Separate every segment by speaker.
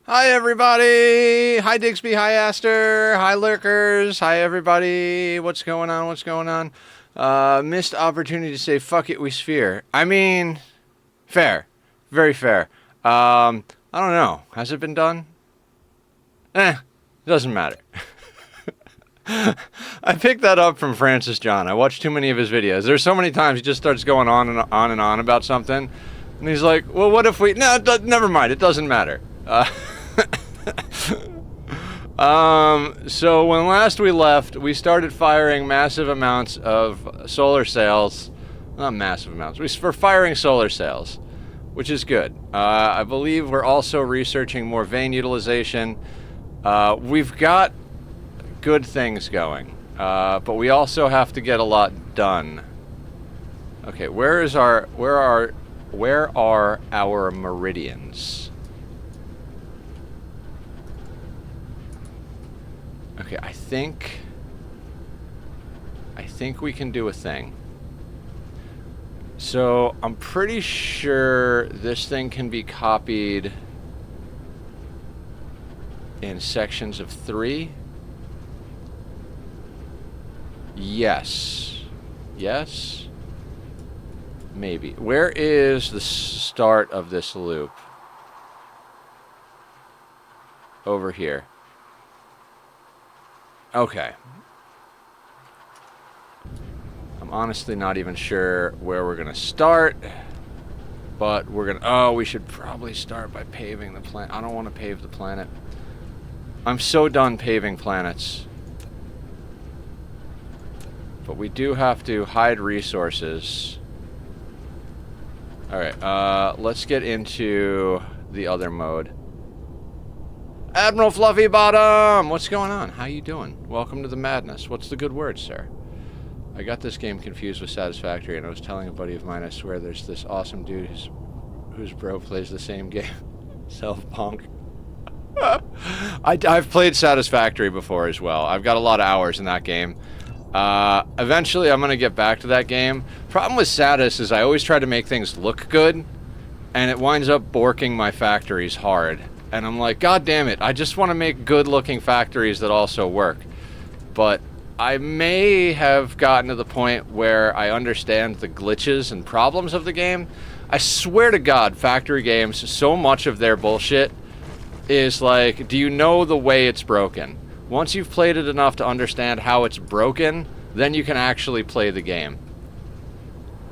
Speaker 1: Hi everybody! Hi Digsby, hi Aster, hi Lurkers, hi everybody. What's going on? What's going on? Missed opportunity to say fuck it, we sphere. I mean, fair. Very fair. I don't know. Has it been done? Doesn't matter. I picked that up from Francis John. I watched too many of his videos. There's so many times he just starts going on and on and on about something. And he's like, well, what if we... No, never mind. It doesn't matter. So when last we left, we started firing massive amounts of solar sails. Not massive amounts. We're firing solar sails, which is good. I believe we're also researching more vein utilization. We've got good things going, but we also have to get a lot done. Okay, where are our meridians? Okay, I think we can do a thing. So I'm pretty sure this thing can be copied in sections of 3. Yes. Yes? Maybe. Where is the start of this loop? Over here. Okay. I'm honestly not even sure where we're gonna start, but we're gonna... Oh, we should probably start by paving the planet. I don't want to pave the planet. I'm so done paving planets. But we do have to hide resources. Alright, let's get into the other mode. Admiral Fluffy Bottom! What's going on? How you doing? Welcome to the madness. What's the good word, sir? I got this game confused with Satisfactory, and I was telling a buddy of mine, I swear there's this awesome dude whose bro plays the same game. Self-punk. I've played Satisfactory before as well. I've got a lot of hours in that game. Eventually I'm gonna get back to that game. Problem with Satis is I always try to make things look good, and it winds up borking my factories hard. And I'm like, God damn it, I just want to make good-looking factories that also work. But I may have gotten to the point where I understand the glitches and problems of the game. I swear to God, factory games, so much of their bullshit is like, do you know the way it's broken? Once you've played it enough to understand how it's broken, then you can actually play the game.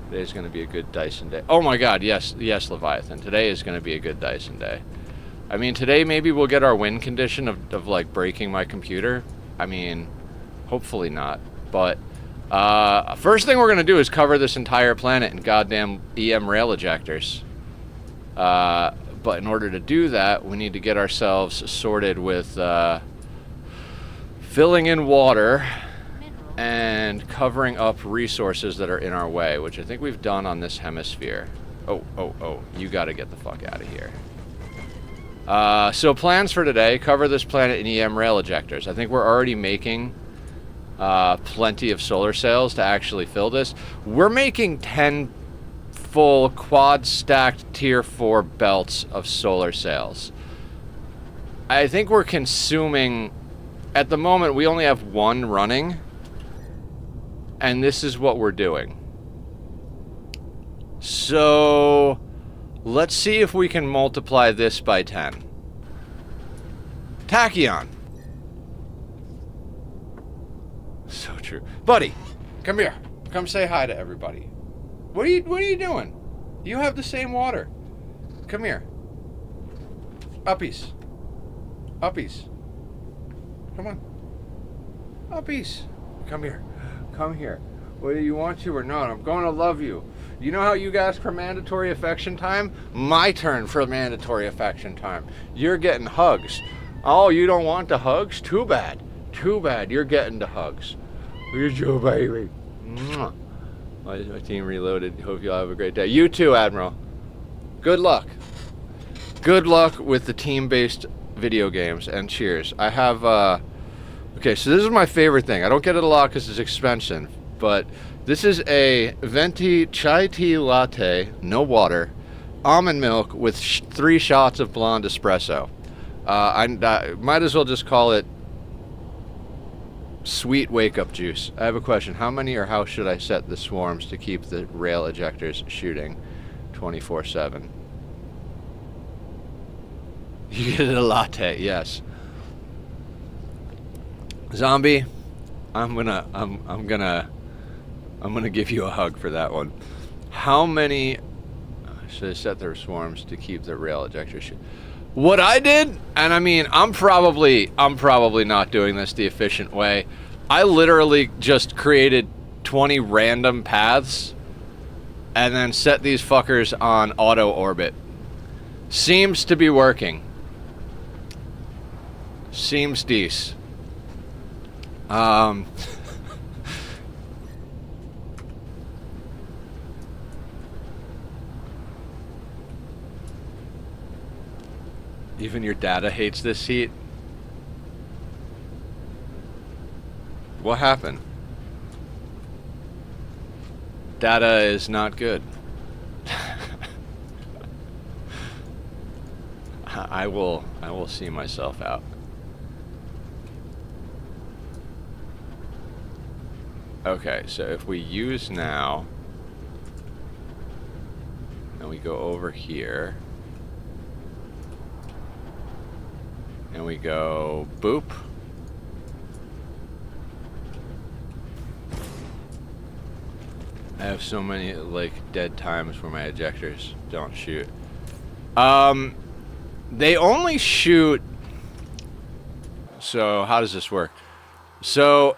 Speaker 1: Today's going to be a good Dyson day. Oh my God, yes, yes, Leviathan. Today is going to be a good Dyson day. I mean, today maybe we'll get our win condition of like breaking my computer. I mean, hopefully not. But first thing we're going to do is cover this entire planet in goddamn EM rail ejectors. But in order to do that, we need to get ourselves sorted with filling in water and covering up resources that are in our way, which I think we've done on this hemisphere. Oh, you got to get the fuck out of here. So plans for today, cover this planet in EM rail ejectors. I think we're already making plenty of solar sails to actually fill this. We're making 10 full quad stacked tier 4 belts of solar sails. I think we're consuming, at the moment we only have 1 running, and this is what we're doing. So let's see if we can multiply this by 10. Tachyon. So true. Buddy, come here. Come say hi to everybody. What are you doing? You have the same water. Come here. Uppies. Uppies. Come on. Uppies. Come here. Come here. Whether you want to or not, I'm going to love you. You know how you guys for mandatory affection time? My turn for mandatory affection time. You're getting hugs. Oh, you don't want the hugs? Too bad. Too bad. You're getting the hugs. Here's your baby. Mwah. My team reloaded. Hope you'll have a great day. You too, Admiral. Good luck. Good luck with the team-based video games, and cheers. I have, okay, so this is my favorite thing. I don't get it a lot because it's expensive, but this is a venti chai tea latte, no water, almond milk with 3 shots of blonde espresso. I might as well just call it sweet wake-up juice. I have a question. How many or how should I set the swarms to keep the rail ejectors shooting 24/7? You get a latte, yes. Zombie, I'm gonna give you a hug for that one. How many should I set their swarms to keep the rail ejectors shooting? What I did, and I mean, I'm probably not doing this the efficient way. I literally just created 20 random paths and then set these fuckers on auto orbit. Seems to be working. Seems decent. Even your data hates this heat? What happened? Data is not good. I will see myself out. Okay, so if we use now, and we go over here, and we go boop. I have so many like dead times where my ejectors don't shoot. They only shoot. So how does this work? So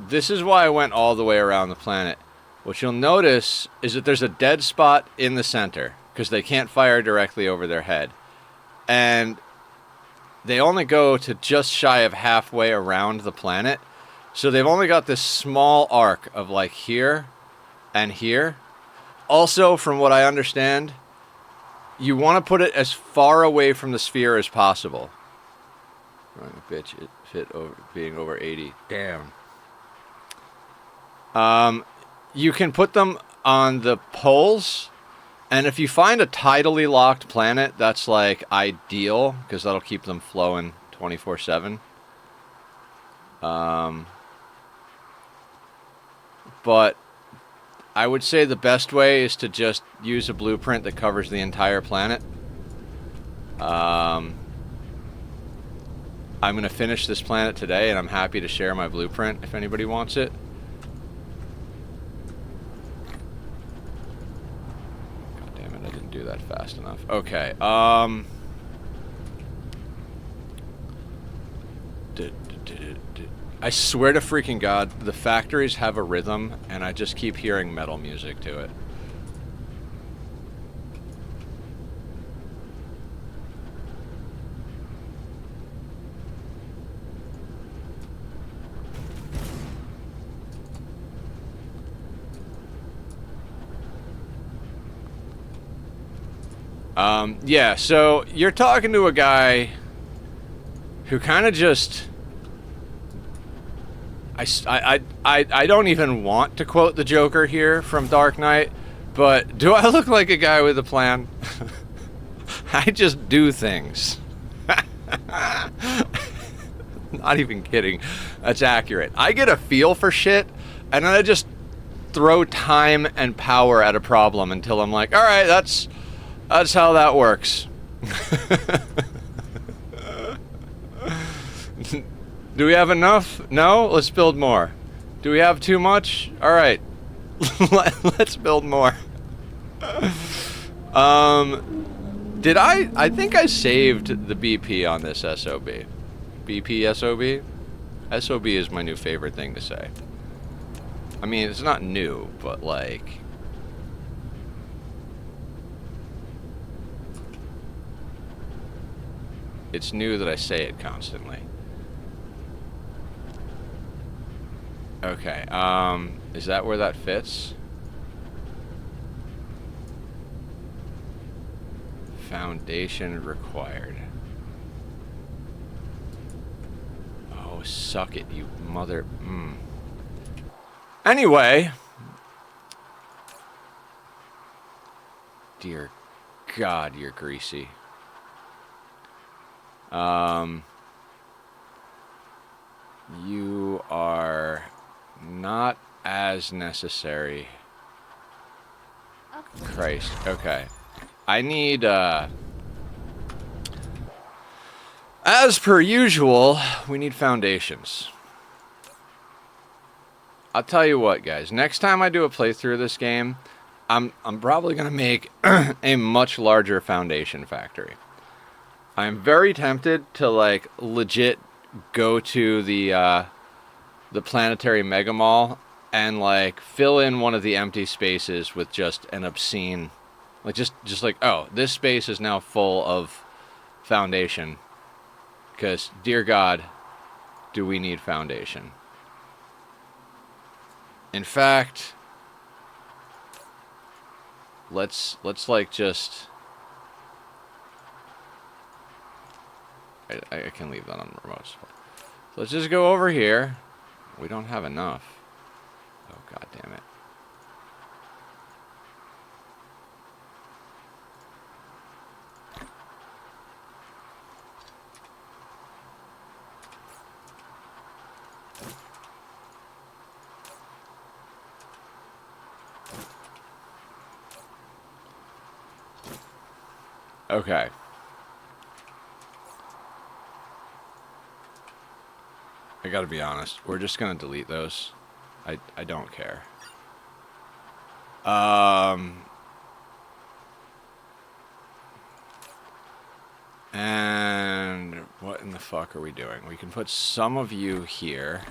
Speaker 1: this is why I went all the way around the planet. What you'll notice is that there's a dead spot in the center because they can't fire directly over their head. And they only go to just shy of halfway around the planet. So they've only got this small arc of like here and here. Also, from what I understand, you want to put it as far away from the sphere as possible. Wrong bitch, it fit over being over 80. Damn. You can put them on the poles, and if you find a tidally locked planet, that's like ideal because that'll keep them flowing 24/7. But I would say the best way is to just use a blueprint that covers the entire planet. I'm going to finish this planet today, and I'm happy to share my blueprint if anybody wants it. Do that fast enough. Okay. I swear to freaking God, the factories have a rhythm, and I just keep hearing metal music to it. Yeah, so you're talking to a guy who kind of just... I don't even want to quote the Joker here from Dark Knight, but do I look like a guy with a plan? I just do things. Not even kidding. That's accurate. I get a feel for shit, and then I just throw time and power at a problem until I'm like, all right, that's how that works. Do we have enough? No? Let's build more. Do we have too much? All right. Let's build more. Did I think I saved the BP on this SOB. BP SOB? SOB is my new favorite thing to say. I mean, it's not new, but like... It's new that I say it constantly. Okay, is that where that fits? Foundation required. Oh, suck it, you mother... Anyway. Dear God, you're greasy. You are not as necessary. Christ. Okay. I need, as per usual, we need foundations. I'll tell you what, guys. Next time I do a playthrough of this game, I'm probably going to make a much larger foundation factory. I'm very tempted to, like, legit go to the Planetary Mega Mall and, like, fill in one of the empty spaces with just an obscene, like, just like, oh, this space is now full of foundation. Because, dear God, do we need foundation. In fact, let's like just... I can leave that on the remote. So let's just go over here. We don't have enough. Oh, God damn it. Okay. I gotta be honest. We're just gonna delete those. I don't care. And what in the fuck are we doing? We can put some of you here.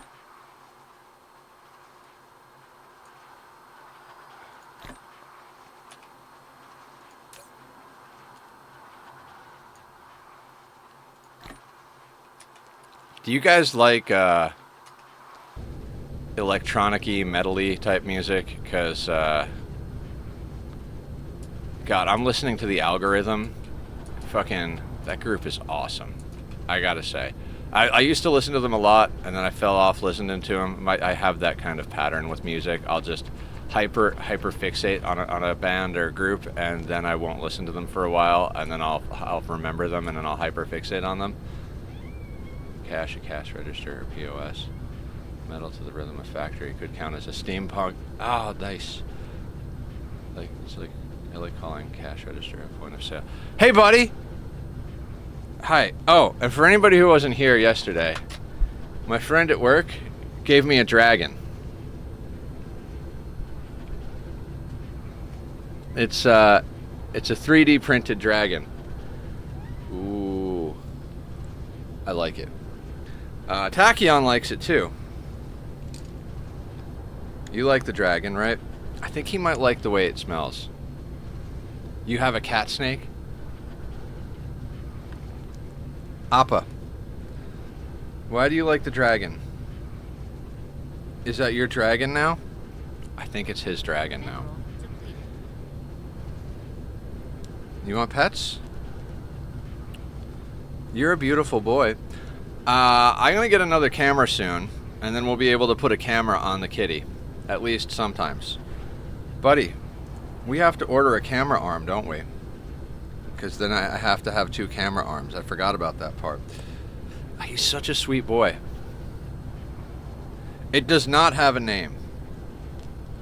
Speaker 1: Do you guys like electronic-y, metal-y type music? Because, God, I'm listening to the Algorithm. Fucking, that group is awesome, I gotta say. I used to listen to them a lot, and then I fell off listening to them. I have that kind of pattern with music. I'll just hyper fixate on a band or a group, and then I won't listen to them for a while, and then I'll remember them, and then I'll hyper fixate on them. Cash, a cash register, or POS. Metal to the rhythm of factory could count as a steampunk. Oh, nice. Like, it's like, I like calling cash register a point of sale. Hey, buddy! Hi. Oh, and for anybody who wasn't here yesterday, my friend at work gave me a dragon. It's a 3D printed dragon. Ooh. I like it. Tachyon likes it too. You like the dragon, right? I think he might like the way it smells. You have a cat snake? Appa. Why do you like the dragon? Is that your dragon now? I think it's his dragon now. You want pets? You're a beautiful boy. I'm gonna get another camera soon, and then we'll be able to put a camera on the kitty. At least sometimes. Buddy, we have to order a camera arm, don't we? Because then I have to have 2 camera arms. I forgot about that part. He's such a sweet boy. It does not have a name.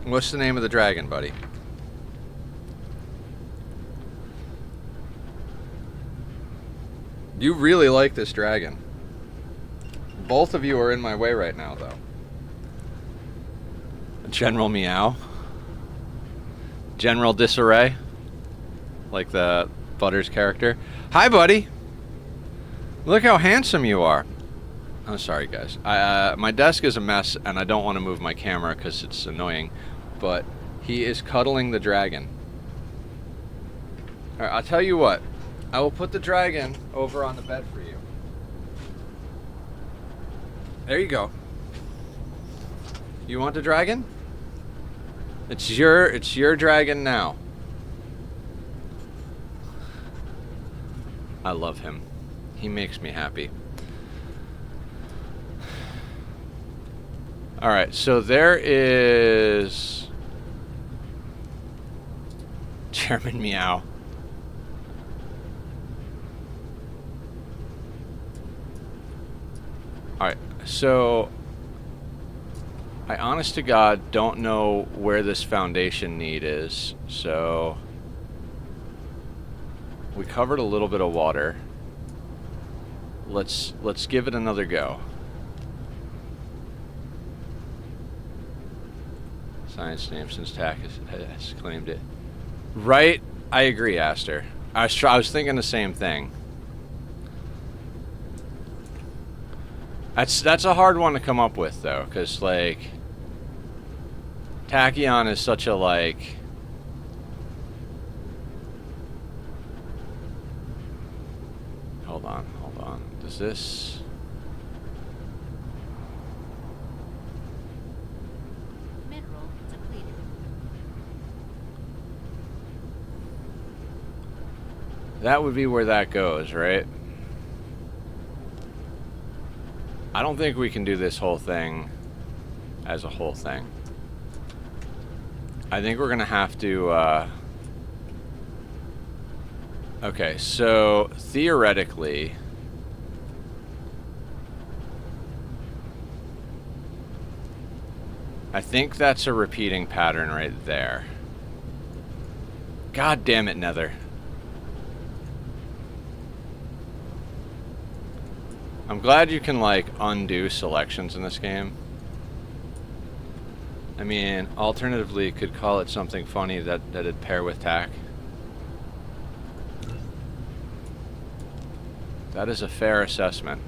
Speaker 1: What's the name of the dragon, buddy? You really like this dragon. Both of you are in my way right now, though. General Meow. General Disarray. Like the Butters character. Hi, buddy. Look how handsome you are. I'm sorry, guys. My desk is a mess, and I don't want to move my camera because it's annoying. But he is cuddling the dragon. All right, I'll tell you what. I will put the dragon over on the bed for you. There you go. You want the dragon? It's your dragon now. I love him. He makes me happy. All right, so there is Chairman Meow. Alright, so I honest to God don't know where this foundation need is, so we covered a little bit of water. Let's give it another go. Science name since TAC has claimed it. Right? I agree, Aster. I was thinking the same thing. That's a hard one to come up with, though, because, like, Tachyon is such a, like... Hold on. Does this...
Speaker 2: Mineral depleted.
Speaker 1: That would be where that goes, right? I don't think we can do this whole thing as a whole thing. I think we're gonna have to, okay, so theoretically... I think that's a repeating pattern right there. God damn it, Nether. I'm glad you can, like, undo selections in this game. I mean, alternatively, you could call it something funny that'd pair with TAC. That is a fair assessment.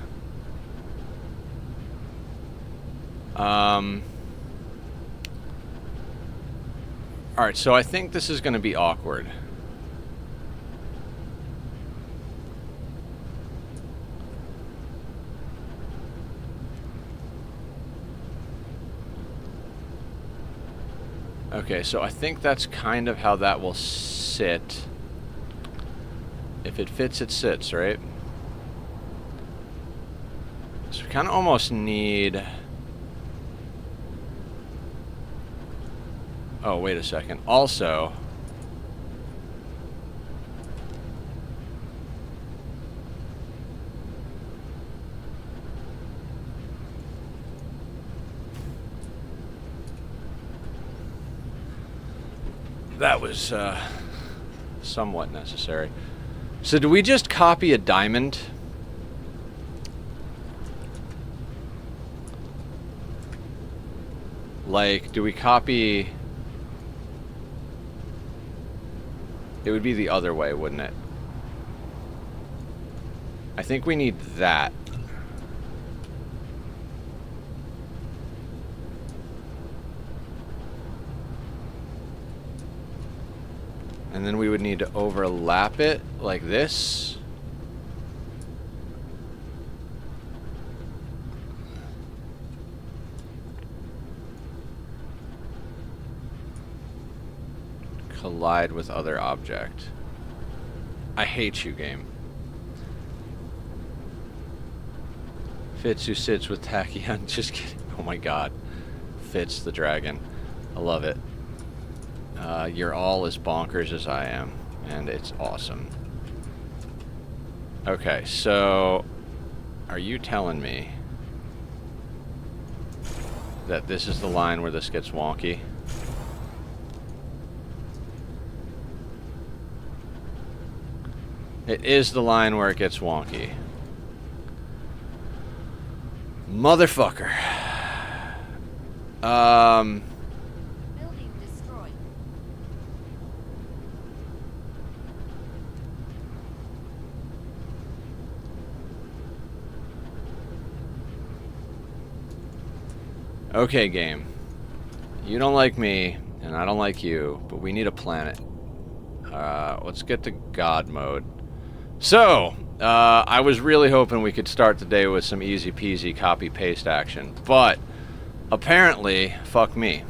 Speaker 1: Alright, so I think this is going to be awkward. Okay, so I think that's kind of how that will sit. If it fits, it sits, right? So we kind of almost need... Oh, wait a second. Also... That was, somewhat necessary. So do we just copy a diamond? Like, do we copy... It would be the other way, wouldn't it? I think we need that. And then we would need to overlap it like this. Collide with other object. I hate you, game. Fitz who sits with Tachyon. Just kidding. Oh my god. Fitz the dragon. I love it. You're all as bonkers as I am, and it's awesome. Okay, so are you telling me that this is the line where this gets wonky? It is the line where it gets wonky. Motherfucker.
Speaker 2: Building destroyed.
Speaker 1: Okay, game. You don't like me, and I don't like you, but we need a planet. Let's get to God mode. So, I was really hoping we could start the day with some easy peasy copy paste action, but apparently, fuck me.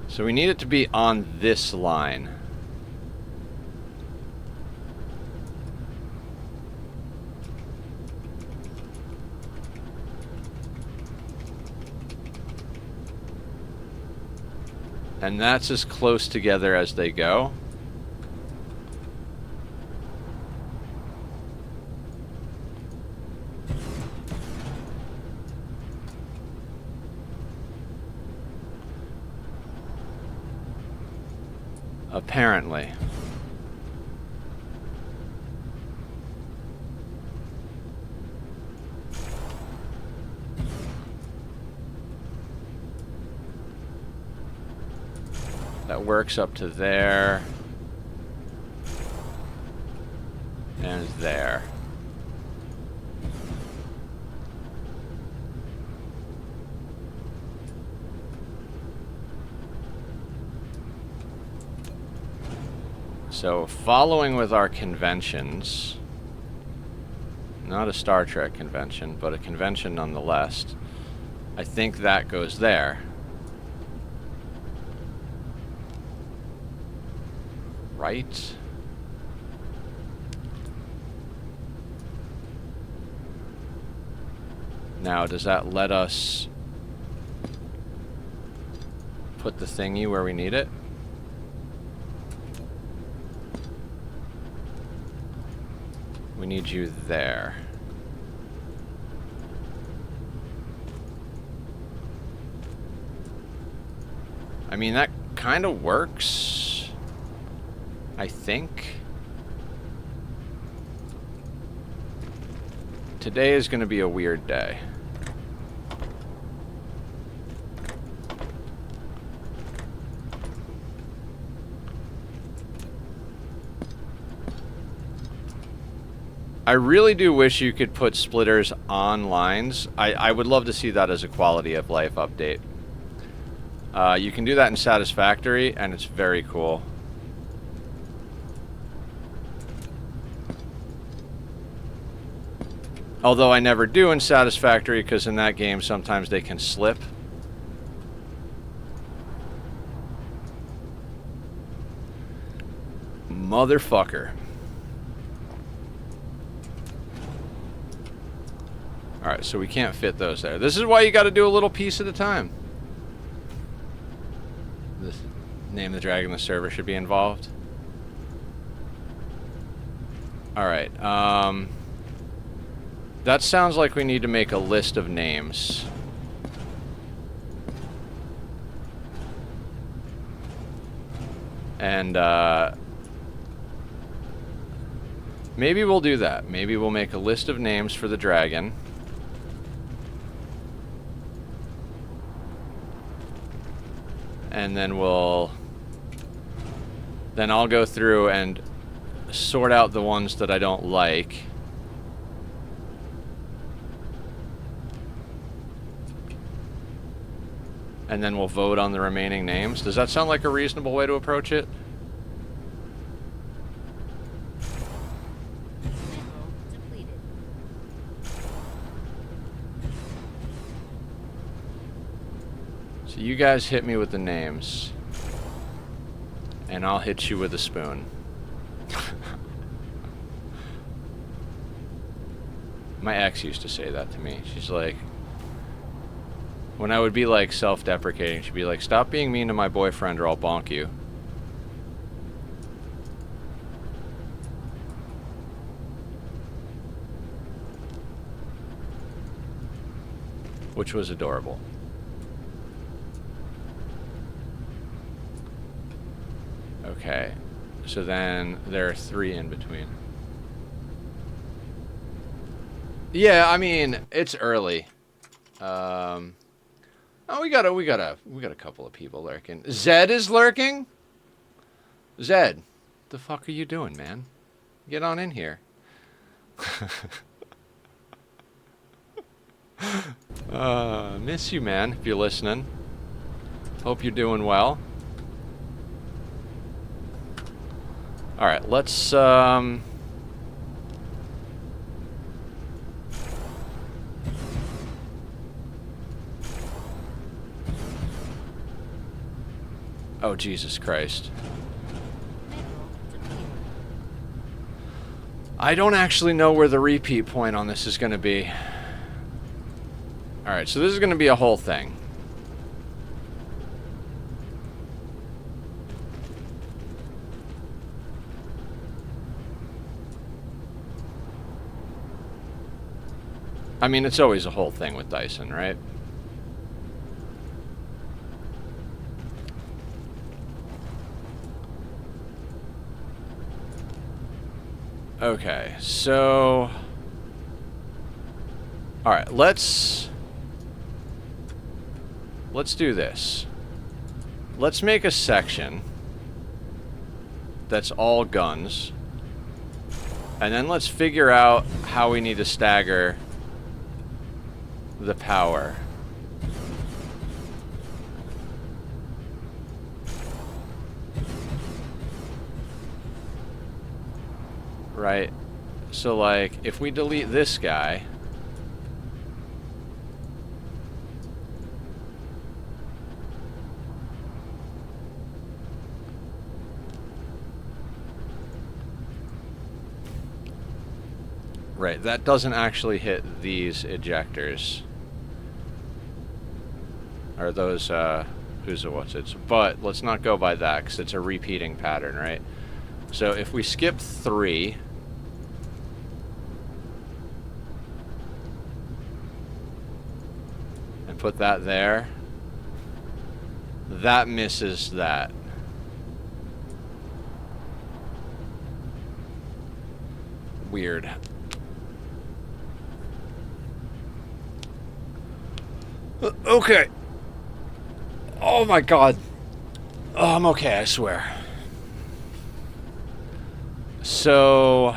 Speaker 1: So we need it to be on this line. And that's as close together as they go. Apparently. That works up to there. And there. So, following with our conventions, not a Star Trek convention, but a convention nonetheless, I think that goes there. Right? Now, does that let us put the thingy where we need it? We need you there. I mean, that kind of works, I think. Today is going to be a weird day. I really do wish you could put splitters on lines. I would love to see that as a quality of life update. You can do that in Satisfactory, and it's very cool. Although I never do in Satisfactory, because in that game sometimes they can slip. Motherfucker. Alright, so we can't fit those there. This is why you gotta do a little piece at a time. This Name the Dragon, the server should be involved. Alright, that sounds like we need to make a list of names. And, maybe we'll do that. Maybe we'll make a list of names for the dragon. And then then I'll go through and sort out the ones that I don't like. And then we'll vote on the remaining names. Does that sound like a reasonable way to approach it?
Speaker 2: Mineral depleted.
Speaker 1: So you guys hit me with the names. And I'll hit you with a spoon. My ex used to say that to me. She's like, when I would be like self-deprecating, she'd be like, stop being mean to my boyfriend or I'll bonk you. Which was adorable. Okay, so then there are 3 in between. Yeah, I mean, it's early. Oh, we got a couple of people lurking. Zed is lurking? Zed, the fuck are you doing, man? Get on in here. Miss you, man, if you're listening. Hope you're doing well. Alright, let's, oh, Jesus Christ.
Speaker 2: Mineral depleted.
Speaker 1: I don't actually know where the repeat point on this is going to be. Alright, so this is going to be a whole thing. I mean, it's always a whole thing with Dyson, right? Okay, so... Alright, let's do this. Let's make a section that's all guns. And then let's figure out how we need to stagger the power. Right? So, like, if we delete this guy... Right, that doesn't actually hit these ejectors. Or those, who's it, what's it. But let's not go by that, because it's a repeating pattern, right? So if we skip 3... and put that there, that misses that. Weird. Okay. Oh my god. Oh, I'm okay, I swear. So...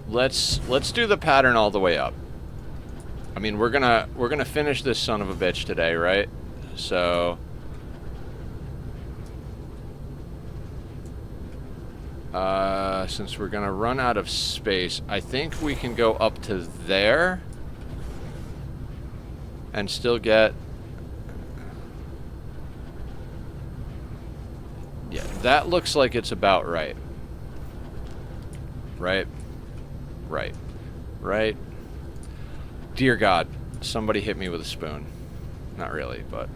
Speaker 1: Let's do the pattern all the way up. I mean, we're gonna finish this son of a bitch today, right? So... since we're gonna run out of space, I think we can go up to there and still get... Yeah, that looks like it's about right. Right? Right. Right? Dear God, somebody hit me with a spoon. Not really, but...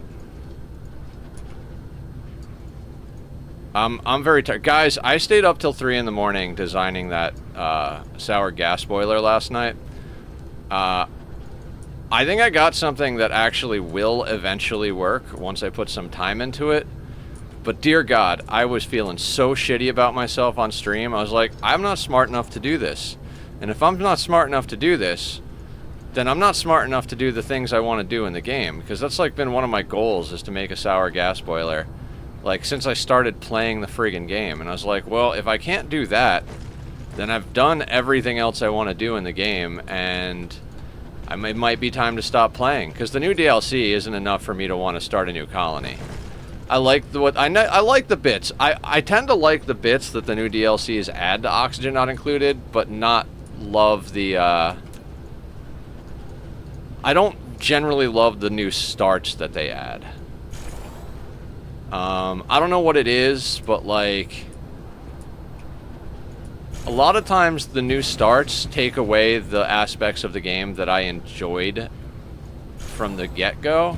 Speaker 1: I'm very tired. Guys, I stayed up till 3 in the morning designing that sour gas boiler last night. I think I got something that actually will eventually work once I put some time into it. But dear God, I was feeling so shitty about myself on stream. I was like, I'm not smart enough to do this. And if I'm not smart enough to do this, then I'm not smart enough to do the things I want to do in the game. Because that's like been one of my goals, is to make a sour gas boiler. Like, since I started playing the friggin' game. And I was like, well, if I can't do that, then I've done everything else I want to do in the game, and it might be time to stop playing. Because the new DLC isn't enough for me to want to start a new colony. I like I like the bits. I tend to like the bits that the new DLCs add to Oxygen Not Included, but not love the, I don't generally love the new starts that they add. I don't know what it is, but like, a lot of times the new starts take away the aspects of the game that I enjoyed from the get-go.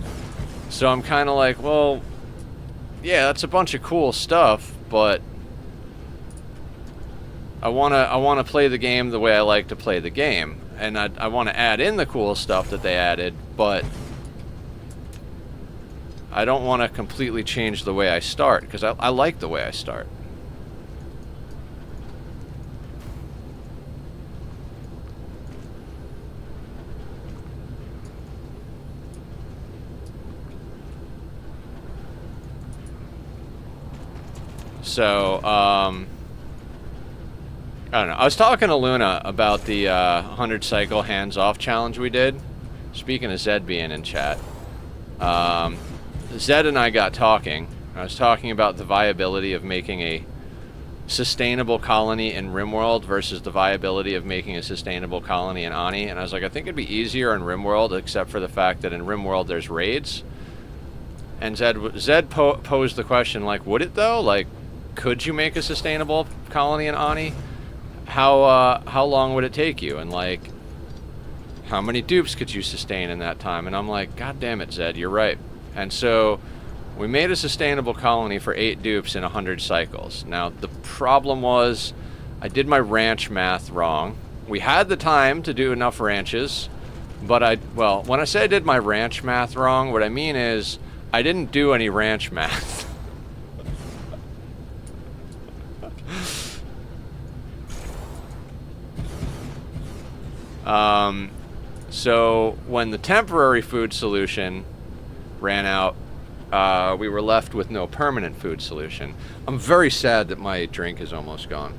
Speaker 1: So I'm kind of like, well, yeah, that's a bunch of cool stuff, but I wanna play the game the way I like to play the game, and I want to add in the cool stuff that they added, but I don't want to completely change the way I start, because I like the way I start. So, I don't know. I was talking to Luna about the 100 cycle hands-off challenge we did. Speaking of Zed being in chat. Zed and I got talking. I was talking about the viability of making a sustainable colony in RimWorld versus the viability of making a sustainable colony in Ani. And I was like, I think it'd be easier in RimWorld, except for the fact that in RimWorld there's raids. And Zed posed the question, like, would it though? Like, could you make a sustainable colony in Ani? How long would it take you? And like, how many dupes could you sustain in that time? And I'm like, God damn it, Zed, you're right. And so We made a sustainable colony for 8 dupes in 100 cycles. Now, the problem was I did my ranch math wrong. We had the time to do enough ranches, but well, when I say I did my ranch math wrong, what I mean is I didn't do any ranch math. So when the temporary food solution ran out, we were left with no permanent food solution. I'm very sad that my drink is almost gone.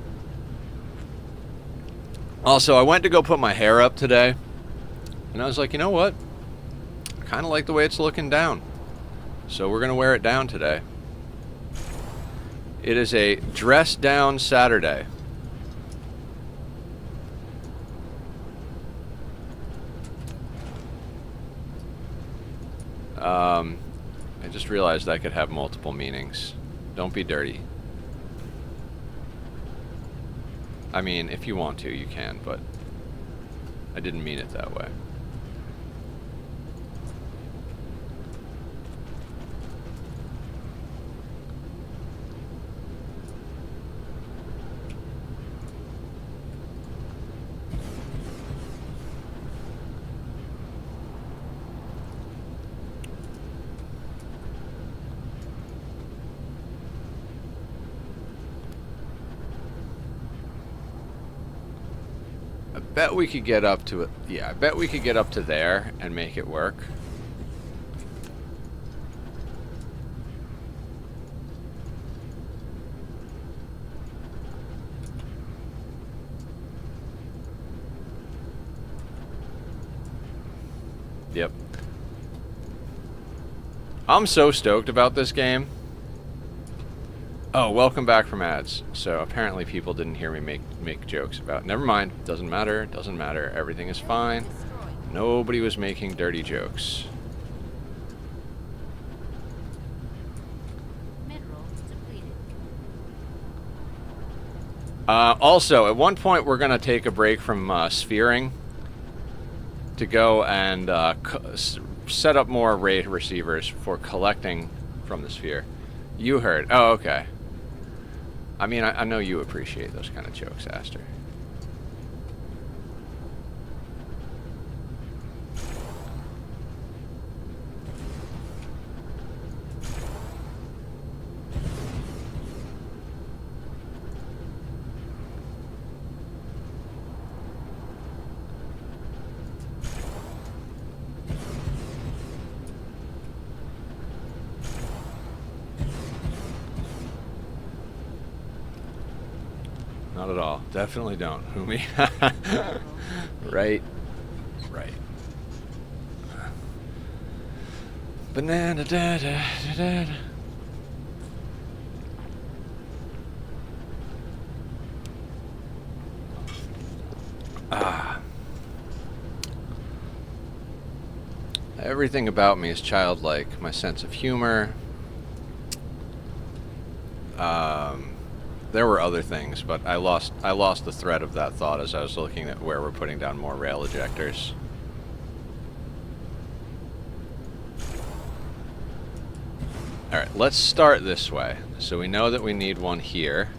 Speaker 1: Also, I went to go put my hair up today, and I was like, you know what? I kind of like the way it's looking down. So we're going to wear it down today. It is a dress down Saturday. I just realized that could have multiple meanings. Don't be dirty. I mean, if you want to, you can, but I didn't mean it that way. I bet we could get up to it. Yeah, I bet we could get up to there and make it work. Yep. I'm so stoked about this game. Oh, welcome back from ads. So apparently people didn't hear me make jokes about. Never mind. Doesn't matter. Doesn't matter. Everything is fine. Nobody was making dirty jokes.
Speaker 2: Mineral depleted.
Speaker 1: Also, at one point we're gonna take a break from sphering to go and set up more raid receivers for collecting from the sphere. You heard. Oh, okay. I mean, I know you appreciate those kind of jokes, Aster. Not at all. Definitely don't. Humi. Right. Right. Banana da da da da. Ah. Everything about me is childlike. My sense of humor. There were other things, but I lost the thread of that thought as I was looking at where we're putting down more rail ejectors. Alright, let's start this way. So we know that we need one here.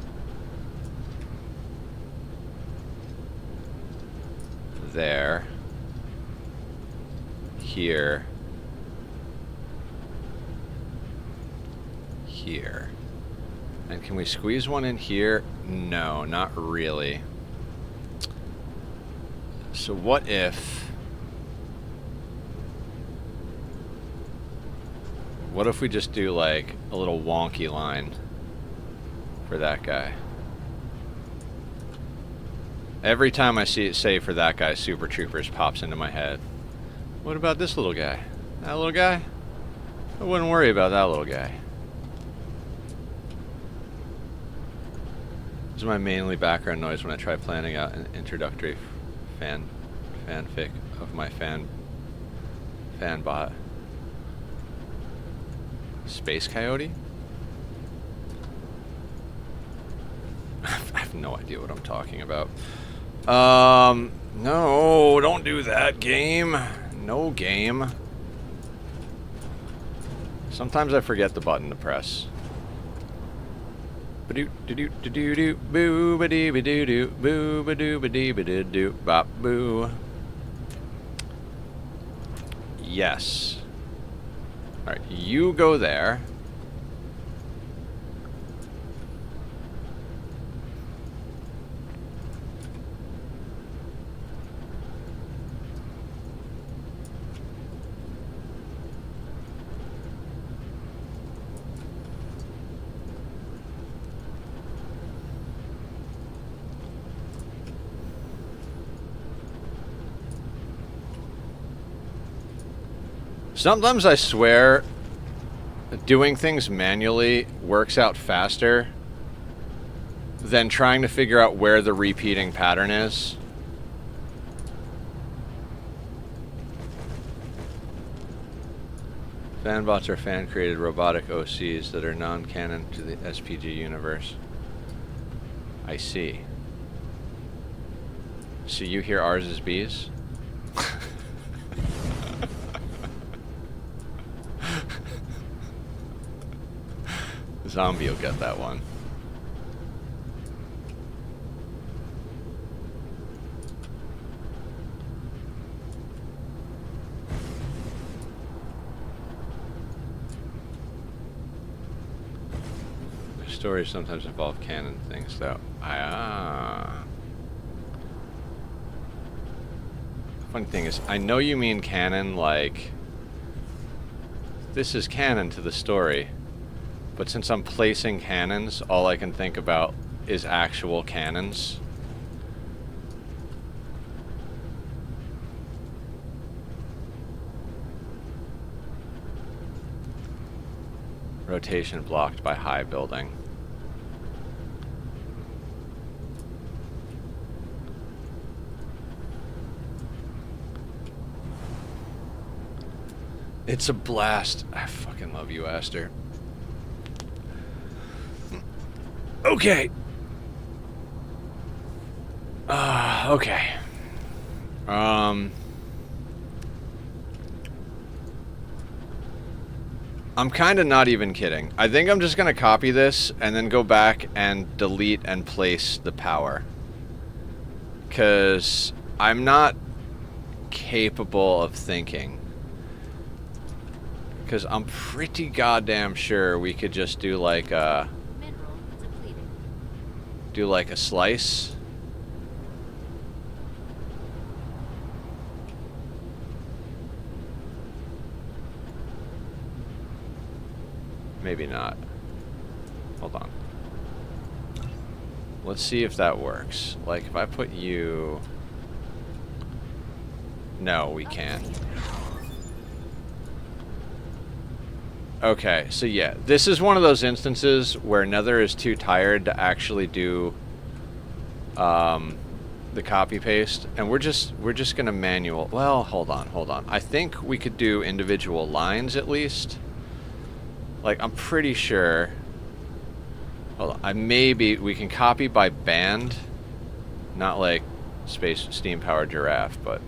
Speaker 1: There. Here. Here. And can we squeeze one in here? No, not really. So what if... What if we just do like a little wonky line for that guy? Every time I see it say for that guy, Super Troopers pops into my head. What about this little guy? That little guy? I wouldn't worry about that little guy. This is my mainly background noise when I try planning out an introductory fanfic of my fan bot. Space Coyote? I have no idea what I'm talking about. No, don't do that, game. No game. Sometimes I forget the button to press. Ba-doo, da-doo, da-doo-doo, boo, ba-dee, ba-doo-doo, boo, ba-doo, ba-dee, ba-doo-doo, bop, boo. Yes. Alright, you go there. Sometimes I swear doing things manually works out faster than trying to figure out where the repeating pattern is. Fanbots are fan-created robotic OCs that are non-canon to the SPG universe. I see. So you hear ours as bees? Zombie will get that one. The stories sometimes involve canon things, though. Funny thing is, I know you mean canon, like this is canon to the story. But since I'm placing cannons, all I can think about is actual cannons. Rotation blocked by high building. It's a blast. I fucking love you, Aster. Okay. Okay. I'm kind of not even kidding. I think I'm just going to copy this and then go back and delete and place the power. Because I'm not capable of thinking. Because I'm pretty goddamn sure we could just do like a... do like a slice. Maybe not. Hold on. Let's see if that works. Like if I put you... No, we can't. Okay, so yeah, this is one of those instances where Nether is too tired to actually do the copy paste, and we're just gonna manual. Well, hold on. I think we could do individual lines at least. Like I'm pretty sure. Hold on, we can copy by band, not like steam powered giraffe, but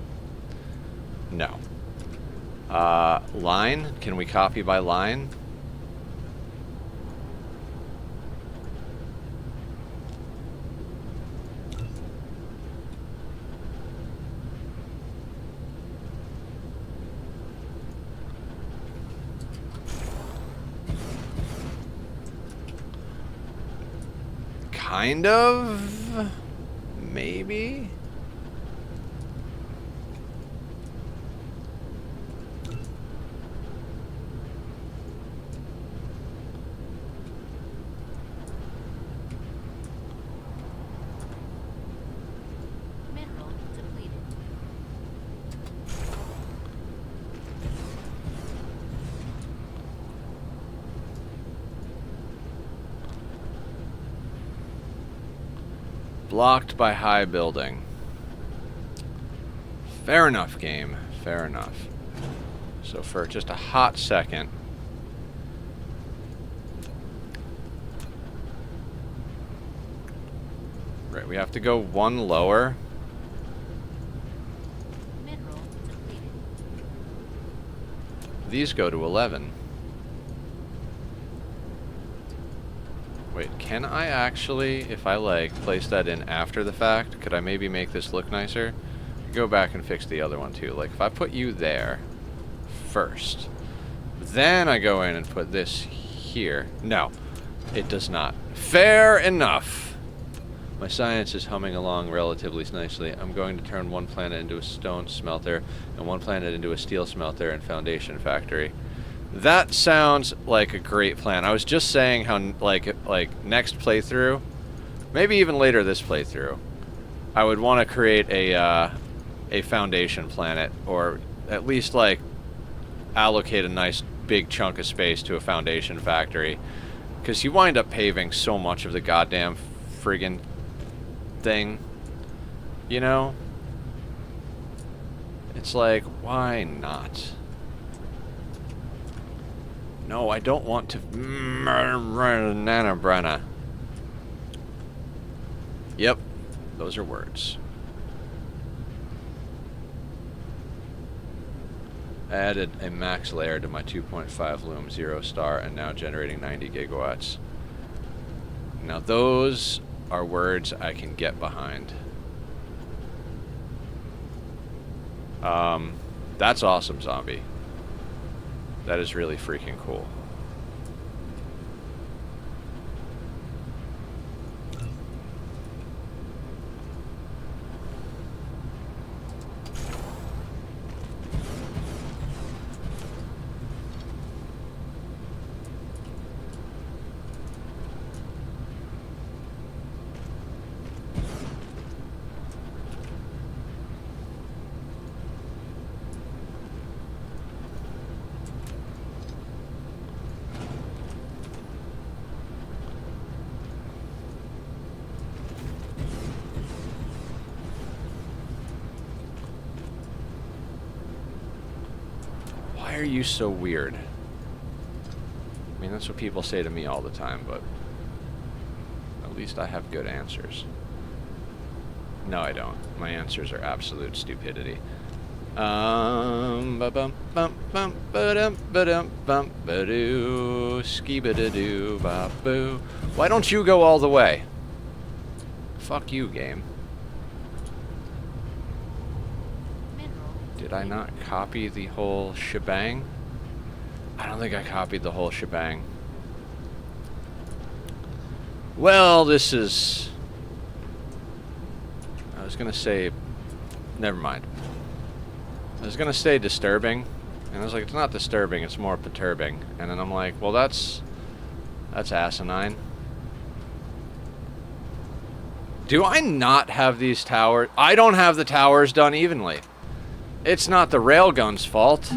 Speaker 1: no. Line, can we copy by line? Kind of, maybe. Blocked by high building. Fair enough, game. Fair enough. So for just a hot second... Right, we have to go one lower. These go to 11. Wait, can I actually, if I like, place that in after the fact, could I maybe make this look nicer? Go back and fix the other one too. Like if I put you there first, then I go in and put this here. No, it does not. Fair enough. My science is humming along relatively nicely. I'm going to turn one planet into a stone smelter and one planet into a steel smelter and foundation factory. That sounds like a great plan. I was just saying how like next playthrough, maybe even later this playthrough, I would want to create a foundation planet, or at least like allocate a nice big chunk of space to a foundation factory, because you wind up paving so much of the goddamn friggin' thing, you know? It's like, why not? No, I don't want to. Nana. Yep, those are words. I added a max layer to my 2.5 loom 0 star and now generating 90 gigawatts. Now those are words I can get behind. That's awesome, Zombie. That is really freaking cool. Why are you so weird? I mean, that's what people say to me all the time, but at least I have good answers. No, I don't. My answers are absolute stupidity. Ba-bum, bum, bum, ba-dum, ba-dum, bum, ba-doo, ski-ba-da-doo, ba-boo. Why don't you go all the way? Fuck you, game. Did I not copy the whole shebang? I don't think I copied the whole shebang. Well, this is... I was gonna say... Never mind. I was gonna say disturbing, and I was like, it's not disturbing, it's more perturbing. And then I'm like, well, that's asinine. Do I not have these towers? I don't have the towers done evenly. It's not the railgun's fault.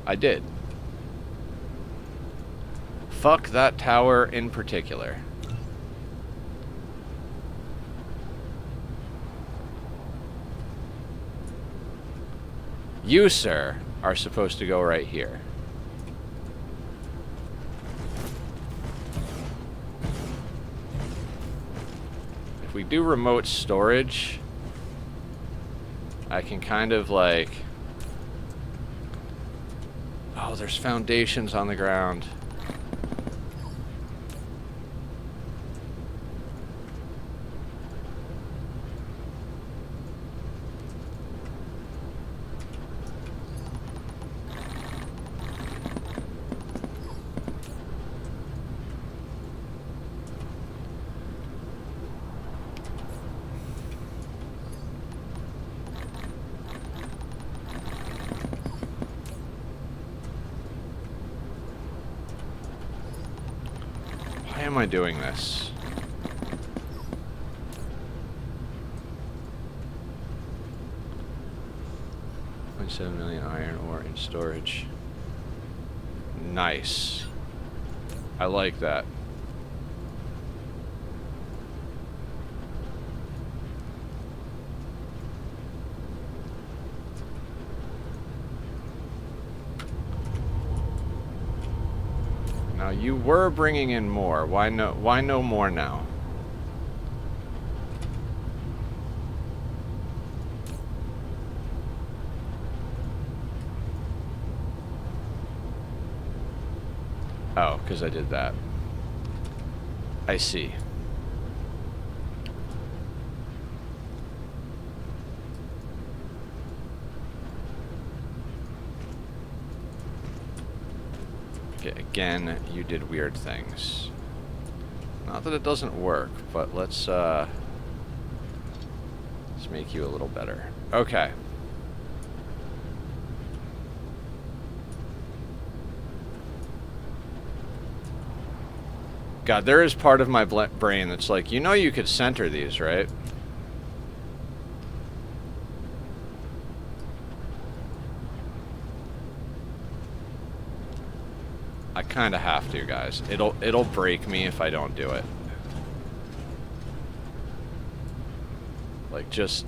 Speaker 1: I did. Fuck that tower in particular. You, sir, are supposed to go right here. If we do remote storage, I can kind of like... Oh, there's foundations on the ground. Why am I doing this? $0.7 million iron ore in storage. Nice. I like that. Now, you were bringing in more. Why no more now? Oh, because I did that. I see. Okay, again, you did weird things. Not that it doesn't work, but let's make you a little better. Okay. God, there is part of my brain that's like, you know you could center these, right? I kind of have to, guys. It'll break me if I don't do it. Like, just...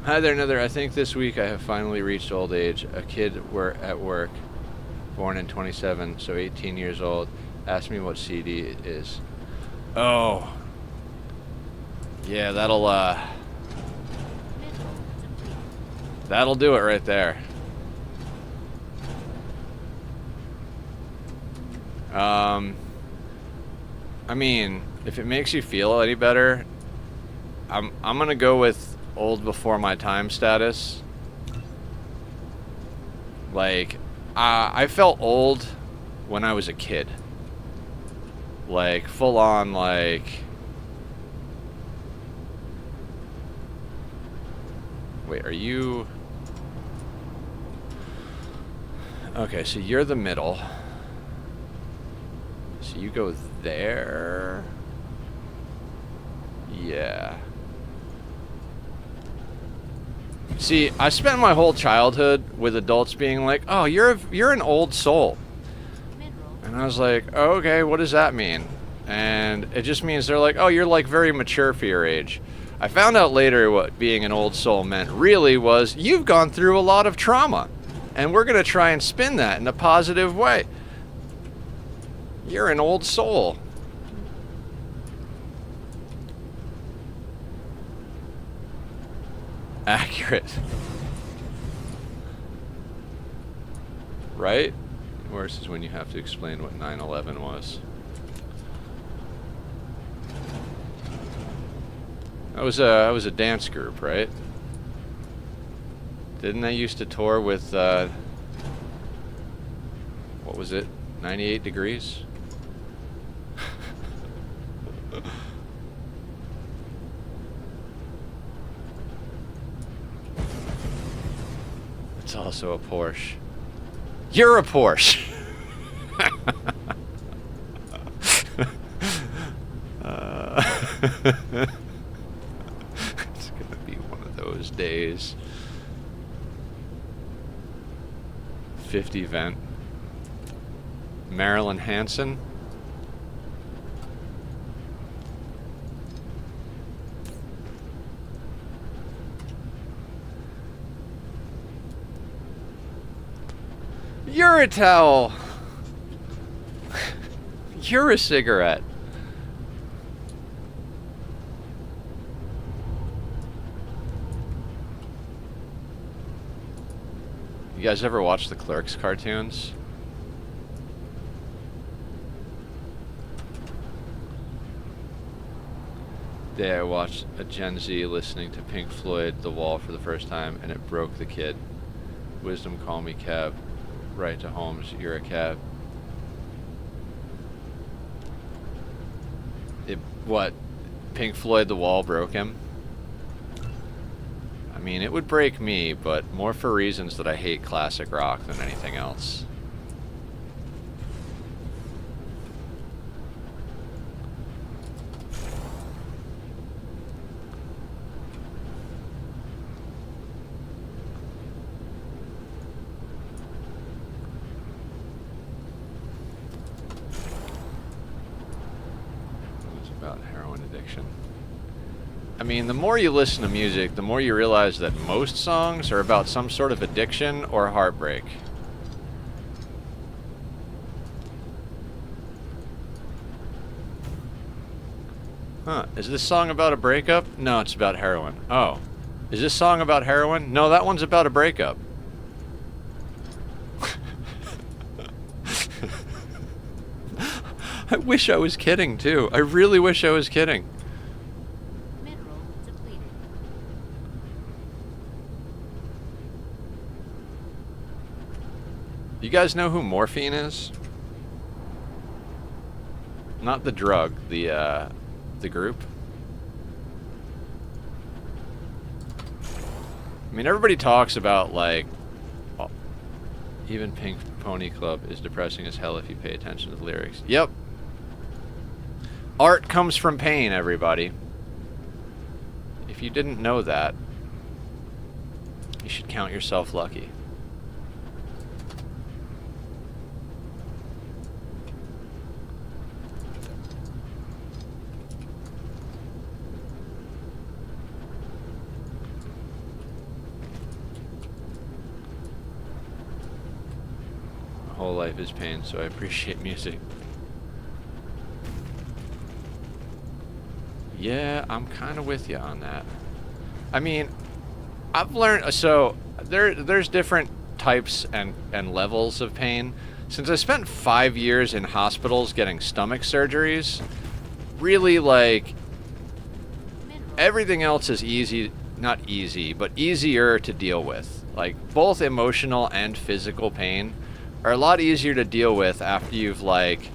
Speaker 1: Hi there, Nether. I think this week I have finally reached old age. A kid at work, born in 27, so 18 years old, asked me what CD it is. Oh. Yeah, that'll do it right there. I mean, if it makes you feel any better, I'm gonna go with old before my time status. Like, I felt old when I was a kid. Like, full on, like... Wait, are you... Okay, so you're the middle. So you go there. Yeah. See, I spent my whole childhood with adults being like, "Oh, you're an old soul," and I was like, "Oh, okay, what does that mean?" And it just means they're like, "Oh, you're like very mature for your age." I found out later what being an old soul meant really was you've gone through a lot of trauma, and we're gonna try and spin that in a positive way. You're an old soul. Accurate. Right? Worse is when you have to explain what 9/11 was. That was a dance group, right? Didn't they used to tour with what was it? 98 Degrees? It's also a Porsche. You're a Porsche! It's gonna be one of those days. 50 vent. Marilyn Hanson. You're a towel. You're a cigarette. You guys ever watch the Clerks cartoons? Day I watched a Gen Z listening to Pink Floyd, The Wall for the first time, and it broke the kid. Wisdom, call me cab. Right to Holmes, you're a cab. What? Pink Floyd, The Wall broke him? I mean, it would break me, but more for reasons that I hate classic rock than anything else. addiction. I mean, the more you listen to music, the more you realize that most songs are about some sort of addiction or heartbreak. Huh, is this song about a breakup? No, it's about heroin. Oh. Is this song about heroin? No, that one's about a breakup. I wish I was kidding, too. I really wish I was kidding.
Speaker 2: Mineral depleted.
Speaker 1: You guys know who morphine is? Not the drug, the group. I mean, everybody talks about, like, oh, even Pink Pony Club is depressing as hell if you pay attention to the lyrics. Yep. Art comes from pain, everybody. If you didn't know that, you should count yourself lucky. My whole life is pain, so I appreciate music. Yeah, I'm kind of with you on that. I mean, I've learned, so there's different types and levels of pain. Since I spent 5 years in hospitals getting stomach surgeries, really, like, everything else is easy, not easy, but easier to deal with. Like, both emotional and physical pain are a lot easier to deal with after you've, like,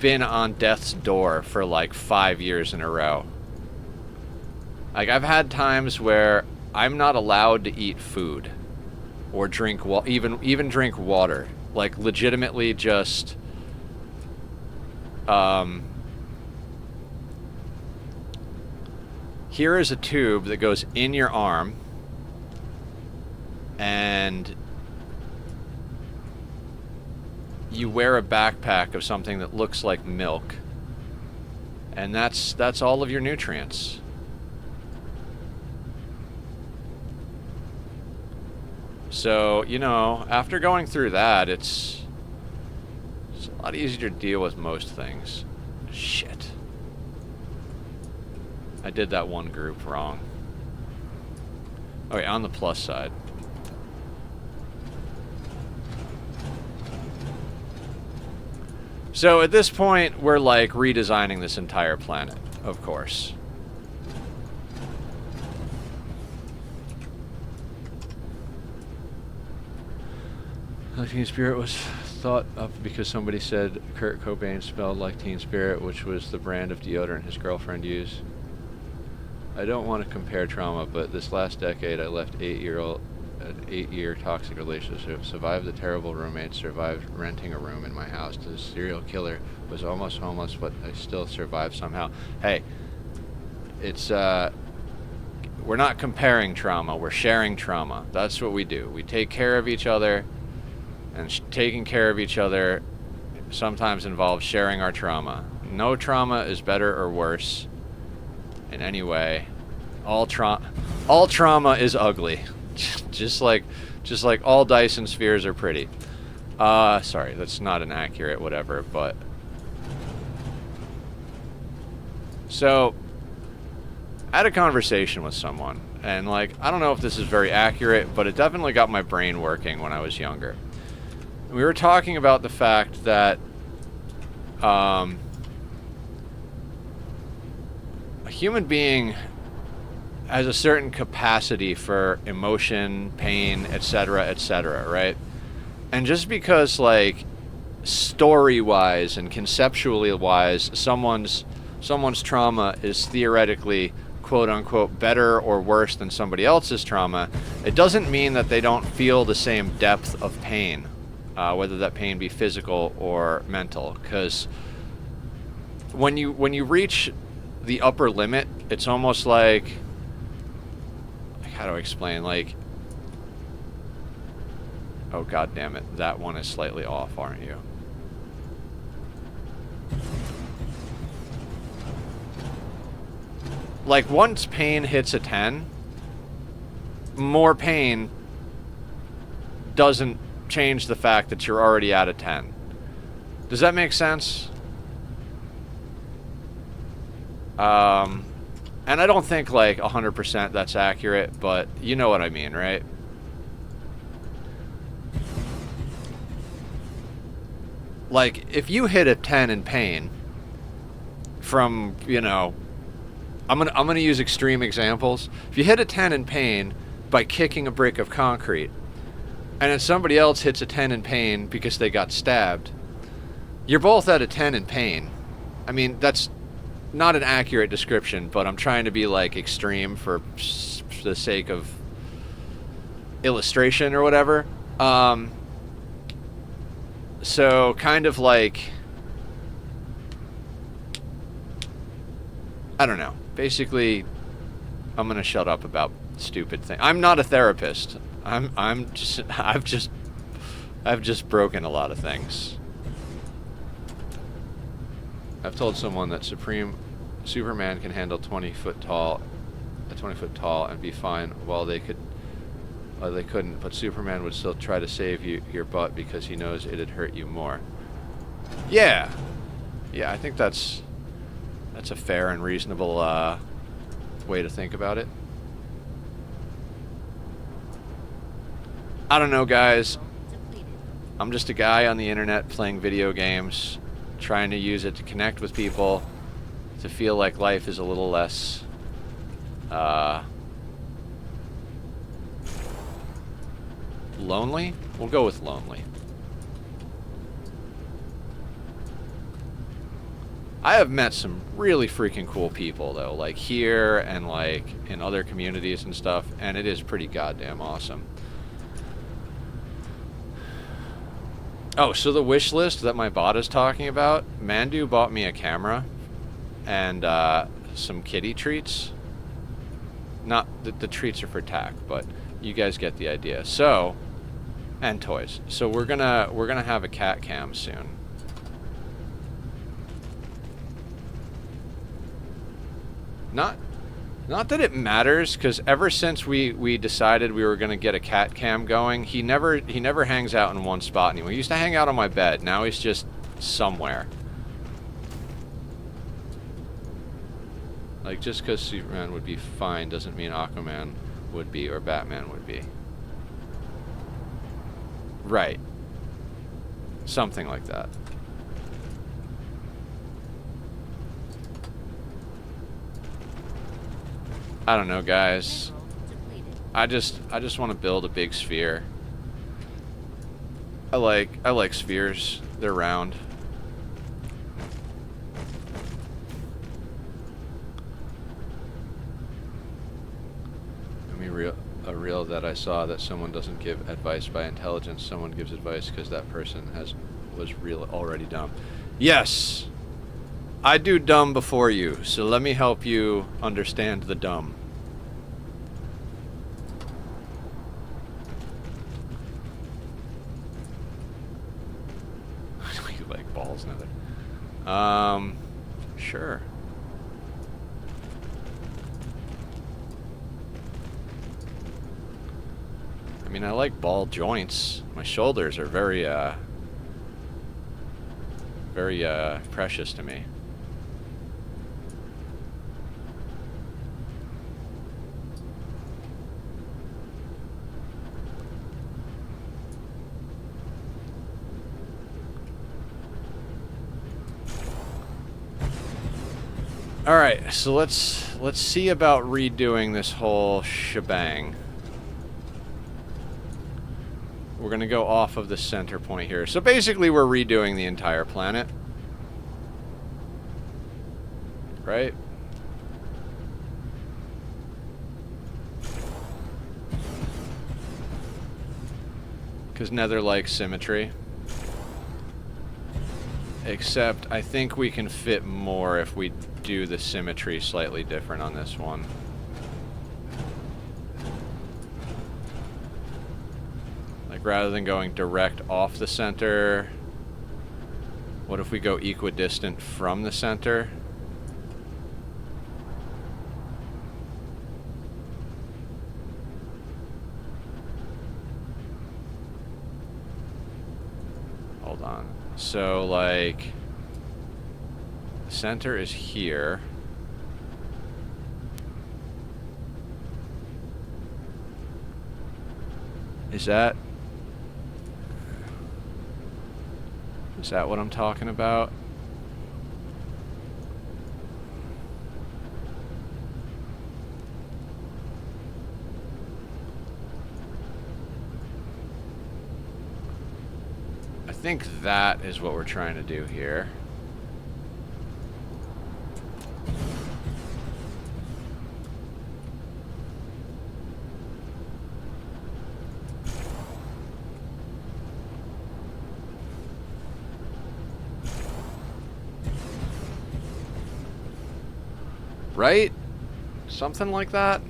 Speaker 1: been on death's door for like 5 years in a row. Like, I've had times where I'm not allowed to eat food or drink even drink water. Like, legitimately just here is a tube that goes in your arm, and you wear a backpack of something that looks like milk, and that's all of your nutrients. So, you know, after going through that, it's a lot easier to deal with most things. Shit. I did that one group wrong. Okay, on the plus side. So at this point, we're like redesigning this entire planet, of course. Teen Spirit was thought up because somebody said Kurt Cobain smelled like Teen Spirit, which was the brand of deodorant his girlfriend used. I don't want to compare trauma, but this last decade I left an 8-year toxic relationship, survived the terrible roommate, survived renting a room in my house. The serial killer was almost homeless, but I still survived somehow. Hey, it's we're not comparing trauma, we're sharing trauma. That's what we do. We take care of each other, and taking care of each other sometimes involves sharing our trauma. No trauma is better or worse in any way. All trauma is ugly. just like all Dyson spheres are pretty. Sorry, that's not an accurate whatever, but so I had a conversation with someone, and like, I don't know if this is very accurate, but it definitely got my brain working when I was younger. We were talking about the fact that a human being has a certain capacity for emotion, pain, etc., right? And just because, like, story-wise and conceptually-wise, someone's trauma is theoretically, quote-unquote, better or worse than somebody else's trauma, it doesn't mean that they don't feel the same depth of pain, whether that pain be physical or mental. Because when you reach the upper limit, it's almost like, how do I explain? Like, oh god damn it, that one is slightly off, aren't you? Like, once pain hits a 10, more pain doesn't change the fact that you're already at a 10. Does that make sense? And I don't think, like, 100% that's accurate, but you know what I mean, right? Like, if you hit a 10 in pain from, you know... I'm gonna use extreme examples. If you hit a 10 in pain by kicking a brick of concrete, and then somebody else hits a 10 in pain because they got stabbed, you're both at a 10 in pain. I mean, that's not an accurate description, but I'm trying to be, like, extreme for the sake of illustration or whatever. So, kind of like... I don't know. Basically, I'm gonna shut up about stupid things. I'm not a therapist. I've just broken a lot of things. I've told someone that Superman can handle 20 foot tall and be fine while they couldn't, but Superman would still try to save your butt because he knows it'd hurt you more. Yeah. Yeah, I think that's a fair and reasonable way to think about it. I don't know, guys. I'm just a guy on the internet playing video games, trying to use it to connect with people, to feel like life is a little less lonely? We'll go with lonely. I have met some really freaking cool people, though, like here and like in other communities and stuff, and it is pretty goddamn awesome. Oh, so the wish list that my bot is talking about, Mandu bought me a camera and some kitty treats. Not the treats are for tack, but you guys get the idea. So, and toys. So we're gonna have a cat cam soon. Not that it matters, because ever since we decided we were gonna get a cat cam going, he never hangs out in one spot anymore. He used to hang out on my bed. Now he's just somewhere. Like, just because Superman would be fine doesn't mean Aquaman would be or Batman would be. Right. Something like that. I don't know, guys. I just want to build a big sphere. I like spheres. They're round. A reel that I saw that someone doesn't give advice by intelligence. Someone gives advice because that person was already dumb. Yes. I do dumb before you, so let me help you understand the dumb. You like balls now? Sure. I mean, I like ball joints. My shoulders are very precious to me. All right, so let's see about redoing this whole shebang. We're gonna go off of the center point here. So basically, we're redoing the entire planet, right? Because Nether likes symmetry. Except, I think we can fit more if we do the symmetry slightly different on this one. Like, rather than going direct off the center, what if we go equidistant from the center? hold on. So, like, center is here. Is that what I'm talking about? I think that is what we're trying to do here. Right? Something like that?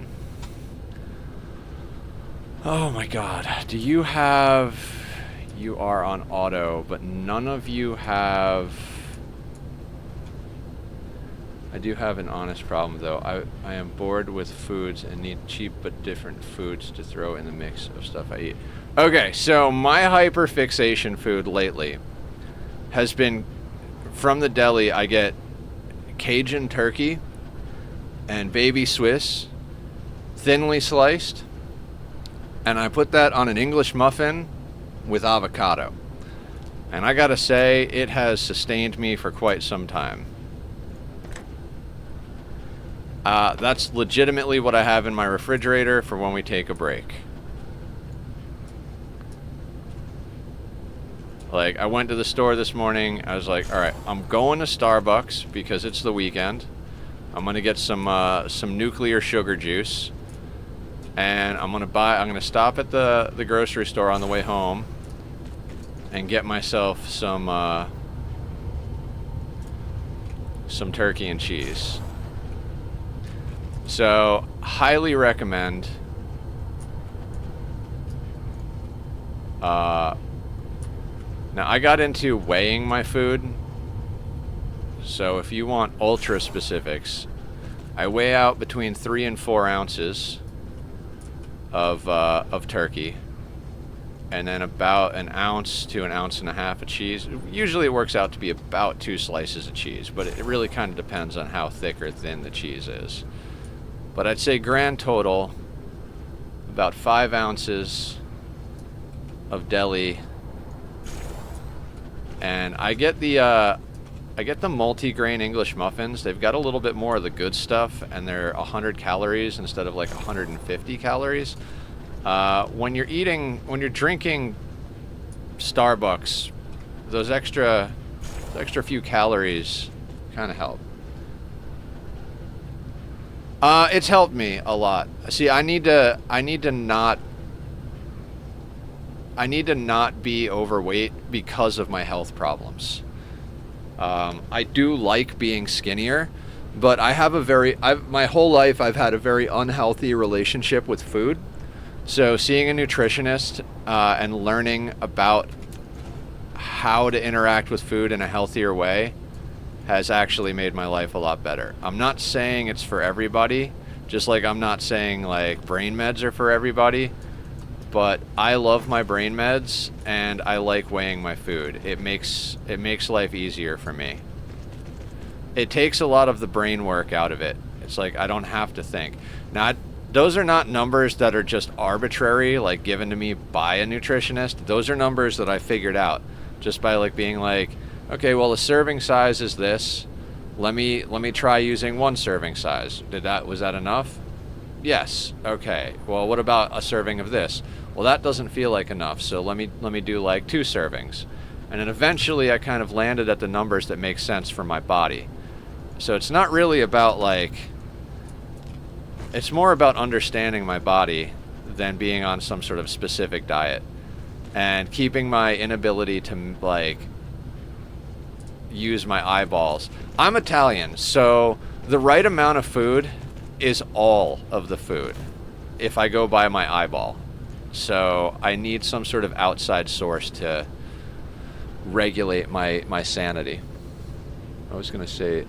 Speaker 1: Oh my god. Do you have... You are on auto, but none of you have... I do have an honest problem, though. I am bored with foods and need cheap but different foods to throw in the mix of stuff I eat. Okay, so my hyperfixation food lately has been... From the deli, I get Cajun turkey and baby Swiss, thinly sliced, and I put that on an English muffin with avocado. And I gotta say, it has sustained me for quite some time. That's legitimately what I have in my refrigerator for when we take a break. Like, I went to the store this morning, I was like, alright, I'm going to Starbucks because it's the weekend. I'm gonna get some nuclear sugar juice, and I'm gonna stop at the grocery store on the way home and get myself some turkey and cheese. So, highly recommend. Now I got into weighing my food. So if you want ultra specifics, I weigh out between 3 and 4 ounces of turkey, and then about an ounce to an ounce and a half of cheese. Usually it works out to be about 2 slices of cheese, but it really kind of depends on how thick or thin the cheese is. But I'd say grand total, about 5 ounces of deli, and I get the multi-grain English muffins. They've got a little bit more of the good stuff, and they're 100 calories instead of like 150 calories. When you're drinking Starbucks, those extra few calories kind of help. It's helped me a lot. See, I need to not be overweight because of my health problems. I do like being skinnier, but I have my whole life I've had a very unhealthy relationship with food. So seeing a nutritionist and learning about how to interact with food in a healthier way has actually made my life a lot better. I'm not saying it's for everybody, just like I'm not saying like brain meds are for everybody, but I love my brain meds and I like weighing my food. It makes life easier for me. It takes a lot of the brain work out of it. It's like I don't have to think. Now, those are not numbers that are just arbitrary, like given to me by a nutritionist. Those are numbers that I figured out just by like being like, okay, well, the serving size is this. Let me try using 1 serving size. Was that enough? Yes. Okay. Well, what about a serving of this? Well, that doesn't feel like enough. So let me do like 2 servings. And then eventually I kind of landed at the numbers that make sense for my body. So it's not really about like, it's more about understanding my body than being on some sort of specific diet and keeping my inability to like use my eyeballs. I'm Italian, so the right amount of food is all of the food if I go by my eyeball. So I need some sort of outside source to regulate my sanity. I was going to say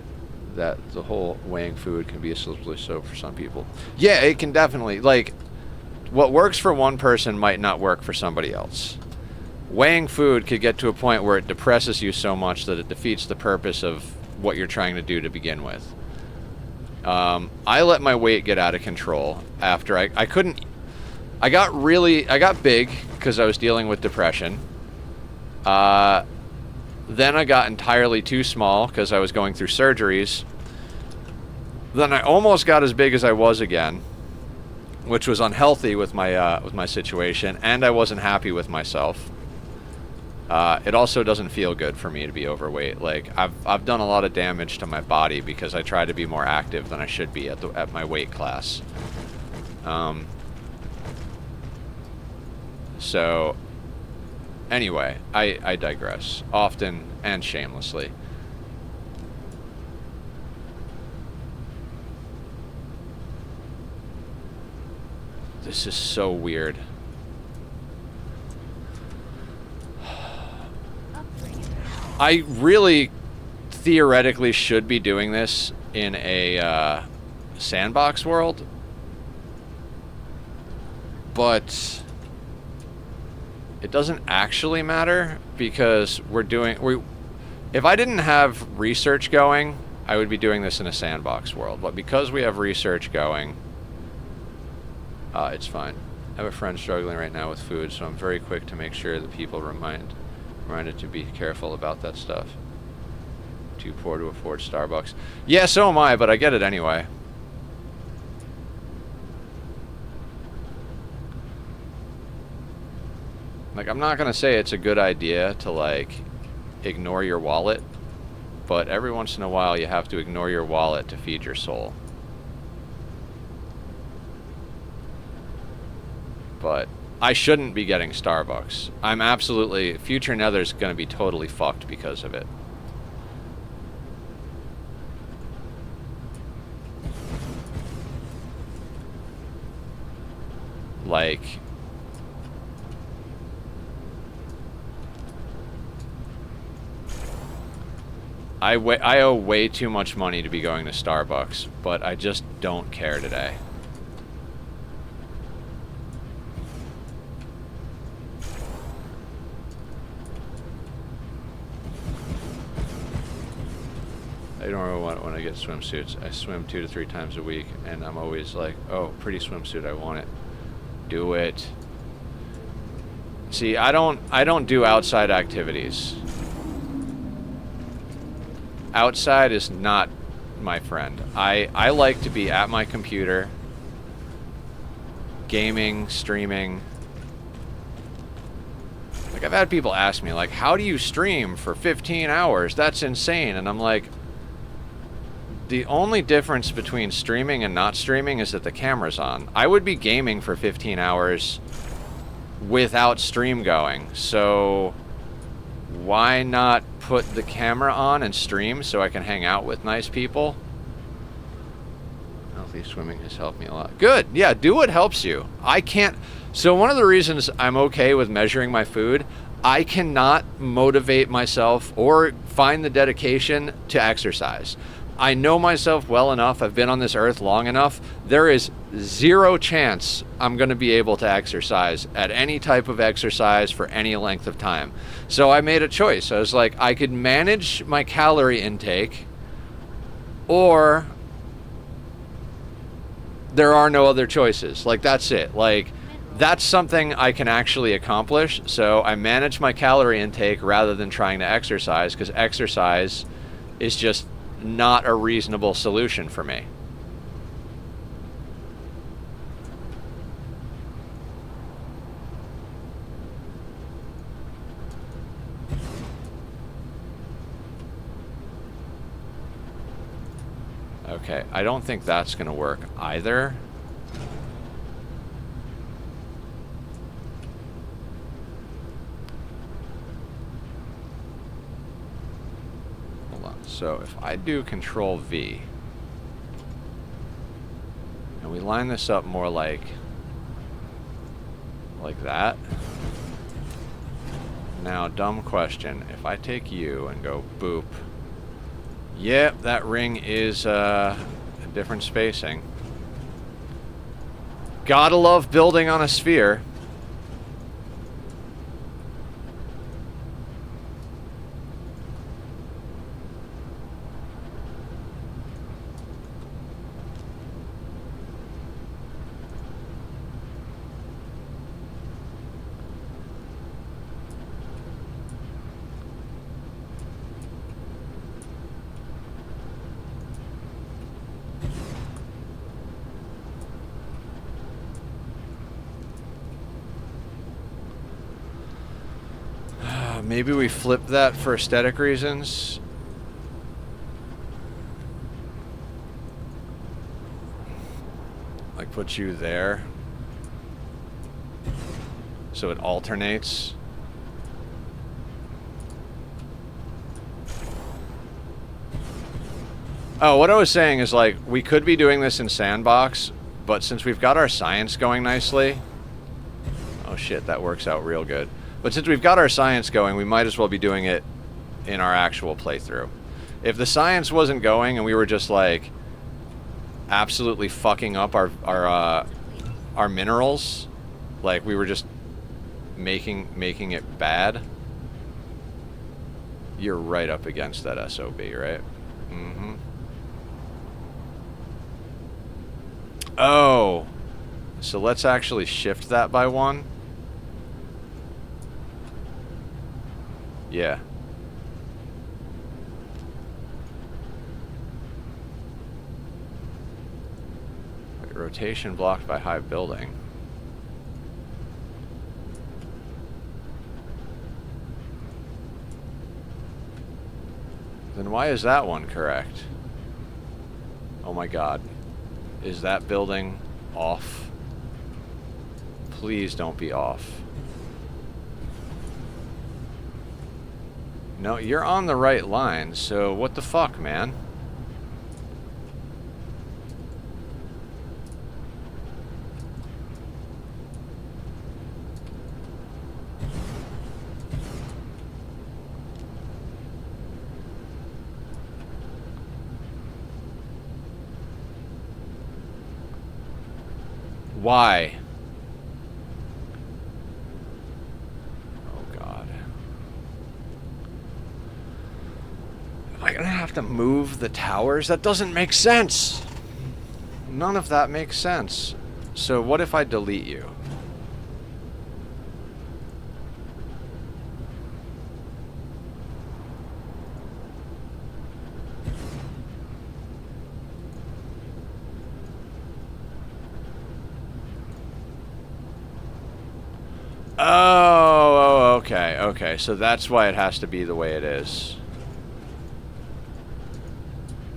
Speaker 1: that the whole weighing food can be a slippery slope for some people. Yeah, it can definitely. Like, what works for one person might not work for somebody else. weighing food could get to a point where it depresses you so much that it defeats the purpose of what you're trying to do to begin with. I let my weight get out of control after I couldn't. I got big because I was dealing with depression. Then I got entirely too small because I was going through surgeries. Then I almost got as big as I was again, which was unhealthy with my situation, and I wasn't happy with myself. It also doesn't feel good for me to be overweight. Like I've done a lot of damage to my body because I try to be more active than I should be at my weight class. So anyway, I digress often and shamelessly. This is so weird. I really theoretically should be doing this in a sandbox world, but it doesn't actually matter because if I didn't have research going, I would be doing this in a sandbox world, but because we have research going, it's fine. I have a friend struggling right now with food, so I'm very quick to make sure that people reminded to be careful about that stuff. Too poor to afford Starbucks. Yeah, so am I, but I get it anyway. Like, I'm not gonna say it's a good idea to, like, ignore your wallet, but every once in a while you have to ignore your wallet to feed your soul. But I shouldn't be getting Starbucks. I'm absolutely... Future Nether's gonna be totally fucked because of it. Like... I owe way too much money to be going to Starbucks, but I just don't care today. I don't really want it when I get swimsuits. I swim 2 to 3 times a week, and I'm always like, oh, pretty swimsuit, I want it. Do it. See, I don't do outside activities. Outside is not my friend. I like to be at my computer, gaming, streaming. Like, I've had people ask me, like, how do you stream for 15 hours? That's insane. And I'm like, the only difference between streaming and not streaming is that the camera's on. I would be gaming for 15 hours without stream going. So why not put the camera on and stream so I can hang out with nice people? Healthy swimming has helped me a lot. Good. Yeah, do what helps you. I can't. So one of the reasons I'm okay with measuring my food, I cannot motivate myself or find the dedication to exercise. I know myself well enough, I've been on this earth long enough, there is zero chance I'm going to be able to exercise at any type of exercise for any length of time. So I made a choice. I was like, I could manage my calorie intake, or there are no other choices. Like, that's it. Like, that's something I can actually accomplish. So I manage my calorie intake rather than trying to exercise, because exercise is just not a reasonable solution for me. Okay, I don't think that's gonna work either. So if I do Control V, and we line this up more like that. Now, dumb question. If I take you and go boop, yep, that ring is a different spacing. Gotta love building on a sphere. Maybe we flip that for aesthetic reasons. Like put you there. So it alternates. Oh, what I was saying is like, we could be doing this in Sandbox, but since we've got our science going nicely... Oh shit, that works out real good. But since we've got our science going, we might as well be doing it in our actual playthrough. If the science wasn't going and we were just like absolutely fucking up our minerals, like we were just making it bad, you're right up against that SOB, right? Mm-hmm. Oh, so let's actually shift that by 1. Yeah. Wait, rotation blocked by high building. Then why is that one correct? Oh my god. Is that building off? Please don't be off. No, you're on the right line, so what the fuck, man? Why? Oh god. Am I gonna have to move the towers? That doesn't make sense! None of that makes sense. So what if I delete you? Oh, okay, okay. So that's why it has to be the way it is.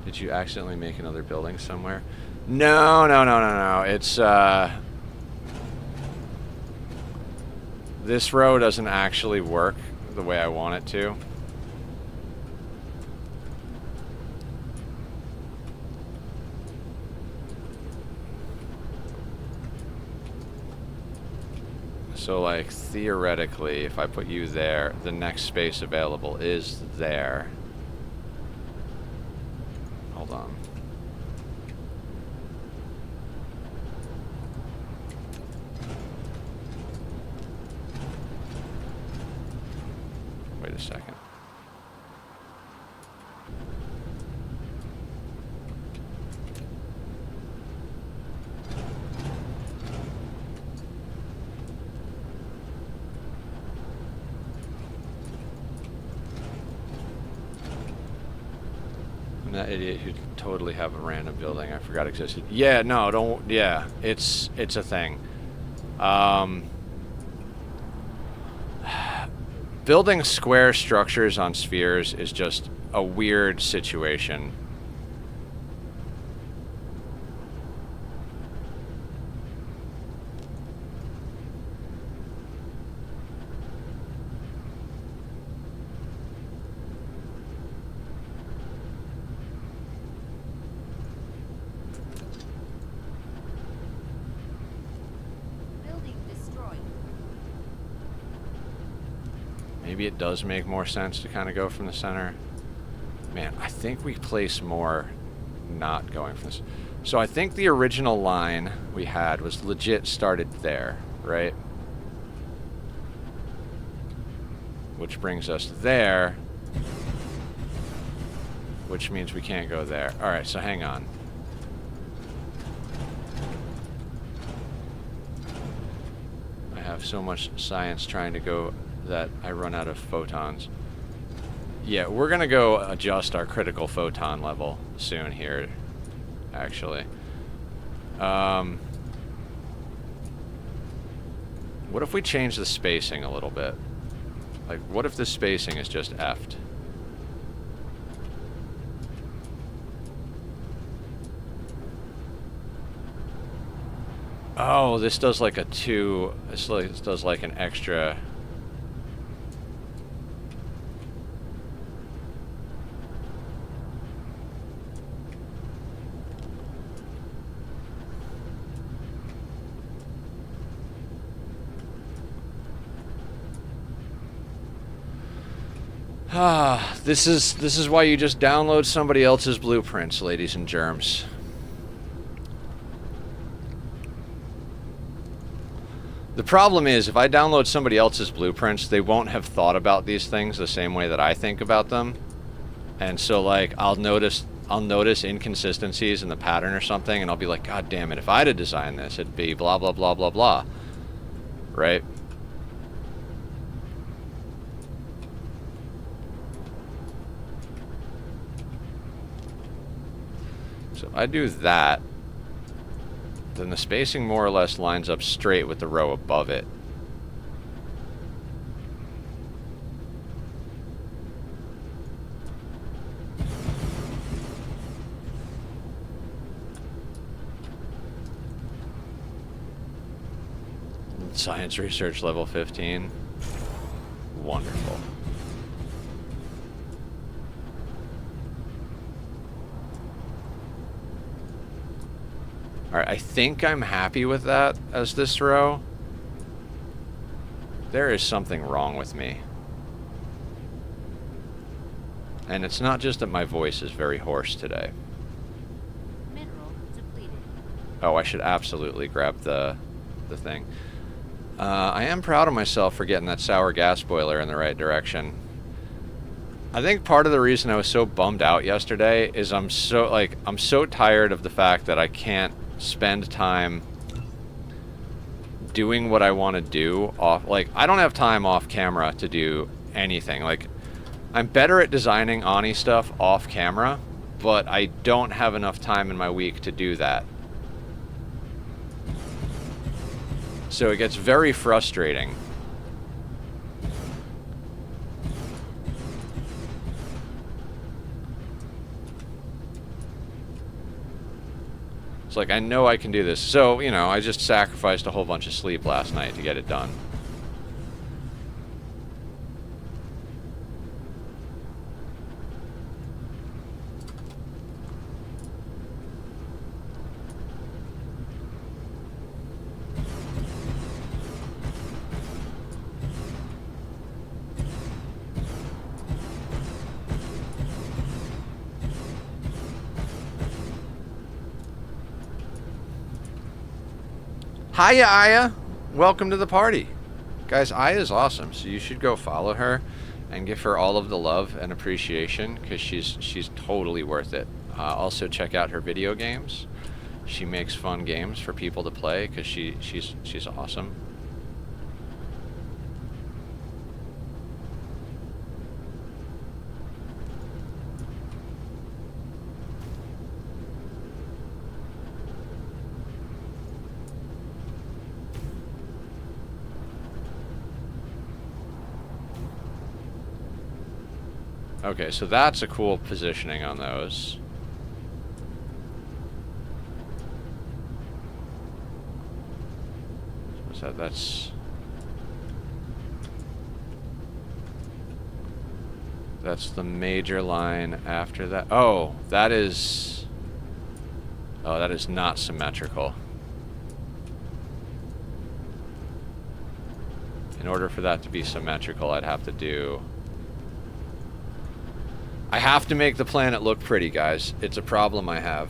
Speaker 1: Did you accidentally make another building somewhere? No, no, no, no, no. It's, this row doesn't actually work the way I want it to. So, like, theoretically, if I put you there, the next space available is there. Hold on. Wait a second. I'm that idiot who totally have a random building I forgot existed. Yeah, no, don't. Yeah, it's a thing. Building square structures on spheres is just a weird situation. Maybe it does make more sense to kind of go from the center. Man, I think we place more not going from this. So I think the original line we had was legit started there, right? Which brings us there. Which means we can't go there. Alright, so hang on. I have so much science trying to go that I run out of photons. Yeah, we're gonna go adjust our critical photon level soon here, actually. What if we change the spacing a little bit? Like, what if this spacing is just effed? Oh, this does like a 2. This does like an extra. This is why you just download somebody else's blueprints, ladies and germs. The problem is, if I download somebody else's blueprints, they won't have thought about these things the same way that I think about them. And so, like, I'll notice inconsistencies in the pattern or something, and I'll be like, God damn it, if I'd have designed this, it'd be blah, blah, blah, blah, blah. Right? So if I do that, then the spacing more or less lines up straight with the row above it. Science research level 15. Wonderful. Alright, I think I'm happy with that as this row. There is something wrong with me. And it's not just that my voice is very hoarse today.
Speaker 2: Mineral depleted.
Speaker 1: Oh, I should absolutely grab the thing. I am proud of myself for getting that sour gas boiler in the right direction. I think part of the reason I was so bummed out yesterday is I'm so tired of the fact that I can't spend time doing what I want to do off. Like, I don't have time off camera to do anything. Like, I'm better at designing Ani stuff off camera, but I don't have enough time in my week to do that. So it gets very frustrating. It's like, I know I can do this. So, you know, I just sacrificed a whole bunch of sleep last night to get it done. Hiya, Aya. Welcome to the party. Guys, Aya's awesome, so you should go follow her and give her all of the love and appreciation, because she's totally worth it. Also, check out her video games. She makes fun games for people to play, because she's awesome. Okay, so that's a cool positioning on those. What's that? That's the major line after that. Oh, that is... Oh, that is not symmetrical. In order for that to be symmetrical, I'd have to do... I have to make the planet look pretty, guys. It's a problem I have.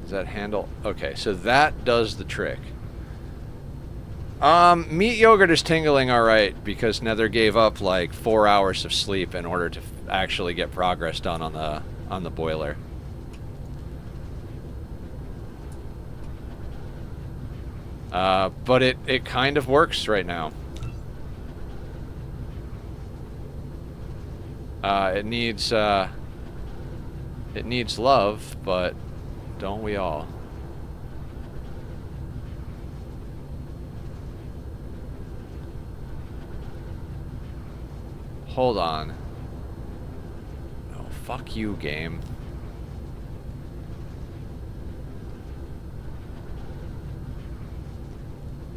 Speaker 1: Does that handle? Okay, so that does the trick. Meat yogurt is tingling alright, because Nether gave up like 4 hours of sleep in order to actually get progress done on the boiler. But it kind of works right now. It needs love, but don't we all? Hold on. Oh, fuck you, game.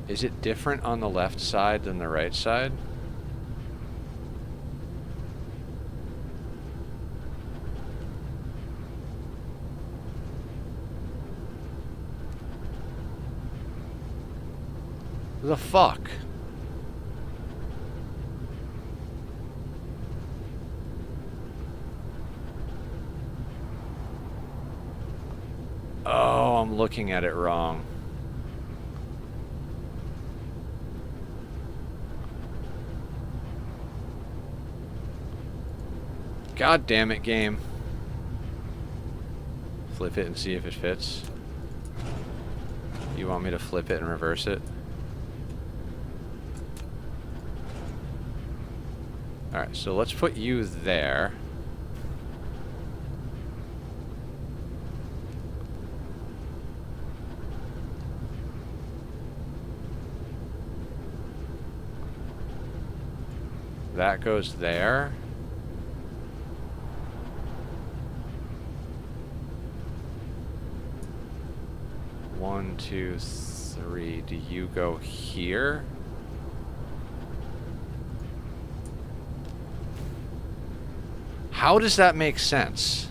Speaker 1: Is it different on the left side than the right side? The fuck? Oh, I'm looking at it wrong. God damn it, game. Flip it and see if it fits. You want me to flip it and reverse it? Alright, so let's put you there. That goes there. One, two, three. Do you go here? How does that make sense?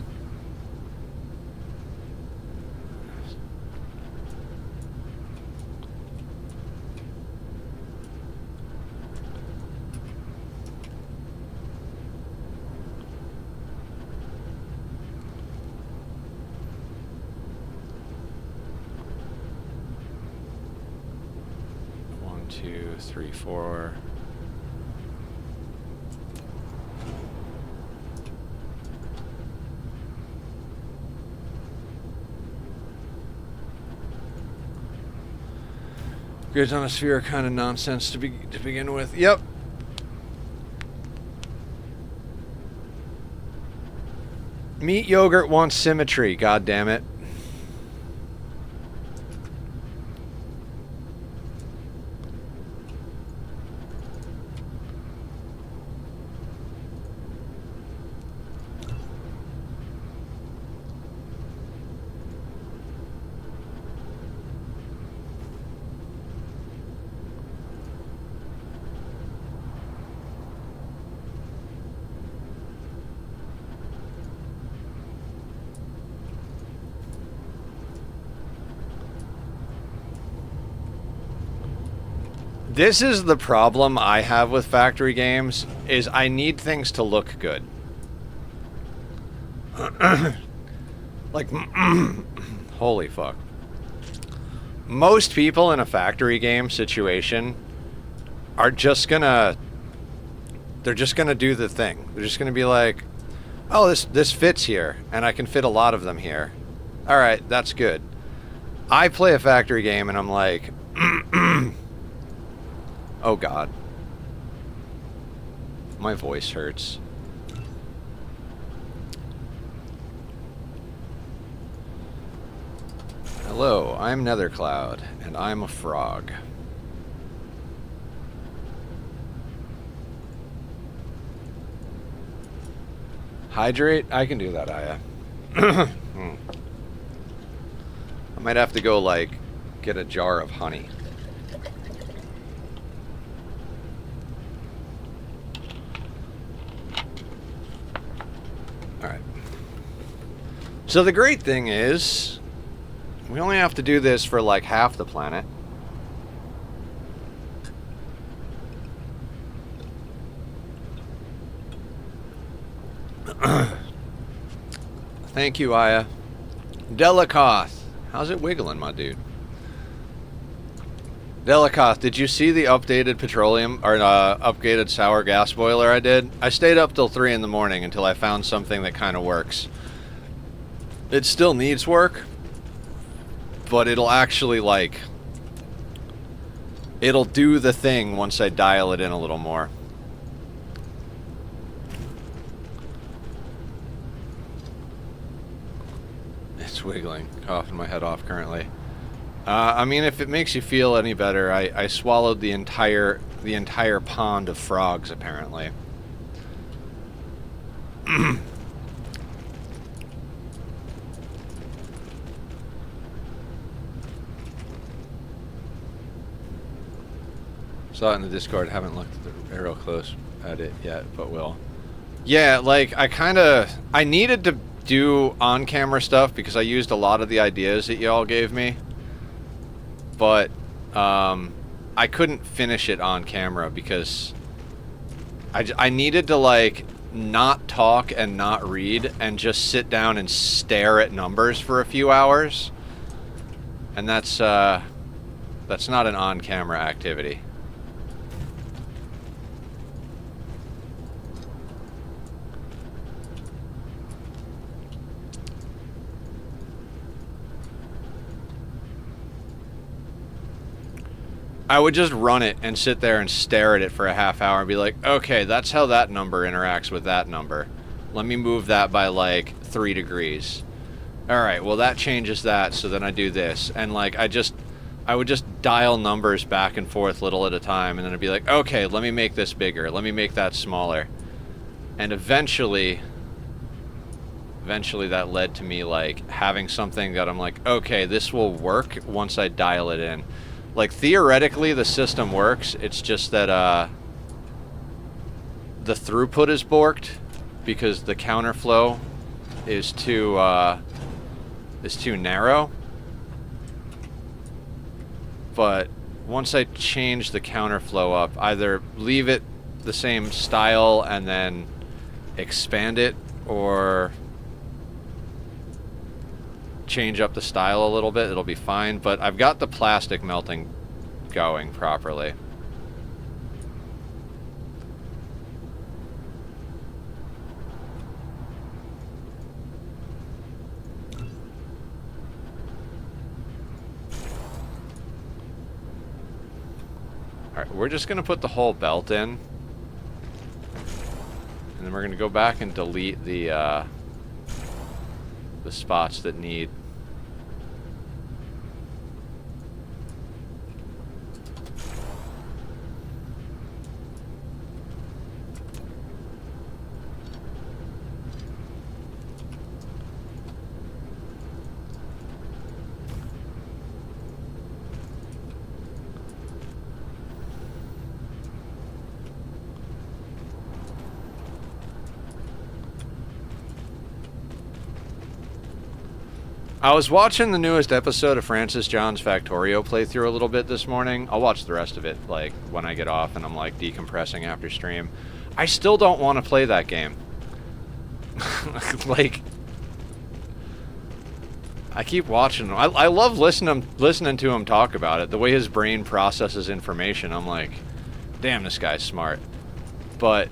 Speaker 1: One, two, three, four. Grids on a sphere are kind of nonsense to begin with. Yep. Meat yogurt wants symmetry. God damn it. This is the problem I have with factory games, is I need things to look good. Like, holy fuck. Most people in a factory game situation are just gonna... They're just gonna do the thing. They're just gonna be like, oh, this fits here, and I can fit a lot of them here. Alright, that's good. I play a factory game, and I'm like... Oh god. My voice hurts. Hello, I'm Nethercloud, and I'm a frog. Hydrate? I can do that, Aya. I might have to go, like, get a jar of honey. Alright. So the great thing is, we only have to do this for like half the planet. Thank you, Aya. Delikoth. How's it wiggling, my dude? Delikoth, did you see the updated petroleum, or updated sour gas boiler I did? I stayed up till 3 in the morning until I found something that kind of works. It still needs work, but it'll actually, like, it'll do the thing once I dial it in a little more. It's wiggling, coughing my head off currently. I mean, if it makes you feel any better, I swallowed the entire pond of frogs, apparently. Saw it in the Discord, haven't looked real close at it yet, but will. Yeah, like, I needed to do on-camera stuff because I used a lot of the ideas that y'all gave me. But, I couldn't finish it on camera because I needed to, like, not talk and not read and just sit down and stare at numbers for a few hours. And that's not an on-camera activity. I would just run it and sit there and stare at it for a half hour and be like, okay, that's how that number interacts with that number. Let me move that by like 3 degrees. Alright, well that changes that, so then I do this. And like, I would just dial numbers back and forth little at a time, and then I'd be like, okay, let me make this bigger, let me make that smaller. And eventually that led to me like having something that I'm like, okay, this will work once I dial it in. Like, theoretically, the system works. It's just that, the throughput is borked because the counterflow is too narrow. But once I change the counterflow up, either leave it the same style and then expand it, or change up the style a little bit, it'll be fine. But I've got the plastic melting going properly. Alright, we're just gonna put the whole belt in, and then we're gonna go back and delete the spots that need. I was watching the newest episode of Francis John's Factorio playthrough a little bit this morning. I'll watch the rest of it, like, when I get off and I'm, like, decompressing after stream. I still don't want to play that game. Like, I keep watching him. I love listening to him talk about it. The way his brain processes information, I'm like, damn, this guy's smart. But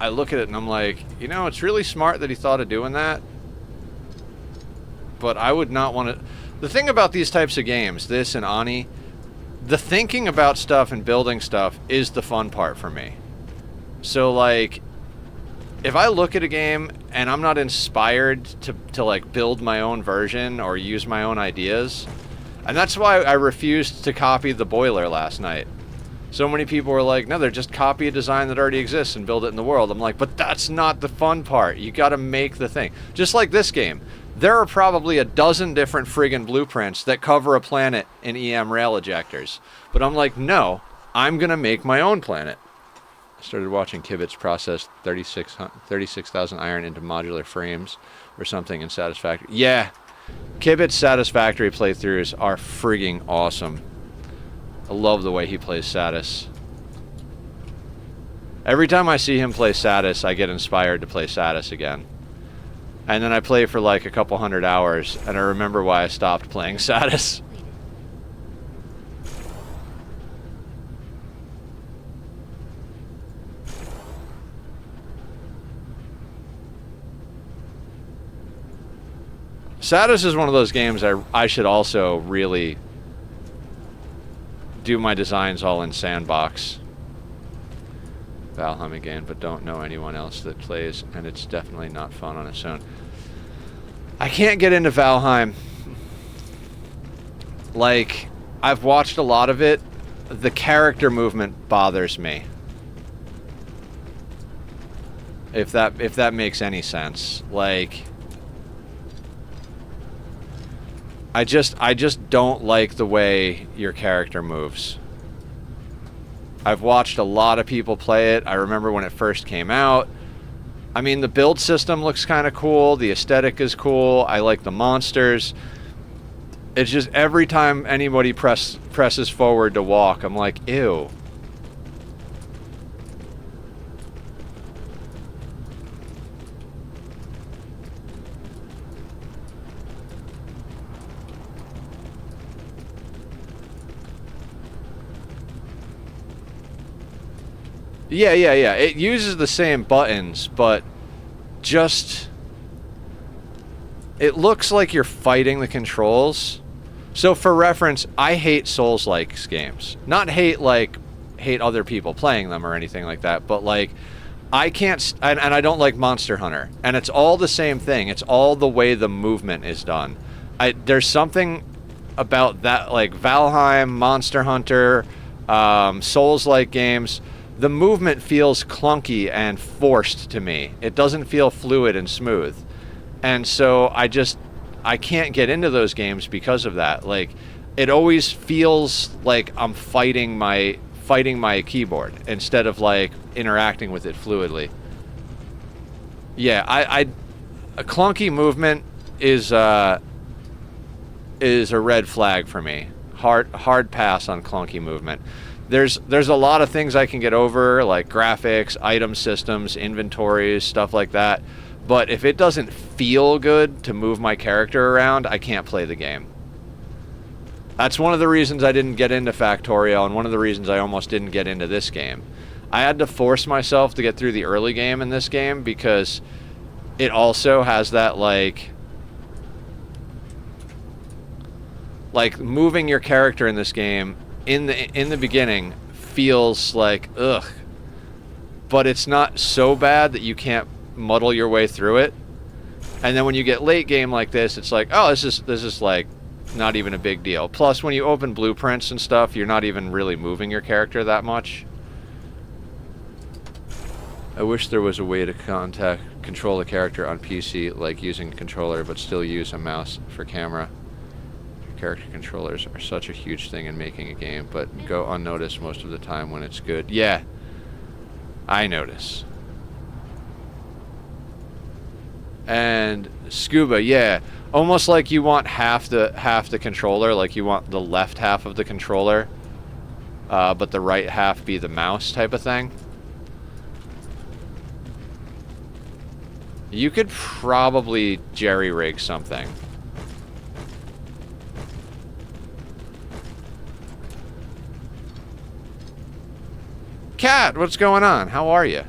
Speaker 1: I look at it and I'm like, you know, it's really smart that he thought of doing that. But I would not want to. The thing about these types of games, this and Ani, the thinking about stuff and building stuff is the fun part for me. So, like, if I look at a game and I'm not inspired to like build my own version or use my own ideas, and that's why I refused to copy the boiler last night. So many people were like, no, they're just copy a design that already exists and build it in the world. I'm like, but that's not the fun part. You gotta make the thing. Just like this game. There are probably a dozen different friggin' blueprints that cover a planet in EM rail ejectors. But I'm like, no, I'm gonna make my own planet. I started watching Kibitz process 36,000 iron into modular frames or something in Satisfactory. Yeah, Kibitz Satisfactory playthroughs are frigging awesome. I love the way he plays Satis. Every time I see him play Satis, I get inspired to play Satis again. And then I play for like a couple hundred hours, and I remember why I stopped playing Satis. Satis is one of those games I should also really do my designs all in Sandbox. Valheim again, but don't know anyone else that plays, and it's definitely not fun on its own. I can't get into Valheim. Like, I've watched a lot of it. The character movement bothers me. If that makes any sense. Like, I just don't like the way your character moves. I've watched a lot of people play it. I remember when it first came out. I mean, the build system looks kind of cool. The aesthetic is cool. I like the monsters. It's just every time anybody presses forward to walk, I'm like, ew. Yeah. It uses the same buttons, but just... it looks like you're fighting the controls. So for reference, I hate Souls-like games. Not hate other people playing them or anything like that, but like, I can't... and I don't like Monster Hunter. And it's all the same thing. It's all the way the movement is done. There's something about that, like Valheim, Monster Hunter, Souls-like games... the movement feels clunky and forced to me. It doesn't feel fluid and smooth. And so I can't get into those games because of that. Like, it always feels like I'm fighting my keyboard instead of like interacting with it fluidly. Yeah, a clunky movement is a red flag for me. Hard pass on clunky movement. There's a lot of things I can get over, like graphics, item systems, inventories, stuff like that. But if it doesn't feel good to move my character around, I can't play the game. That's one of the reasons I didn't get into Factorial, and one of the reasons I almost didn't get into this game. I had to force myself to get through the early game in this game because it also has that like moving your character in this game in the beginning feels like ugh, but it's not so bad that you can't muddle your way through it. And then when you get late game like this, it's like, oh, this is like not even a big deal. Plus, when you open blueprints and stuff, you're not even really moving your character that much. I wish there was a way to control the character on PC, like using a controller, but still use a mouse for camera. Character controllers are such a huge thing in making a game, but go unnoticed most of the time when it's good. Yeah, I notice. And Scuba, yeah, almost like you want half the controller, like you want the left half of the controller, but the right half be the mouse type of thing. You could probably jerry-rig something. Cat, what's going on? How are you?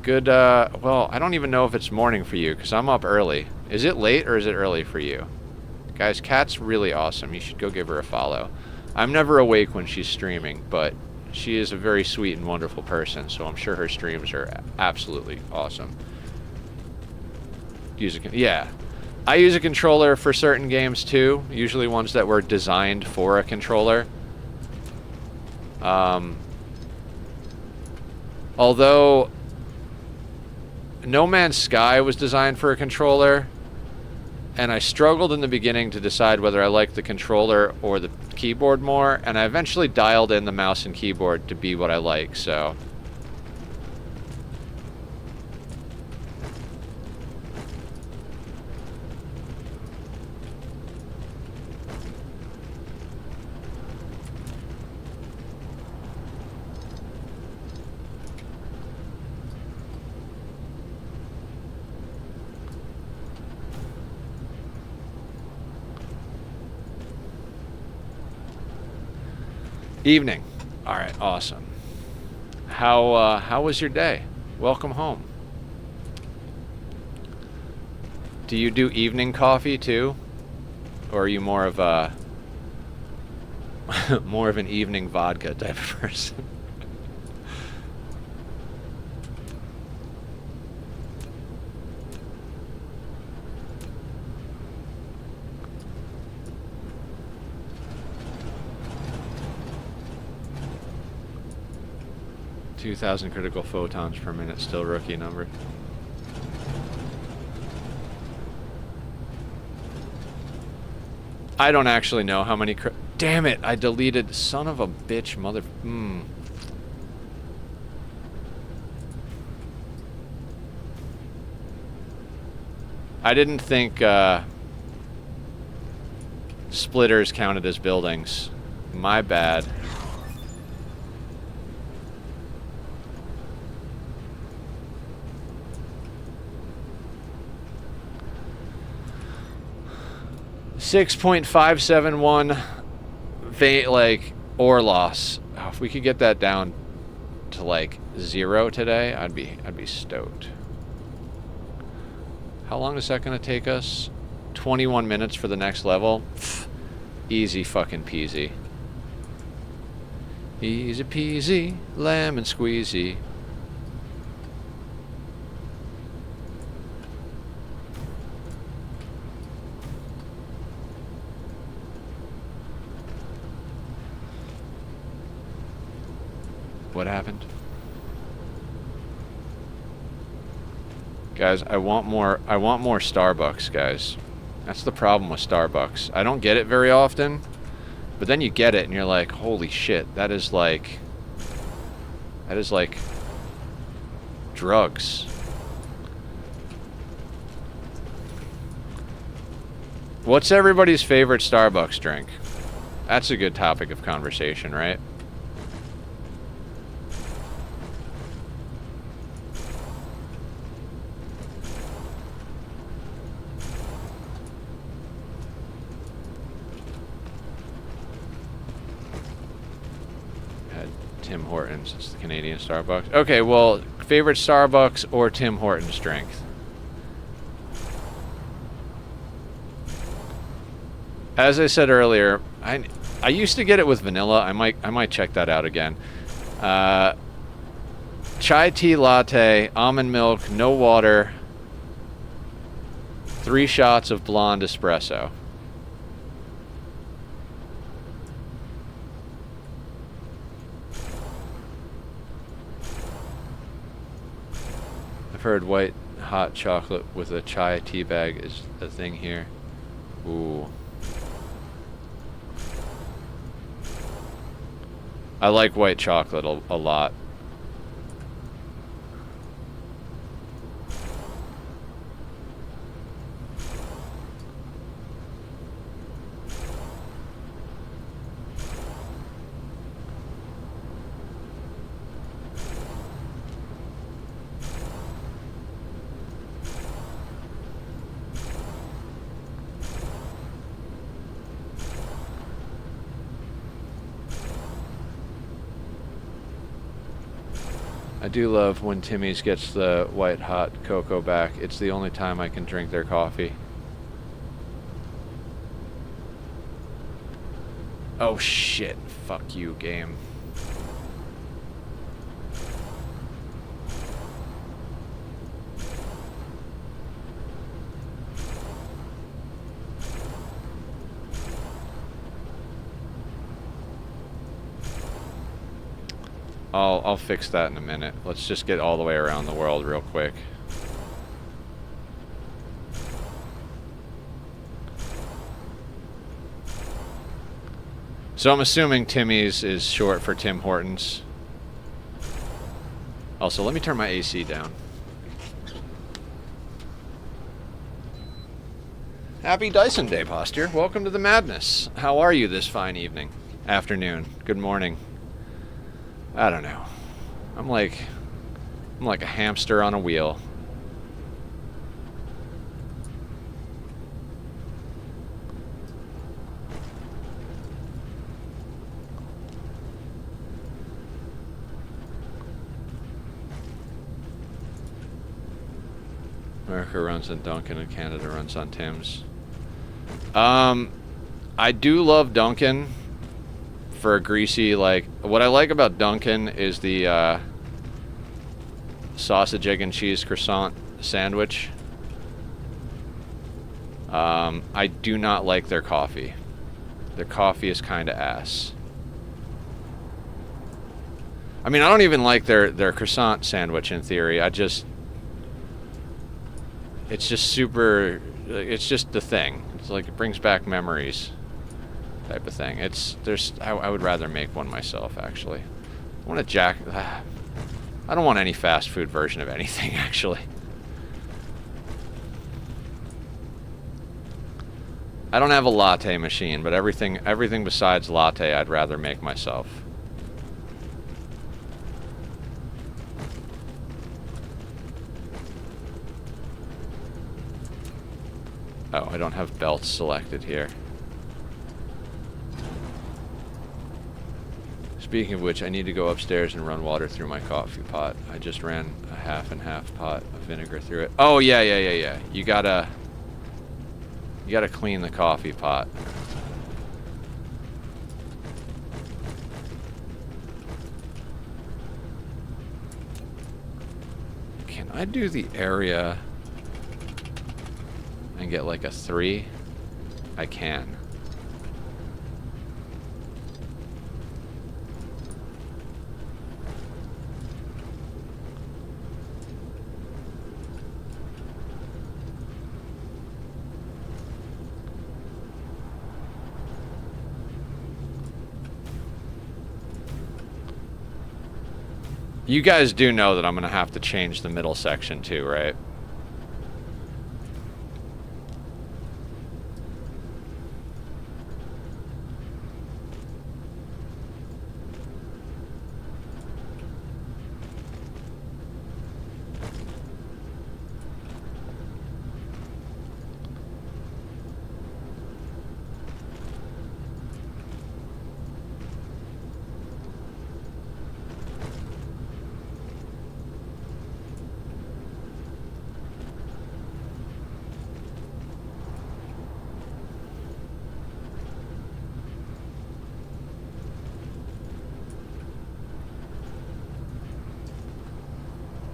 Speaker 1: Good, well, I don't even know if it's morning for you, because I'm up early. Is it late, or is it early for you? Guys, Kat's really awesome. You should go give her a follow. I'm never awake when she's streaming, but she is a very sweet and wonderful person, so I'm sure her streams are absolutely awesome. Yeah. I use a controller for certain games, too. Usually ones that were designed for a controller. Although No Man's Sky was designed for a controller, and I struggled in the beginning to decide whether I liked the controller or the keyboard more, and I eventually dialed in the mouse and keyboard to be what I like, so... Evening. All right, awesome. How was your day? Welcome home. Do you do evening coffee too? Or are you more of a More of an evening vodka type of person. $2,000 critical photons per minute, still rookie number. I don't actually know how many. Damn it! I deleted. Son of a bitch, mother. I didn't think splitters counted as buildings. My bad. .571 like ore loss. Oh, if we could get that down to like 0 today, I'd be stoked. How long is that gonna take us? 21 minutes for the next level. Pfft, easy fucking peasy. Easy peasy, lemon squeezy. What happened? Guys, I want more Starbucks, guys. That's the problem with Starbucks. I don't get it very often, but then you get it and you're like, holy shit, that is like drugs. What's everybody's favorite Starbucks drink? That's a good topic of conversation, right? Tim Hortons, it's the Canadian Starbucks. Okay, well, favorite Starbucks or Tim Hortons drink? As I said earlier, I used to get it with vanilla. I might check that out again. Chai tea latte, almond milk, no water, 3 shots of blonde espresso. I've heard white hot chocolate with a chai tea bag is a thing here. Ooh. I like white chocolate a lot. I do love when Timmy's gets the white hot cocoa back. It's the only time I can drink their coffee. Oh shit, fuck you, game. I'll fix that in a minute. Let's just get all the way around the world real quick. So I'm assuming Timmy's is short for Tim Hortons. Also, let me turn my AC down. Happy Dyson Day, Posture. Welcome to the madness. How are you this fine evening? Afternoon. Good morning. I don't know. I'm like a hamster on a wheel. America runs on Dunkin' and Canada runs on Tim's. I do love Dunkin'. for a greasy, like, what I like about Dunkin' is the sausage, egg, and cheese croissant sandwich. I do not like their coffee. Their coffee is kind of ass. I mean, I don't even like their croissant sandwich in theory. It's just super, it's just the thing. It's like, it brings back memories type of thing. I would rather make one myself, actually. I want to I don't want any fast food version of anything, actually. I don't have a latte machine, but everything besides latte I'd rather make myself. Oh, I don't have belts selected here. Speaking of which, I need to go upstairs and run water through my coffee pot. I just ran a half and half pot of vinegar through it. Oh, yeah. You gotta clean the coffee pot. Can I do the area and get like a 3? I can. You guys do know that I'm going to have to change the middle section too, right?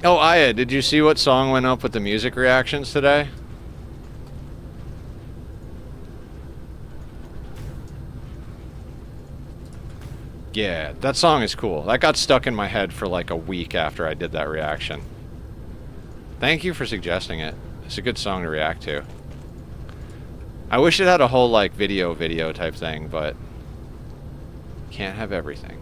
Speaker 1: Oh, Aya, did you see what song went up with the music reactions today? Yeah, that song is cool. That got stuck in my head for like a week after I did that reaction. Thank you for suggesting it. It's a good song to react to. I wish it had a whole like video type thing, but can't have everything.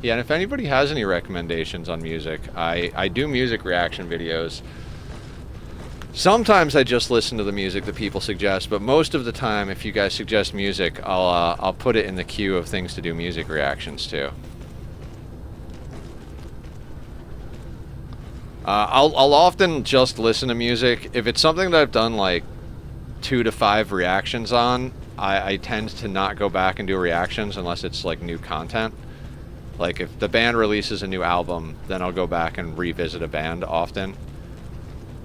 Speaker 1: Yeah, and if anybody has any recommendations on music, I do music reaction videos. Sometimes I just listen to the music that people suggest, but most of the time, if you guys suggest music, I'll put it in the queue of things to do music reactions to. I'll often just listen to music. If it's something that I've done like 2 to 5 reactions on, I tend to not go back and do reactions unless it's like new content. Like if the band releases a new album, then I'll go back and revisit a band often.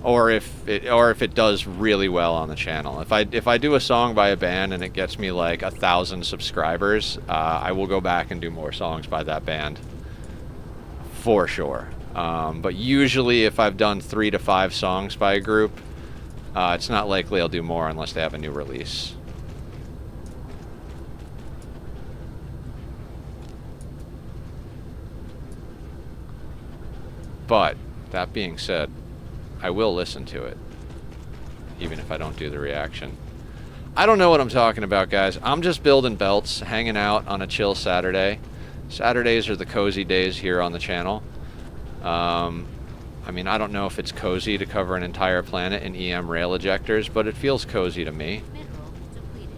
Speaker 1: Or if it does really well on the channel. If I do a song by a band and it gets me like 1,000 subscribers, I will go back and do more songs by that band. For sure. But usually if I've done 3 to 5 songs by a group, it's not likely I'll do more unless they have a new release. But, that being said, I will listen to it, even if I don't do the reaction. I don't know what I'm talking about, guys. I'm just building belts, hanging out on a chill Saturday. Saturdays are the cozy days here on the channel. I mean, I don't know if it's cozy to cover an entire planet in EM rail ejectors, but it feels cozy to me.
Speaker 2: Mineral depleted.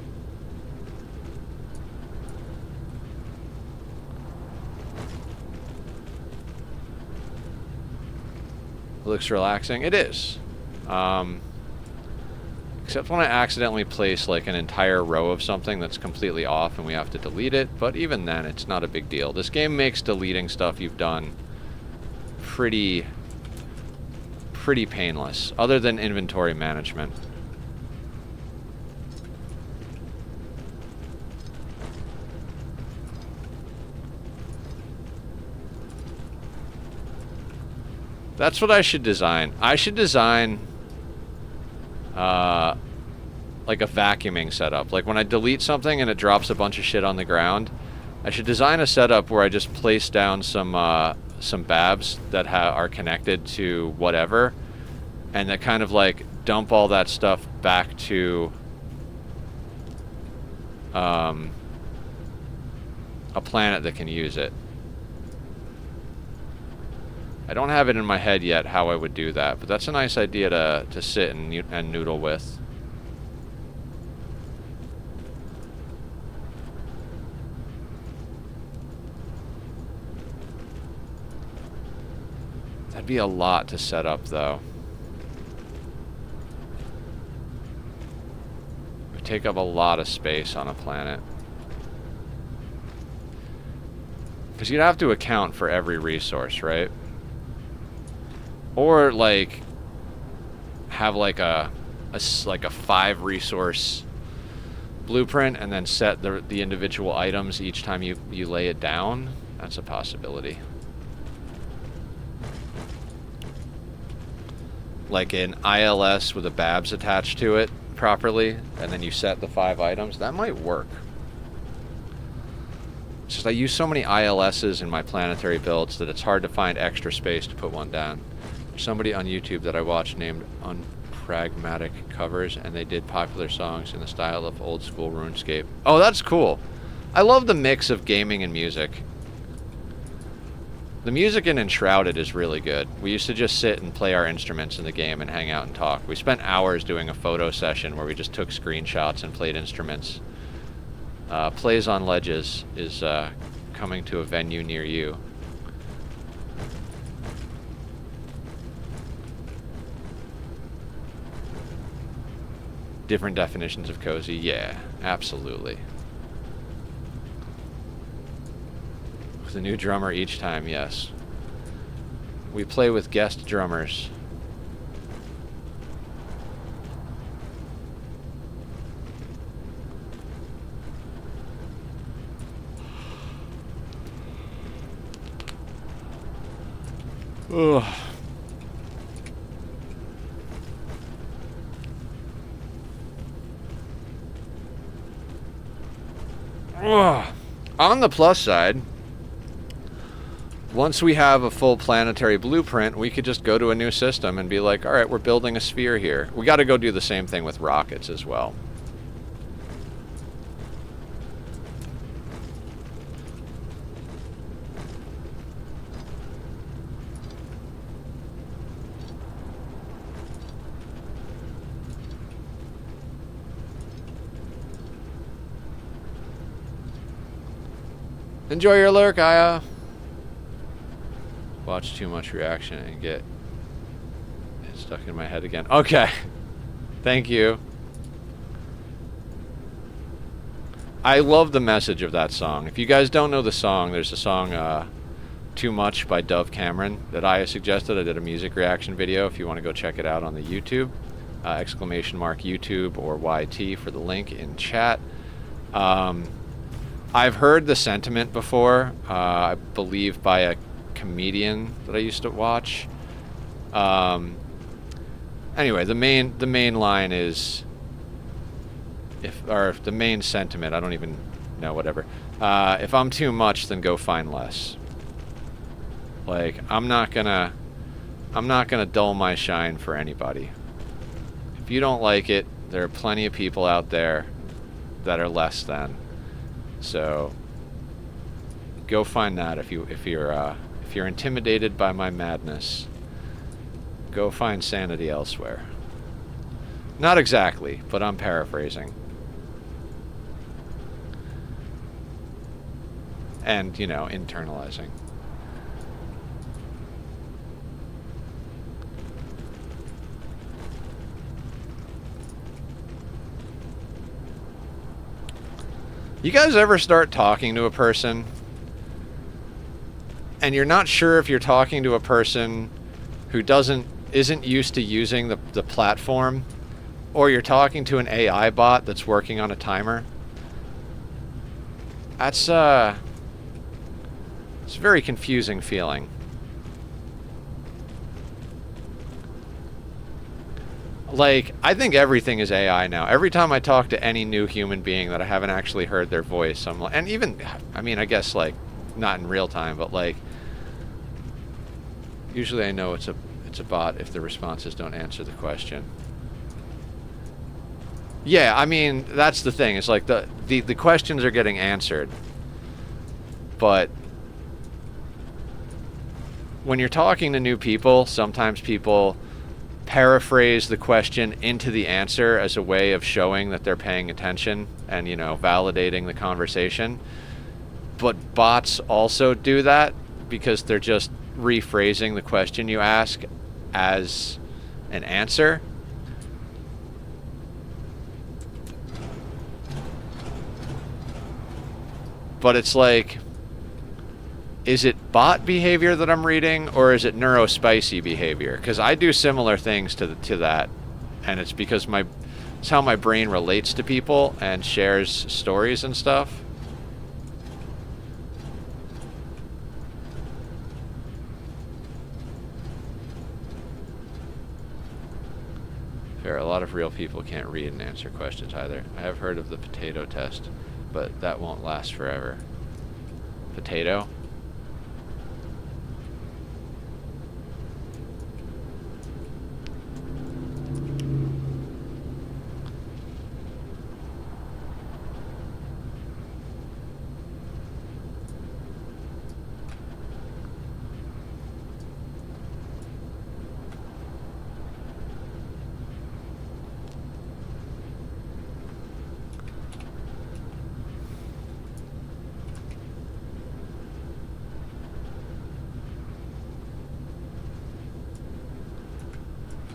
Speaker 1: Looks relaxing. It is. Except when I accidentally place like an entire row of something that's completely off and we have to delete it, but even then it's not a big deal. This game makes deleting stuff you've done pretty painless, other than inventory management. That's what I should design. I should design like a vacuuming setup. Like when I delete something and it drops a bunch of shit on the ground, I should design a setup where I just place down some babs that are connected to whatever, and that kind of like dump all that stuff back to a planet that can use it. I don't have it in my head yet how I would do that, but that's a nice idea to sit and noodle with. That'd be a lot to set up, though. It would take up a lot of space on a planet. Because you'd have to account for every resource, right? Or like have like a 5 resource blueprint and then set the individual items each time you lay it down. That's a possibility. Like an ILS with a babs attached to it properly, and then you set the 5 items. That might work. It's just I use so many ILSs in my planetary builds that it's hard to find extra space to put one down. There's somebody on YouTube that I watched named Unpragmatic Covers, and they did popular songs in the style of old school RuneScape. Oh, that's cool. I love the mix of gaming and music. The music in Enshrouded is really good. We used to just sit and play our instruments in the game and hang out and talk. We spent hours doing a photo session where we just took screenshots and played instruments. Plays on Ledges is coming to a venue near you. Different definitions of cozy? Yeah, absolutely. With a new drummer each time, yes. We play with guest drummers. Ugh. Ugh. On the plus side, once we have a full planetary blueprint, we could just go to a new system and be like, all right, we're building a sphere here. We got to go do the same thing with rockets as well. Enjoy your lurk, Aya. Watch too much reaction and get it stuck in my head again. Okay. Thank you. I love the message of that song. If you guys don't know the song, there's a song, Too Much by Dove Cameron that Aya suggested. I did a music reaction video if you want to go check it out on the YouTube. Exclamation mark YouTube or YT for the link in chat. I've heard the sentiment before, I believe by a comedian that I used to watch. Anyway, the main line is, or the main sentiment, I don't even know, whatever. If I'm too much, then go find less. Like, I'm not gonna dull my shine for anybody. If you don't like it, there are plenty of people out there that are less than. So go find that if you're intimidated by my madness. Go find sanity elsewhere. Not exactly, but I'm paraphrasing. And, you know, internalizing. You guys ever start talking to a person and you're not sure if you're talking to a person who isn't used to using the platform, or you're talking to an AI bot that's working on a timer? That's it's a very confusing feeling. Like, I think everything is AI now. Every time I talk to any new human being that I haven't actually heard their voice, I'm like, and even, I mean, I guess like not in real time, but like usually I know it's a bot if the responses don't answer the question. Yeah, I mean, that's the thing. It's like the questions are getting answered, but when you're talking to new people, sometimes people paraphrase the question into the answer as a way of showing that they're paying attention and, you know, validating the conversation. But bots also do that because they're just rephrasing the question you ask as an answer. But it's like, is it bot behavior that I'm reading, or is it neurospicy behavior? Because I do similar things to that, and it's because it's how my brain relates to people and shares stories and stuff. Fair, a lot of real people can't read and answer questions either. I have heard of the potato test, but that won't last forever. Potato?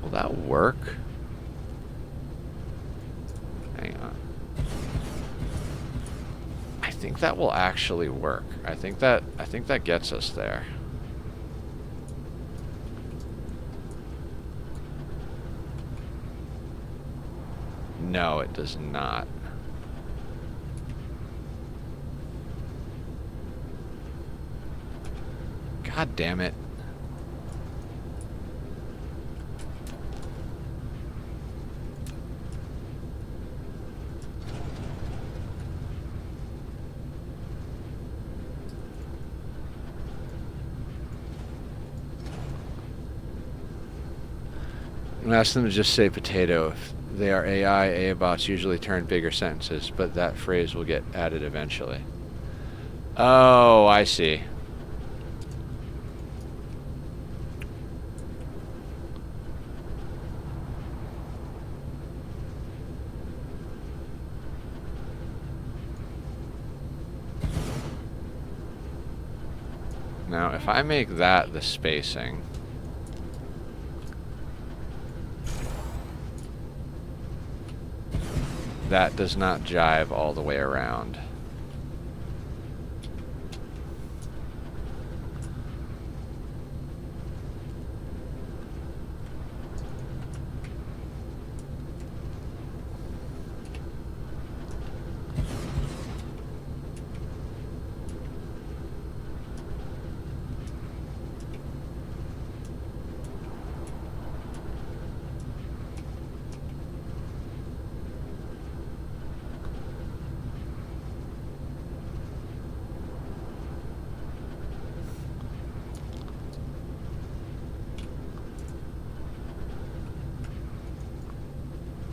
Speaker 1: Will that work? Hang on. I think that will actually work. I think that gets us there. No, it does not. God damn it. I'm asking them to just say potato. If they are AI bots usually turn bigger sentences, but that phrase will get added eventually. Oh, I see. Now, if I make that the spacing, that does not jive all the way around.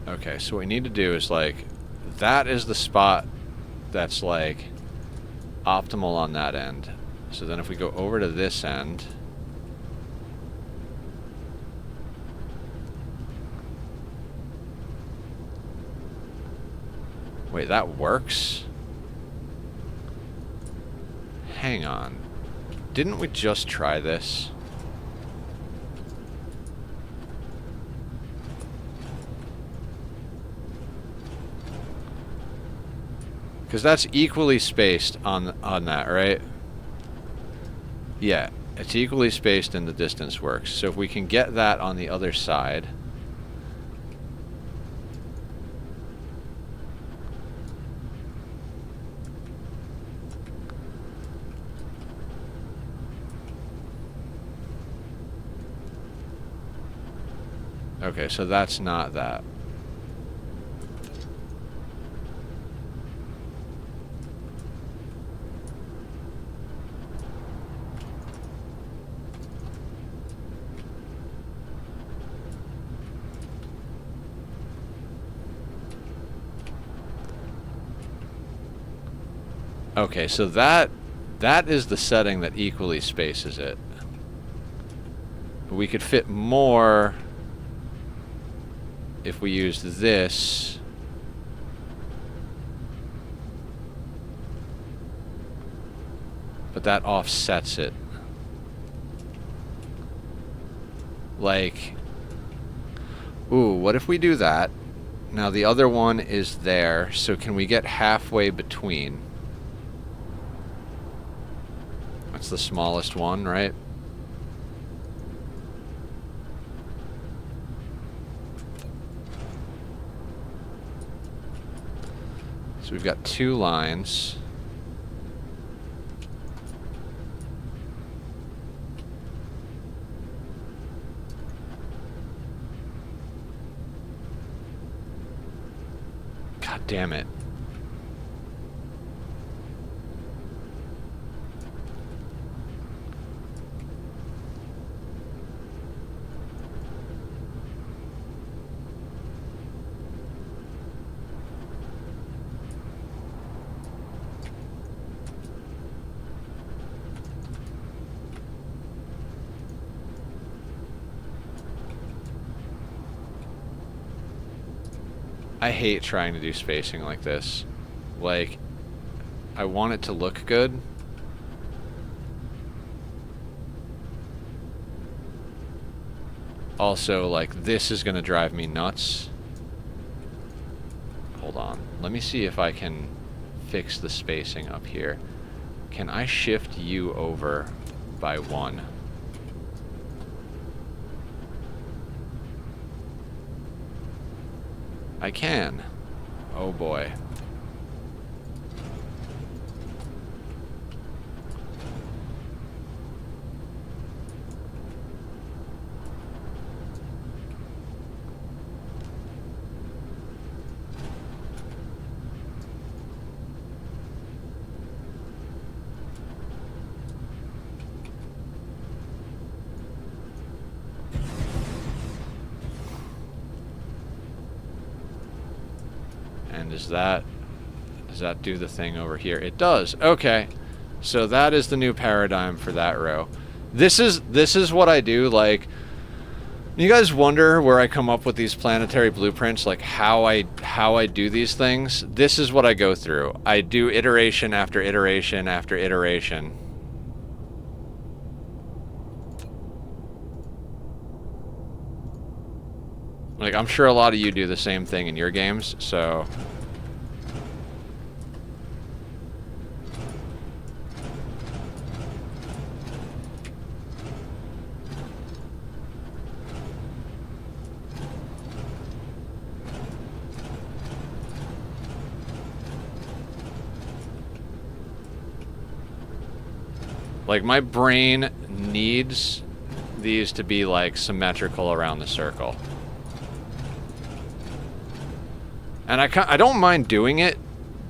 Speaker 1: Okay, so what we need to do is, like, that is the spot that's, like, optimal on that end. So then if we go over to this end, wait, that works? Hang on. Didn't we just try this? Because that's equally spaced on that, right? Yeah, it's equally spaced and the distance works. So if we can get that on the other side. Okay, so that's not that. Okay, so that is the setting that equally spaces it. We could fit more if we used this. But that offsets it. Like, ooh, what if we do that? Now the other one is there, so can we get halfway between? That's the smallest one, right? So we've got 2 lines. God damn it. I hate trying to do spacing like this. Like, I want it to look good. Also, like, this is gonna drive me nuts. Hold on. Let me see if I can fix the spacing up here. Can I shift you over by 1? I can. Oh boy. And does that do the thing over here? It does. Okay. So that is the new paradigm for that row. This is what I do. Like, you guys wonder where I come up with these planetary blueprints, like how I do these things. This is what I go through. I do iteration after iteration after iteration. Like, I'm sure a lot of you do the same thing in your games, so... Like, my brain needs these to be, like, symmetrical around the circle. And I don't mind doing it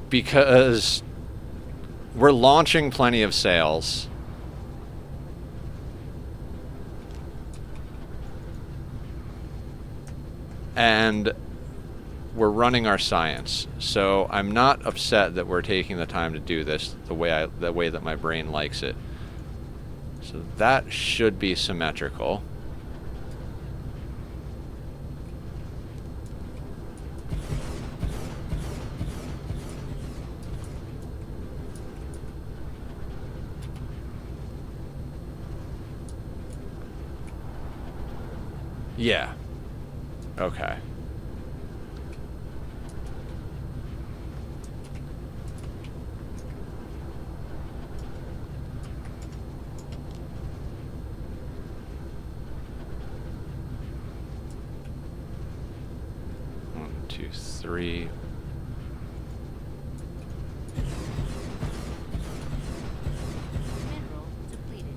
Speaker 1: because we're launching plenty of sales. And we're running our science. So I'm not upset that we're taking the time to do this the way that my brain likes it. So that should be symmetrical. Yeah. Okay. One, two, three.
Speaker 2: Mineral depleted.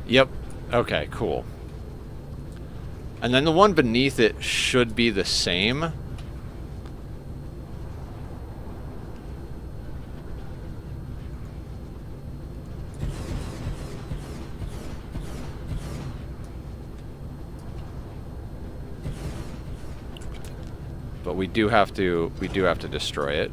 Speaker 1: Yep. Okay, cool. And then the one beneath it should be the same. But we do have to destroy it.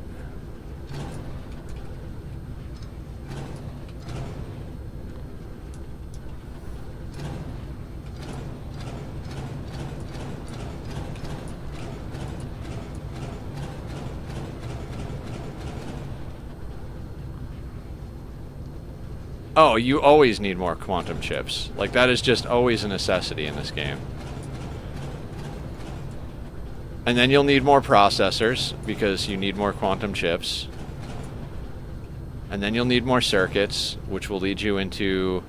Speaker 1: Oh, you always need more quantum chips. Like, that is just always a necessity in this game. And then you'll need more processors, because you need more quantum chips. And then you'll need more circuits, which will lead you into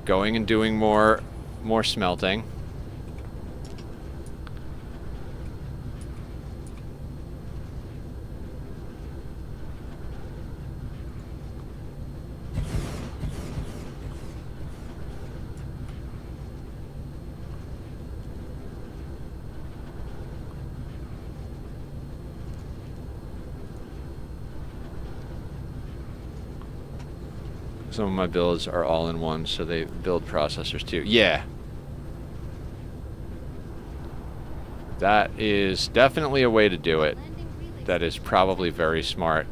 Speaker 1: going and doing more smelting. Some of my builds are all in one, so they build processors too. Yeah. That is definitely a way to do it. That is probably very smart.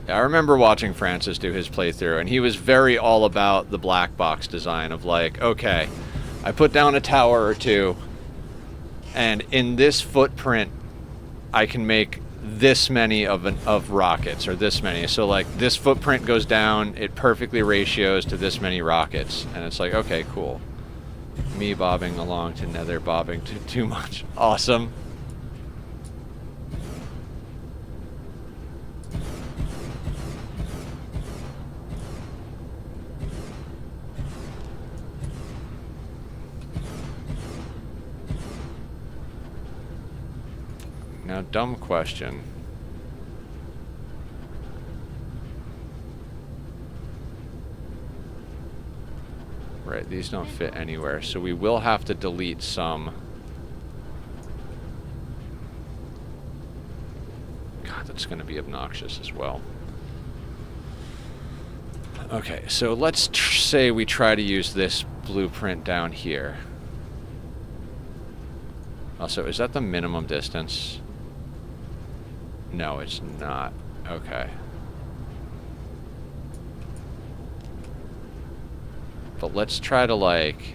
Speaker 1: I remember watching Francis do his playthrough, and he was very all about the black box design of like, okay, I put down a tower or two, and in this footprint, I can make this many of rockets, or this many. So like, this footprint goes down, it perfectly ratios to this many rockets, and it's like, okay, cool. Me bobbing along to nether bobbing to too much. Awesome. Now, dumb question. Right, these don't fit anywhere, so we will have to delete some. God, that's going to be obnoxious as well. Okay, so let's say we try to use this blueprint down here. Also, is that the minimum distance? No, it's not. Okay. But let's try to, like,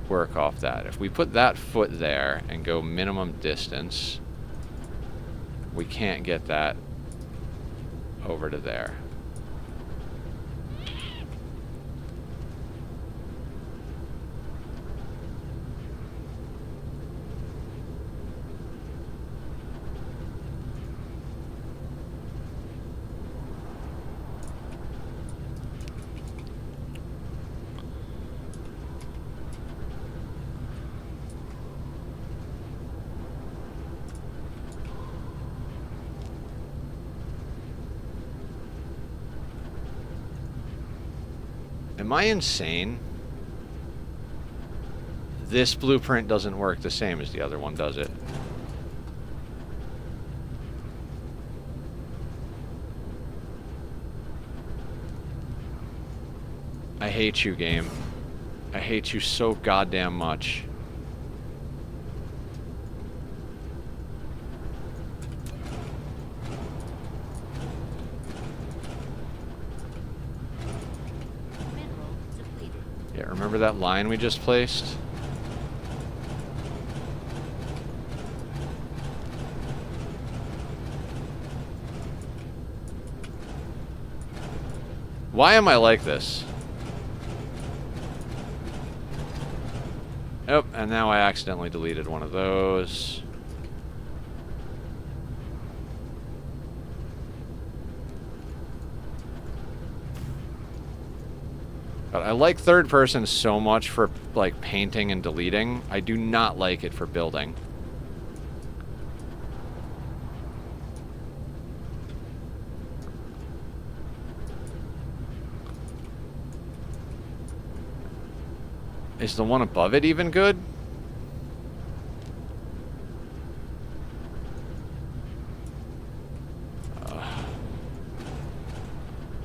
Speaker 1: work off that. If we put that foot there and go minimum distance, we can't get that over to there. Am I insane? This blueprint doesn't work the same as the other one, does it? I hate you, game. I hate you so goddamn much. Yeah, remember that line we just placed? Why am I like this? Oh, and now I accidentally deleted one of those. But I like third person so much for, like, painting and deleting. I do not like it for building. Is the one above it even good?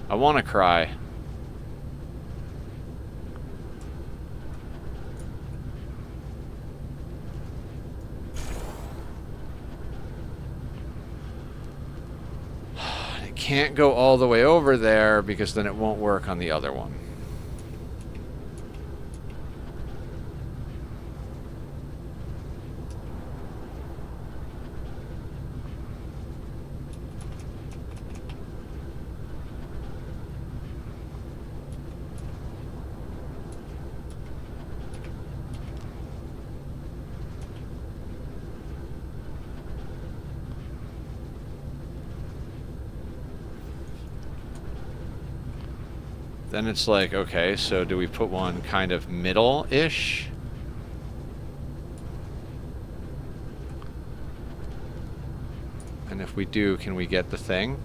Speaker 1: I want to cry. It can't go all the way over there because then it won't work on the other one. Then it's like, okay, so do we put one kind of middle-ish? And if we do, can we get the thing?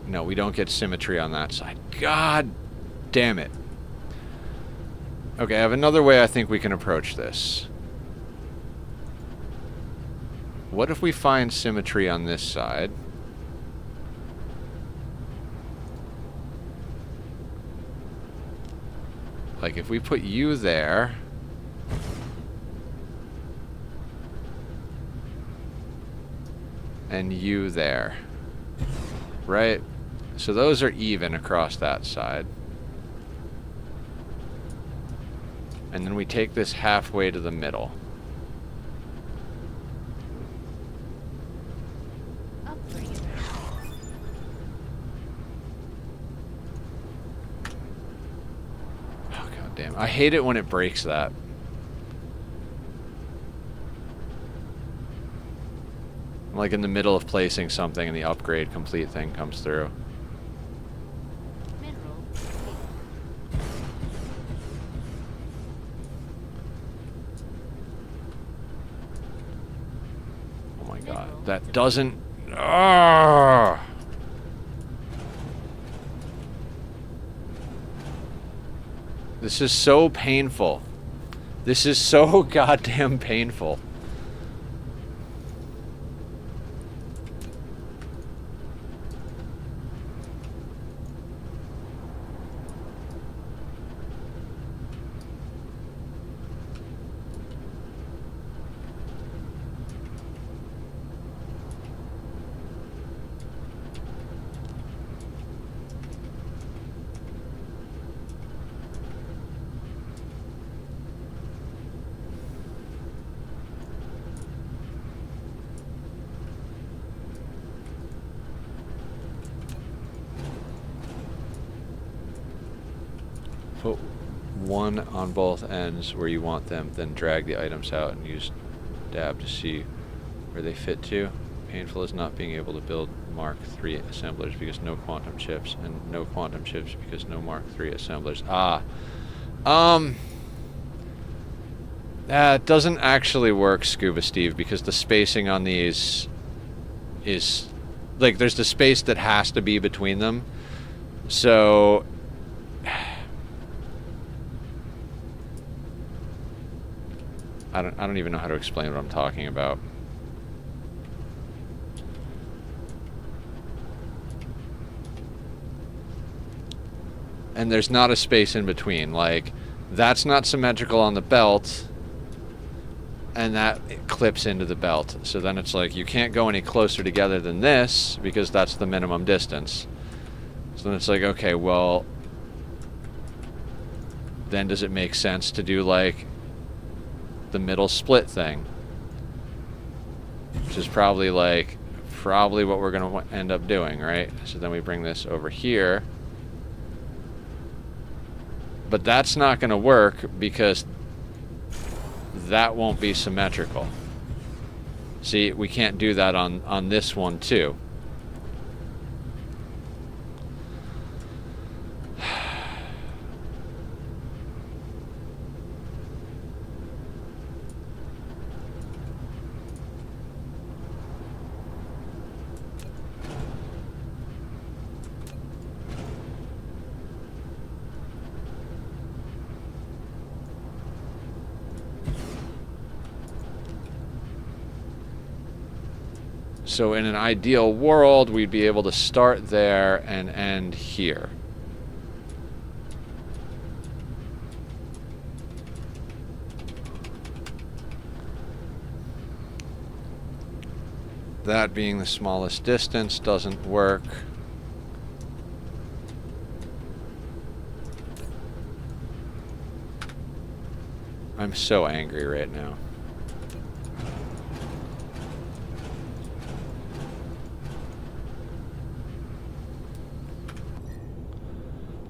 Speaker 1: No, we don't get symmetry on that side. God damn it. Okay, I have another way I think we can approach this. What if we find symmetry on this side? Like, if we put you there... and you there. Right? So those are even across that side. And then we take this halfway to the middle. I hate it when it breaks that. I'm like in the middle of placing something and the upgrade complete thing comes through.
Speaker 2: Mineral.
Speaker 1: Oh my god, that doesn't... Arrgh! This is so painful. This is so goddamn painful. Put one on both ends where you want them, then drag the items out and use dab to see where they fit to. Painful is not being able to build Mark III assemblers because no quantum chips, and no quantum chips because no Mark III assemblers. That doesn't actually work, Scuba Steve, because the spacing on these is... like, there's the space that has to be between them. So... I don't even know how to explain what I'm talking about. And there's not a space in between. Like, that's not symmetrical on the belt, and that clips into the belt. So then it's like, you can't go any closer together than this, because that's the minimum distance. So then it's like, okay, well, then does it make sense to do, like, the middle split thing, which is probably what we're gonna end up doing, right? So then we bring this over here, but that's not gonna work because that won't be symmetrical. See, we can't do that on this one too. So in an ideal world, we'd be able to start there and end here. That being the smallest distance doesn't work. I'm so angry right now.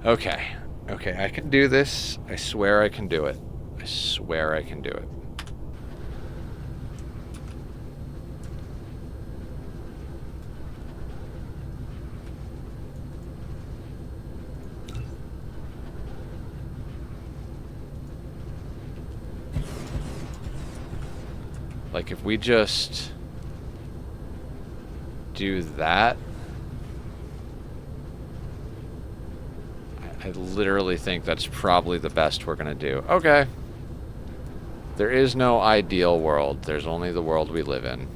Speaker 1: Okay. Okay, I can do this. I swear I can do it. I swear I can do it. Like, if we just do that, I literally think that's probably the best we're gonna do. Okay. There is no ideal world. There's only the world we live in.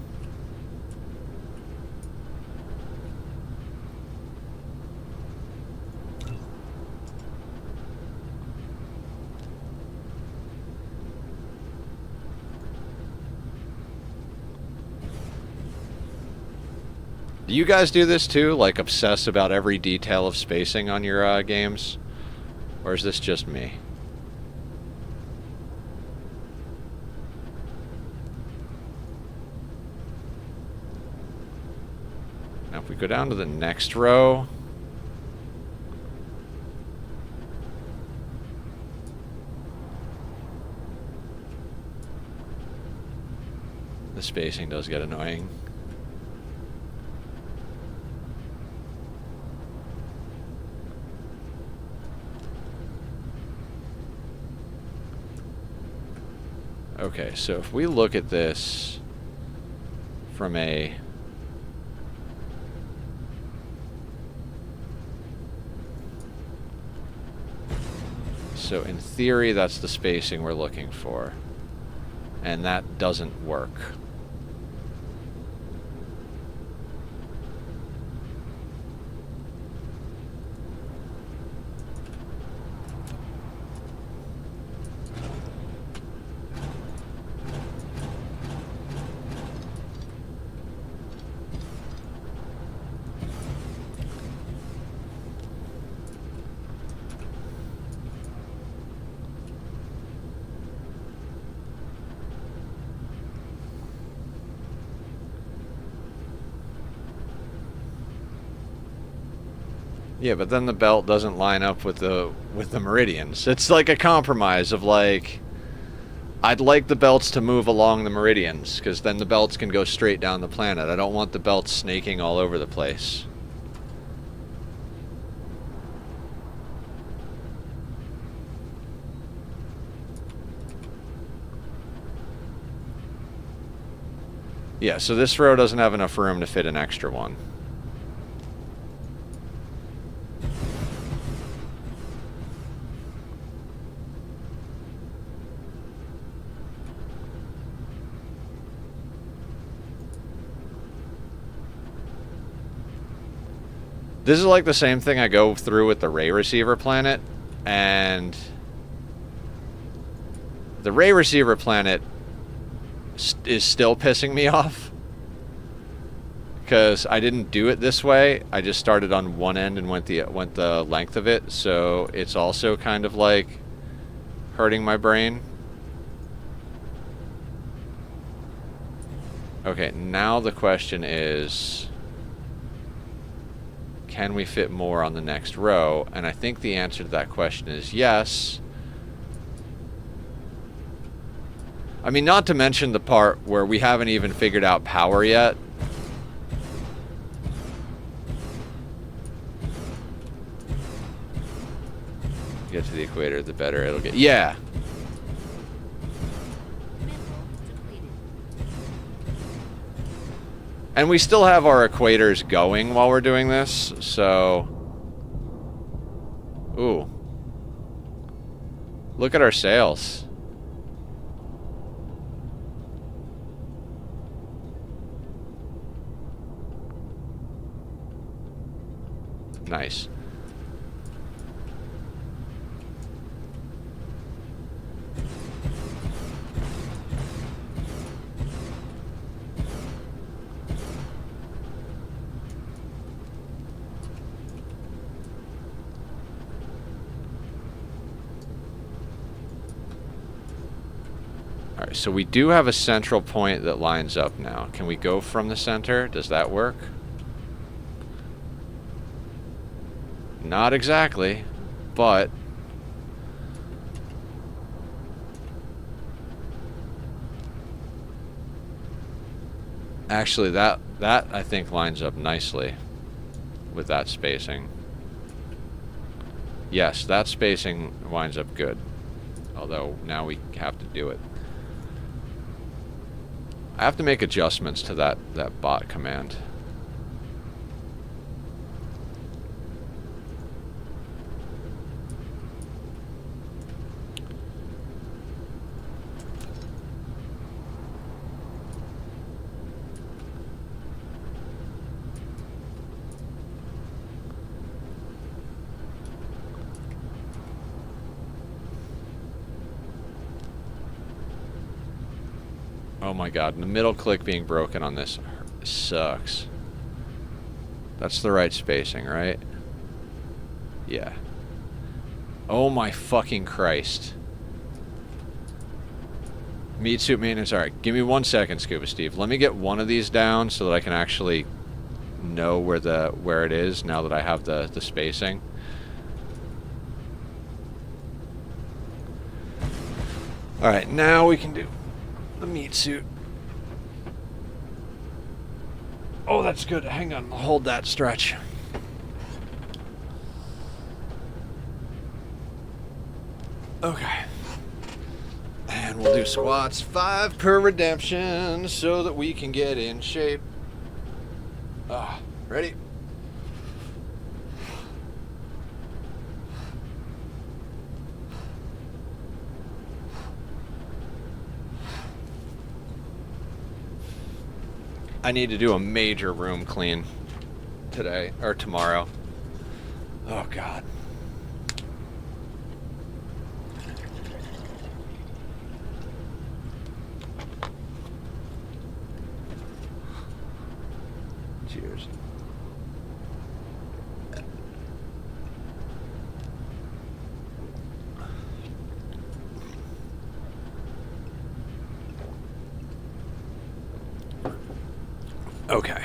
Speaker 1: Do you guys do this too? Like, obsess about every detail of spacing on your games? Or is this just me? Now, if we go down to the next row... the spacing does get annoying. Okay, so if we look at this from a... so in theory, that's the spacing we're looking for. And that doesn't work. Yeah, but then the belt doesn't line up with the meridians. It's like a compromise of like, I'd like the belts to move along the meridians, because then the belts can go straight down the planet. I don't want the belts snaking all over the place. Yeah, so this row doesn't have enough room to fit an extra one. This is like the same thing I go through with the Ray Receiver planet, and the Ray Receiver planet is still pissing me off because I didn't do it this way. I just started on one end and went the length of it, so it's also kind of like hurting my brain. Okay, now the question is, can we fit more on the next row? And I think the answer to that question is yes. I mean, not to mention the part where we haven't even figured out power yet. Get to the equator, the better it'll get. Yeah. And we still have our equators going while we're doing this, so... Ooh. Look at our sails. Nice. Alright, so we do have a central point that lines up now. Can we go from the center? Does that work? Not exactly, but... Actually, that I think lines up nicely with that spacing. Yes, that spacing winds up good. Although, now we have to do it. I have to make adjustments to that bot command. Oh my god, the middle click being broken on this sucks. That's the right spacing, right? Yeah. Oh my fucking Christ. Meat suit maintenance. Alright, give me 1 second, Scuba Steve. Let me get one of these down so that I can actually know where it is now that I have the spacing. Alright, now we can do the meat suit. Oh, that's good. Hang on. I'll hold that stretch. Okay. And we'll do squats 5 per redemption so that we can get in shape. Ready? I need to do a major room clean today, or tomorrow. Oh, God. Cheers. Okay.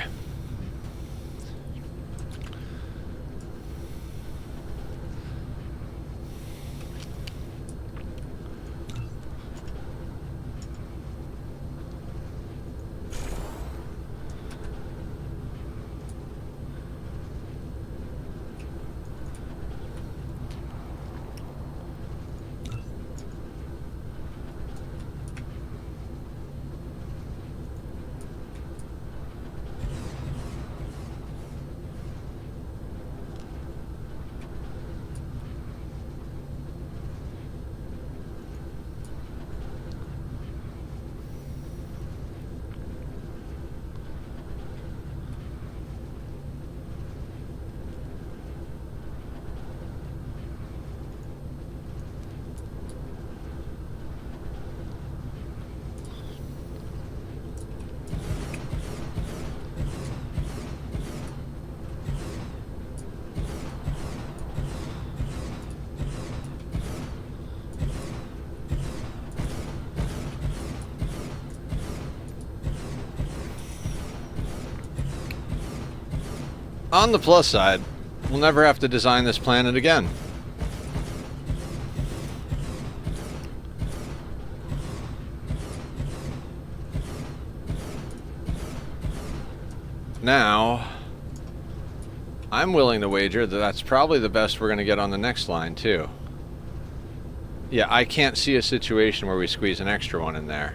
Speaker 1: On the plus side, we'll never have to design this planet again. Now, I'm willing to wager that that's probably the best we're going to get on the next line, too. Yeah, I can't see a situation where we squeeze an extra one in there.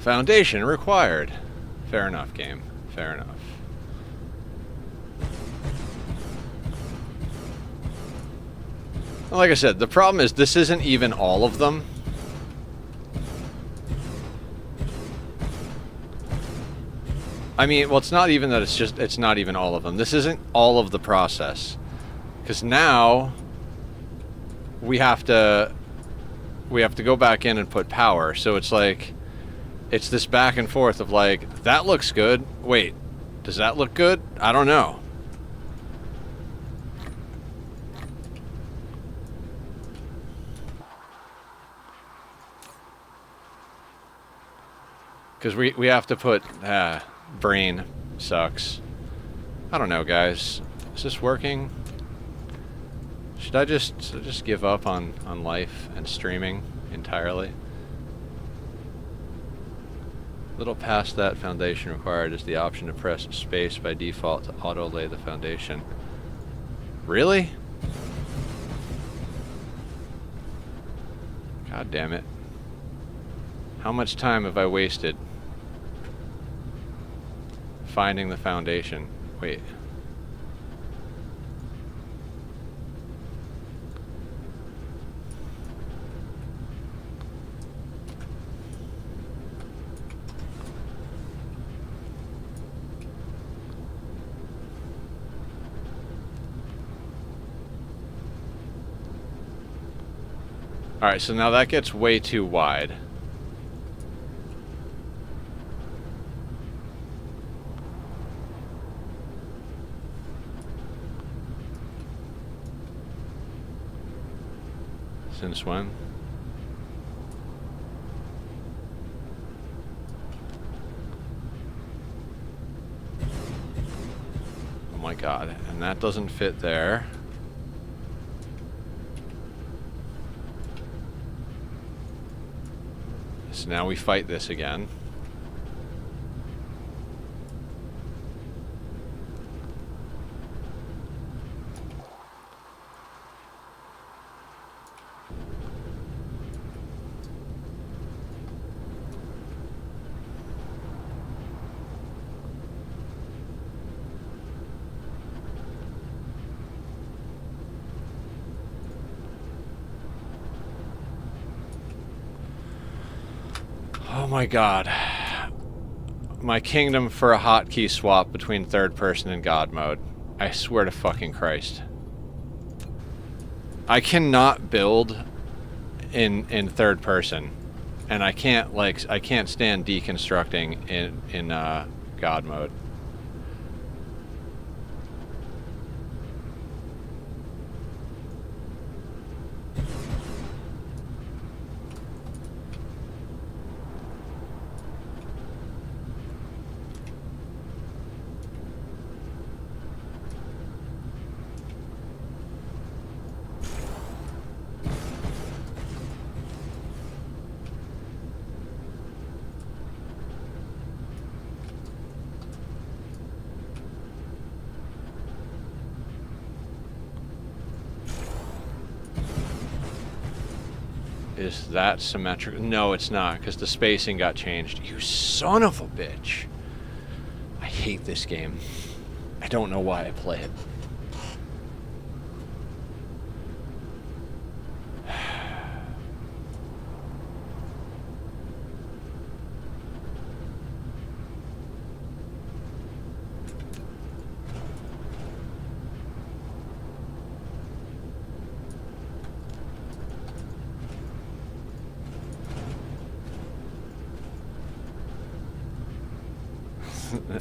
Speaker 1: Foundation required. Fair enough, game. Fair enough. Like I said, the problem is this isn't even all of them. I mean, well, it's not even that it's not even all of them. This isn't all of the process. Because now we have to go back in and put power. So it's like, it's this back and forth of like, that looks good. Wait, does that look good? I don't know. Because we have to put, brain sucks. I don't know, guys. Is this working? Should I just give up on life and streaming entirely? A little past that, foundation required is the option to press space by default to auto lay the foundation. Really? God damn it. How much time have I wasted finding the foundation? Wait. Alright, so now that gets way too wide. Since when? Oh my god, and that doesn't fit there. So now we fight this again. Oh my god. My kingdom for a hotkey swap between third person and God mode. I swear to fucking Christ. I cannot build in third person. And I can't stand deconstructing in God mode. Is that symmetrical? No, it's not, because the spacing got changed. You son of a bitch. I hate this game. I don't know why I play it.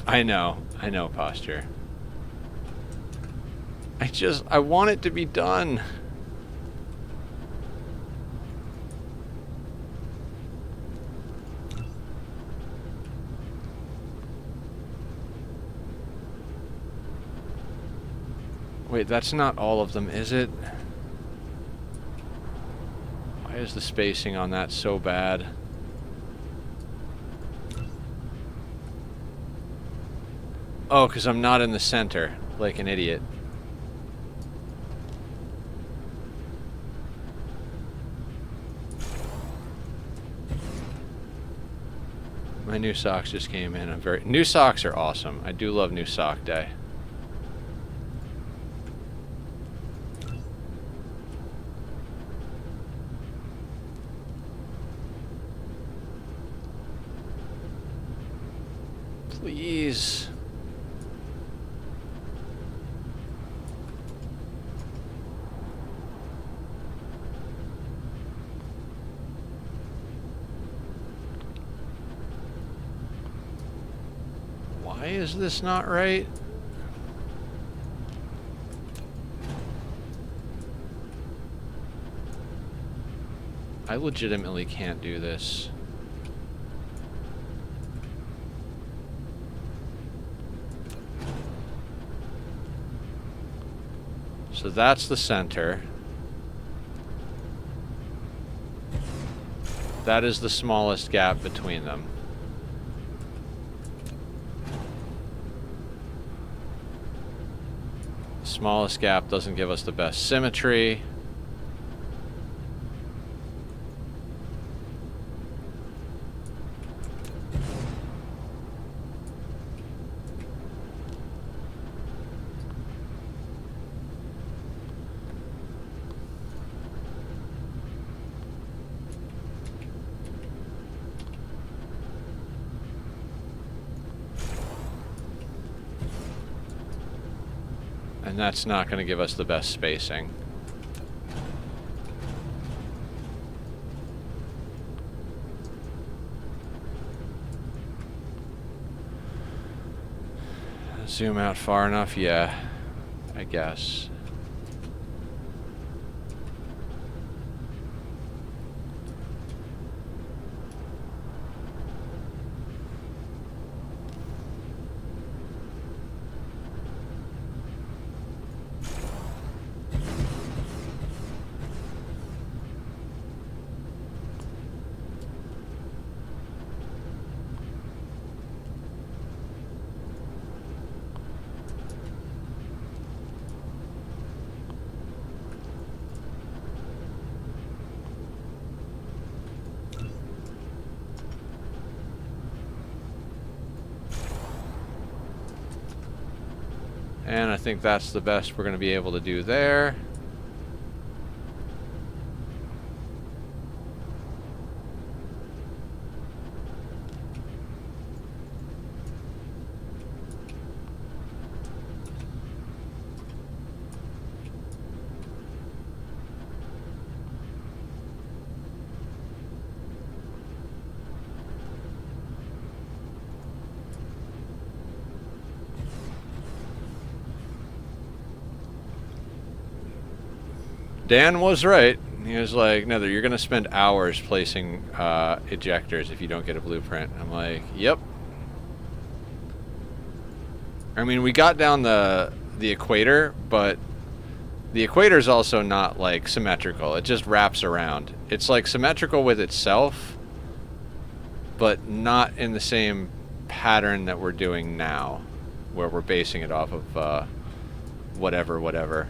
Speaker 1: I know, posture. I want it to be done. Wait, that's not all of them, is it? Why is the spacing on that so bad? Oh, because I'm not in the center, like an idiot. My new socks just came in. New socks are awesome. I do love new sock day. Please. Why is this not right? I legitimately can't do this. So that's the center. That is the smallest gap between them. The smallest gap doesn't give us the best symmetry. And that's not going to give us the best spacing. Zoom out far enough? Yeah, I guess. And I think that's the best we're going to be able to do there. Dan was right. He was like, Nether, you're going to spend hours placing ejectors if you don't get a blueprint. I'm like, yep. I mean, we got down the equator, but the equator is also not, like, symmetrical. It just wraps around. It's, like, symmetrical with itself, but not in the same pattern that we're doing now, where we're basing it off of whatever.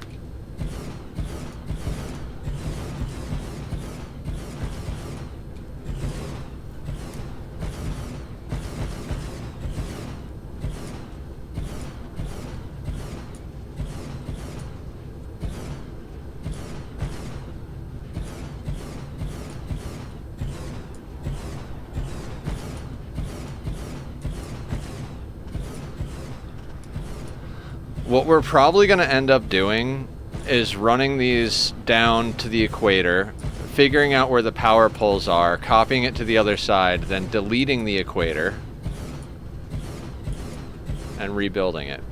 Speaker 1: What we're probably going to end up doing is running these down to the equator, figuring out where the power poles are, copying it to the other side, then deleting the equator, and rebuilding it.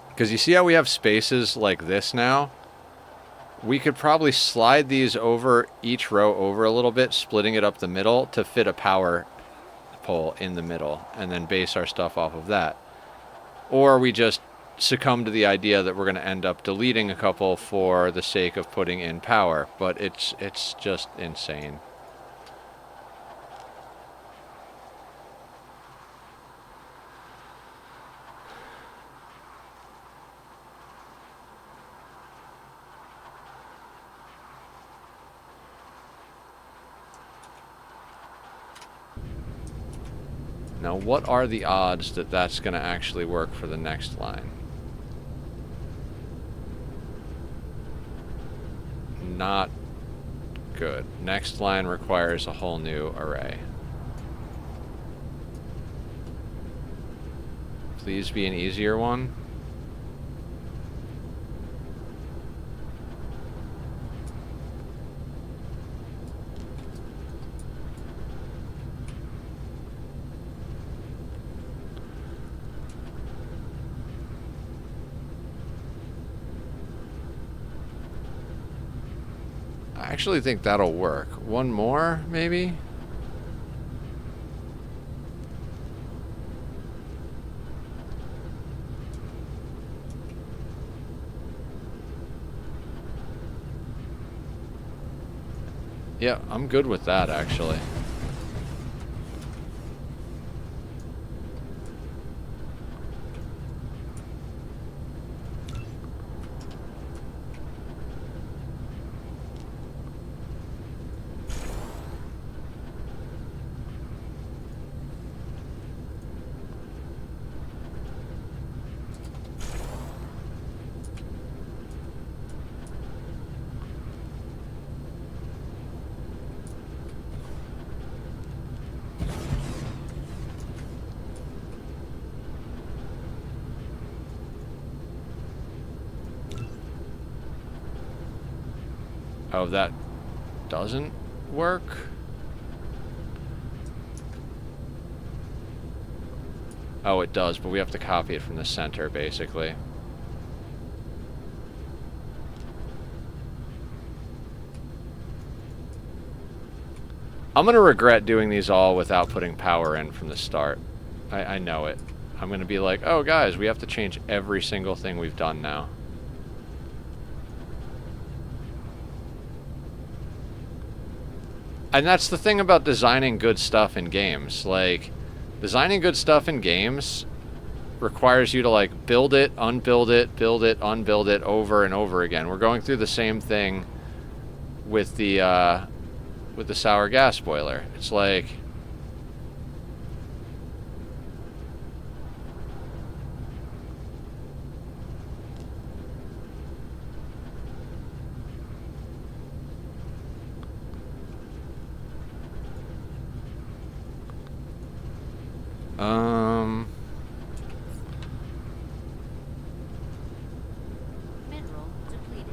Speaker 1: Because you see how we have spaces like this now? We could probably slide these over, each row over a little bit, splitting it up the middle to fit a power pole in the middle, and then base our stuff off of that. Or we just succumb to the idea that we're going to end up deleting a couple for the sake of putting in power, but it's just insane. Now, what are the odds that that's going to actually work for the next line? Not good. Next line requires a whole new array. Please be an easier one. I actually think that'll work. One more, maybe? Yeah, I'm good with that, actually. Oh, that doesn't work? Oh, it does, but we have to copy it from the center, basically. I'm gonna regret doing these all without putting power in from the start. I know it. I'm gonna be like, oh guys, we have to change every single thing we've done now. And that's the thing about designing good stuff in games. Like, designing good stuff in games requires you to, like, build it, unbuild it, build it, unbuild it over and over again. We're going through the same thing with the sour gas boiler. It's like...
Speaker 2: Mineral depleted.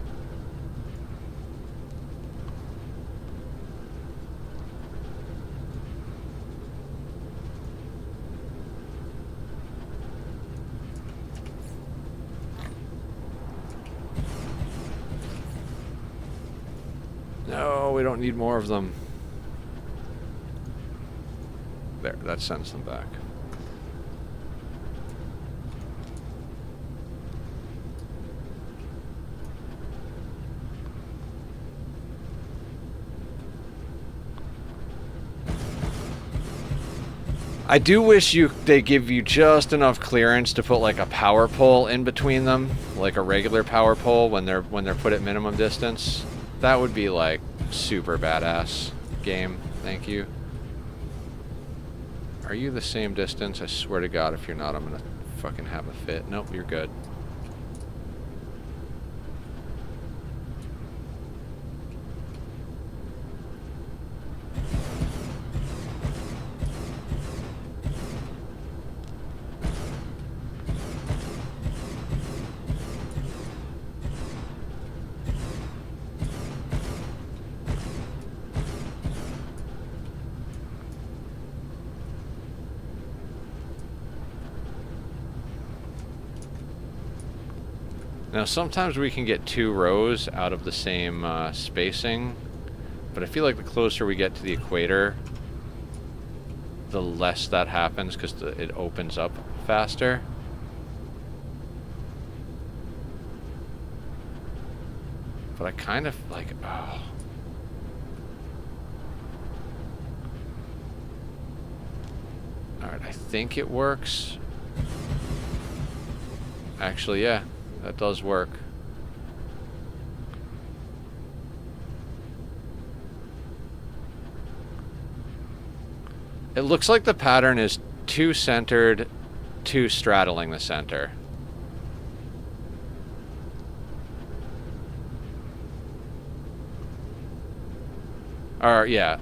Speaker 1: No, we don't need more of them. There, that sends them back. I do wish they give you just enough clearance to put like a power pole in between them, like a regular power pole when they're put at minimum distance. That would be like super badass. Game, thank you. Are you the same distance? I swear to God, if you're not, I'm gonna fucking have a fit. Nope, you're good. Now, sometimes we can get 2 rows out of the same spacing, but I feel like the closer we get to the equator, the less that happens because it opens up faster. But I kind of like, oh. Alright, I think it works. Actually, yeah. That does work. It looks like the pattern is 2 centered, 2 straddling the center. Or yeah,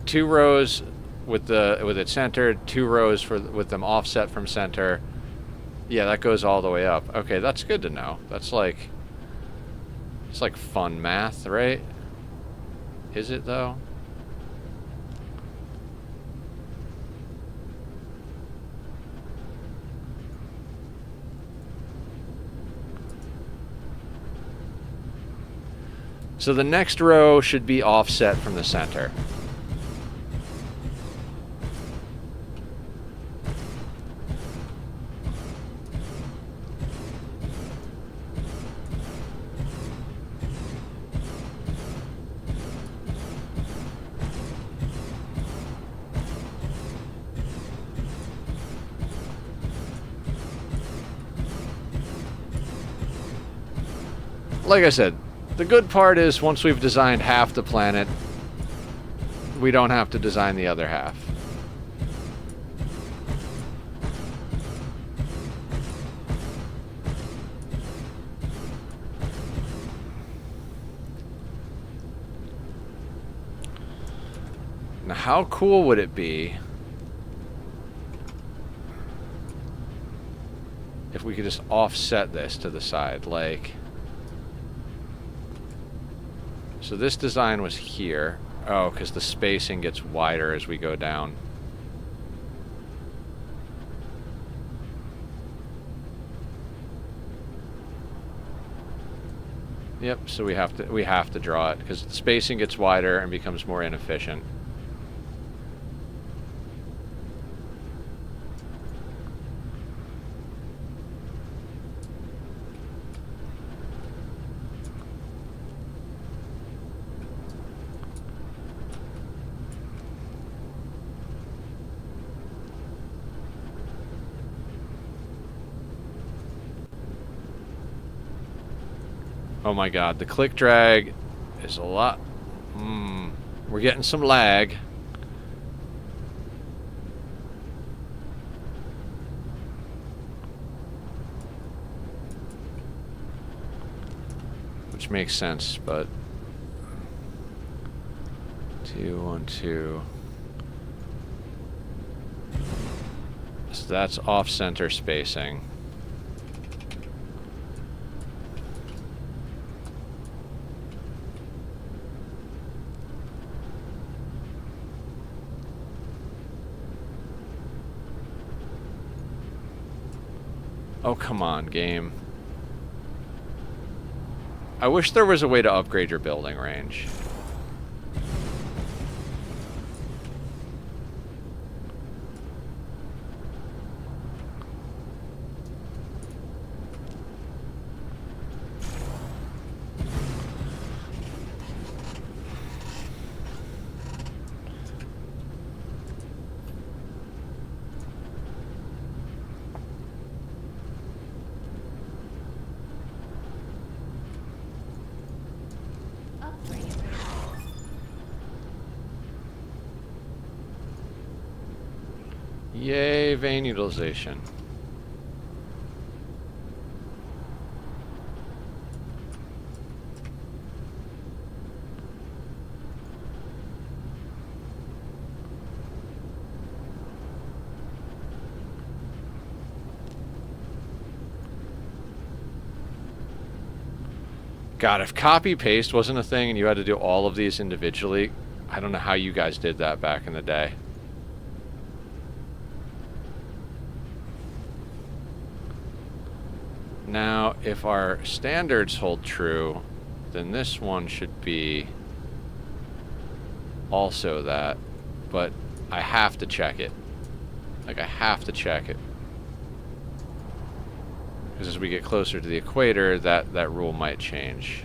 Speaker 1: 2 rows with it centered, 2 rows with them offset from center. Yeah, that goes all the way up. Okay, that's good to know. That's like, it's like fun math, right? Is it though? So the next row should be offset from the center. Like I said, the good part is once we've designed half the planet, we don't have to design the other half. Now, how cool would it be if we could just offset this to the side, like... So this design was here. Oh, because the spacing gets wider as we go down. Yep, so we have to draw it because the spacing gets wider and becomes more inefficient. Oh my god, the click drag is a lot. We're getting some lag. Which makes sense, but 2, 1, 2. So that's off-center spacing. Oh, come on, game. I wish there was a way to upgrade your building range. Yay, vein utilization. God, if copy paste wasn't a thing and you had to do all of these individually, I don't know how you guys did that back in the day. Now, if our standards hold true, then this one should be also that, but I have to check it. Like, I have to check it. Because as we get closer to the equator, that rule might change.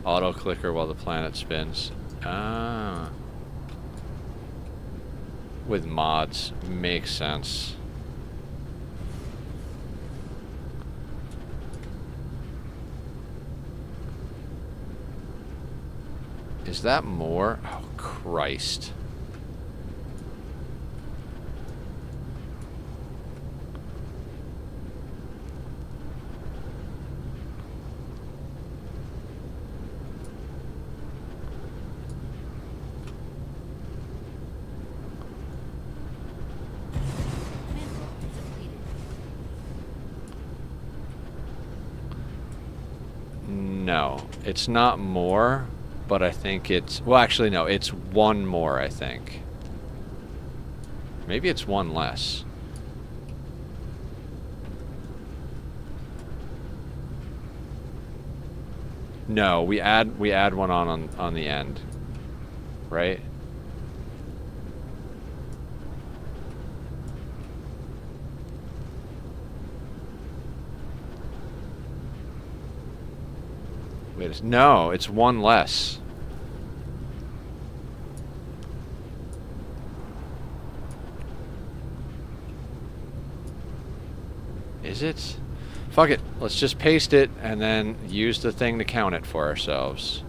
Speaker 1: Auto clicker while the planet spins. Ah. With mods, makes sense. Is that more? Oh, Christ. No, it's not more, but I think it's... Well, actually, no, it's one more, I think. Maybe it's one less. No, we add one on the end. Right? Wait, no, it's one less. Is it? Fuck it. Let's just paste it and then use the thing to count it for ourselves.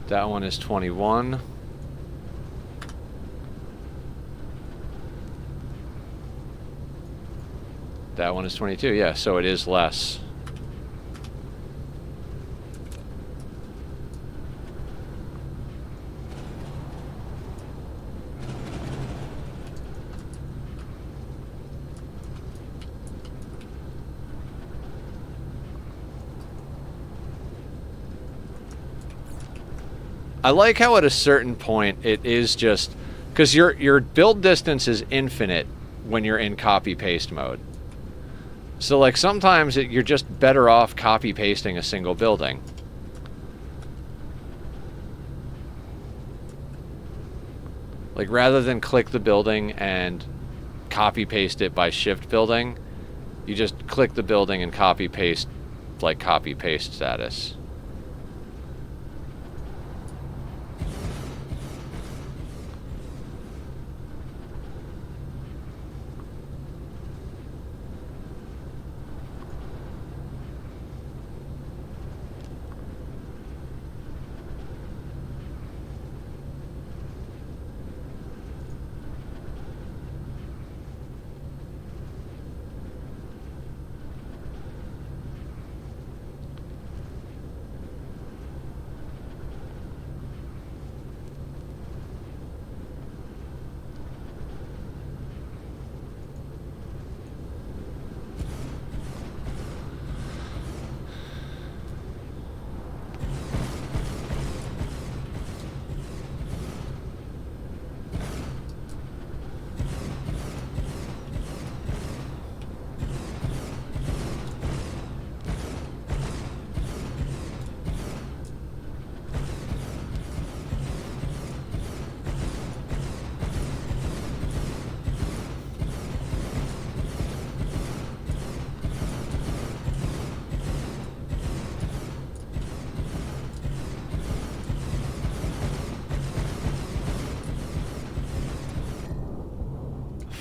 Speaker 1: That one is 21. That one is 22, yeah, so it is less. I like how at a certain point it is just... Because your build distance is infinite when you're in copy-paste mode. So, like, sometimes you're just better off copy-pasting a single building. Like, rather than click the building and copy-paste it by shift building, you just click the building and copy-paste, like, copy-paste status.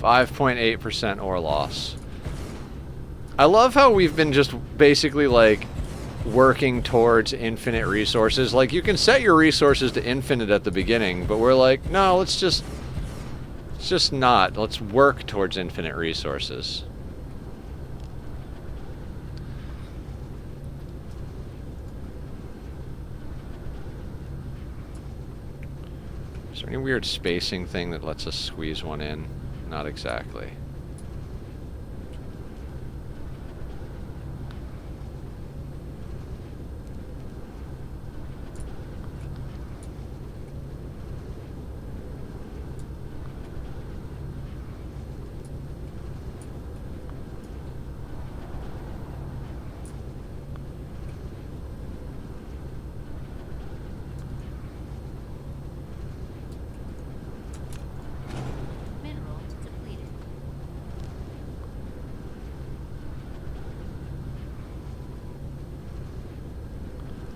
Speaker 1: .8% ore loss. I love how we've been just basically like working towards infinite resources. Like, you can set your resources to infinite at the beginning, but we're like, no, let's just not. Let's work towards infinite resources. Is there any weird spacing thing that lets us squeeze one in? Not exactly.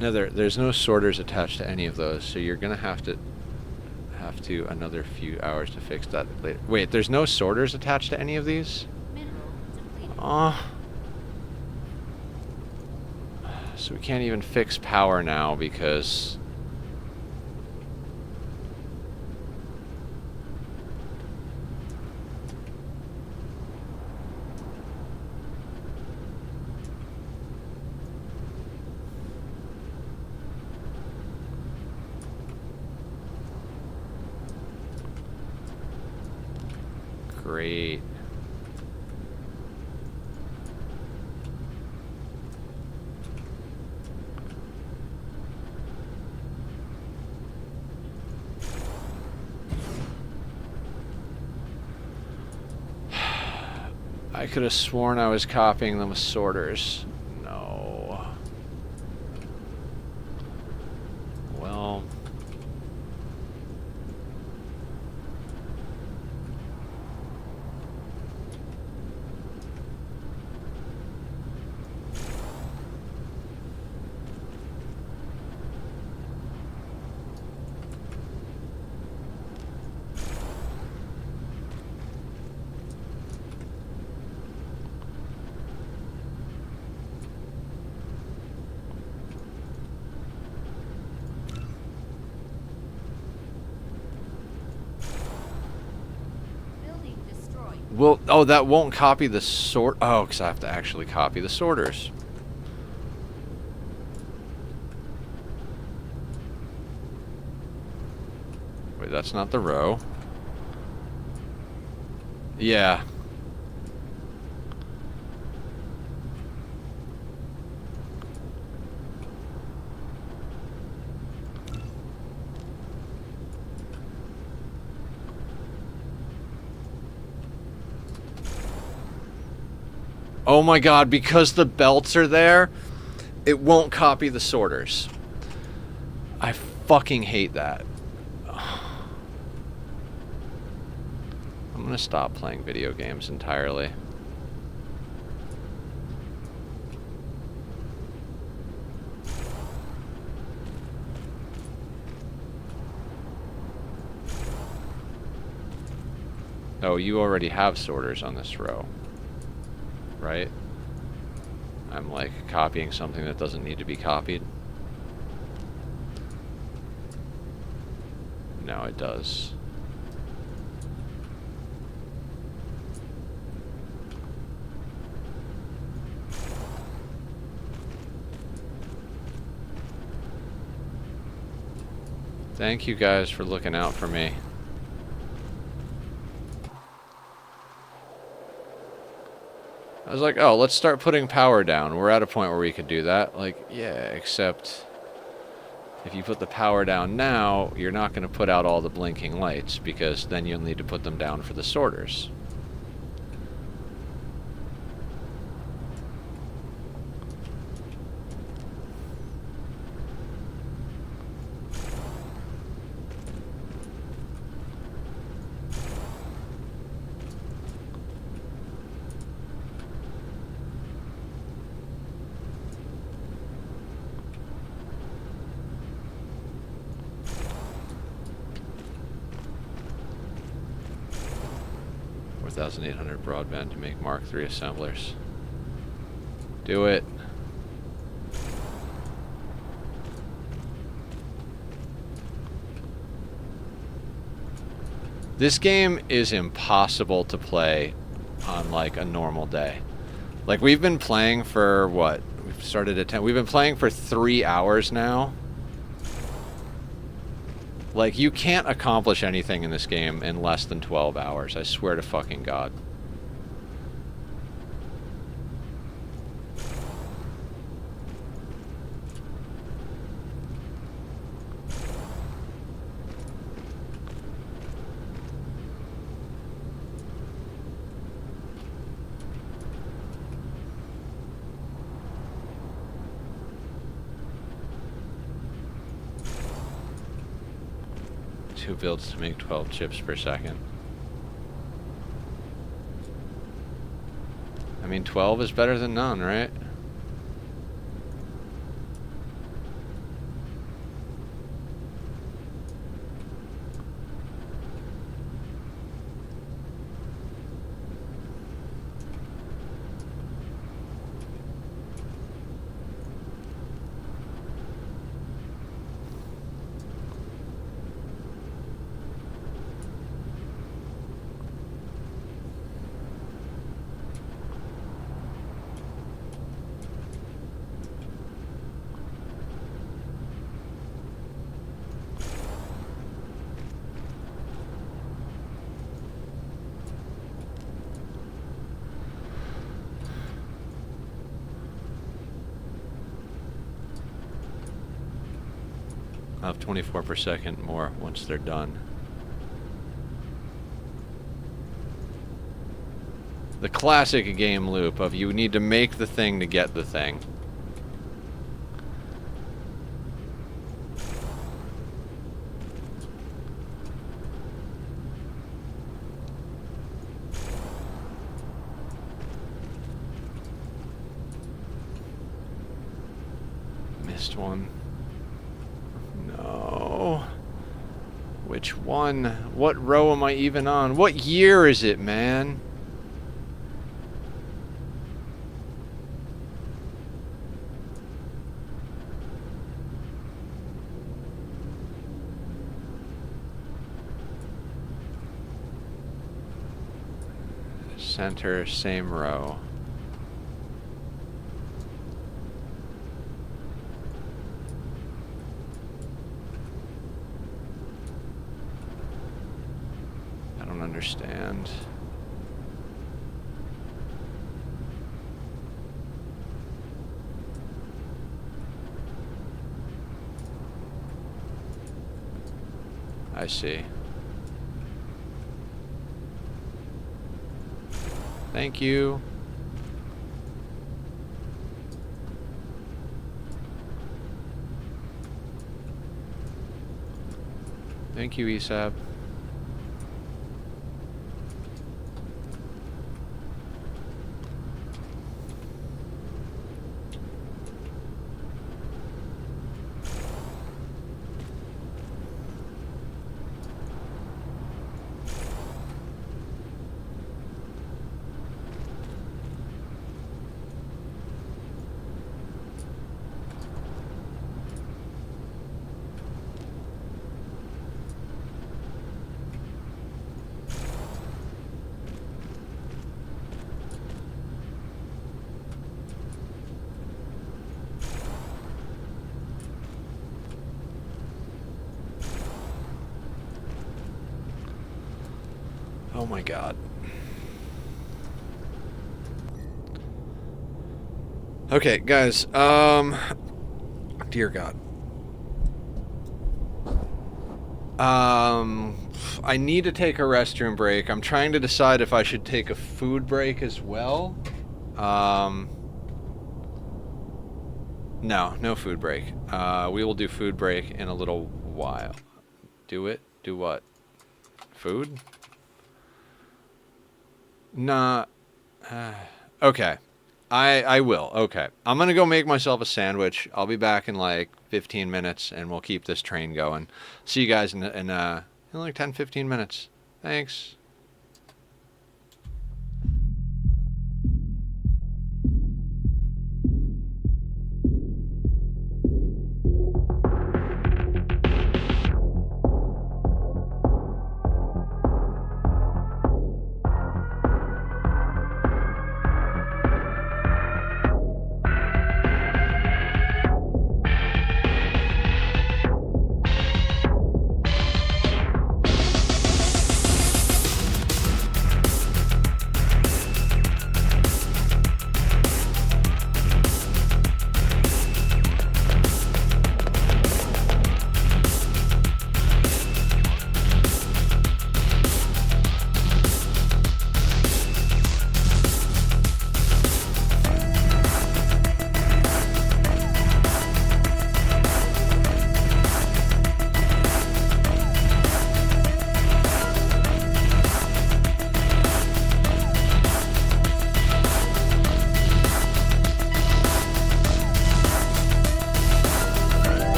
Speaker 1: No, there's no sorters attached to any of those, so you're gonna have to another few hours to fix that later. Wait, there's no sorters attached to any of these? So we can't even fix power now because... Great. I could have sworn I was copying them with sorters. No. Well.
Speaker 2: Building destroyed.
Speaker 1: Well, oh, that won't copy the sort. Oh, because I have to actually copy the sorters. Wait, that's not the row. Yeah. Oh my god, because the belts are there, it won't copy the sorters. I fucking hate that. I'm gonna stop playing video games entirely. Oh, you already have sorters on this row, right? I'm like copying something that doesn't need to be copied. No, it does. Thank you guys for looking out for me. I was like, oh, let's start putting power down. We're at a point where we could do that. Like, yeah, except if you put the power down now, you're not going to put out all the blinking lights because then you'll need to put them down for the sorters. $4,800 broadband to make Mark III assemblers. Do it. This game is impossible to play on like a normal day. Like we've been playing for what? We've started at 10. We've been playing for 3 hours now. Like, you can't accomplish anything in this game in less than 12 hours. I swear to fucking God. Two builds to make 12 chips per second. I mean, 12 is better than none, right? of 24 per second more once they're done. The classic game loop of you need to make the thing to get the thing. Missed one. No. Which one? What row am I even on? What year is it, man? Center, same row. I don't understand. I see. Thank you. Thank you, ESAB. Oh my God. Okay, guys, dear God. I need to take a restroom break. I'm trying to decide if I should take a food break as well. No food break. We will do food break in a little while. Do it? Do what? Food? Nah. Okay. I will. Okay. I'm gonna go make myself a sandwich. I'll be back in like 15 minutes and we'll keep this train going. See you guys in like 10-15 minutes. Thanks.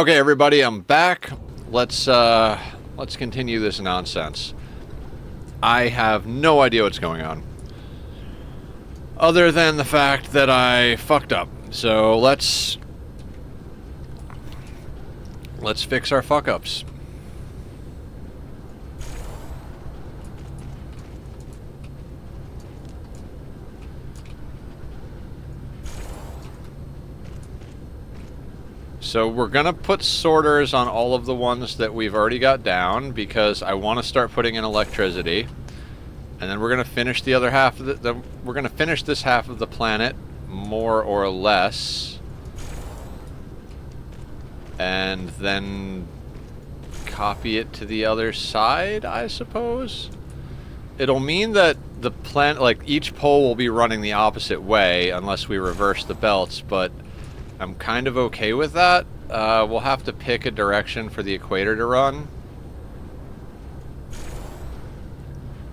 Speaker 1: Okay, everybody, I'm back. Let's continue this nonsense. I have no idea what's going on, other than the fact that I fucked up. So let's fix our fuck ups. So we're gonna put sorters on all of the ones that we've already got down because I want to start putting in electricity, and then we're gonna finish the other half of we're gonna finish this half of the planet more or less, and then copy it to the other side, I suppose. It'll mean that the planet, like each pole, will be running the opposite way unless we reverse the belts, but I'm kind of okay with that. We'll have to pick a direction for the equator to run.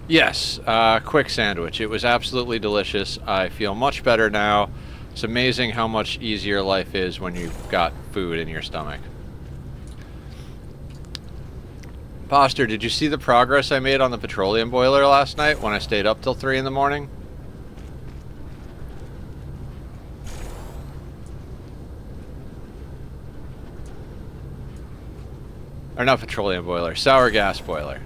Speaker 1: Yes, quick sandwich. It was absolutely delicious. I feel much better now. It's amazing how much easier life is when you've got food in your stomach. Poster, did you see the progress I made on the petroleum boiler last night when I stayed up till 3 in the morning? Or not petroleum boiler, sour gas boiler.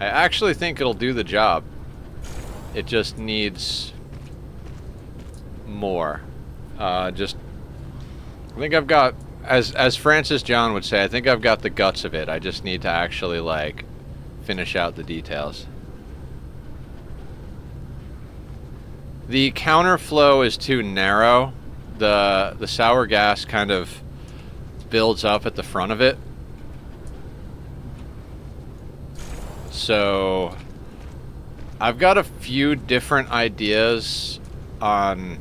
Speaker 1: I actually think it'll do the job. It just needs more. I think I've got, as Francis John would say, I think I've got the guts of it. I just need to actually, like, finish out the details. The counterflow is too narrow. The sour gas kind of builds up at the front of it. So I've got a few different ideas on...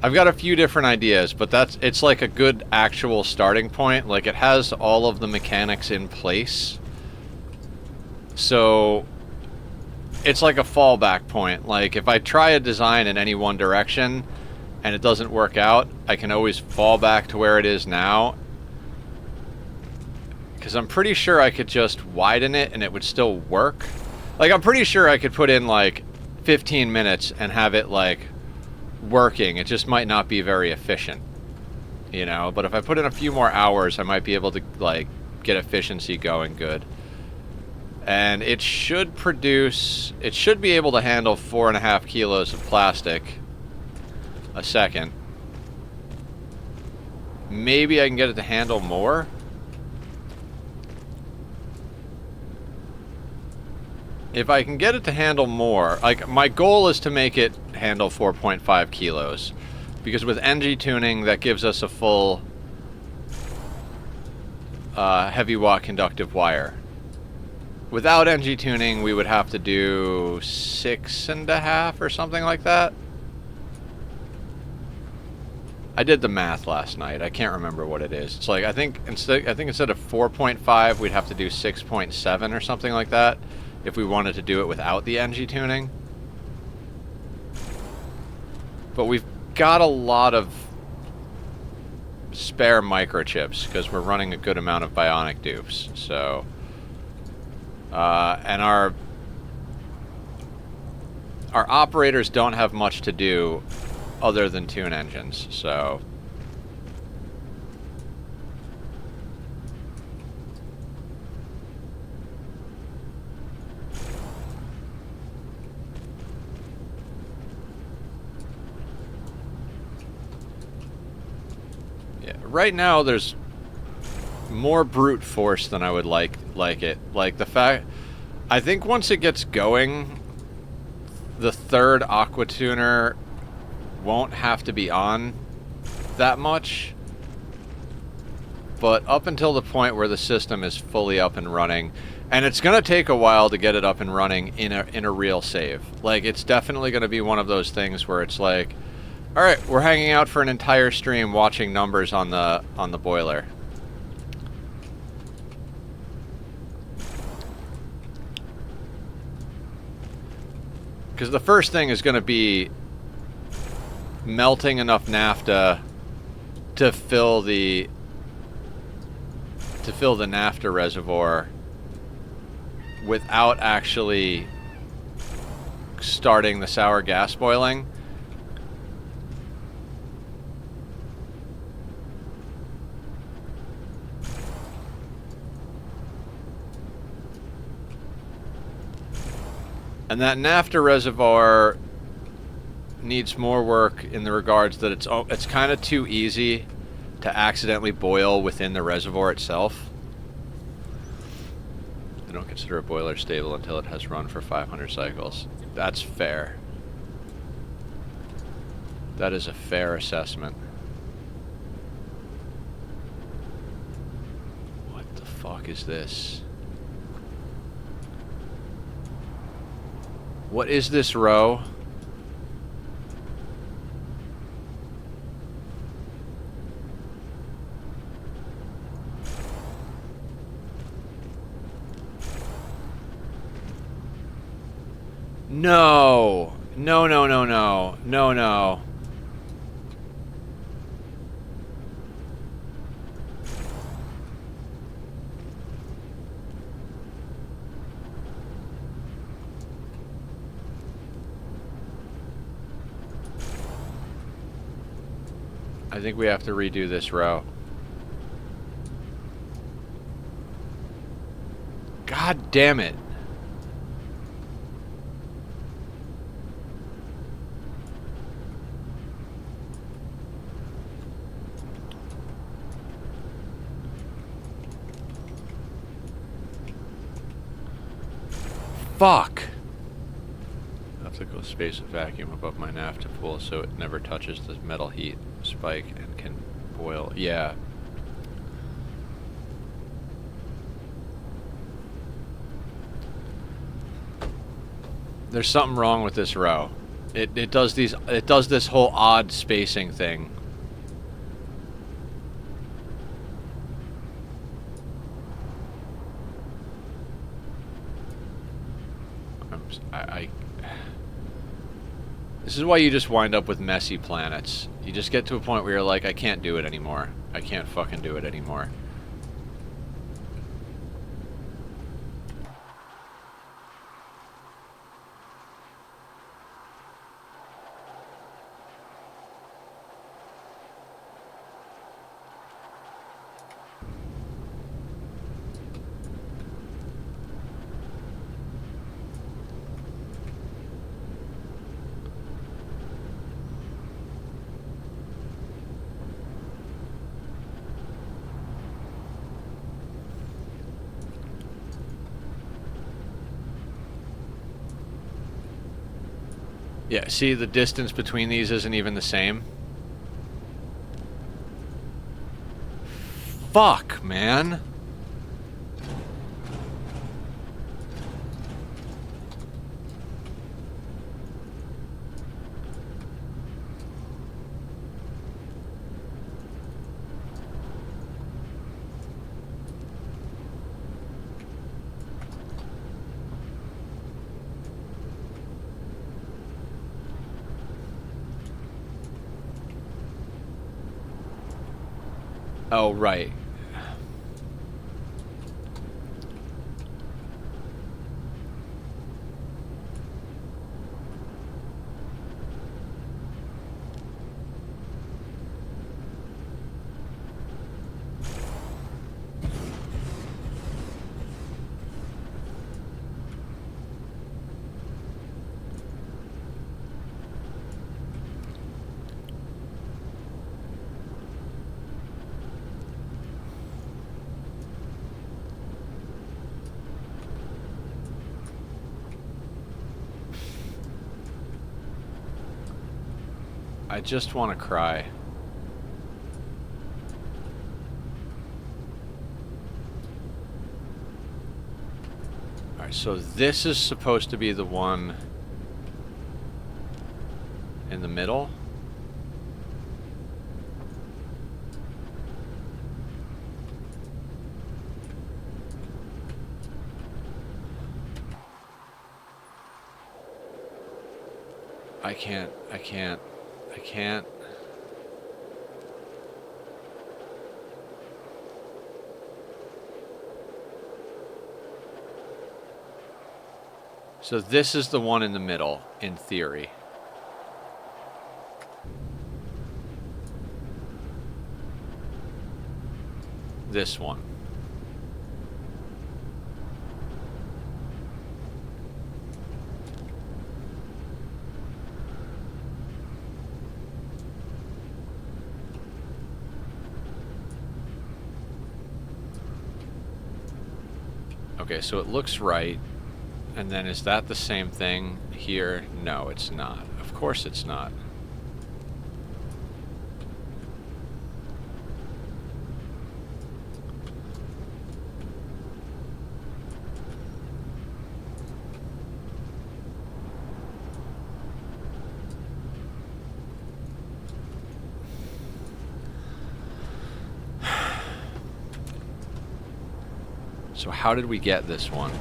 Speaker 1: I've got a few different ideas, but it's like a good actual starting point. Like, it has all of the mechanics in place. So it's like a fallback point. Like, if I try a design in any one direction and it doesn't work out, I can always fall back to where it is now. Because I'm pretty sure I could just widen it and it would still work. Like, I'm pretty sure I could put in, like, 15 minutes and have it, like, working. It just might not be very efficient, you know? But if I put in a few more hours, I might be able to, like, get efficiency going good. And it should produce... It should be able to handle 4.5 kilos of plastic a second. Maybe I can get it to handle more. If I can get it to handle more, like, my goal is to make it handle 4.5 kilos. Because with NG tuning, that gives us a full heavy watt conductive wire. Without NG tuning, we would have to do 6.5 or something like that. I did the math last night. I can't remember what it is. It's like, I think instead of 4.5, we'd have to do 6.7 or something like that if we wanted to do it without the NG tuning. But we've got a lot of spare microchips because we're running a good amount of bionic dupes. So, and our operators don't have much to do other than tune engines, so... Yeah, right now there's more brute force than I would like it. Like, the fact... I think once it gets going, the third aqua tuner won't have to be on that much, but up until the point where the system is fully up and running, and it's gonna take a while to get it up and running in a real save. Like, it's definitely gonna be one of those things where it's like, all right, we're hanging out for an entire stream watching numbers on the boiler. Because the first thing is going to be melting enough naphtha to fill the naphtha reservoir without actually starting the sour gas boiling. And that naphtha reservoir needs more work in the regards that it's kind of too easy to accidentally boil within the reservoir itself. They don't consider a boiler stable until it has run for 500 cycles. That's fair. That is a fair assessment. What the fuck is this? What is this row? No. No, no, no, no. No, no. I think we have to redo this row. God damn it. Fuck. Optical space of vacuum above my naphtha pool so it never touches the metal heat spike and can boil. Yeah. There's something wrong with this row. It does this whole odd spacing thing. This is why you just wind up with messy planets. You just get to a point where you're like, I can't do it anymore. I can't fucking do it anymore. Yeah, see, the distance between these isn't even the same. Fuck, man. Oh, right. I just want to cry. Alright, so this is supposed to be the one in the middle. I I can't. So this is the one in the middle, in theory. This one. Okay, so it looks right. And then is that the same thing here? No, it's not. Of course it's not. So how did we get this one?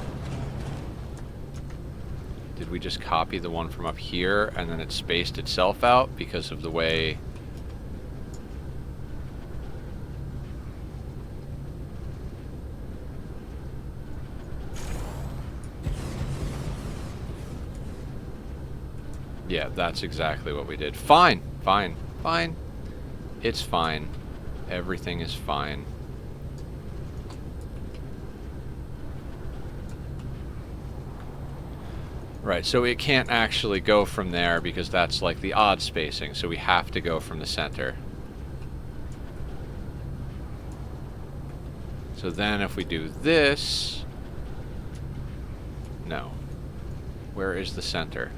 Speaker 1: Did we just copy the one from up here and then it spaced itself out because of the way... Yeah, that's exactly what we did. Fine, fine, fine. It's fine. Everything is fine. Right, so it can't actually go from there because that's like the odd spacing, so we have to go from the center. So then if we do this... No. Where is the center?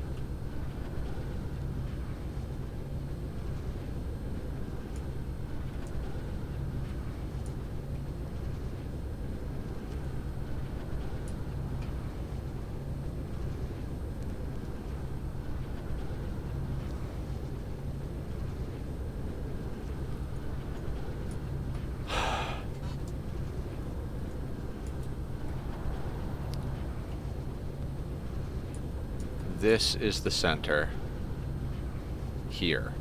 Speaker 1: This is the center. Here.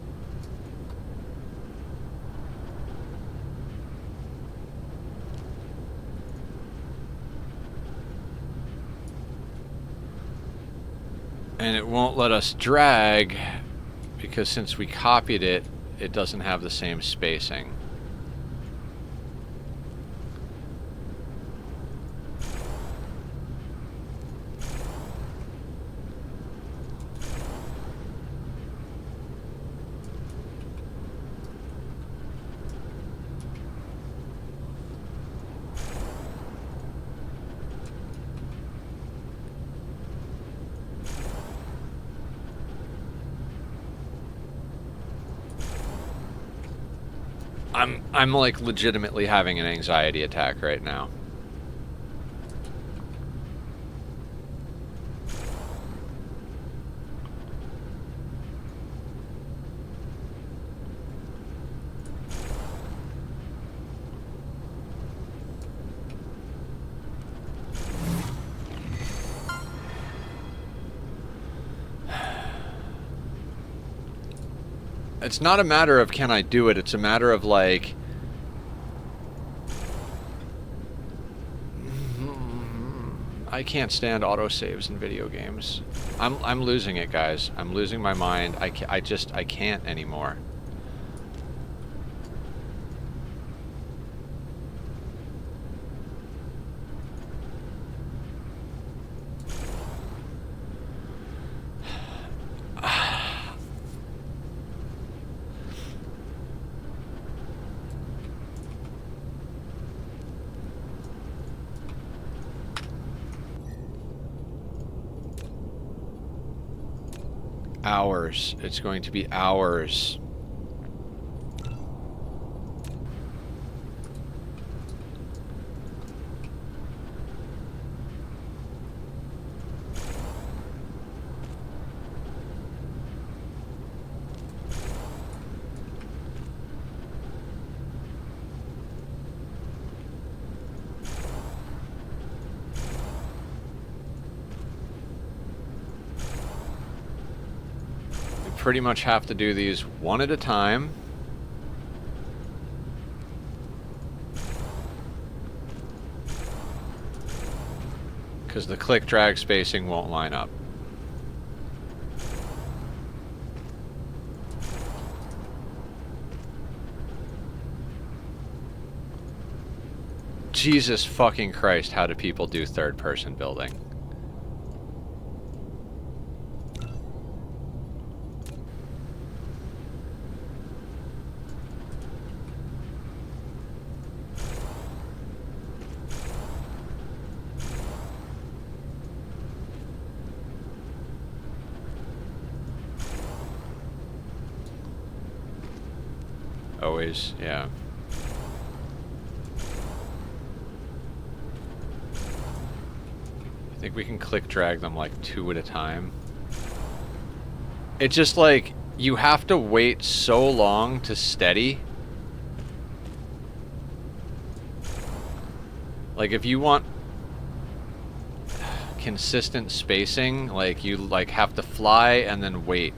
Speaker 1: And it won't let us drag because since we copied it, it doesn't have the same spacing. I'm like legitimately having an anxiety attack right now. It's not a matter of can I do it, it's a matter of like... I can't stand autosaves in video games. I'm losing it, guys. I'm losing my mind. I can't anymore. Hours. It's going to be hours. pretty much have to do these one at a time. Because the click drag spacing won't line up. Jesus fucking Christ, how do people do third-person building? Always, yeah. I think we can click drag them like 2 at a time. It's just like, you have to wait so long to steady. Like if you want consistent spacing, like you like have to fly and then wait.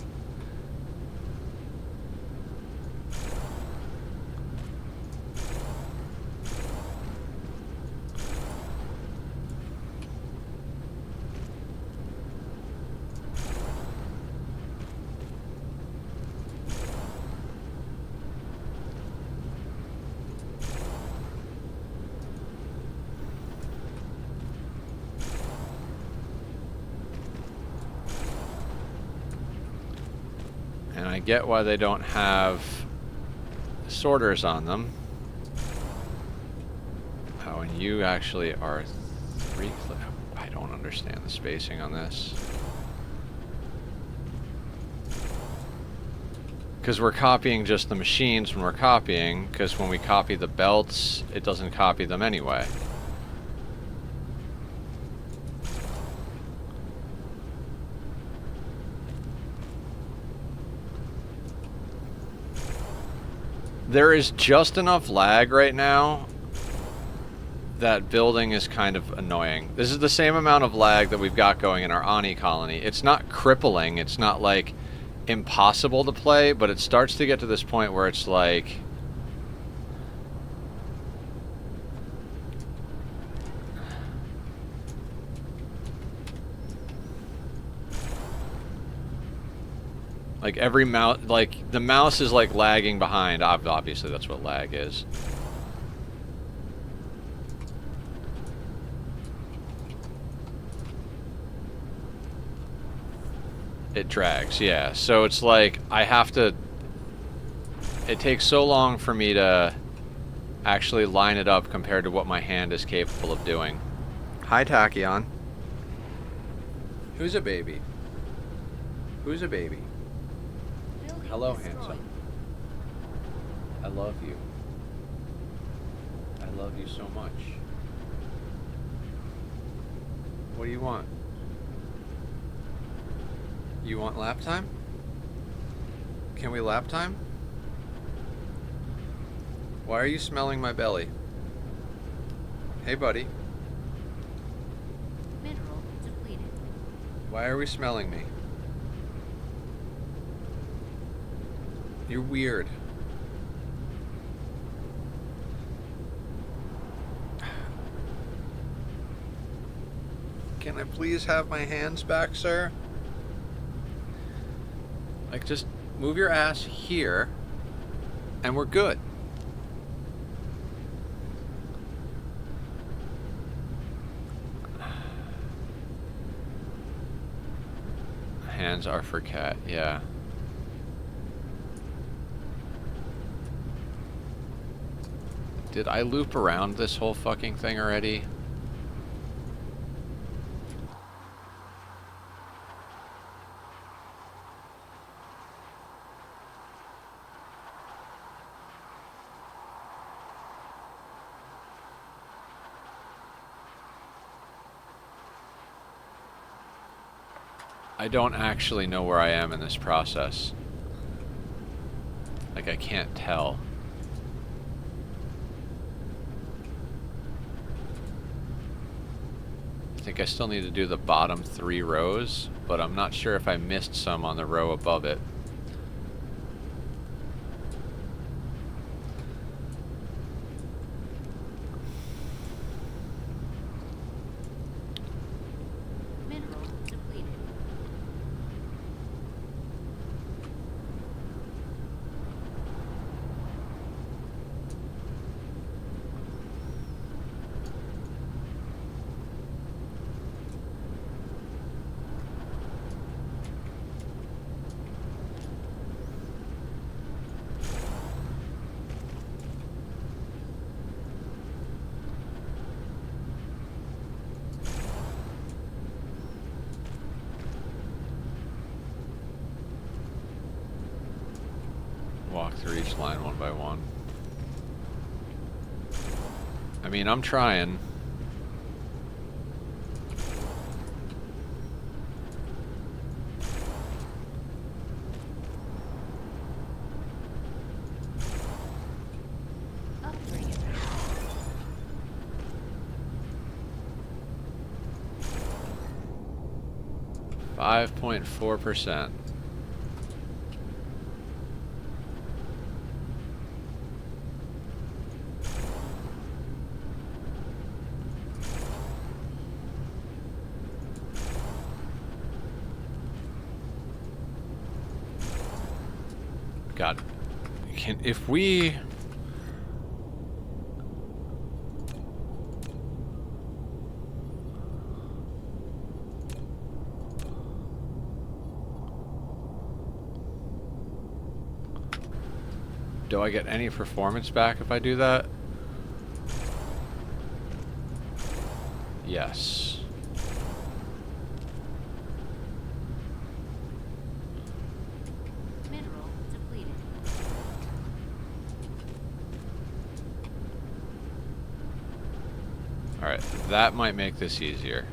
Speaker 1: And I get why they don't have sorters on them. Oh, and you actually are 3 click. I don't understand the spacing on this. Because we're copying just the machines when we're copying, because when we copy the belts, it doesn't copy them anyway. There is just enough lag right now that building is kind of annoying. This is the same amount of lag that we've got going in our Ani colony. It's not crippling, it's not like impossible to play, but it starts to get to this point where it's like every mouse, like the mouse is like lagging behind. Obviously that's what lag is. It drags, yeah. So it's like I have to, it takes so long for me to actually line it up compared to what my hand is capable of doing. Hi, Tachyon. Who's a baby? Who's a baby?
Speaker 2: Building
Speaker 1: Hello,
Speaker 2: destroyed.
Speaker 1: handsome. I love you. I love you so much. What do you want? You want lap time? Can we lap time? Why are you smelling my belly? Hey, buddy.
Speaker 2: Mineral depleted.
Speaker 1: Why are we smelling me? You're weird. Can I please have my hands back, sir? Like, just move your ass here, and we're good. Hands are for cat, yeah. Did I loop around this whole fucking thing already? I don't actually know where I am in this process. Like, I can't tell. I think I still need to do the bottom 3 rows, but I'm not sure if I missed some on the row above it. through each line one by one. I mean, I'm trying.
Speaker 2: Upgrade.
Speaker 1: 5.4%. God, if we... Do I get any performance back if I do that? Yes.
Speaker 2: Mineral depleted.
Speaker 1: Alright, that might make this easier.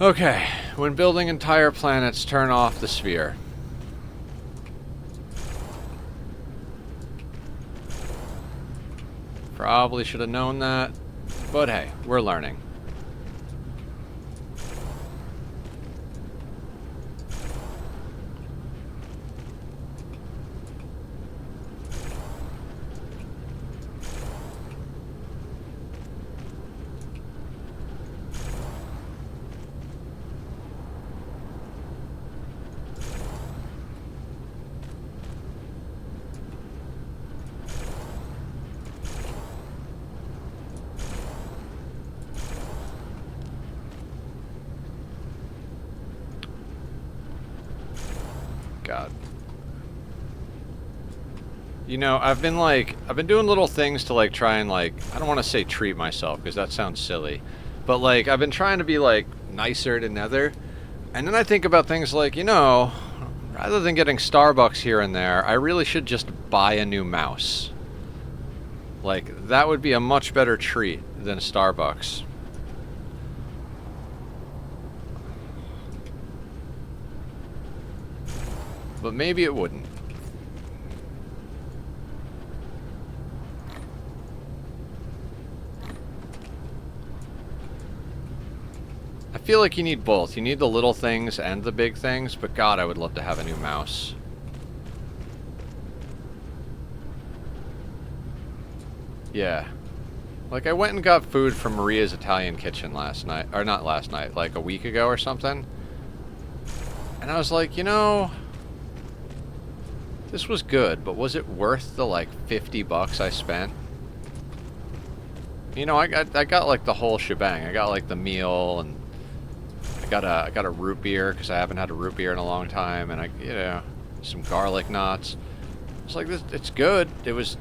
Speaker 1: Okay, when building entire planets, turn off the sphere. Probably should have known that, but hey, we're learning. God. You know, I've been doing little things to like try and like, I don't want to say treat myself because that sounds silly, but like I've been trying to be like nicer to Nether, and then I think about things like, you know, rather than getting Starbucks here and there, I really should just buy a new mouse. Like, that would be a much better treat than Starbucks. But maybe it wouldn't. I feel like you need both. You need the little things and the big things, but God, I would love to have a new mouse. Yeah. Like, I went and got food from Maria's Italian Kitchen last night. Or not last night, like a week ago or something. And I was like, you know, this was good, but was it worth the, like, 50 bucks I spent? You know, I got like, the whole shebang. I got, like, the meal, and I got a root beer, because I haven't had a root beer in a long time, and you know, some garlic knots. It's like, it's good. It was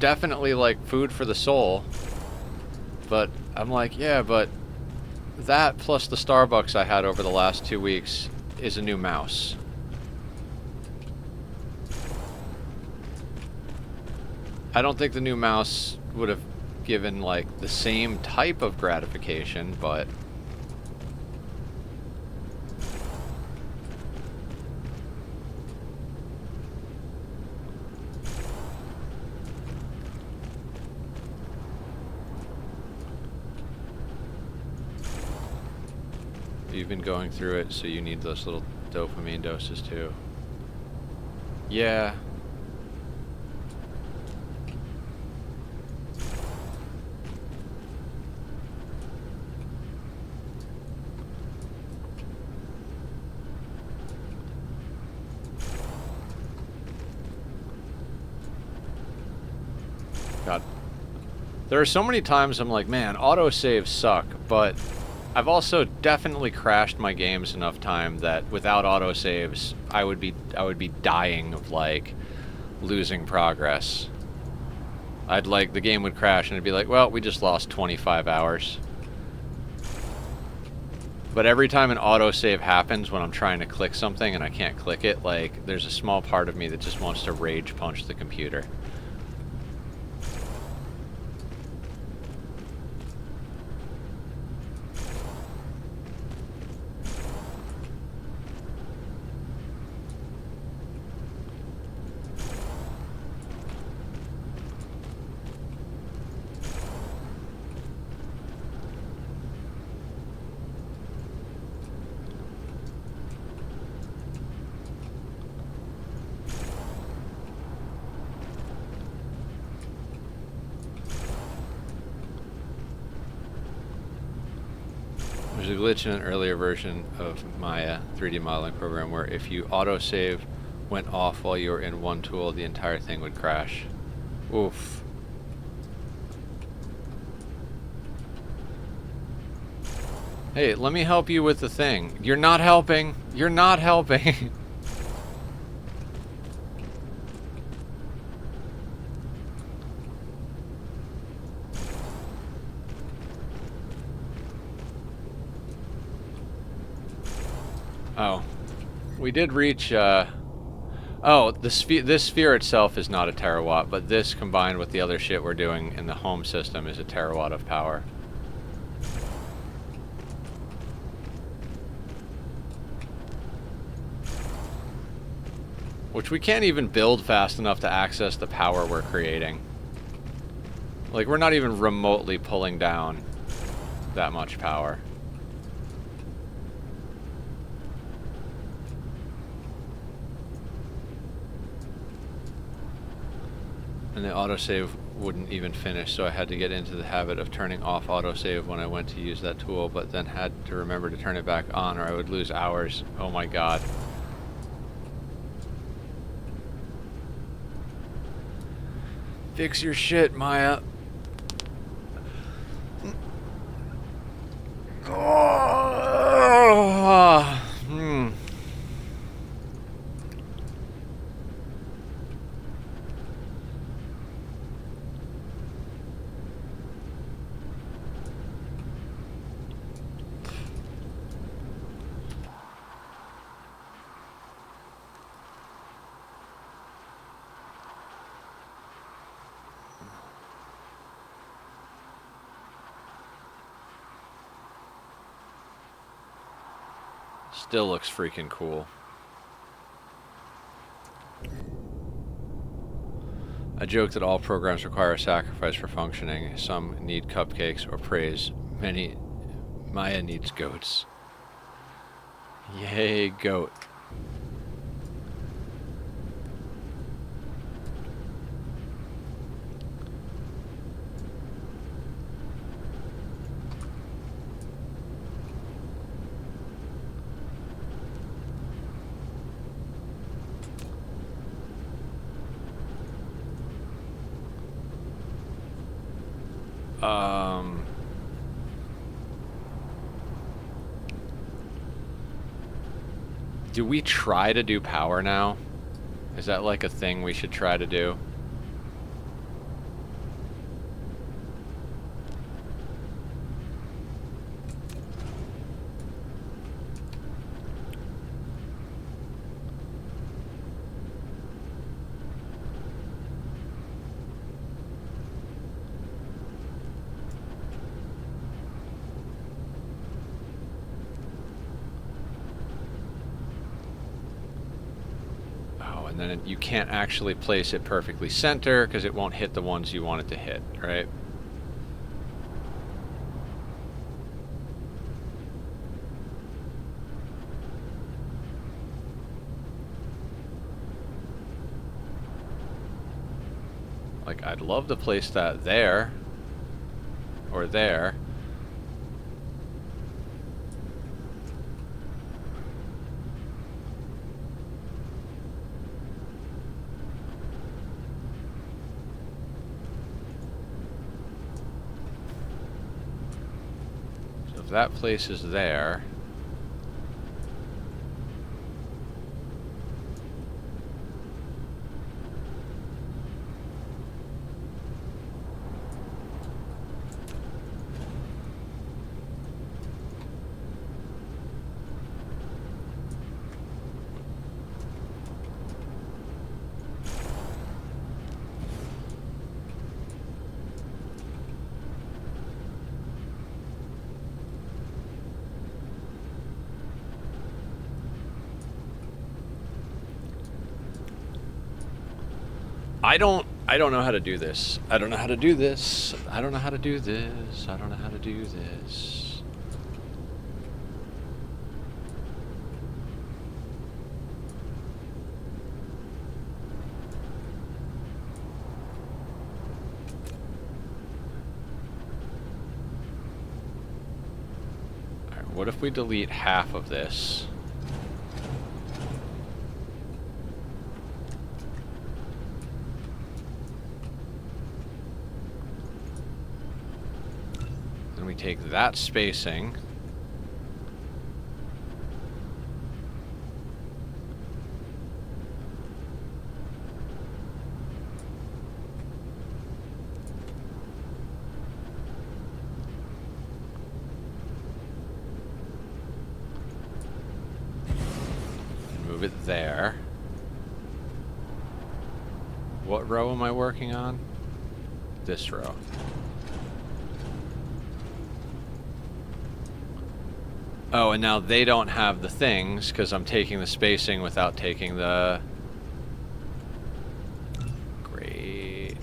Speaker 1: definitely, like, food for the soul. But I'm like, yeah, but that plus the Starbucks I had over the last 2 weeks is a new mouse. I don't think the new mouse would have given, like, the same type of gratification, but... You've been going through it, so you need those little dopamine doses too. Yeah. There are so many times I'm like, man, autosaves suck, but I've also definitely crashed my games enough time that without autosaves, I would be dying of like losing progress. The game would crash and it'd be like, well, we just lost 25 hours. But every time an autosave happens when I'm trying to click something and I can't click it, like, there's a small part of me that just wants to rage punch the computer. There's a glitch in an earlier version of Maya 3D modeling program where if you autosave went off while you were in one tool, the entire thing would crash. Oof. Hey, let me help you with the thing. You're not helping. You're not helping. Oh, we did reach, oh, this sphere itself is not a terawatt, but this combined with the other shit we're doing in the home system is a terawatt of power. Which we can't even build fast enough to access the power we're creating. Like, we're not even remotely pulling down that much power. And the autosave wouldn't even finish, so I had to get into the habit of turning off autosave when I went to use that tool, but then had to remember to turn it back on or I would lose hours. Oh my god. Fix your shit, Maya. Still looks freaking cool. I joke that all programs require a sacrifice for functioning. Some need cupcakes or praise. Maya needs goats. Yay, goat. Do we try to do power now? Is that like a thing we should try to do? And then you can't actually place it perfectly center because it won't hit the ones you want it to hit, right? Like, I'd love to place that there or there. if that place is there... I don't know how to do this. I don't know how to do this. I don't know how to do this. I don't know how to do this. All right, what if we delete half of this? We take that spacing. And move it there. What row am I working on? This row. Oh, and now they don't have the things because I'm taking the spacing without taking the... Great.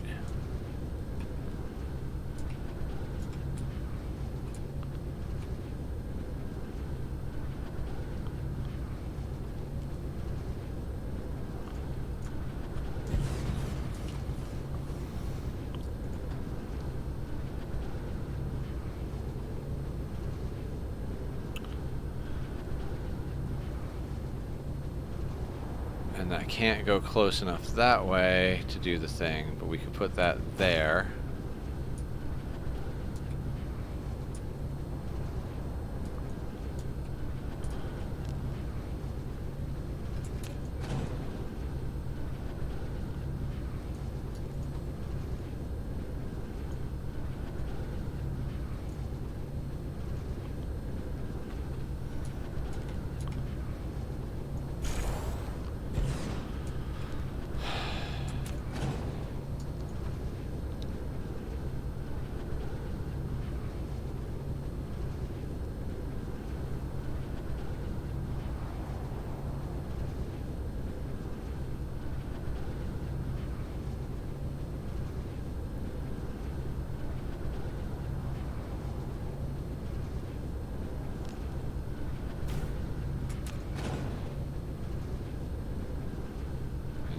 Speaker 1: And I can't go close enough that way to do the thing, but we could put that there.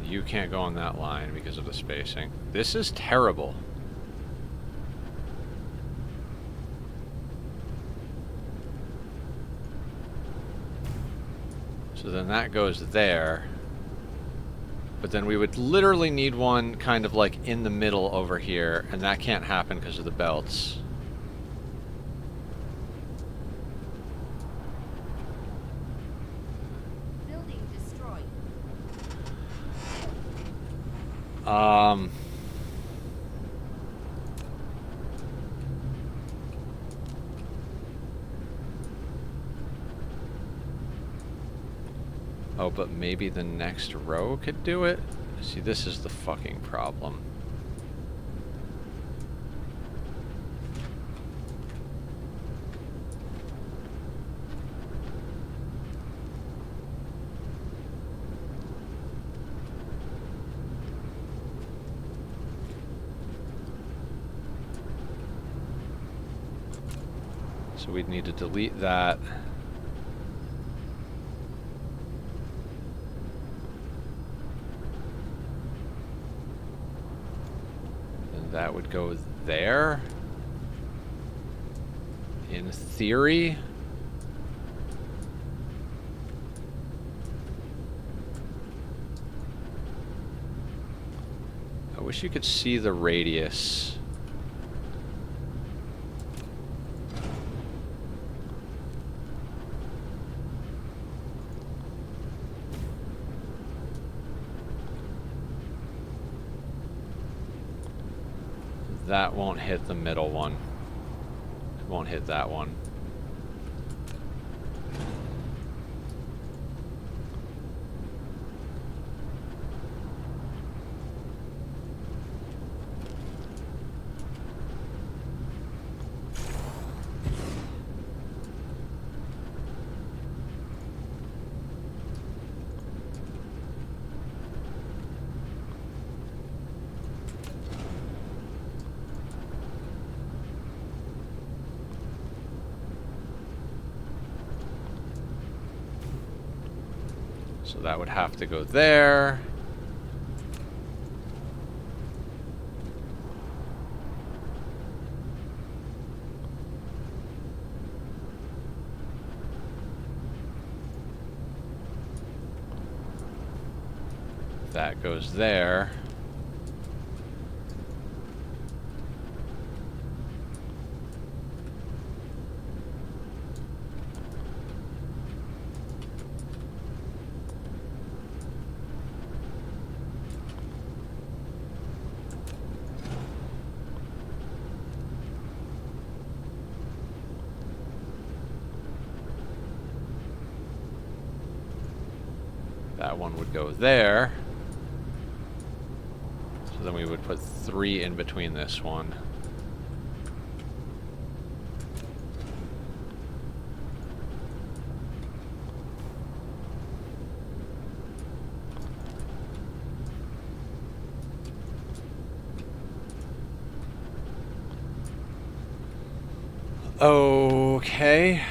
Speaker 1: You can't go on that line because of the spacing. This is terrible. So then that goes there. But then we would literally need one kind of like in the middle over here, and that can't happen because of the belts. Oh, but maybe the next row could do it? See, this is the fucking problem. So we'd need to delete that. And that would go there. In theory. I wish you could see the radius. That won't hit the middle one. It won't hit that one. So that would have to go there. That goes there. That one would go there. So then we would put 3 in between this one. Okay.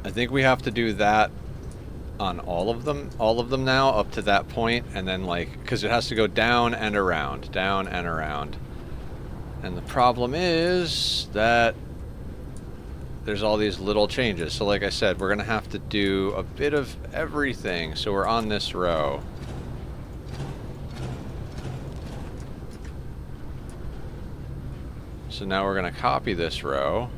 Speaker 1: I think we have to do that on all of them now up to that point, and then like, because it has to go down and around, down and around. And the problem is that there's all these little changes. So like I said, we're gonna have to do a bit of everything. So we're on this row. So now we're gonna copy this row.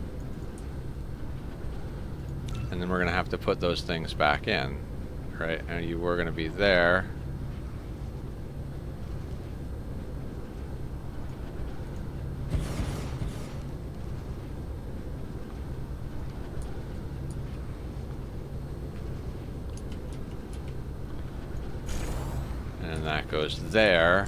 Speaker 1: And then we're gonna have to put those things back in, right? And you were gonna be there. And then that goes there.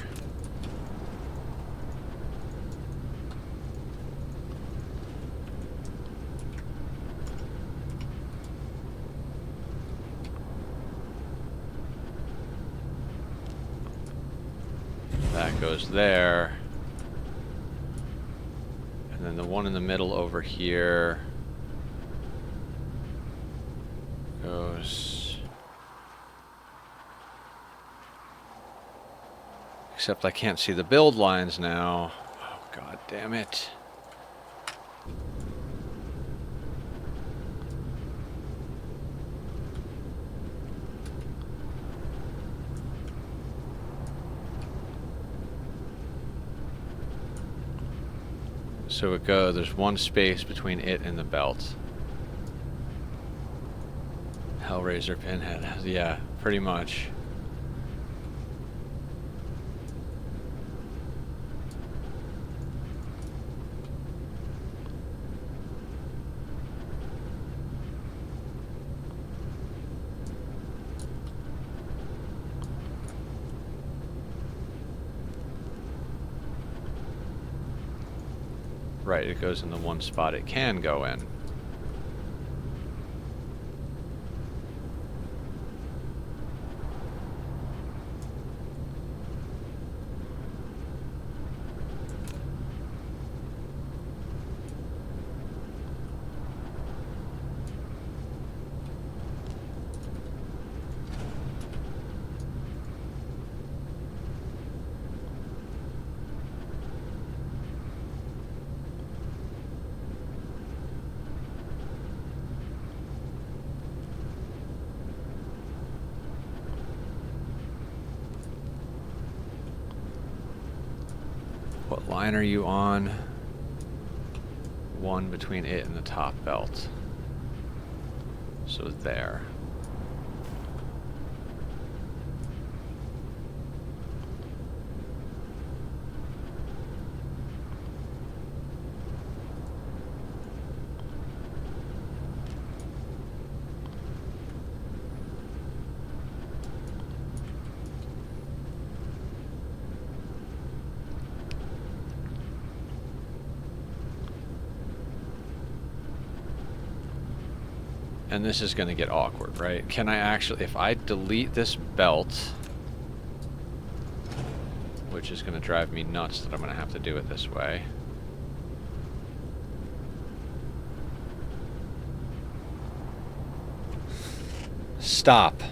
Speaker 1: That goes there. And then the one in the middle over here goes... Except I can't see the build lines now. Oh, god damn it. So it goes, there's one space between it and the belt. Hellraiser pinhead, yeah, pretty much. Right, it goes in the one spot it can go in. What line are you on? One between it and the top belt. So there. And this is going to get awkward, right? Can I actually, if I delete this belt, which is going to drive me nuts that I'm going to have to do it this way. Stop.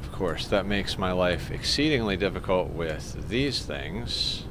Speaker 1: Of course, that makes my life exceedingly difficult with these things.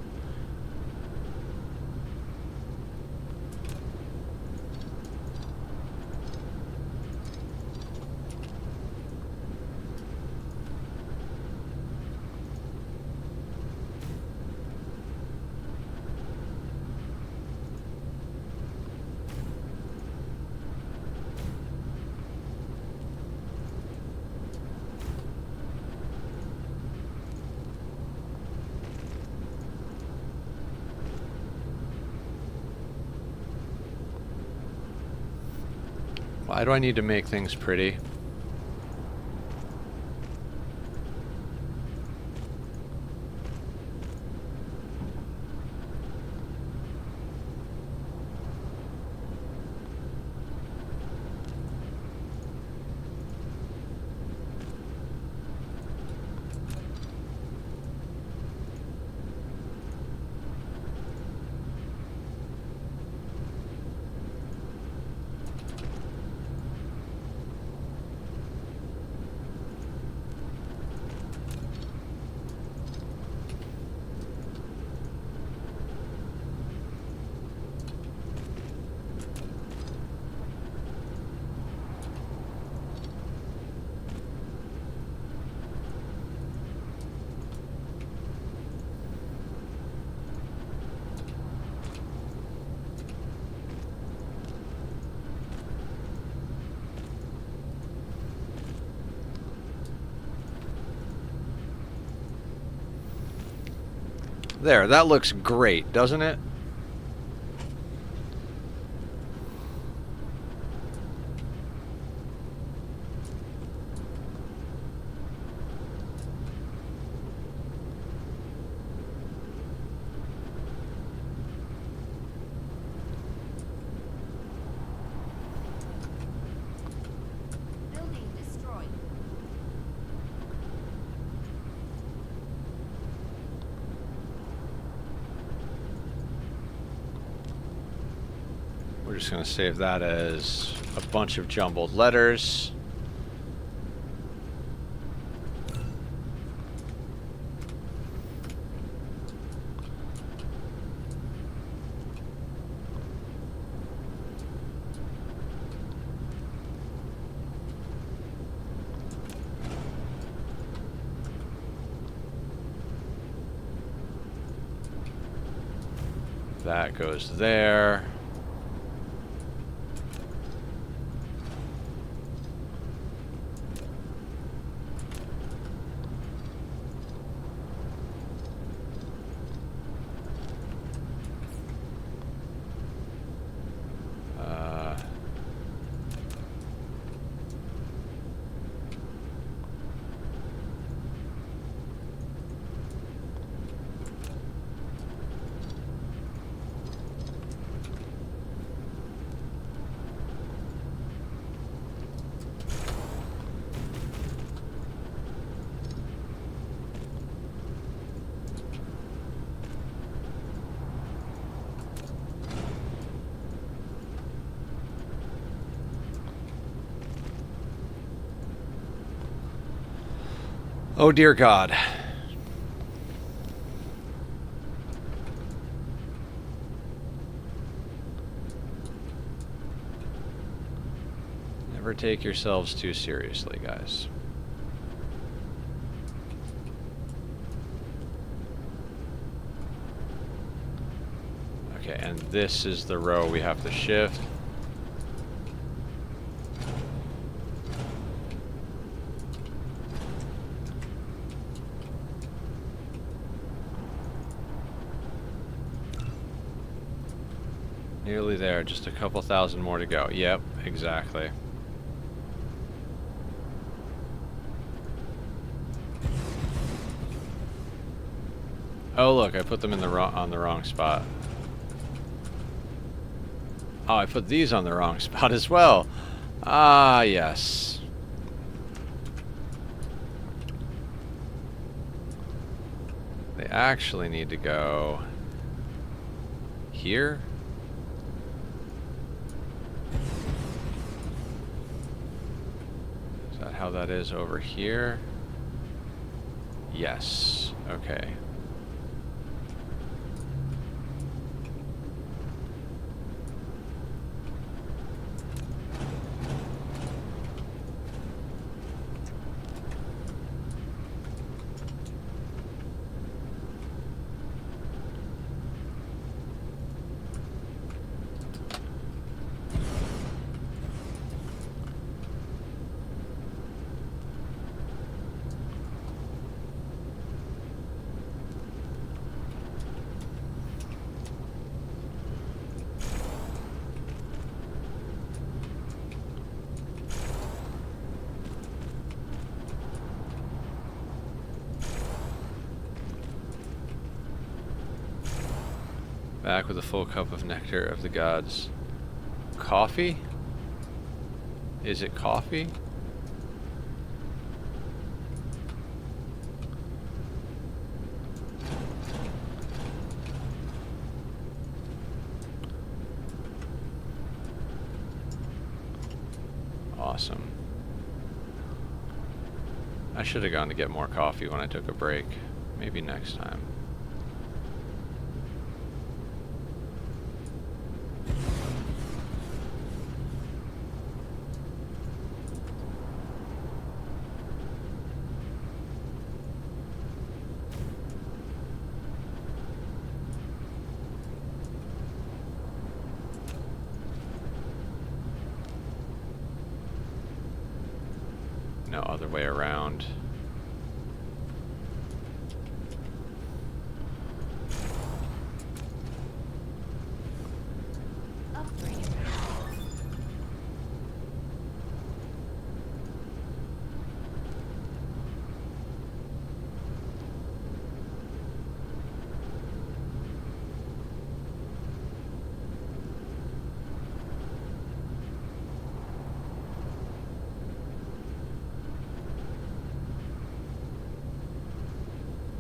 Speaker 1: Why do I need to make things pretty? There, that looks great, doesn't it?
Speaker 2: Building destroyed.
Speaker 1: We're just going to save that as a bunch of jumbled letters. That goes there. Oh dear God. Never take yourselves too seriously, guys. Okay, and this is the row we have to shift. Nearly there, just a couple thousand more to go. Yep, exactly. Oh look, I put them in the on the wrong spot. Oh, I put these on the wrong spot as well. Ah, yes. They actually need to go here. Is that how that is over here? Yes. Okay. Back with a full cup of nectar of the gods. Coffee? Is it coffee? Awesome. I should have gone to get more coffee when I took a break. Maybe next time. No other way around.
Speaker 2: Upgrading.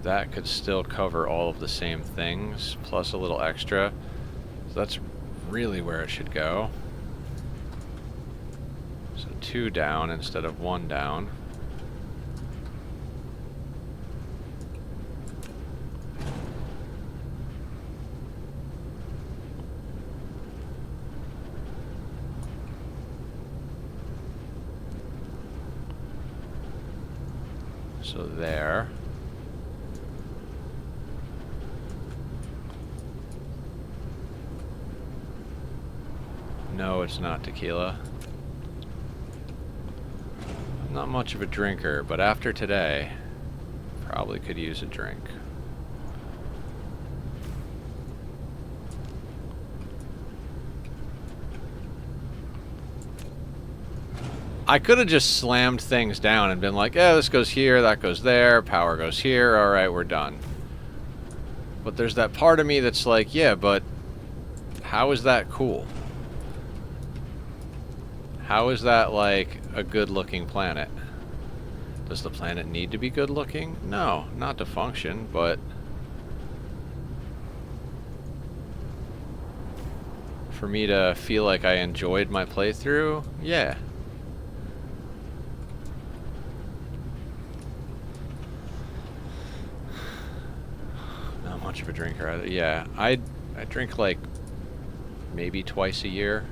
Speaker 1: That could still cover all of the same things, plus a little extra. So that's really where it should go. So 2 down instead of 1 down. So there. No, it's not tequila. I'm not much of a drinker, but after today, probably could use a drink. I could have just slammed things down and been like, yeah, this goes here, that goes there, power goes here, alright, we're done. But there's that part of me that's like, yeah, but how is that cool? How is that like a good-looking planet? Does the planet need to be good-looking? No, not to function, but for me to feel like I enjoyed my playthrough, yeah. much of a drinker either. Yeah, I drink like maybe twice a year.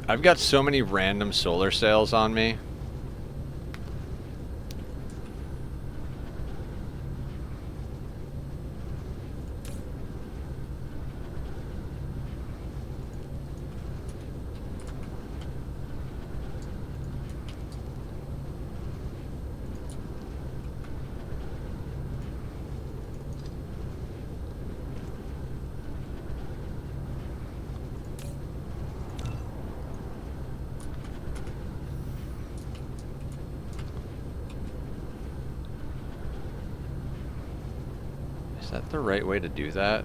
Speaker 1: I've got so many random solar sails on me. Is that the right way to do that?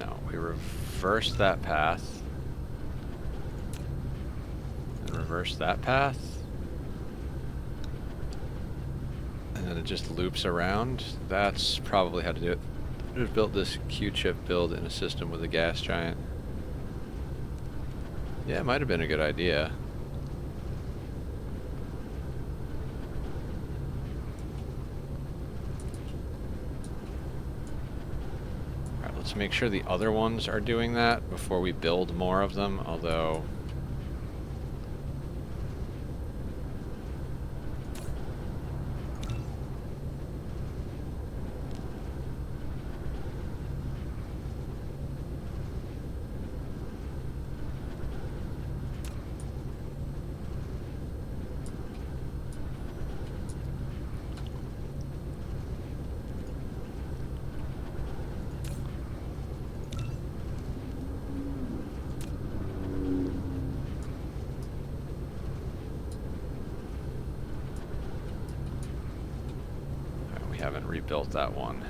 Speaker 1: No, we reverse that path. And reverse that path. And then it just loops around. That's probably how to do it. Just built this Q-chip build in a system with a gas giant. Yeah, it might have been a good idea. Alright, let's make sure the other ones are doing that before we build more of them, although... haven't rebuilt that one.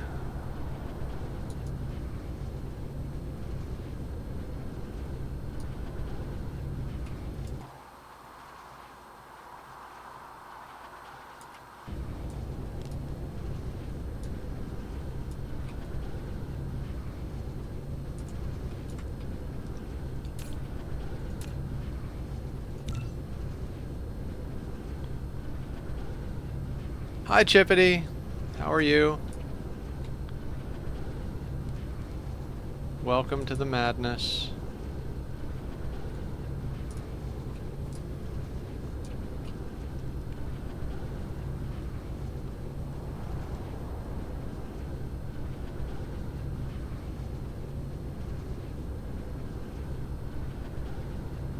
Speaker 1: Hi, Chippity. How are you? Welcome to the madness.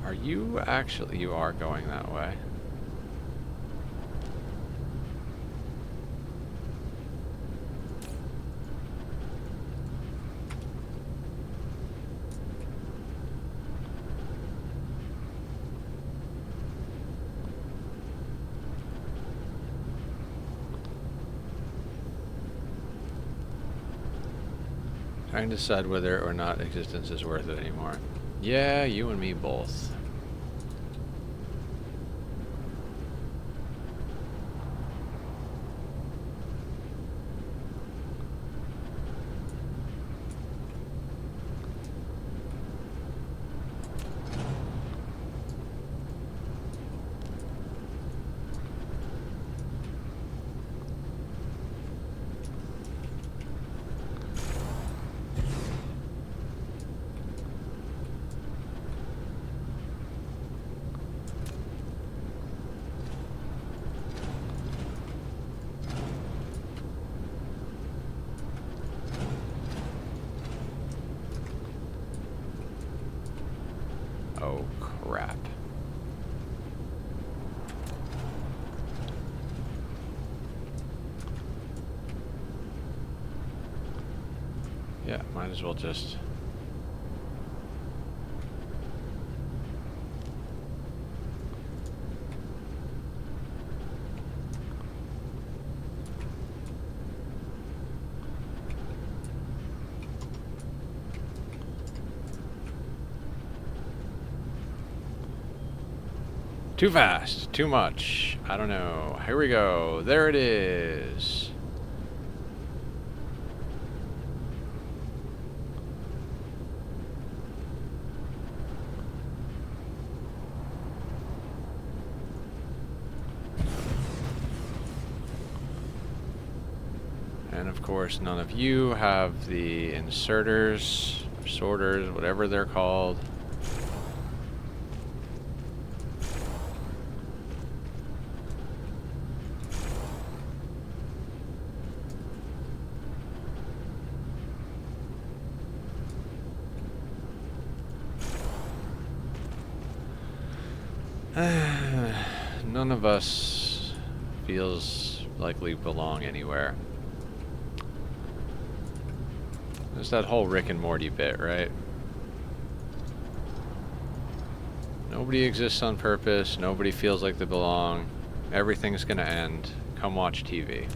Speaker 1: Are you actually... You are going that way. Trying to decide whether or not existence is worth it anymore. Yeah, you and me both. Yeah, might as well just... Too fast, too much. I don't know. Here we go. There it is. And of course, none of you have the inserters, sorters, whatever they're called. None of us feels like we belong anywhere. There's that whole Rick and Morty bit, right? Nobody exists on purpose. Nobody feels like they belong. Everything's gonna end. Come watch TV.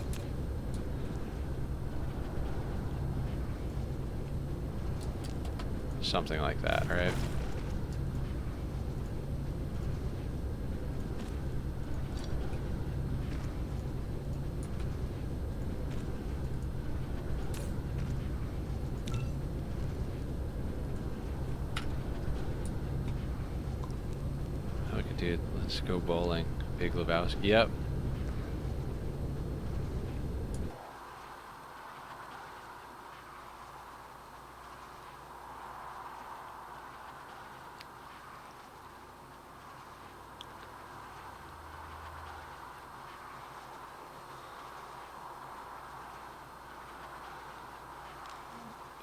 Speaker 1: Something like that, right? Dude, let's go bowling. Big Lebowski. Yep.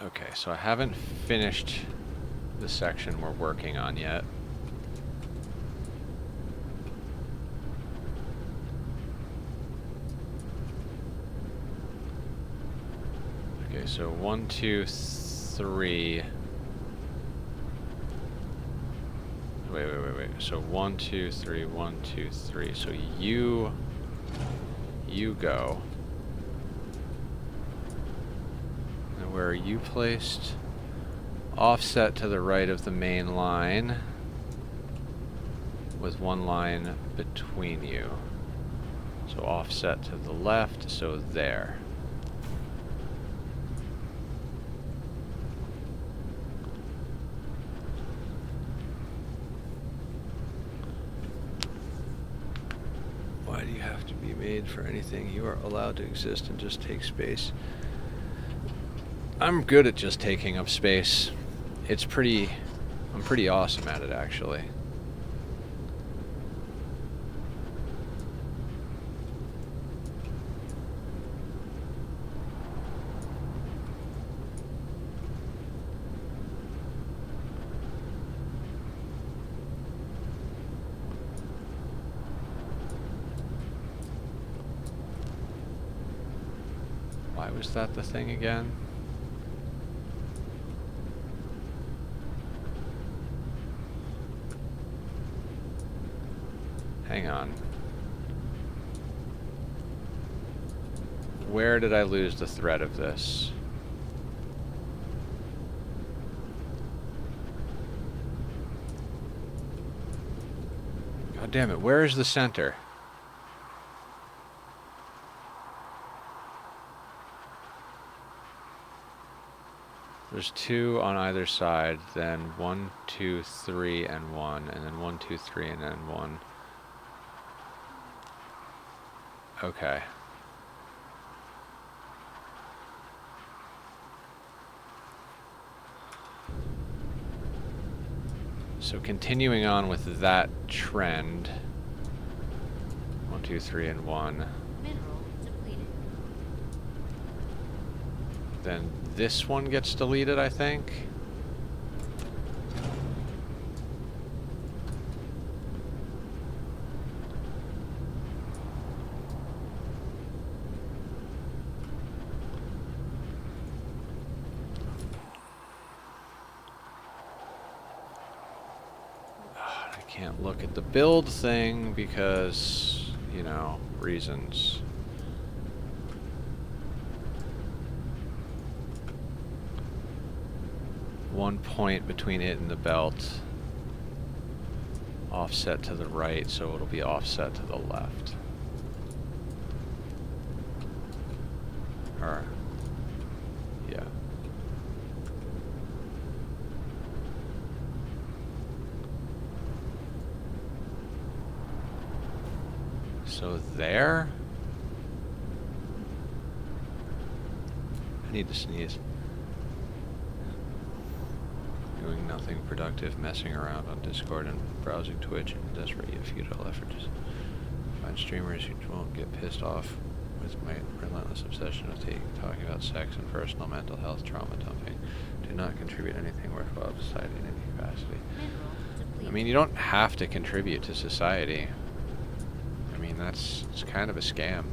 Speaker 1: Okay, so I haven't finished the section we're working on yet. Okay, so 1, 2, 3. Wait. So 1, 2, 3, 1, 2, 3. So you go. And where are you placed? Offset to the right of the main line, with one line between you. So offset to the left, so there. Why do you have to be made for anything? You are allowed to exist and just take space. I'm good at just taking up space. I'm pretty awesome at it, actually. Why was that the thing again? Hang on. Where did I lose the thread of this? God damn it, where is the center? There's 2 on either side, then 1, 2, 3, and 1, and then 1, 2, 3, and then 1. Okay. So continuing on with that trend. 1, 2, 3, and 1.
Speaker 2: Mineral depleted.
Speaker 1: Then this one gets deleted, I think. can't look at the build thing because, you know, reasons. One point between it and the belt. Offset to the right, so it'll be offset to the left. Or, yeah. So there? I need to sneeze. Doing nothing productive, messing around on Discord and browsing Twitch in desperate yet futile efforts. Find streamers who won't get pissed off with my relentless obsession of talking about sex and personal mental health trauma dumping. Do not contribute anything worthwhile to society in any capacity. I mean, you don't have to contribute to society. I mean, it's kind of a scam.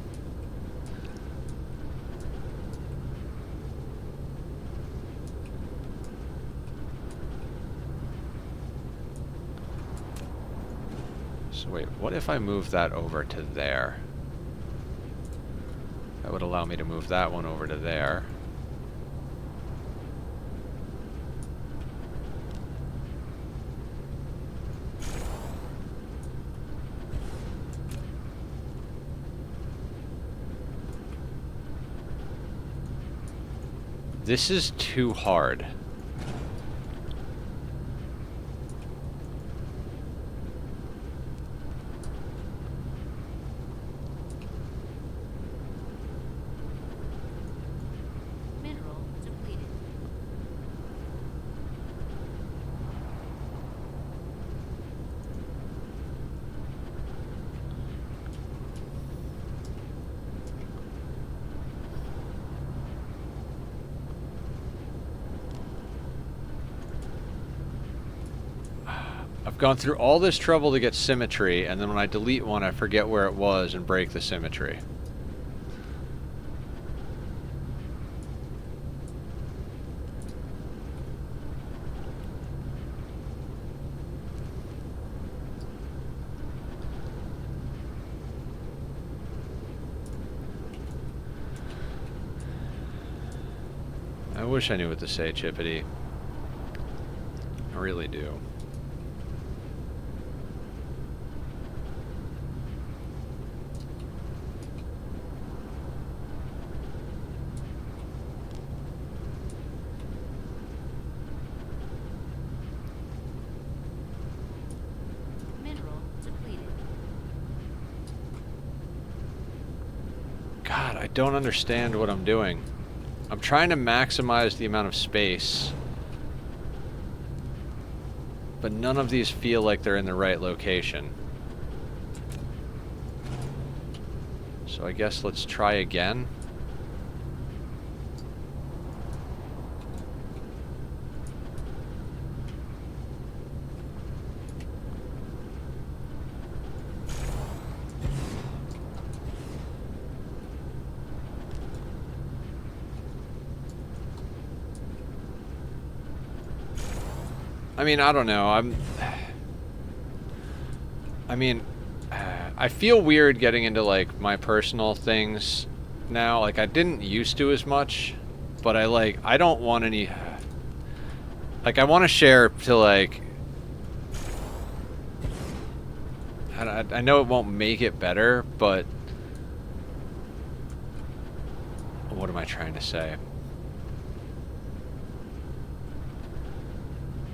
Speaker 1: So wait, what if I move that over to there? That would allow me to move that one over to there. This is too hard.
Speaker 2: Mineral depleted.
Speaker 1: I've gone through all this trouble to get symmetry, and then when I delete one, I forget where it was and break the symmetry. I wish I knew what to say, Chippity. I really do.
Speaker 2: Mineral depleted.
Speaker 1: God, I don't understand what I'm doing. I'm trying to maximize the amount of space, but none of these feel like they're in the right location. So I guess let's try again. I mean, I don't know. I feel weird getting into like my personal things now. Like I didn't used to as much, but I don't want any. Like I want to share to like. I know it won't make it better, but what am I trying to say?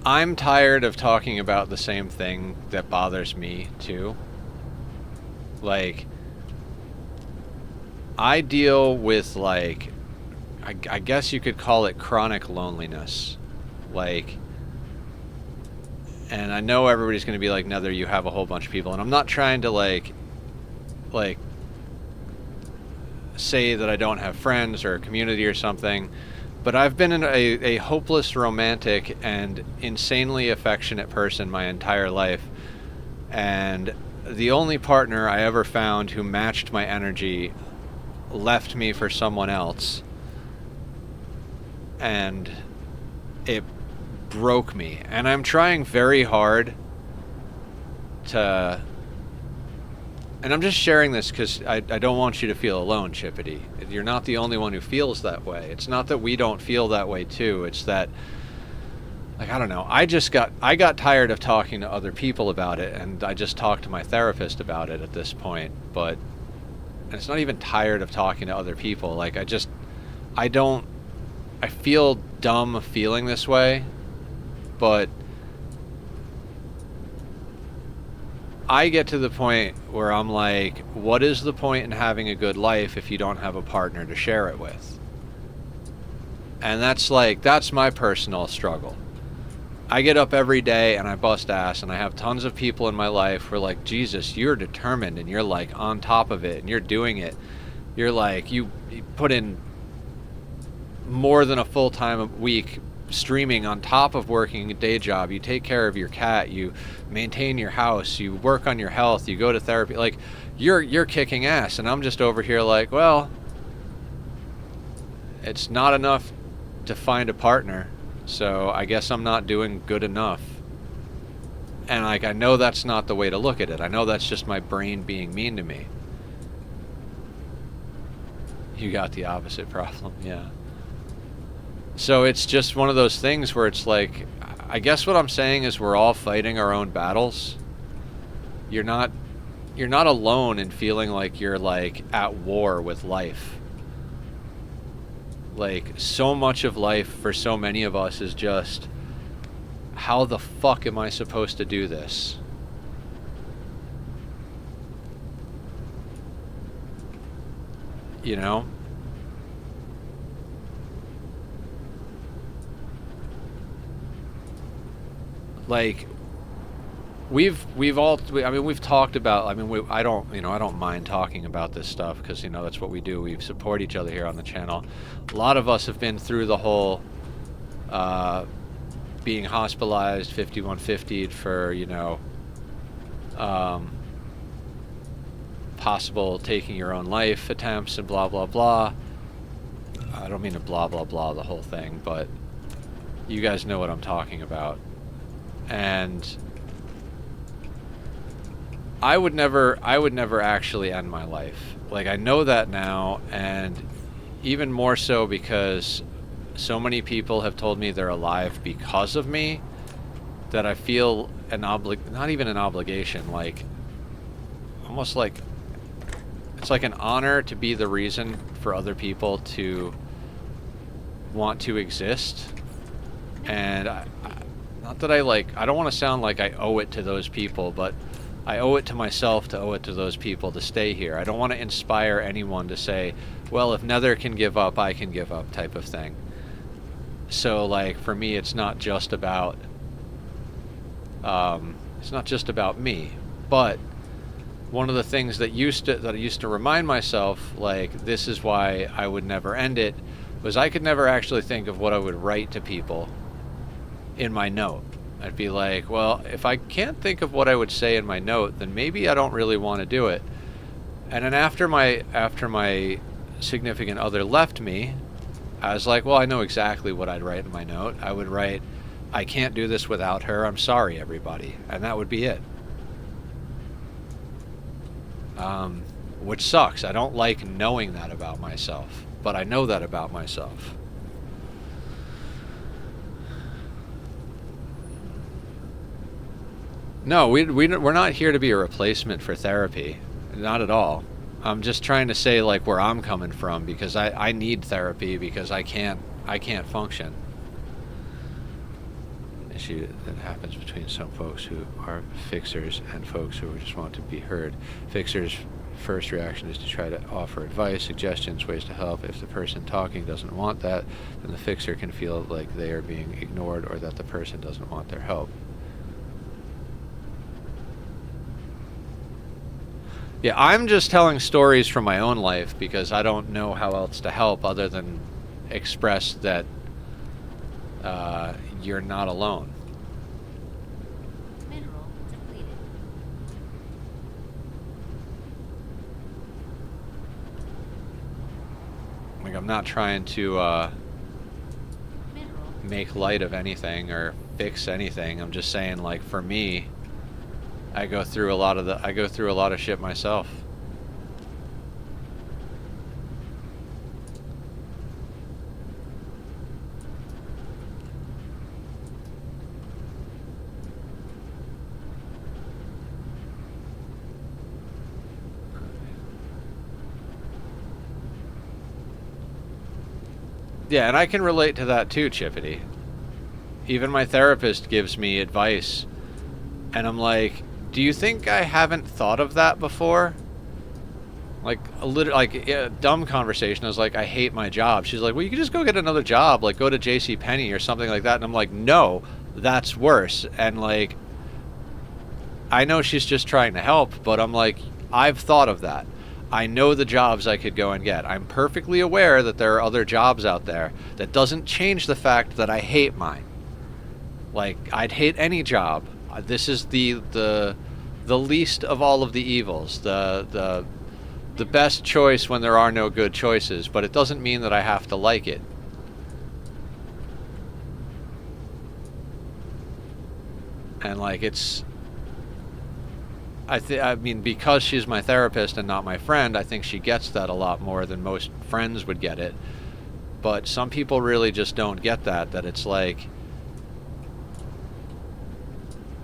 Speaker 1: I'm tired of talking about the same thing that bothers me, too. Like, I deal with, like, I guess you could call it chronic loneliness. Like, and I know everybody's going to be like, Nether, you have a whole bunch of people. And I'm not trying to, like, say that I don't have friends or a community or something. But I've been a hopeless romantic and insanely affectionate person my entire life. And the only partner I ever found who matched my energy left me for someone else. And it broke me. And I'm trying very hard to, and I'm just sharing this because I don't want you to feel alone, Chippity. You're not the only one who feels that way. It's not that we don't feel that way too. It's that, like, I don't know. I got tired of talking to other people about it, and I just talked to my therapist about it at this point. But, and it's not even tired of talking to other people. Like, I feel dumb feeling this way, but I get to the point where I'm like, what is the point in having a good life if you don't have a partner to share it with? And that's my personal struggle. I get up every day and I bust ass, and I have tons of people in my life who are like, Jesus, you're determined and you're like on top of it and you're doing it. You're like, you put in more than a full-time week streaming on top of working a day job. You take care of your cat, you maintain your house, you work on your health, you go to therapy. Like, you're kicking ass, and I'm just over here like, well, it's not enough to find a partner, so I guess I'm not doing good enough. And like, I know that's not the way to look at it. I know that's just my brain being mean to me. You got the opposite problem, yeah. So it's just one of those things where it's like, I guess what I'm saying is we're all fighting our own battles. You're not alone in feeling like you're like at war with life. Like, so much of life for so many of us is just, how the fuck am I supposed to do this? You know? Like, we've talked about, I don't mind talking about this stuff because, you know, that's what we do. We support each other here on the channel. A lot of us have been through the whole being hospitalized, 5150'd for, you know, possible taking your own life attempts and blah blah blah. I don't mean to blah blah blah the whole thing, but you guys know what I'm talking about. And I would never actually end my life. Like, I know that now, and even more so because so many people have told me they're alive because of me, that I feel not even an obligation, like, almost like, it's like an honor to be the reason for other people to want to exist. And not that I don't want to sound like I owe it to those people, but I owe it to myself to owe it to those people to stay here. I don't want to inspire anyone to say, well, if Nether can give up, I can give up, type of thing. So, like, for me, it's not just about me. But one of the things that I used to remind myself, like, this is why I would never end it, was I could never actually think of what I would write to people in my note. I'd be like, well, if I can't think of what I would say in my note, then maybe I don't really want to do it. And then after my significant other left me, I was like, well, I know exactly what I'd write in my note. I would write, I can't do this without her. I'm sorry, everybody. And that would be it. Which sucks. I don't like knowing that about myself, but I know that about myself. No, we're not here to be a replacement for therapy. Not at all. I'm just trying to say, like, where I'm coming from, because I need therapy because I can't function. An issue that happens between some folks who are fixers and folks who just want to be heard. Fixers' first reaction is to try to offer advice, suggestions, ways to help. If the person talking doesn't want that, then the fixer can feel like they are being ignored or that the person doesn't want their help. Yeah, I'm just telling stories from my own life because I don't know how else to help other than express that you're not alone.
Speaker 2: Mineral depleted.
Speaker 1: Like, I'm not trying to make light of anything or fix anything. I'm just saying, like, for me, I go through a lot of shit myself. Yeah, and I can relate to that too, Chippity. Even my therapist gives me advice, and I'm like, do you think I haven't thought of that before? Like a dumb conversation. I was like, I hate my job. She's like, well, you can just go get another job, like go to JCPenney or something like that. And I'm like, no, that's worse. And like, I know she's just trying to help, but I'm like, I've thought of that. I know the jobs I could go and get. I'm perfectly aware that there are other jobs out there. That doesn't change the fact that I hate mine. Like, I'd hate any job. This is the least of all of the evils. The best choice when there are no good choices, but it doesn't mean that I have to like it. And like, it's... I mean, because she's my therapist and not my friend, I think she gets that a lot more than most friends would get it. But some people really just don't get that it's like,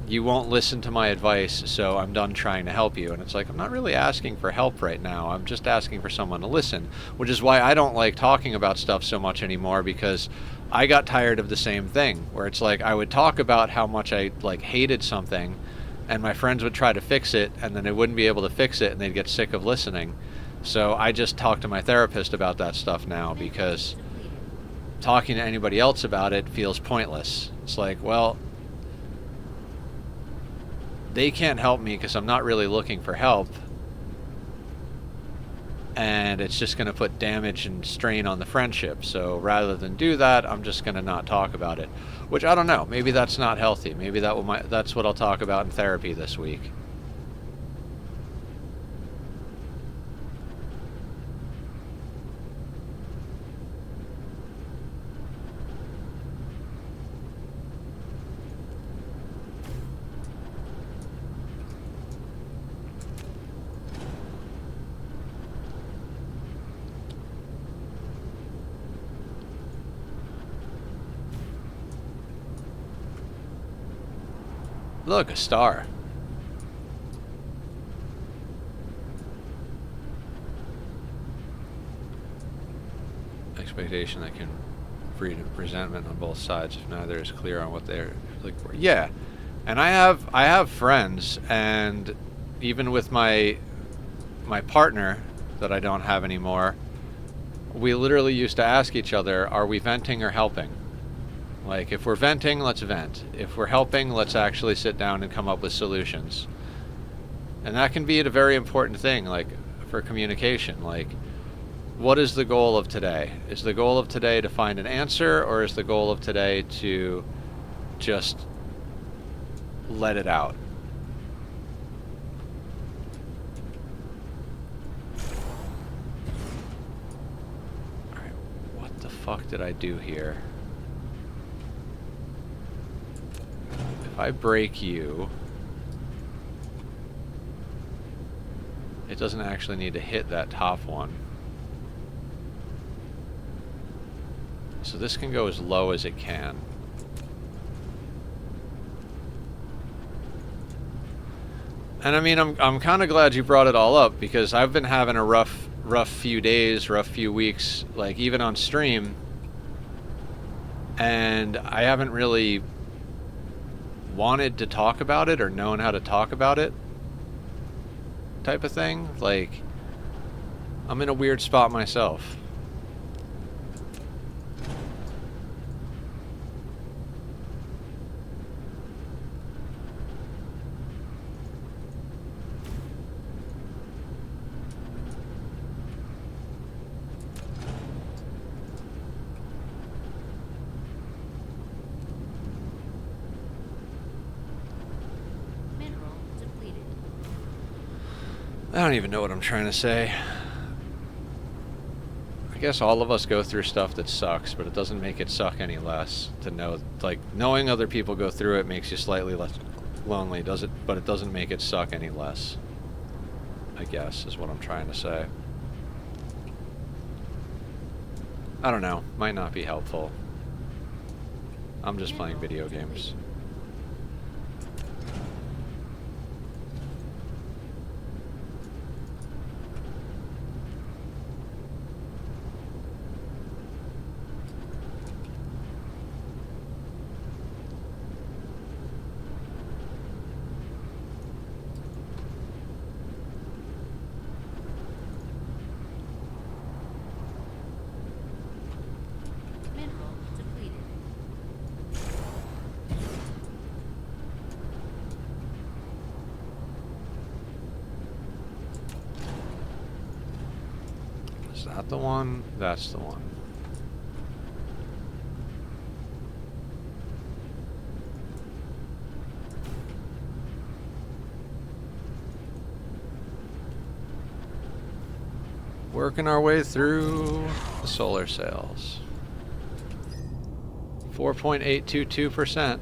Speaker 1: you won't listen to my advice, so I'm done trying to help you. And it's like, I'm not really asking for help right now. I'm just asking for someone to listen, which is why I don't like talking about stuff so much anymore, because I got tired of the same thing, where it's like, I would talk about how much I like hated something, and my friends would try to fix it, and then they wouldn't be able to fix it, and they'd get sick of listening. So I just talk to my therapist about that stuff now, because talking to anybody else about it feels pointless. It's like, well, they can't help me because I'm not really looking for help, and it's just going to put damage and strain on the friendship. So rather than do that, I'm just going to not talk about it. Which, I don't know, maybe that's not healthy. Maybe that's what I'll talk about in therapy this week. Look, a star. Expectation that can breed resentment on both sides if neither is clear on what they're looking for. Yeah, and I have friends, and even with my partner that I don't have anymore, we literally used to ask each other, are we venting or helping? Like, if we're venting, let's vent. If we're helping, let's actually sit down and come up with solutions. And that can be a very important thing, like, for communication. Like, what is the goal of today? Is the goal of today to find an answer, or is the goal of today to just let it out? Alright, what the fuck did I do here? If I break you, it doesn't actually need to hit that top one. So this can go as low as it can. And I mean, I'm kind of glad you brought it all up, because I've been having a rough few days, rough few weeks, like even on stream, and I haven't really wanted to talk about it or known how to talk about it, type of thing. Like, I'm in a weird spot myself. I don't even know what I'm trying to say. I guess all of us go through stuff that sucks, but it doesn't make it suck any less to know, like, knowing other people go through it makes you slightly lonely, does it? But it doesn't make it suck any less, I guess, is what I'm trying to say. I don't know. Might not be helpful. I'm just playing video games.
Speaker 2: Mineral depleted.
Speaker 1: Is that the one? That's the one. Working our way through the solar cells. 4.822%.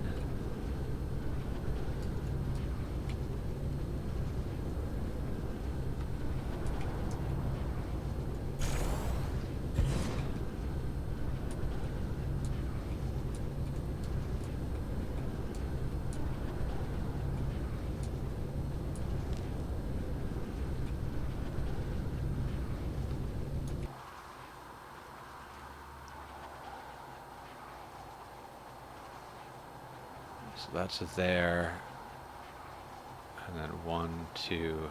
Speaker 1: So that's there. And then 1, 2,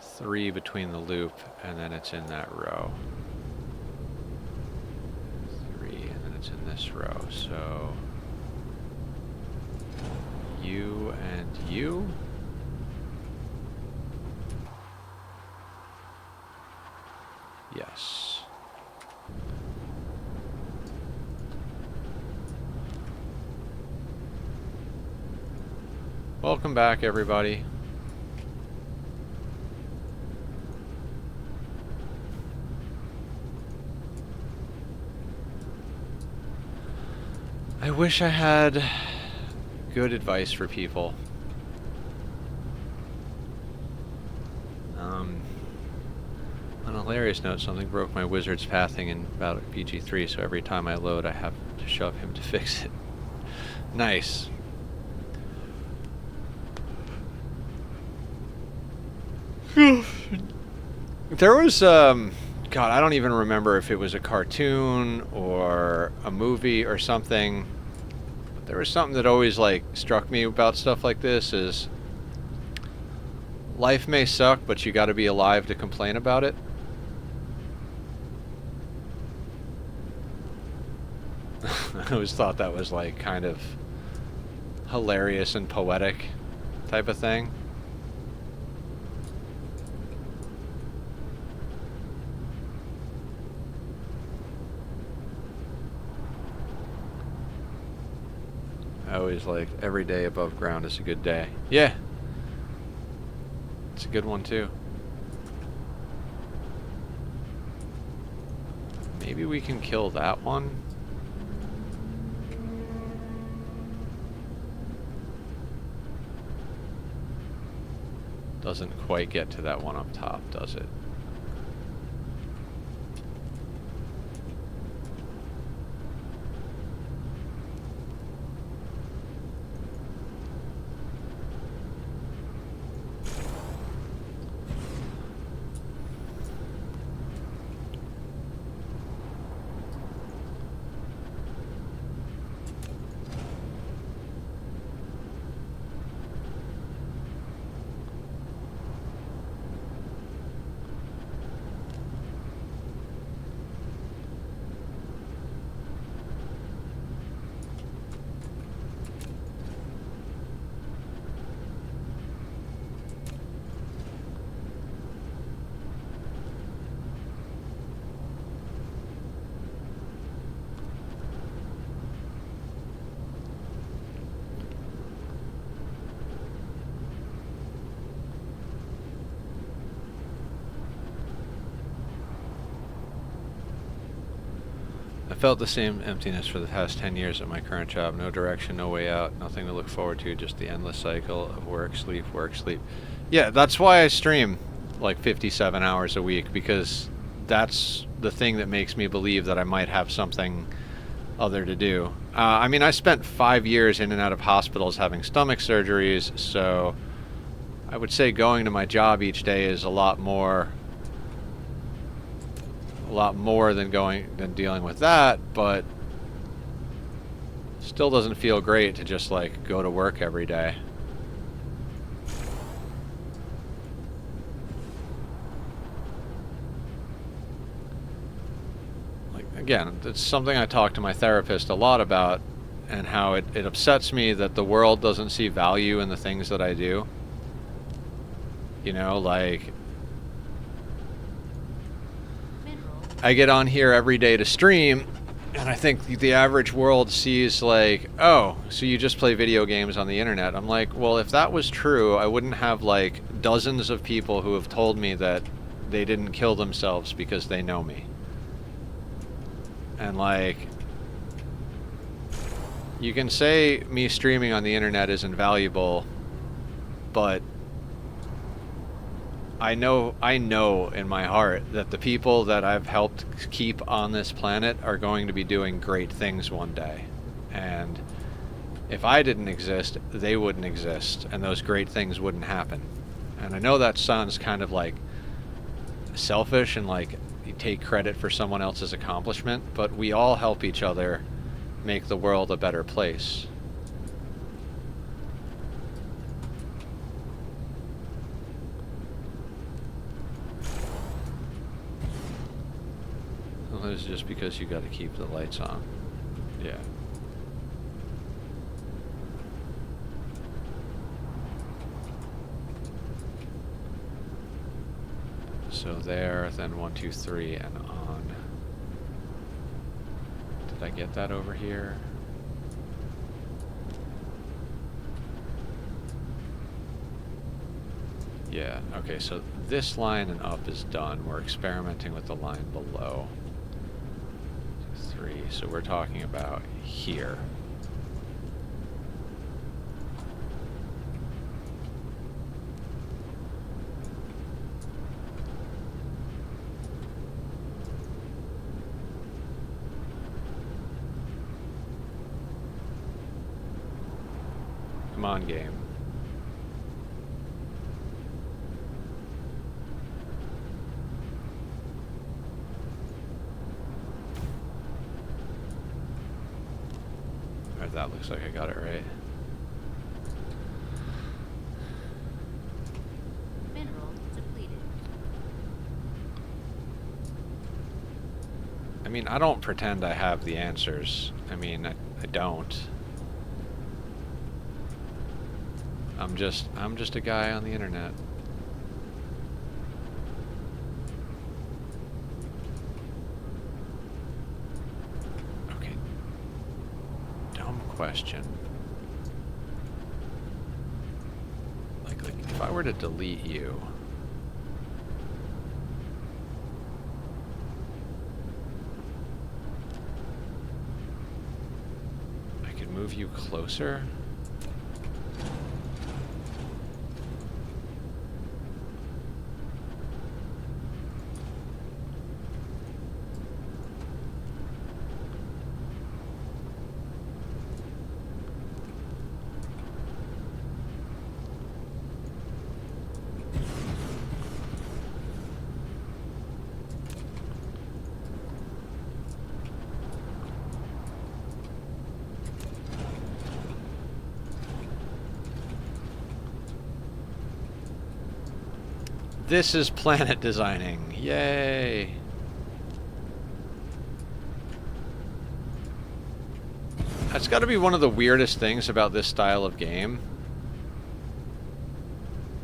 Speaker 1: 3 between the loop, and then it's in that row. 3, and then it's in this row. So you and you. Yes. Welcome back, everybody. I wish I had good advice for people. On a hilarious note, something broke my wizard's pathing in Battle PG3, so every time I load, I have to shove him to fix it. Nice. There was, God, I don't even remember if it was a cartoon or a movie or something. But there was something that always, like, struck me about stuff like this is life may suck, but you gotta be alive to complain about it. I always thought that was, like, kind of hilarious and poetic type of thing. I always like every day above ground is a good day. Yeah. It's a good one too. Maybe we can kill that one. Doesn't quite get to that one up top, does it? felt the same emptiness for the past 10 years at my current job. No direction, no way out, nothing to look forward to, just the endless cycle of work, sleep, work, sleep. Yeah, that's why I stream like 57 hours a week, because that's the thing that makes me believe that I might have something other to do. I mean, I spent 5 years in and out of hospitals having stomach surgeries, so I would say going to my job each day is a lot more than dealing with that, but still doesn't feel great to just like go to work every day. Like, again, it's something I talk to my therapist a lot about, and how it upsets me that the world doesn't see value in the things that I do. You know, like, I get on here every day to stream, and I think the average world sees like, oh, so you just play video games on the internet. I'm like, well, if that was true, I wouldn't have like dozens of people who have told me that they didn't kill themselves because they know me. And like, you can say me streaming on the internet isn't valuable, but I know in my heart that the people that I've helped keep on this planet are going to be doing great things one day. And if I didn't exist, they wouldn't exist, and those great things wouldn't happen. And I know that sounds kind of like selfish and like you take credit for someone else's accomplishment, but we all help each other make the world a better place. Well, it's just because you got to keep the lights on. Yeah. So there, then 1, 2, 3, and on. Did I get that over here? Yeah, okay, so this line and up is done. We're experimenting with the line below. 2, 3, so we're talking about here. Come on, game. Alright, that looks like I got it right.
Speaker 2: Mineral depleted.
Speaker 1: I mean, I don't pretend I have the answers. I mean, I don't. I'm just a guy on the internet. Okay. Dumb question. Like if I were to delete you, I could move you closer. This is planet designing. Yay! That's got to be one of the weirdest things about this style of game.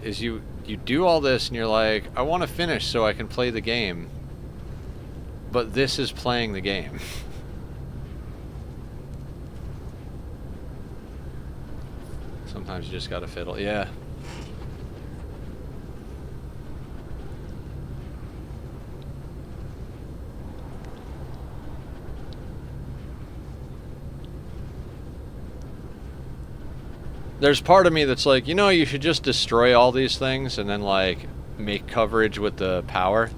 Speaker 1: Is you do all this and you're like, I want to finish so I can play the game. But this is playing the game. Sometimes you just gotta fiddle. Yeah. There's part of me that's like, you know, you should just destroy all these things and then, like, make coverage with the power.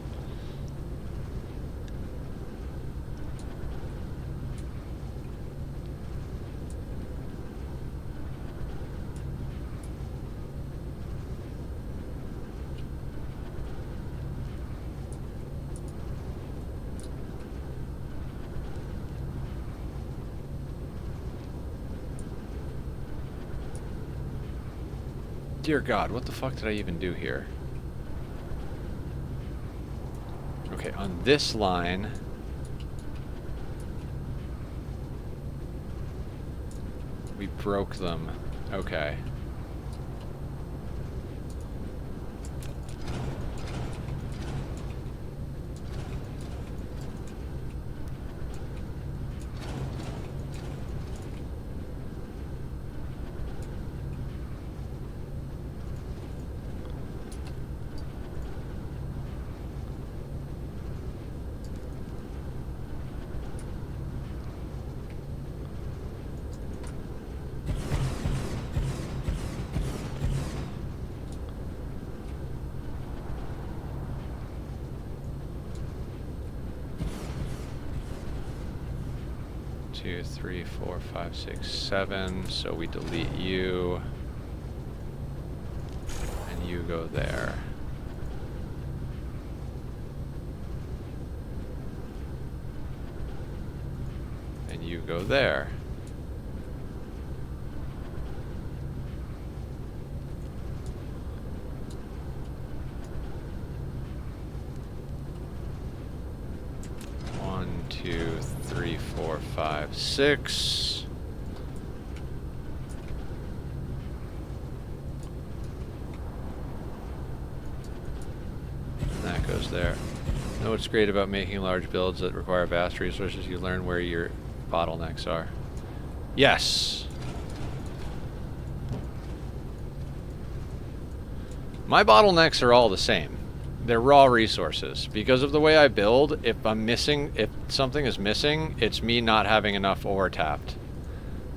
Speaker 1: Dear God, what the fuck did I even do here? Okay, on this line... we broke them. Okay. Two, three, four, five, six, seven. So we delete you. And you go there. And you go there. One, two, three, four, five, six. And that goes there. Know what's great about making large builds that require vast resources? You learn where your bottlenecks are. Yes. My bottlenecks are all the same. They're raw resources. Because of the way I build, if something is missing, it's me not having enough ore tapped.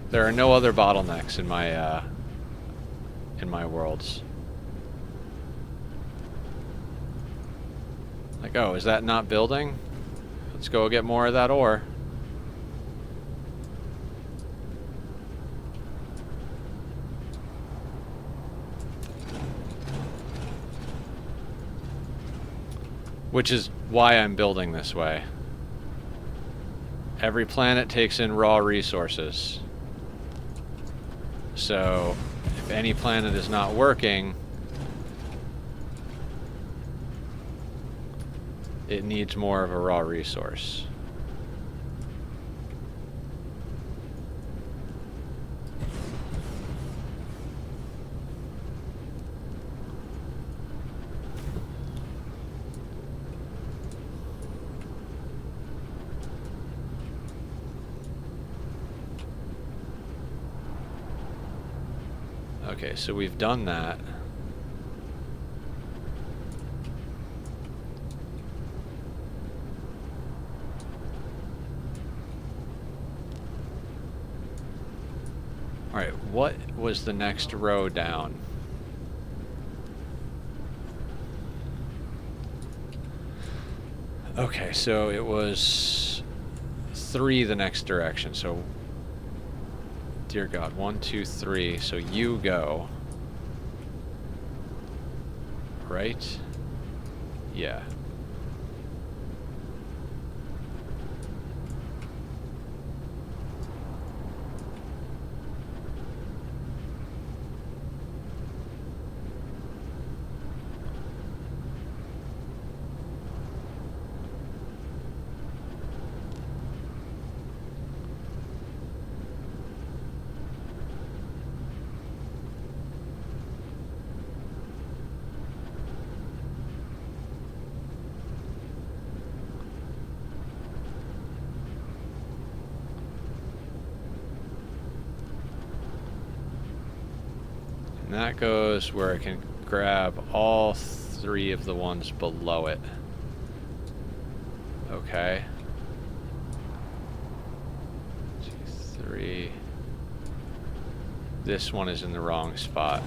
Speaker 1: There are no other bottlenecks in my worlds. Like, oh, is that not building? Let's go get more of that ore. Which is why I'm building this way. Every planet takes in raw resources. So, if any planet is not working, it needs more of a raw resource. Okay, so we've done that. All right, what was the next row down? Okay, so it was 3 the next direction, so dear God, 1, 2, 3, so you go. Right? Yeah. And that goes where I can grab all 3 of the ones below it. Okay. 2, 3, This one is in the wrong spot.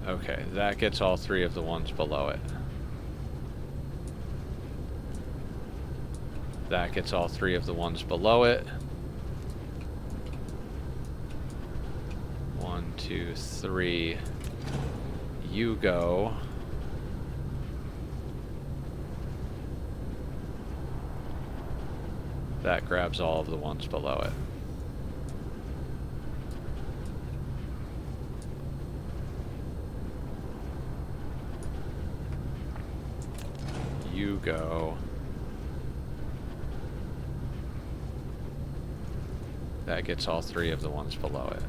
Speaker 1: Okay, that gets all 3 of the ones below it. That gets all 3 of the ones below it. 1, 2, 3. You go. That grabs all of the ones below it. You go. That gets all 3 of the ones below it.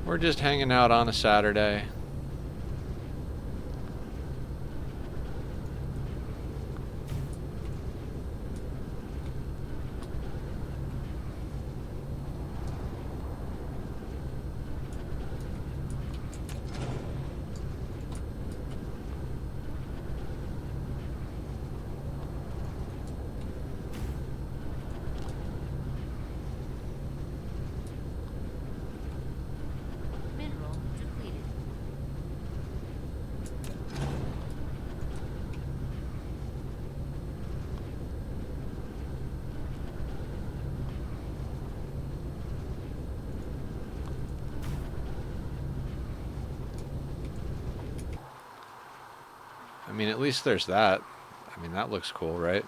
Speaker 1: We're just hanging out on a Saturday.
Speaker 2: Mineral depleted.
Speaker 1: I mean, at least there's that. I mean, that looks cool, right?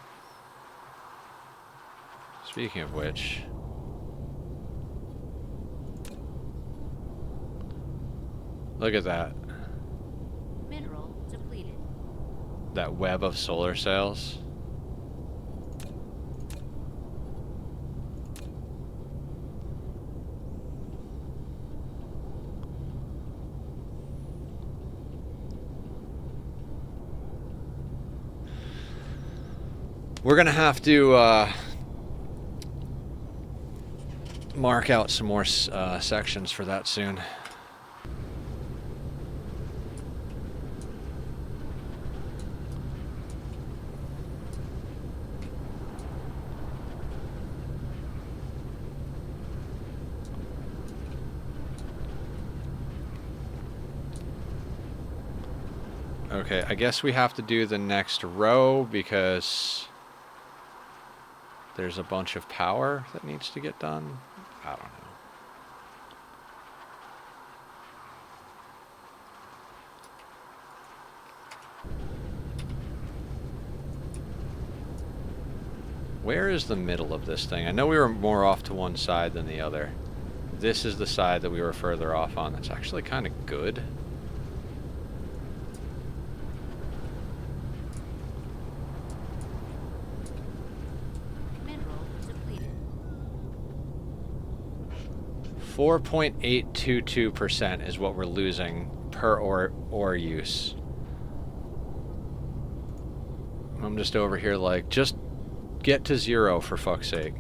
Speaker 1: Speaking of which... Look at that.
Speaker 2: Mineral depleted.
Speaker 1: That web of solar sails. We're gonna have to mark out some more sections for that soon. Okay, I guess we have to do the next row because there's a bunch of power that needs to get done. I don't know. Where is the middle of this thing? I know we were more off to one side than the other. This is the side that we were further off on. That's actually kind of good.
Speaker 2: Mineral depleted.
Speaker 1: 4.822% is what we're losing per ore use. I'm just over here like, just get to 0 for fuck's sake.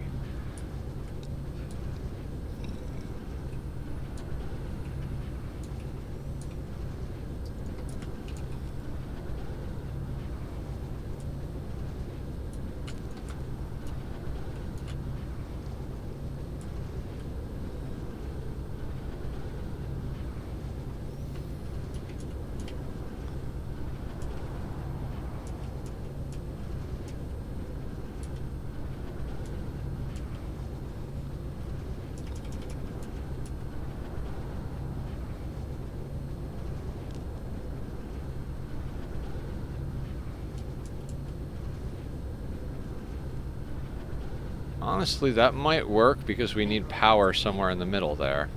Speaker 1: Honestly, that might work because we need power somewhere in the middle there.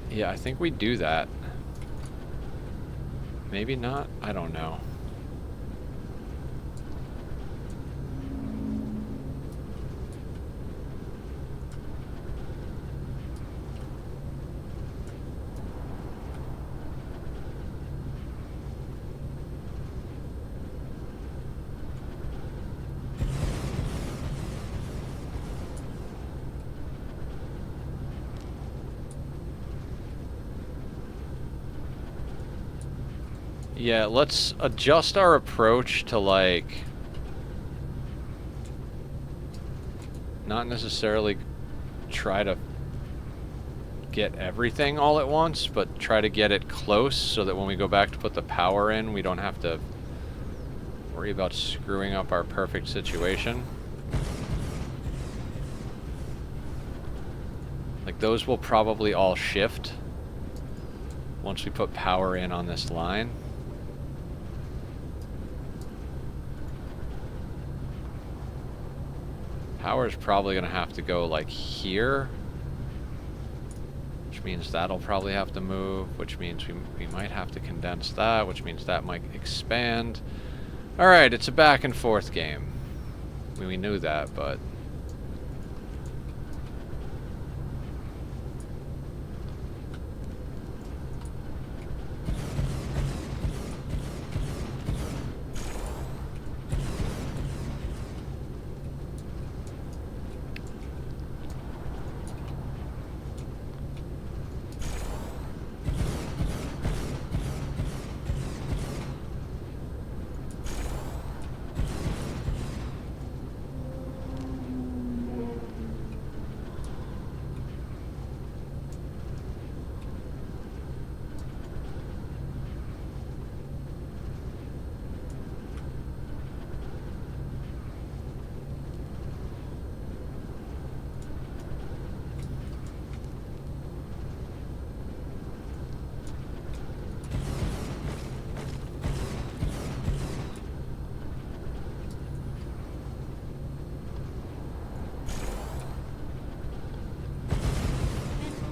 Speaker 1: Yeah, I think we do that. Maybe not? I don't know. Yeah, let's adjust our approach to, like, not necessarily try to get everything all at once, but try to get it close so that when we go back to put the power in, we don't have to worry about screwing up our perfect situation. Like, those will probably all shift once we put power in on this line. Power is probably going to have to go like here, which means that'll probably have to move, which means we might have to condense that, which means that might expand. Alright, it's a back and forth game. I mean, we knew that, but...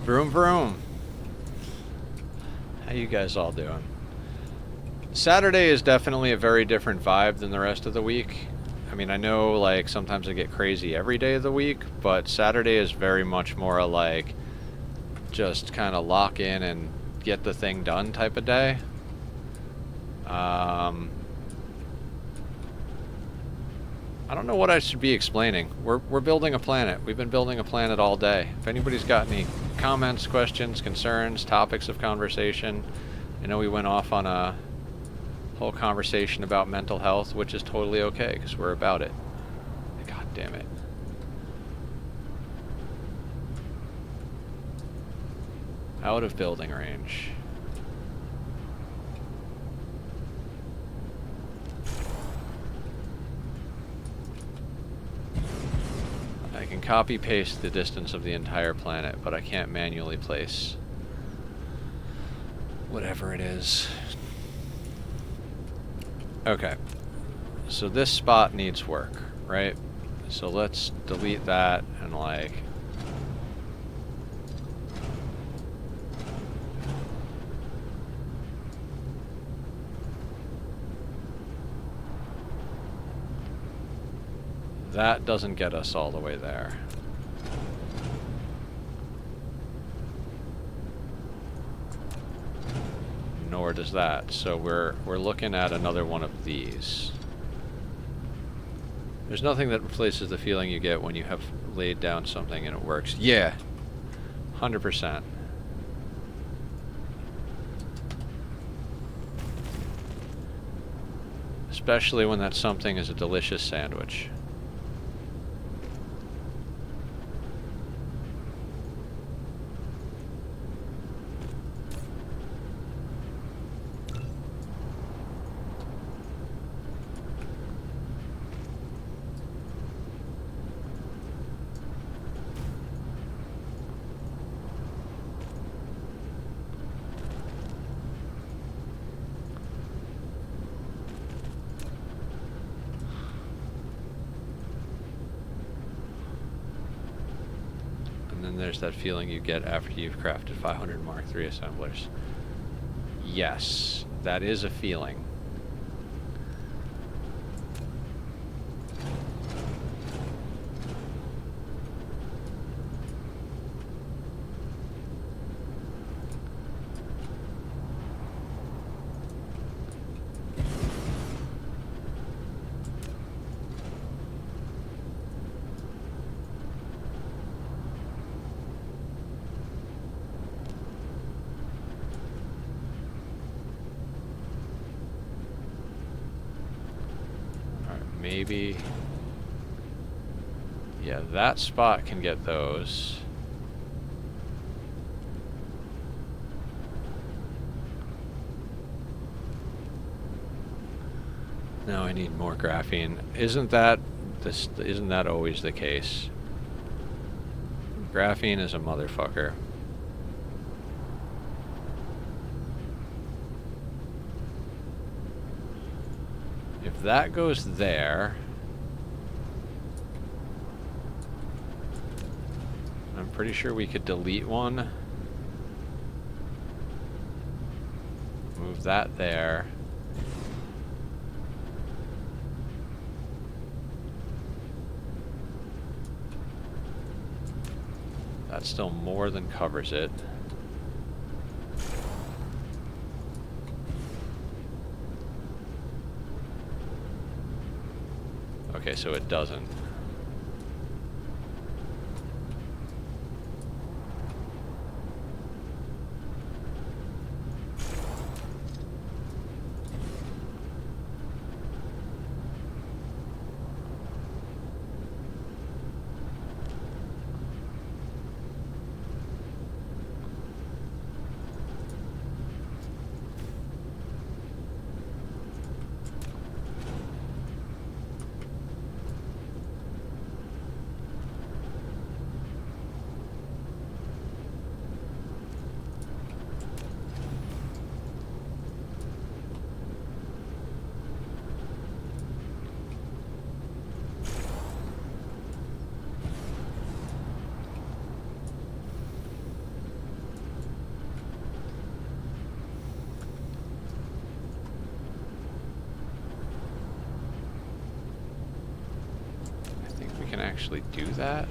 Speaker 1: Vroom vroom. How you guys all doing? Saturday is definitely a very different vibe than the rest of the week. I mean, I know, like, sometimes I get crazy every day of the week, but Saturday is very much more like just kind of lock in and get the thing done type of day. I don't know what I should be explaining. We're building a planet. We've been building a planet all day. If anybody's got any comments, questions, concerns, topics of conversation, I know we went off on a whole conversation about mental health, which is totally okay because we're about it. God damn it. Out of building range. I can copy paste the distance of the entire planet, but I can't manually place whatever it is. Okay, so this spot needs work, right? So let's delete that and, like, that doesn't get us all the way there. Nor does that. So we're looking at another one of these. There's nothing that replaces the feeling you get when you have laid down something and it works. Yeah, 100%. Especially when that something is a delicious sandwich. There's that feeling you get after you've crafted 500 Mark III assemblers. Yes, that is a feeling. maybe... Yeah, that spot can get those. Now I need more graphene. Isn't that always the case? Graphene is a motherfucker. If that goes there, I'm pretty sure we could delete one. Move that there. That still more than covers it. Okay, so it doesn't. Can actually do that.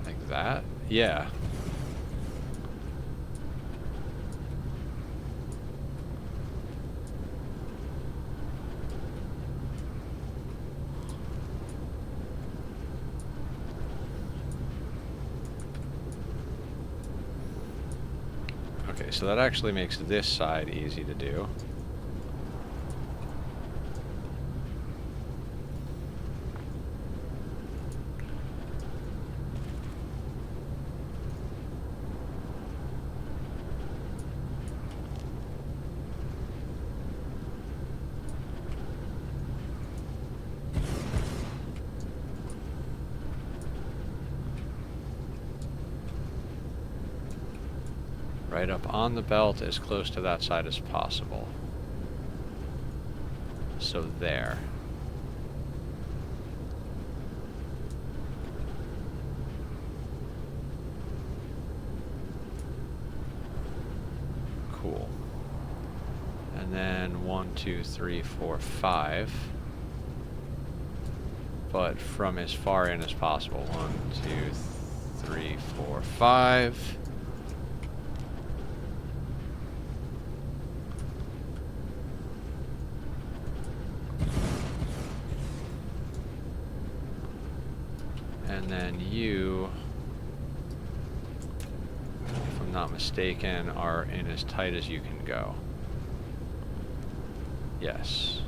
Speaker 1: Like that? Yeah. Okay, so that actually makes this side easy to do. Right up on the belt as close to that side as possible. So there. Cool. And then 1, 2, 3, 4, 5. But from as far in as possible. 1, 2, 3, 4, 5. And then you, if I'm not mistaken, are in as tight as you can go. Yes.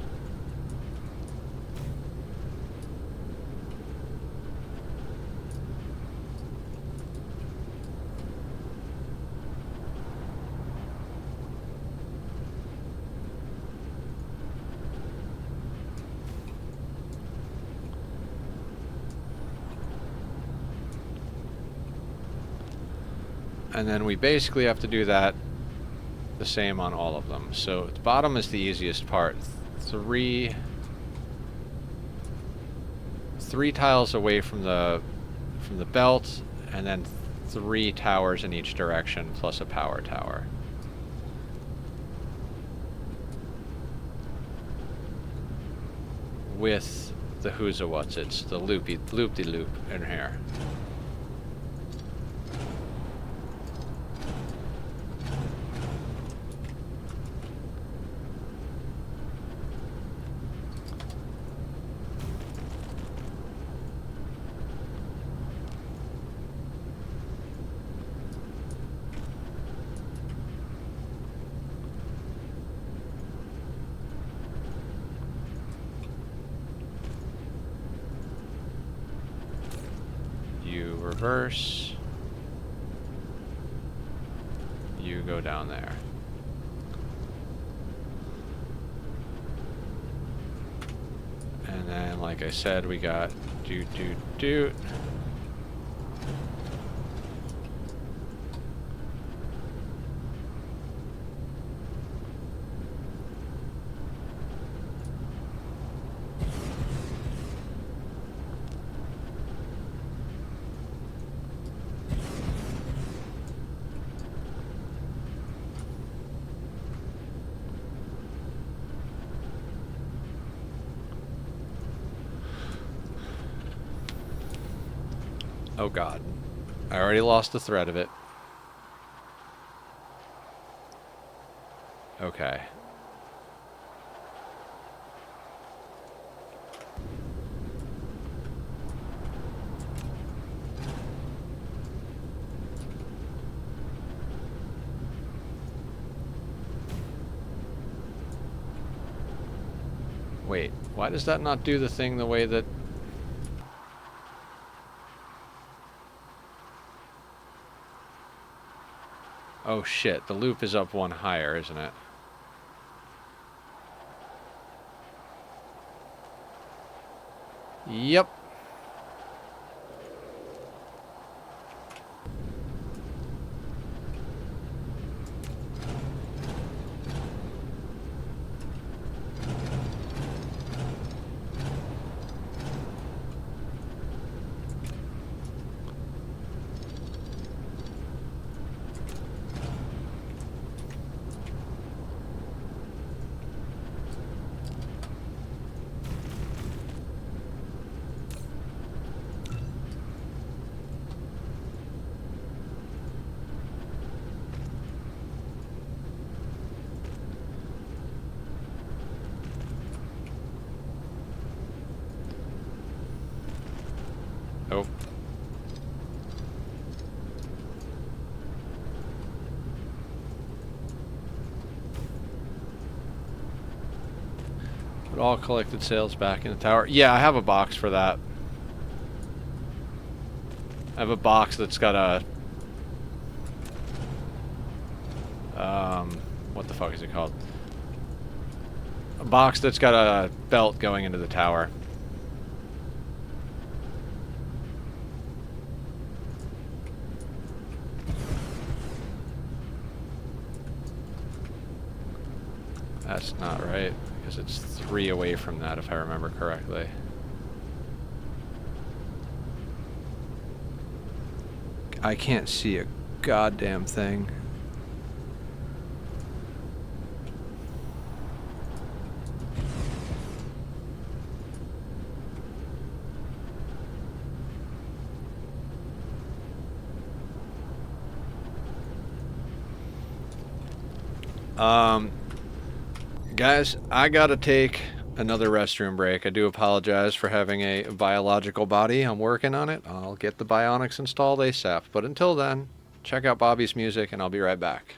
Speaker 1: And then we basically have to do that the same on all of them. So the bottom is the easiest part. Three tiles away from the belt, and then 3 towers in each direction plus a power tower. With the who's a what's it's the loop-de-loop in here. reverse. You go down there. And then, like I said, we got doot. Oh god. I already lost the thread of it. Okay. Wait, why does that not do the thing the way that... Oh shit, the loop is up one higher, isn't it? Yep. Oh. Put all collected sales back in the tower. Yeah, I have a box for that. I have a box that's got a... what the fuck is it called? A box that's got a belt going into the tower. That's not right, because it's 3 away from that, if I remember correctly. I can't see a goddamn thing. Guys, I gotta take another restroom break. I do apologize for having a biological body. I'm working on it. I'll get the bionics installed ASAP. But until then, check out Bobby's music and I'll be right back.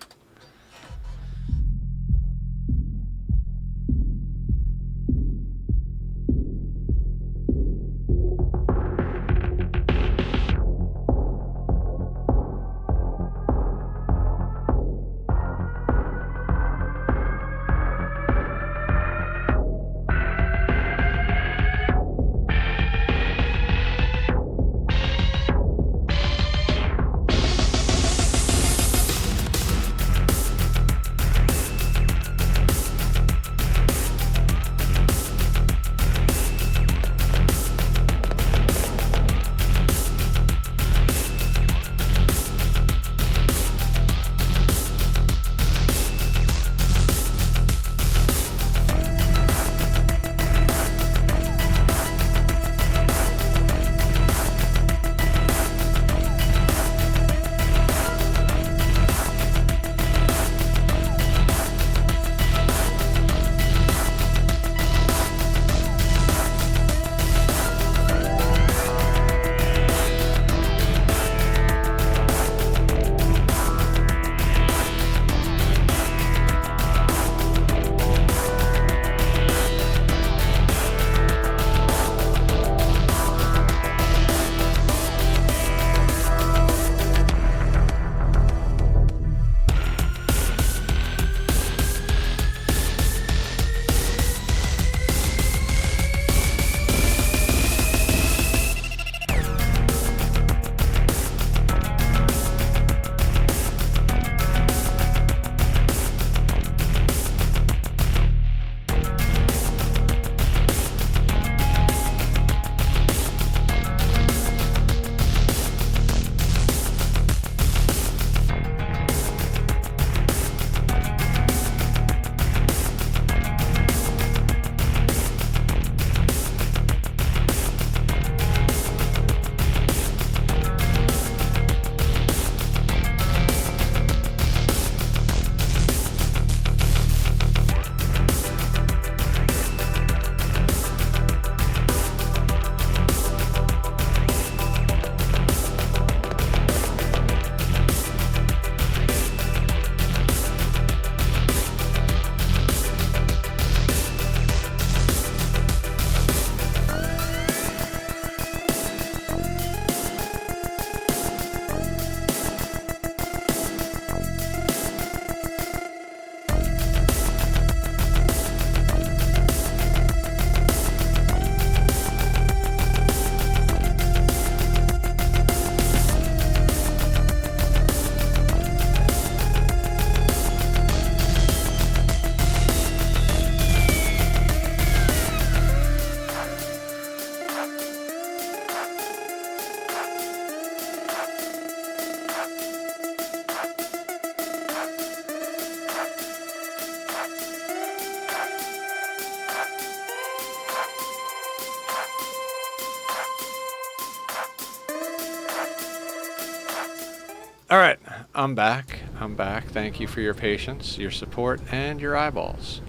Speaker 1: All right, I'm back. I'm back. Thank you for your patience, your support, and your eyeballs.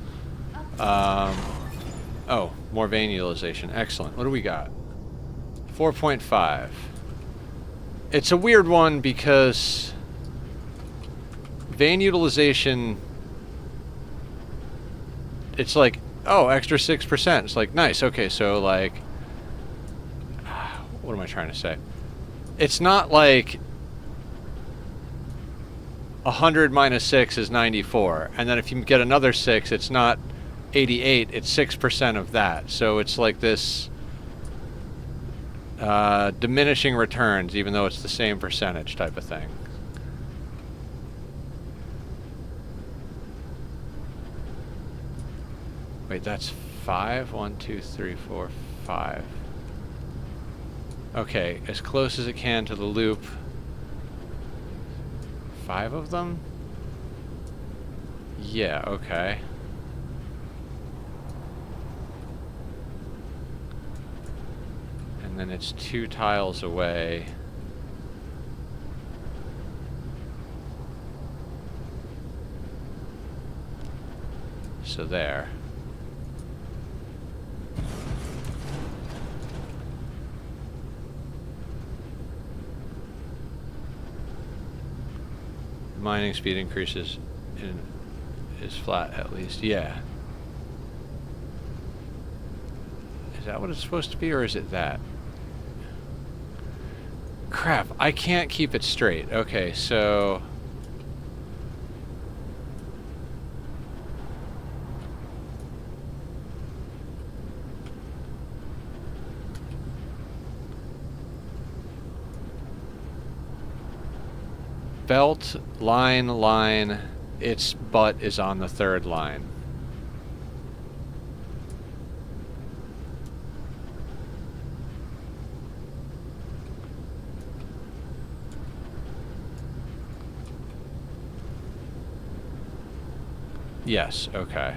Speaker 1: Oh, more vein utilization. Excellent. What do we got? 4.5. It's a weird one because vein utilization, it's like, oh, extra 6%. It's like, nice. Okay, so like, what am I trying to say? It's not like 100 minus 6 is 94, and then if you get another 6, it's not 88, it's 6% of that. So it's like this diminishing returns, even though it's the same percentage type of thing. Wait, that's 5? 1, 2, 3, 4, 5. Okay, as close as it can to the loop. 5 of them? Yeah, okay. And then it's 2 tiles away. So there. Mining speed increases is flat at least. Yeah. Is that what it's supposed to be, or is it that? Crap, I can't keep it straight. Okay, so belt, line, its butt is on the 3rd line. Yes, okay.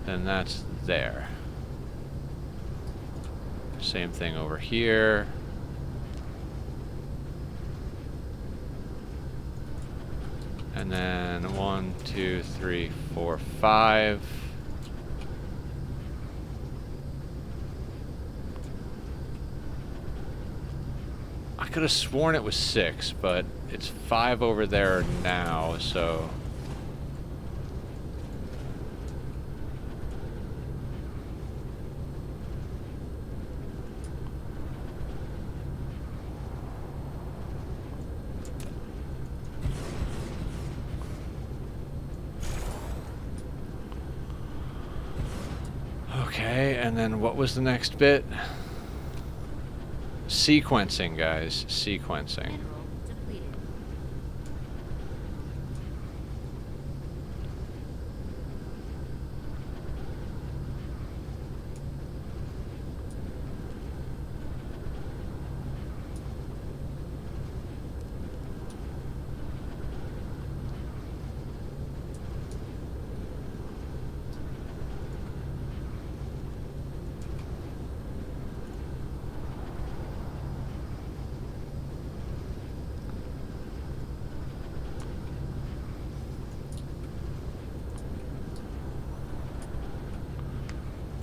Speaker 1: Then that's there. Same thing over here. And then 1, 2, 3, 4, 5. I could have sworn it was 6, but it's 5 over there now, so... Okay, and then what was the next bit? Sequencing, guys. Sequencing.
Speaker 2: Mineral depleted.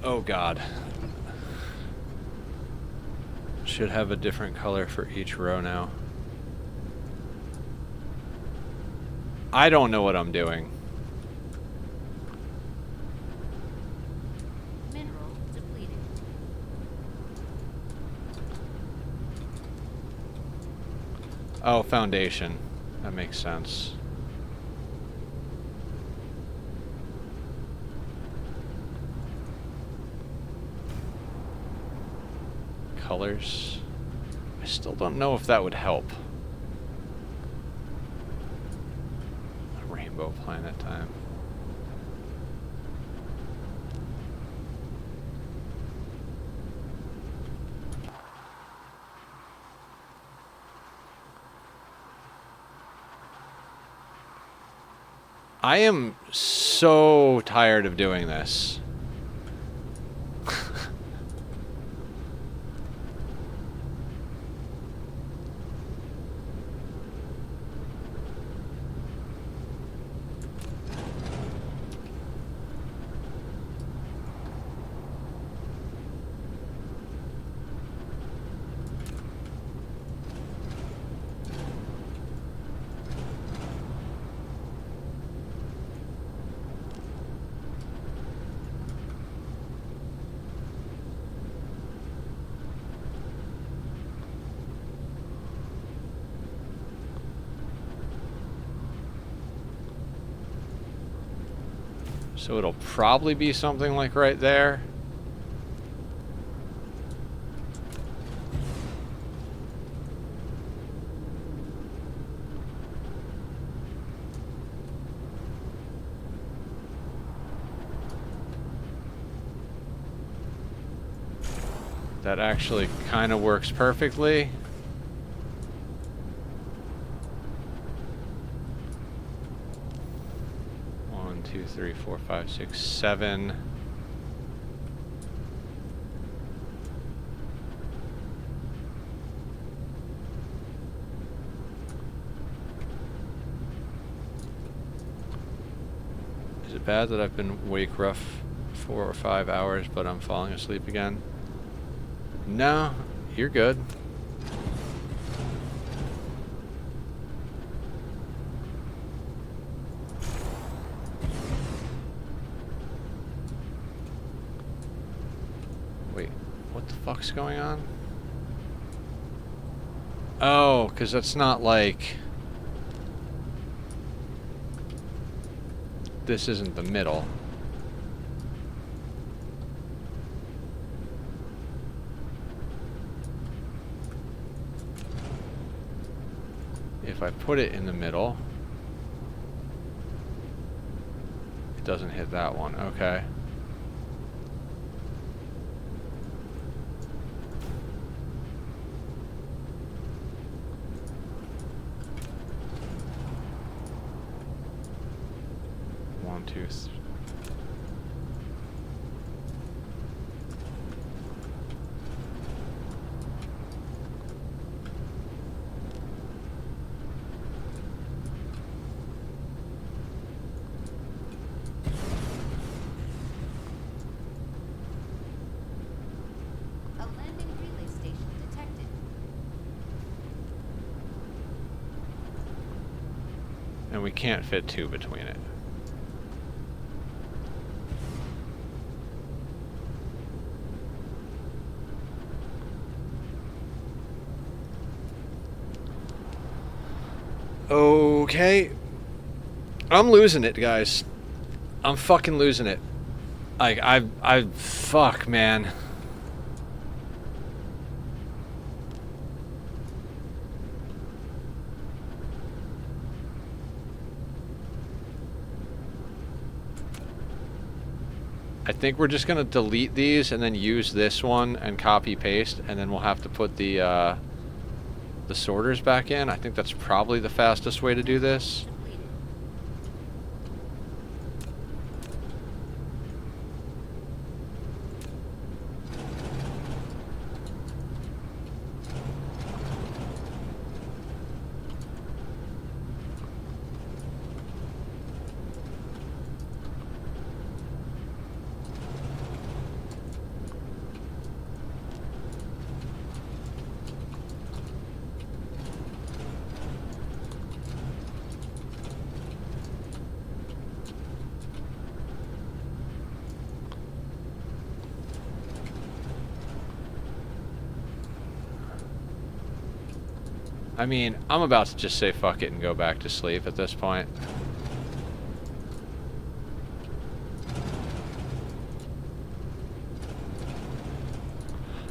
Speaker 1: Oh god. Should have a different color for each row now. I don't know what I'm doing.
Speaker 2: Mineral depleted.
Speaker 1: Oh, foundation. That makes sense. Colors. I still don't know if that would help. Rainbow planet time. I am so tired of doing this. So it'll probably be something like right there. That actually kind of works perfectly. One, two, three, four, five, six, seven. Is it bad that I've been awake rough 4 or 5 hours, but I'm falling asleep again? No, you're good. Wait, what the fuck's going on? Oh, because that's not like... This isn't the middle. If I put it in the middle, it doesn't hit that one. Okay. One, two, three.
Speaker 2: A landing relay station detected.
Speaker 1: And we can't fit two between it. Okay. I'm losing it, guys. I'm fucking losing it. Like, fuck, man. I think we're just gonna delete these and then use this one and copy paste, and then we'll have to put the sorters back in. I think that's probably the fastest way to do this.
Speaker 2: Depleted.
Speaker 1: I mean, I'm about to just say fuck it and go back to sleep at this point.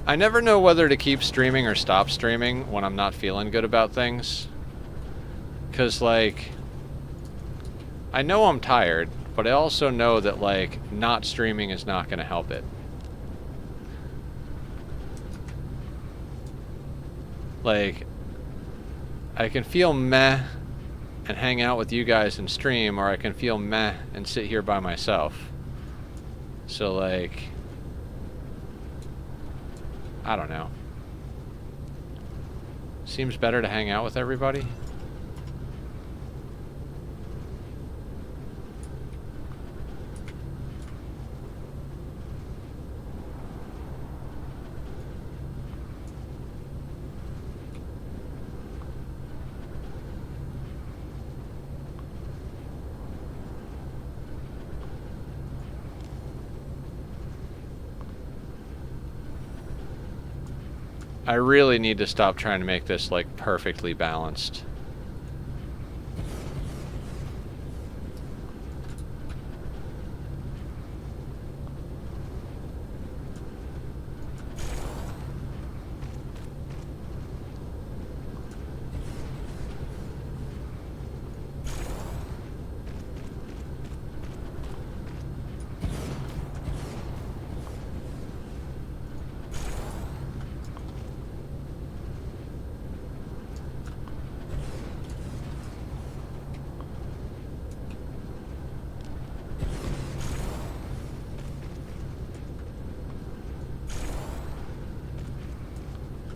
Speaker 1: I never know whether to keep streaming or stop streaming when I'm not feeling good about things. 'Cause, like, I know I'm tired, but I also know that, like, not streaming is not gonna help it. Like, I can feel meh and hang out with you guys and stream, or I can feel meh and sit here by myself. So, like, I don't know. Seems better to hang out with everybody. I really need to stop trying to make this, like, perfectly balanced.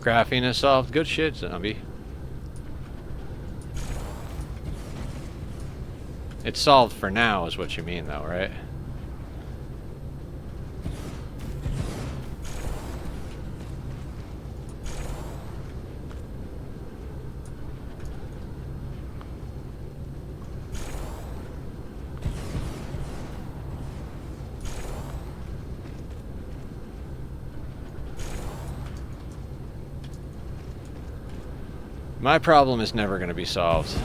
Speaker 1: Graphene is solved. Good shit, zombie. It's solved for now, is what you mean, though, right? My problem is never going to be solved.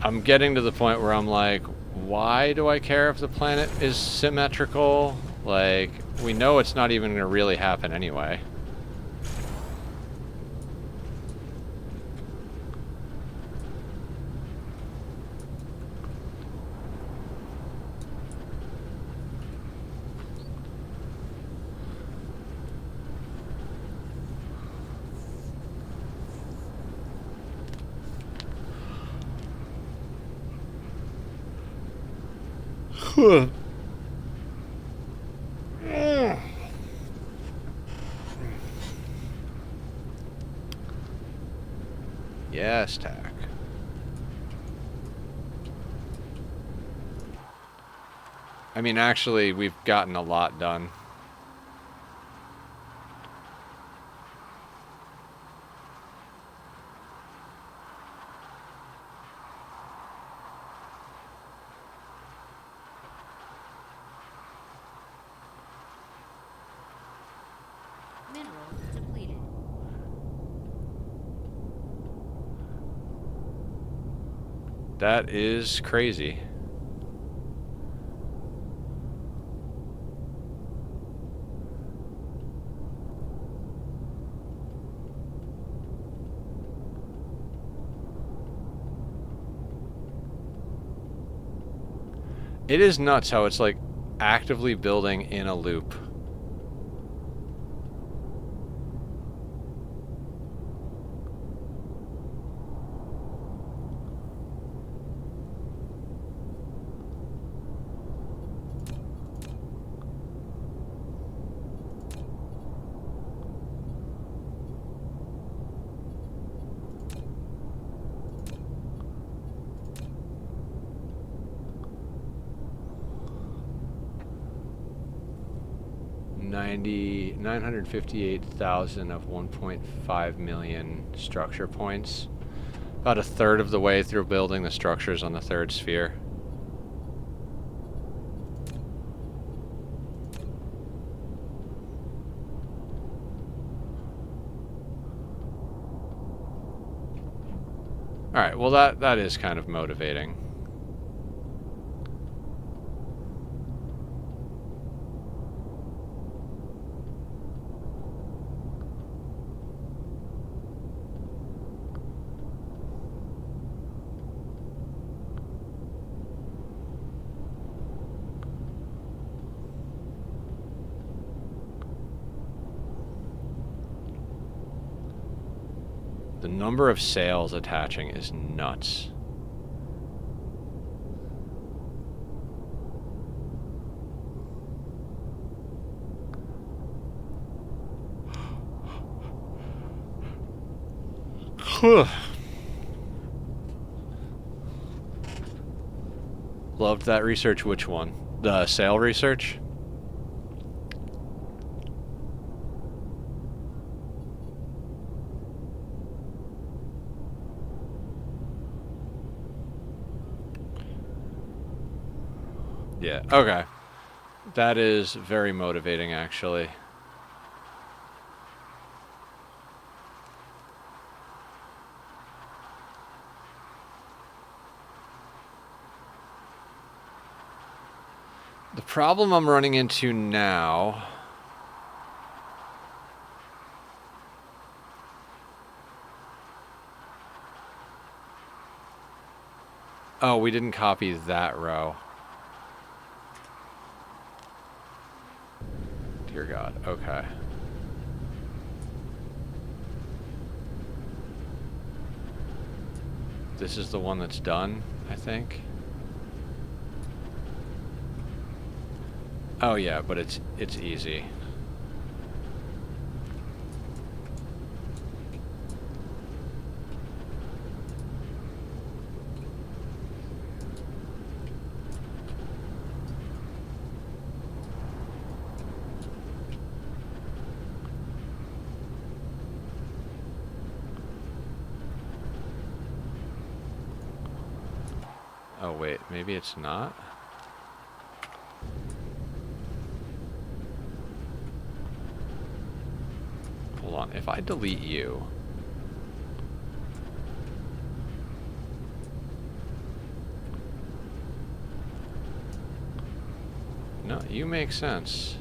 Speaker 1: I'm getting to the point where I'm like, why do I care if the planet is symmetrical? Like, we know it's not even going to really happen anyway. Yes, Tack. I mean, actually, we've gotten a lot done.
Speaker 2: Mineral depleted.
Speaker 1: That is crazy. It is nuts how it's like actively building in a loop. $958,000 of 1.5 million structure points. About a third of the way through building the structures on the third sphere. Alright, well that is kind of motivating. The number of sails attaching is nuts. Loved that research. Which one? The sail research? Yeah, okay. That is very motivating, actually. The problem I'm running into now... Oh, we didn't copy that row. Dear God, okay. This is the one that's done, I think. Oh yeah, but it's easy. Oh wait, maybe it's not? Hold on, if I delete you... No, you make sense.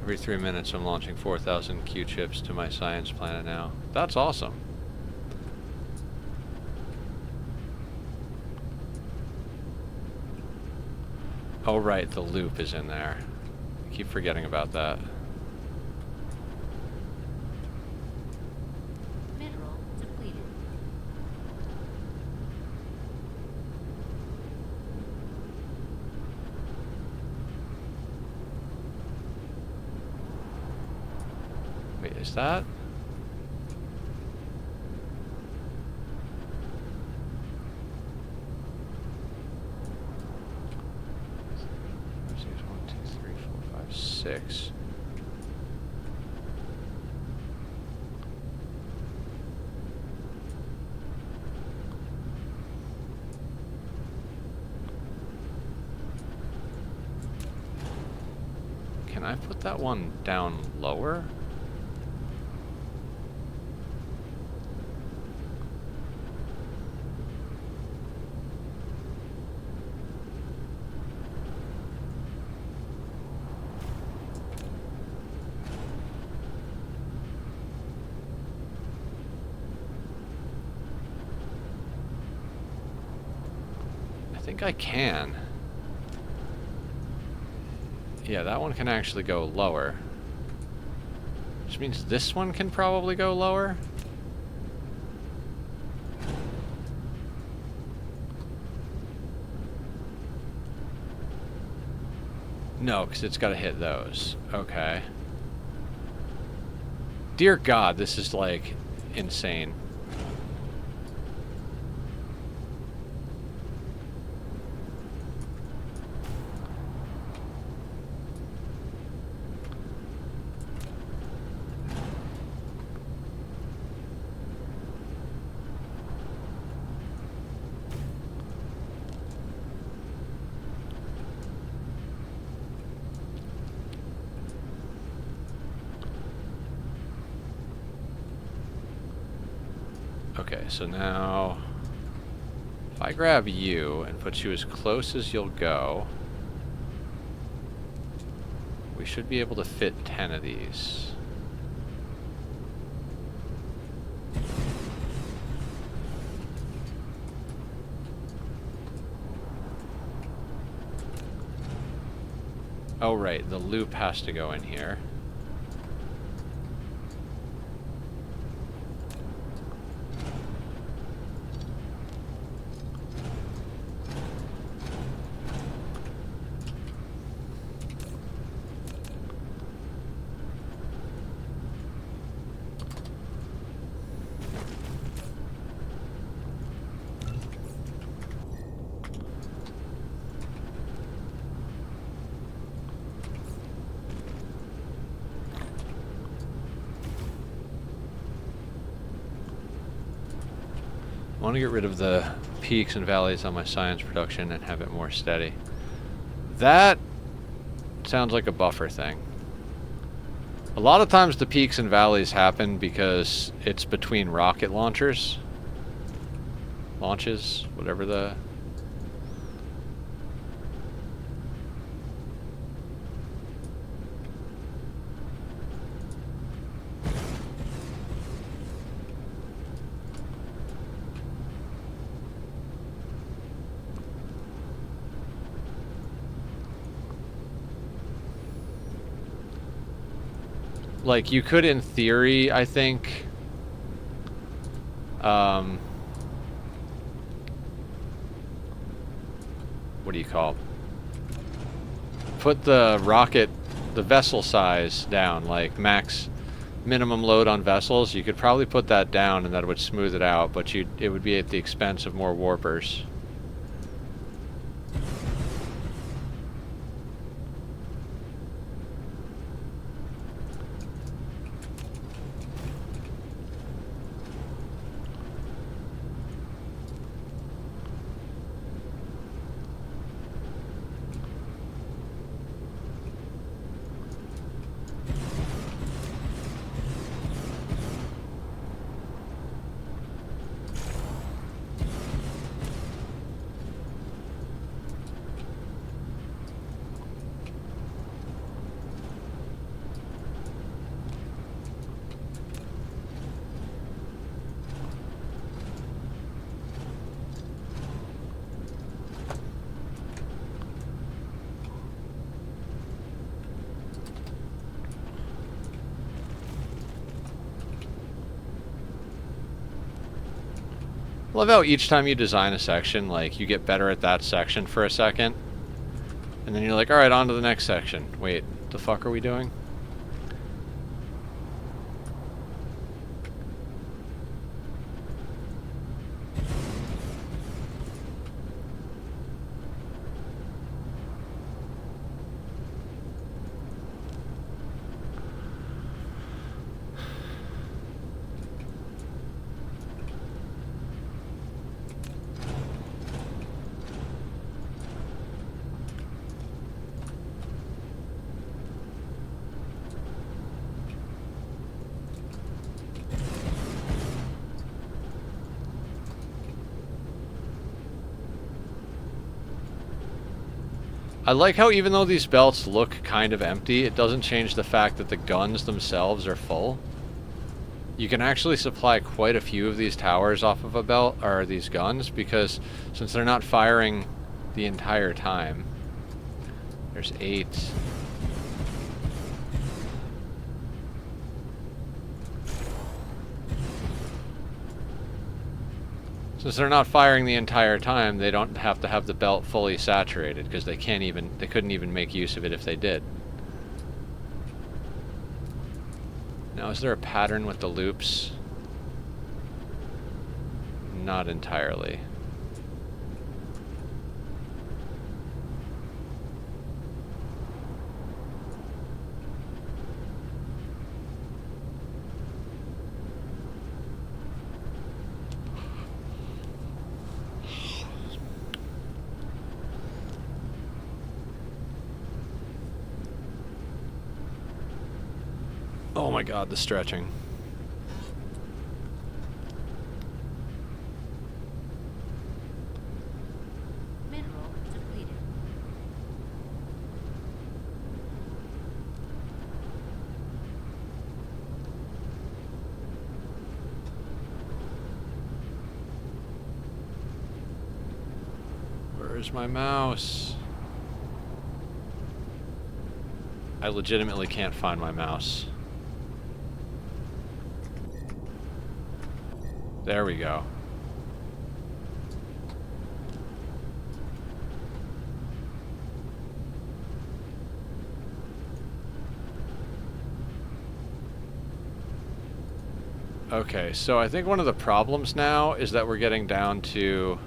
Speaker 1: Every 3 minutes I'm launching 4,000 Q-chips to my science planet now. That's awesome. Oh right, the loop is in there. I keep forgetting about that.
Speaker 2: Mineral depleted.
Speaker 1: Wait, is that? One, two, three, four, five, six. Can I put that one down lower? I think I can. Yeah, that one can actually go lower. Which means this one can probably go lower. No, because it's got to hit those. Okay. Dear God, this is like insane. Okay, so now If I grab you and put you as close as you'll go, we should be able to fit 10 of these. Oh, right, the loop has to go in here. I want to get rid of the peaks and valleys on my science production and have it more steady. That sounds like a buffer thing. A lot of times the peaks and valleys happen because it's between rocket launches, whatever the... Like, you could, in theory, I think, what do you call it? Put the rocket, the vessel size down, like max minimum load on vessels. You could probably put that down and that would smooth it out, but it would be at the expense of more warpers. Love how each time you design a section, like, you get better at that section for a second, and then you're like, alright, on to the next section. Wait, what the fuck are we doing? I like how even though these belts look kind of empty, it doesn't change the fact that the guns themselves are full. You can actually supply quite a few of these towers off of a belt, or these guns, because since they're not firing the entire time, there's 8. Since they're not firing the entire time, they don't have to have the belt fully saturated, because they couldn't even make use of it if they did. Now, is there a pattern with the loops? Not entirely. Oh my god, the stretching. Where's my mouse? I legitimately can't find my mouse. There we go. Okay, so I think one of the problems now is that we're getting down to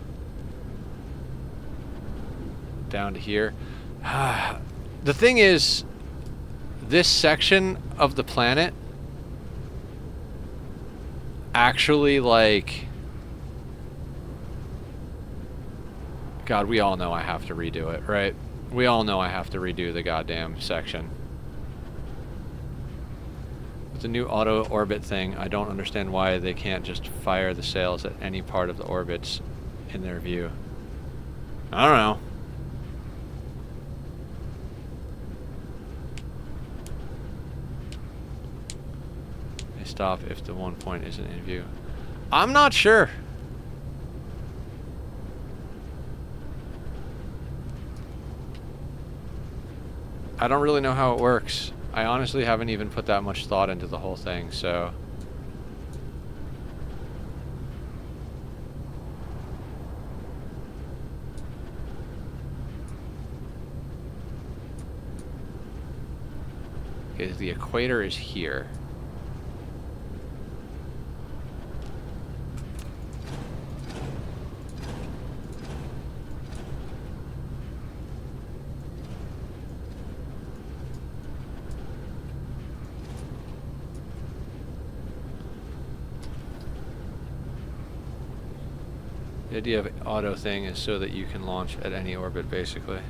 Speaker 1: here. The thing is, this section of the planet actually, like, God, we all know I have to redo it, right? We all know I have to redo the goddamn section. With the new auto orbit thing, I don't understand why they can't just fire the sails at any part of the orbits in their view. I don't know. They stop if the one point isn't in view. I'm not sure. I don't really know how it works. I honestly haven't even put that much thought into the whole thing, so... Okay, the equator is here. The idea of auto thing is so that you can launch at any orbit, basically.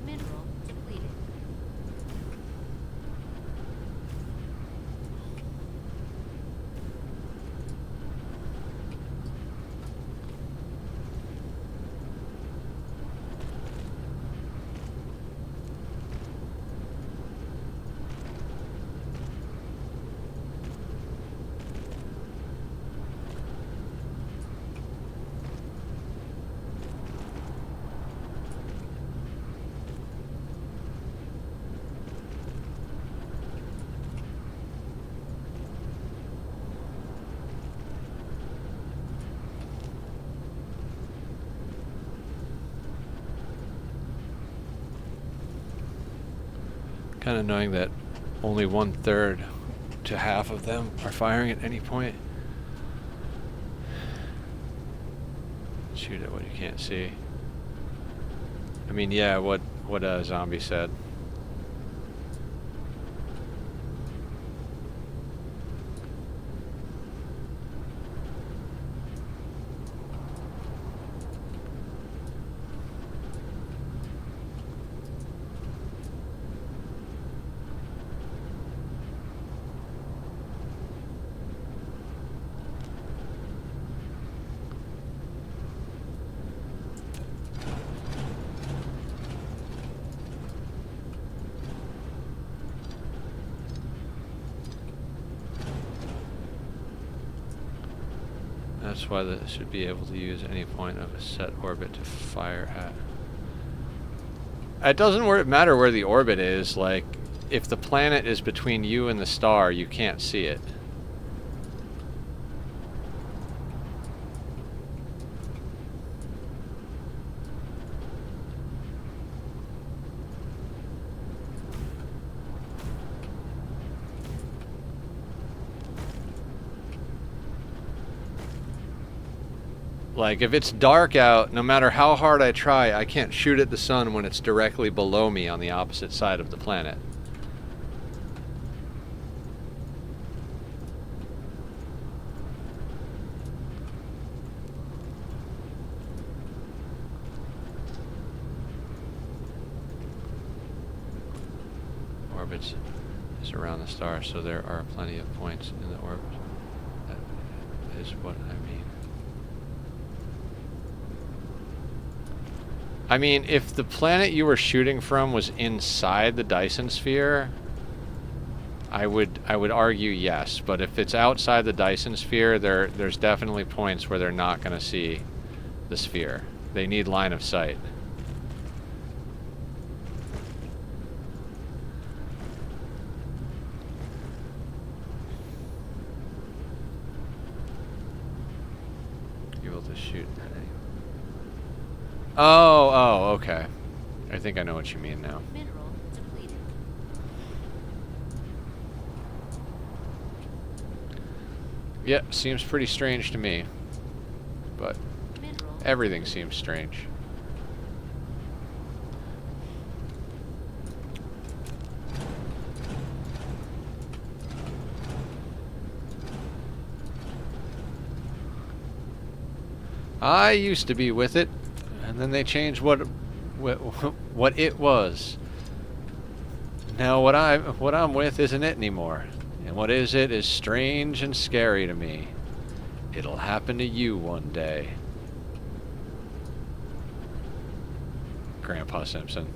Speaker 2: Mineral depleted.
Speaker 1: Kind of knowing that only 1/3 to half of them are firing at any point. Shoot at what you can't see. I mean, yeah, what Zombie said. That's why that should be able to use any point of a set orbit to fire at. It doesn't matter where the orbit is, like, if the planet is between you and the star, you can't see it. Like, if it's dark out, no matter how hard I try, I can't shoot at the sun when it's directly below me on the opposite side of the planet. Orbits. is around the star, so there are plenty of points in the orbit. That is what I mean. I mean, if the planet you were shooting from was inside the Dyson sphere, I would argue yes. But if it's outside the Dyson sphere, there's definitely points where they're not going to see the sphere. They need line of sight. Able to shoot that. Oh, okay. I think I know what you mean now.
Speaker 2: Mineral depleted.
Speaker 1: Yeah, seems pretty strange to me. But
Speaker 2: Mineral
Speaker 1: everything seems strange. I used to be with it, and then they changed what it was. Now what I'm with isn't it anymore, and what is it is strange and scary to me. It'll happen to you one day. Grandpa Simpson.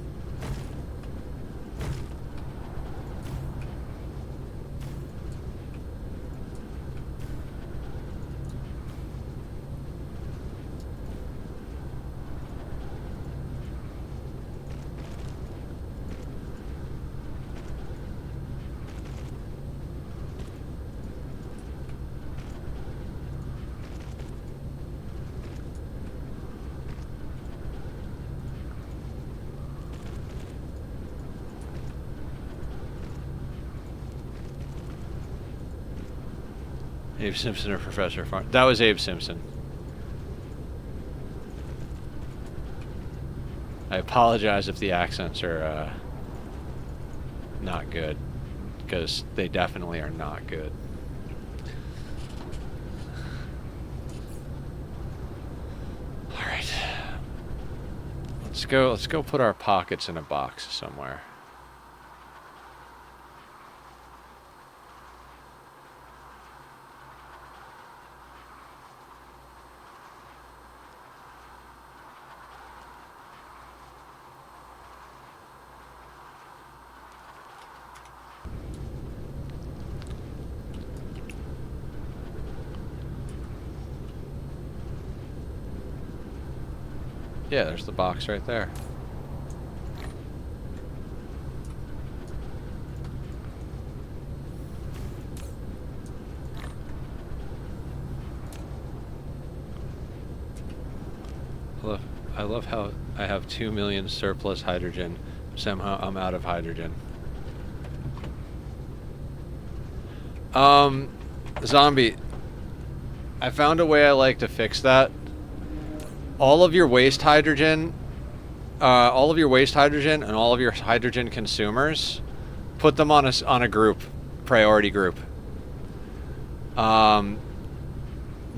Speaker 1: Abe Simpson or Professor Farn? That was Abe Simpson. I apologize if the accents are not good, because they definitely are not good. All right, let's go put our pockets in a box somewhere. Yeah, there's the box right there. I love how I have 2 million surplus hydrogen. Somehow I'm out of hydrogen. Zombie. I found a way I like to fix that. All of your waste hydrogen and all of your hydrogen consumers, put them on a group, priority group.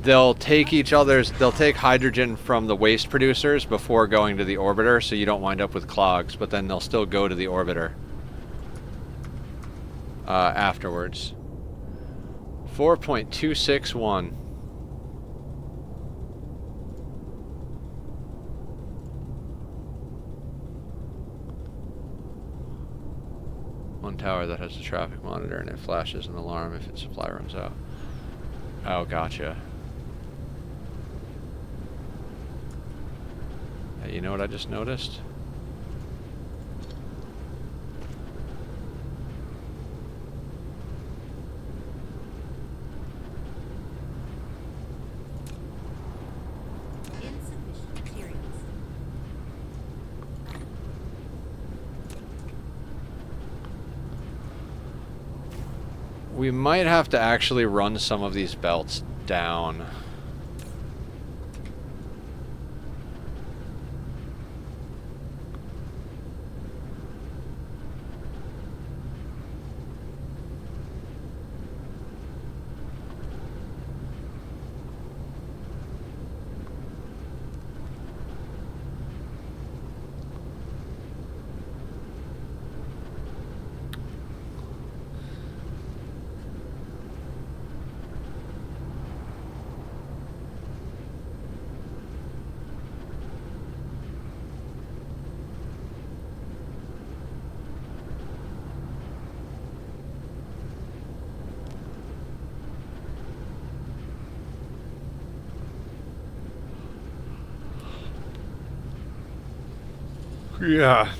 Speaker 1: They'll take hydrogen from the waste producers before going to the orbiter, so you don't wind up with clogs, but then they'll still go to the orbiter afterwards. 4.261. One tower that has a traffic monitor and it flashes an alarm if its supply runs out. Oh, gotcha. Hey, you know what I just noticed?
Speaker 2: insufficient materials.
Speaker 1: We might have to actually run some of these belts down. Yeah.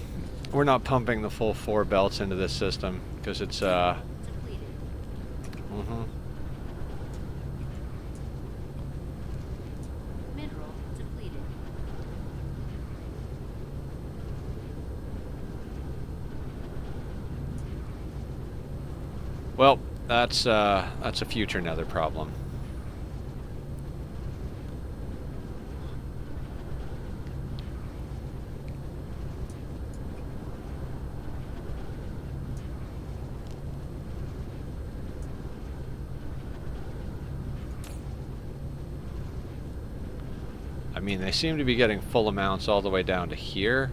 Speaker 1: We're not pumping the full 4 belts into this system because it's
Speaker 2: Depleted. Mineral depleted.
Speaker 1: Well, that's a future nether problem. I mean, they seem to be getting full amounts all the way down to here.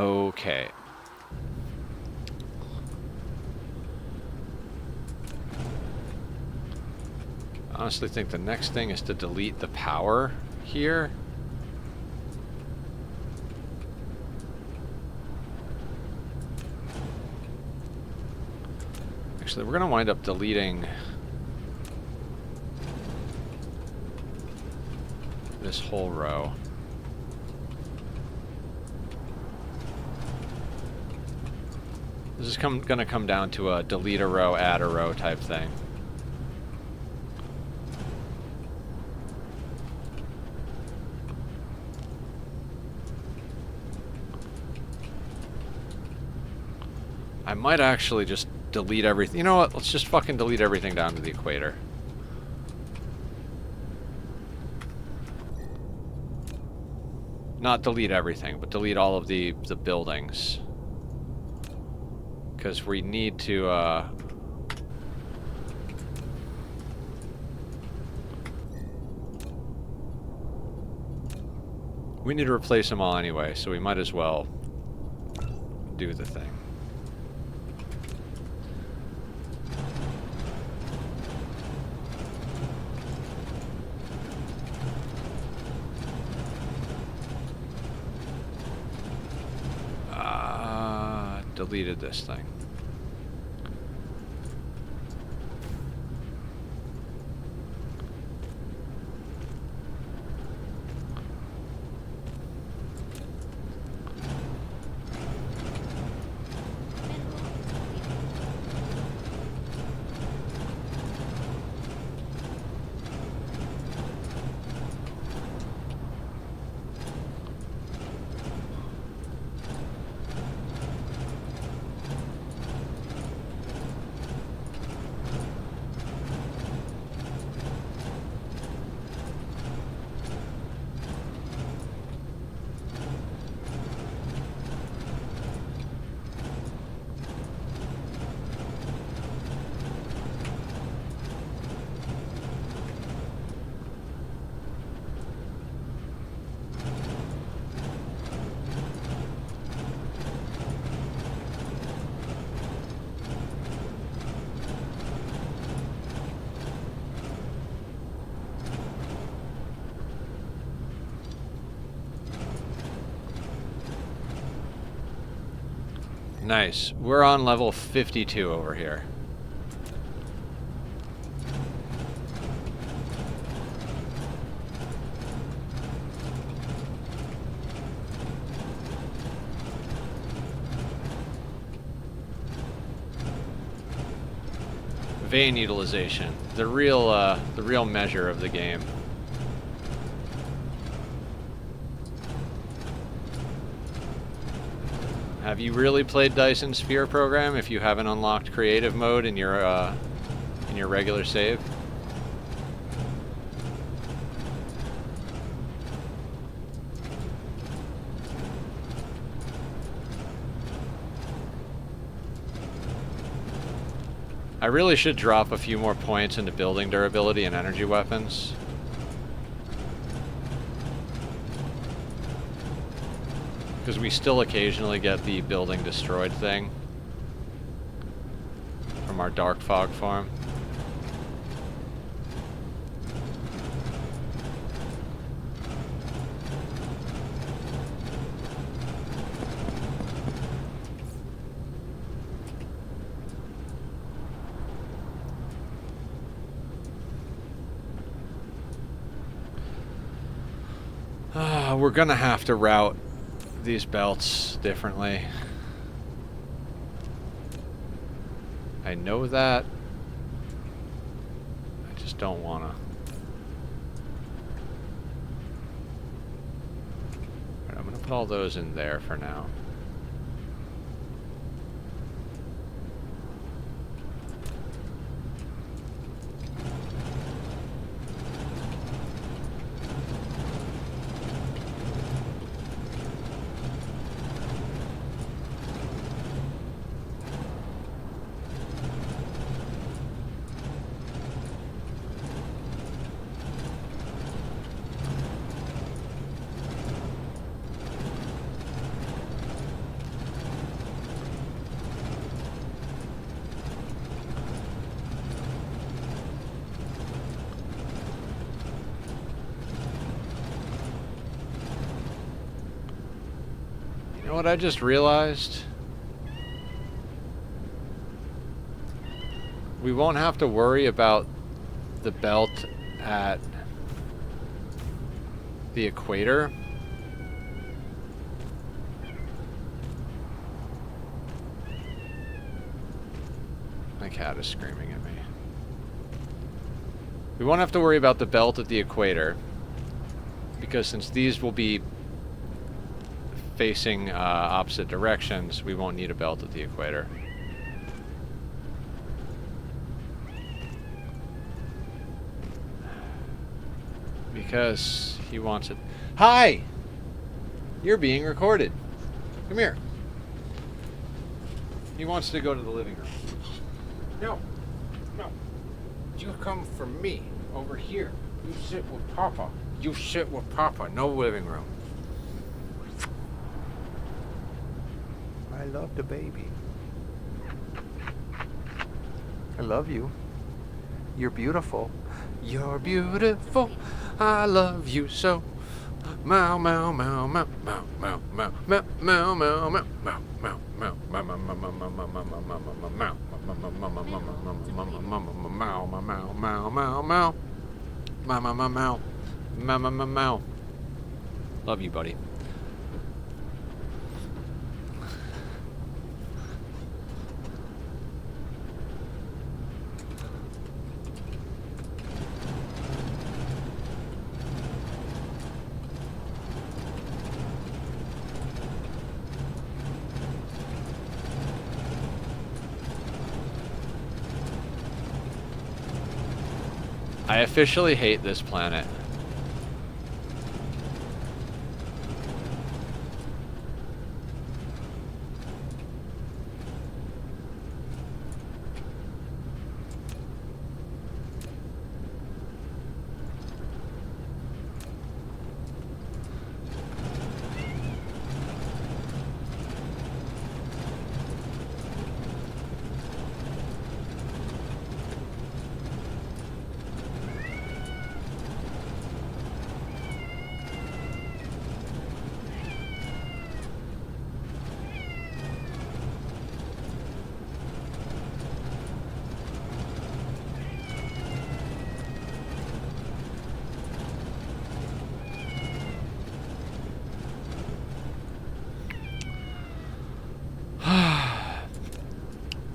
Speaker 1: Okay. I honestly think the next thing is to delete the power here. Actually, we're going to wind up deleting this whole row. This is going to come down to a delete a row, add a row type thing. I might actually just delete everything. You know what? Let's just fucking delete everything down to the equator. Not delete everything, but delete all of the buildings. Because we need to, we need to replace them all anyway, so we might as well do the thing. Deleted this thing. Nice. We're on level 52 over here. vein utilization, the real measure of the game. Have you really played Dyson Sphere program if you haven't unlocked creative mode in your regular save? I really should drop a few more points into building durability and energy weapons. Because we still occasionally get the building destroyed thing from our dark fog farm. We're gonna have to route these belts differently. I know that. I just don't wanna. Alright, I'm gonna put all those in there for now. You know what I just realized? We won't have to worry about the belt at the equator. My cat is screaming at me. We won't have to worry about the belt at the equator, because since these will be facing opposite directions, we won't need a belt at the equator. Because he wants it. Hi! You're being recorded. Come here. He wants to go to the living room. No. No. You come for me. Over here. You sit with Papa. You sit with Papa. No living room.
Speaker 3: I love the baby. I love you. You're beautiful.
Speaker 1: You're beautiful. I love you so. Meow meow meow meow meow meow meow meow meow meow meow meow meow meow meow meow. Love you, buddy. I officially hate this planet.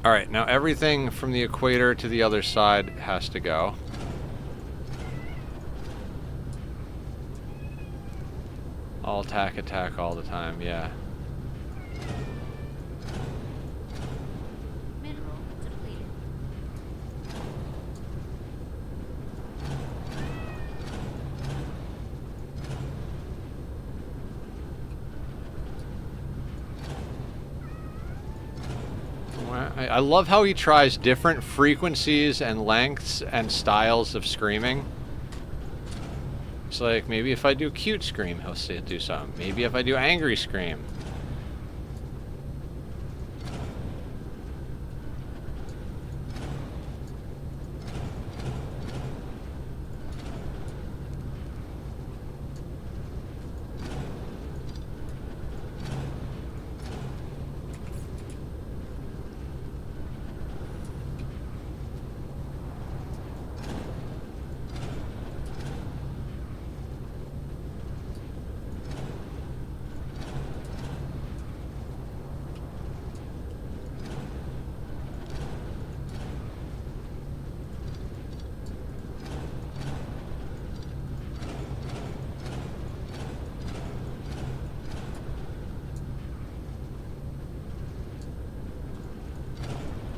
Speaker 1: Alright, now everything from the equator to the other side has to go. All attack all the time, yeah.
Speaker 2: Mineral depleted.
Speaker 1: I love how he tries different frequencies and lengths and styles of screaming. It's like, maybe if I do cute scream, he'll do something. Maybe if I do angry scream.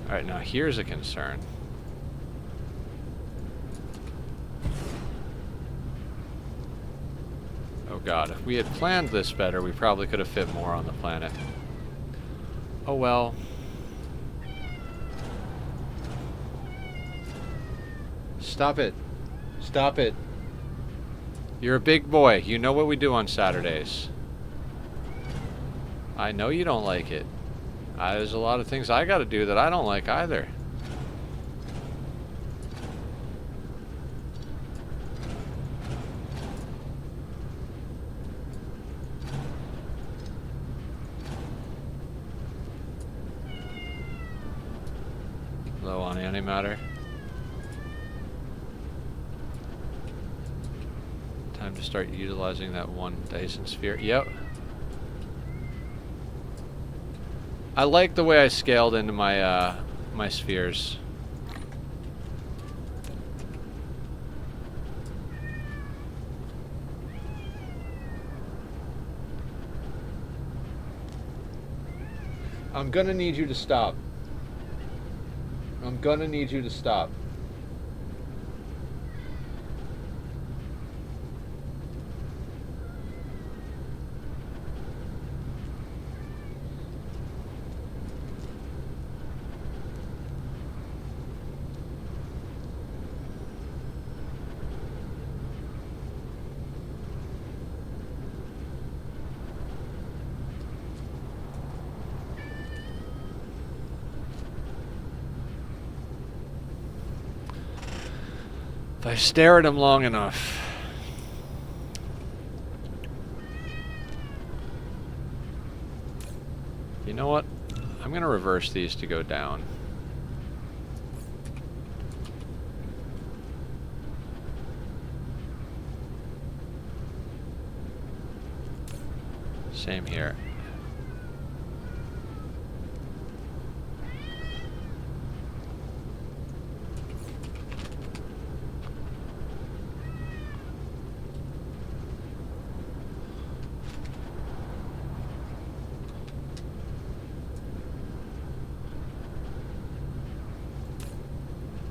Speaker 1: Alright, now here's a concern. Oh god, if we had planned this better, we probably could have fit more on the planet. Oh well. Stop it. Stop it. You're a big boy. You know what we do on Saturdays. I know you don't like it. There's a lot of things I gotta do that I don't like either. Low on antimatter. Time to start utilizing that one Dyson sphere. Yep. I like the way I scaled into my my spheres. I'm gonna need you to stop. I'm gonna need you to stop. If I stare at him long enough. You know what? I'm gonna reverse these to go down. Same here.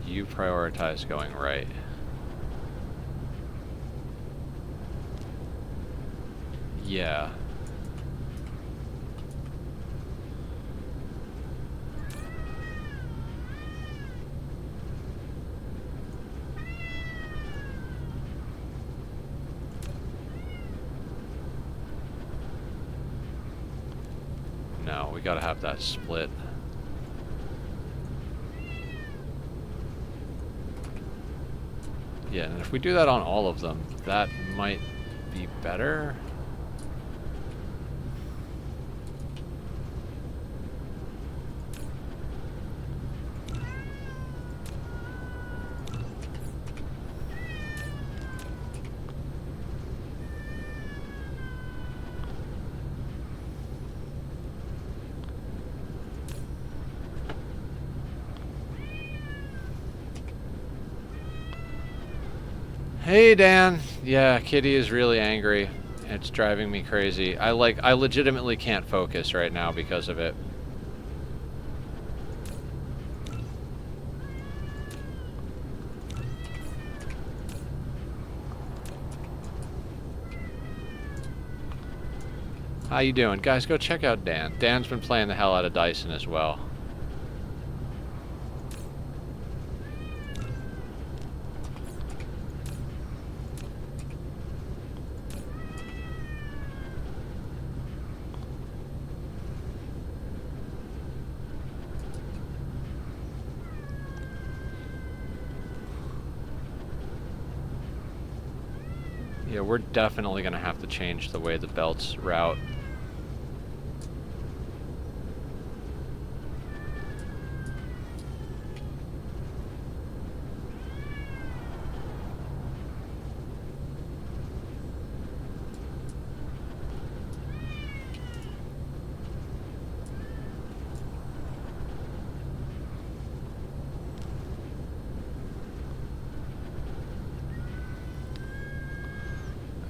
Speaker 1: You prioritize going right. Yeah. No, we gotta have that split. Yeah, and if we do that on all of them, that might be better. Hey, Dan. Yeah, Kitty is really angry. It's driving me crazy. I legitimately can't focus right now because of it. How you doing? Guys, go check out Dan. Dan's been playing the hell out of Dyson as well. Yeah, we're definitely going to have to change the way the belts route.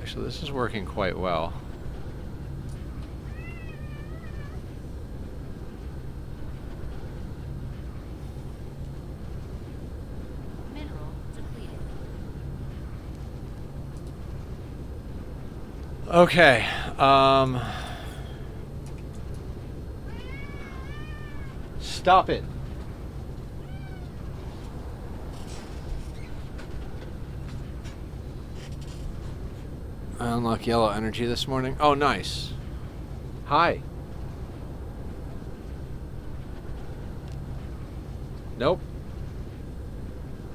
Speaker 1: Actually, this is working quite well.
Speaker 2: Mineral depleted.
Speaker 1: Okay, stop it. I unlocked yellow energy this morning. Oh, nice. Hi. Nope.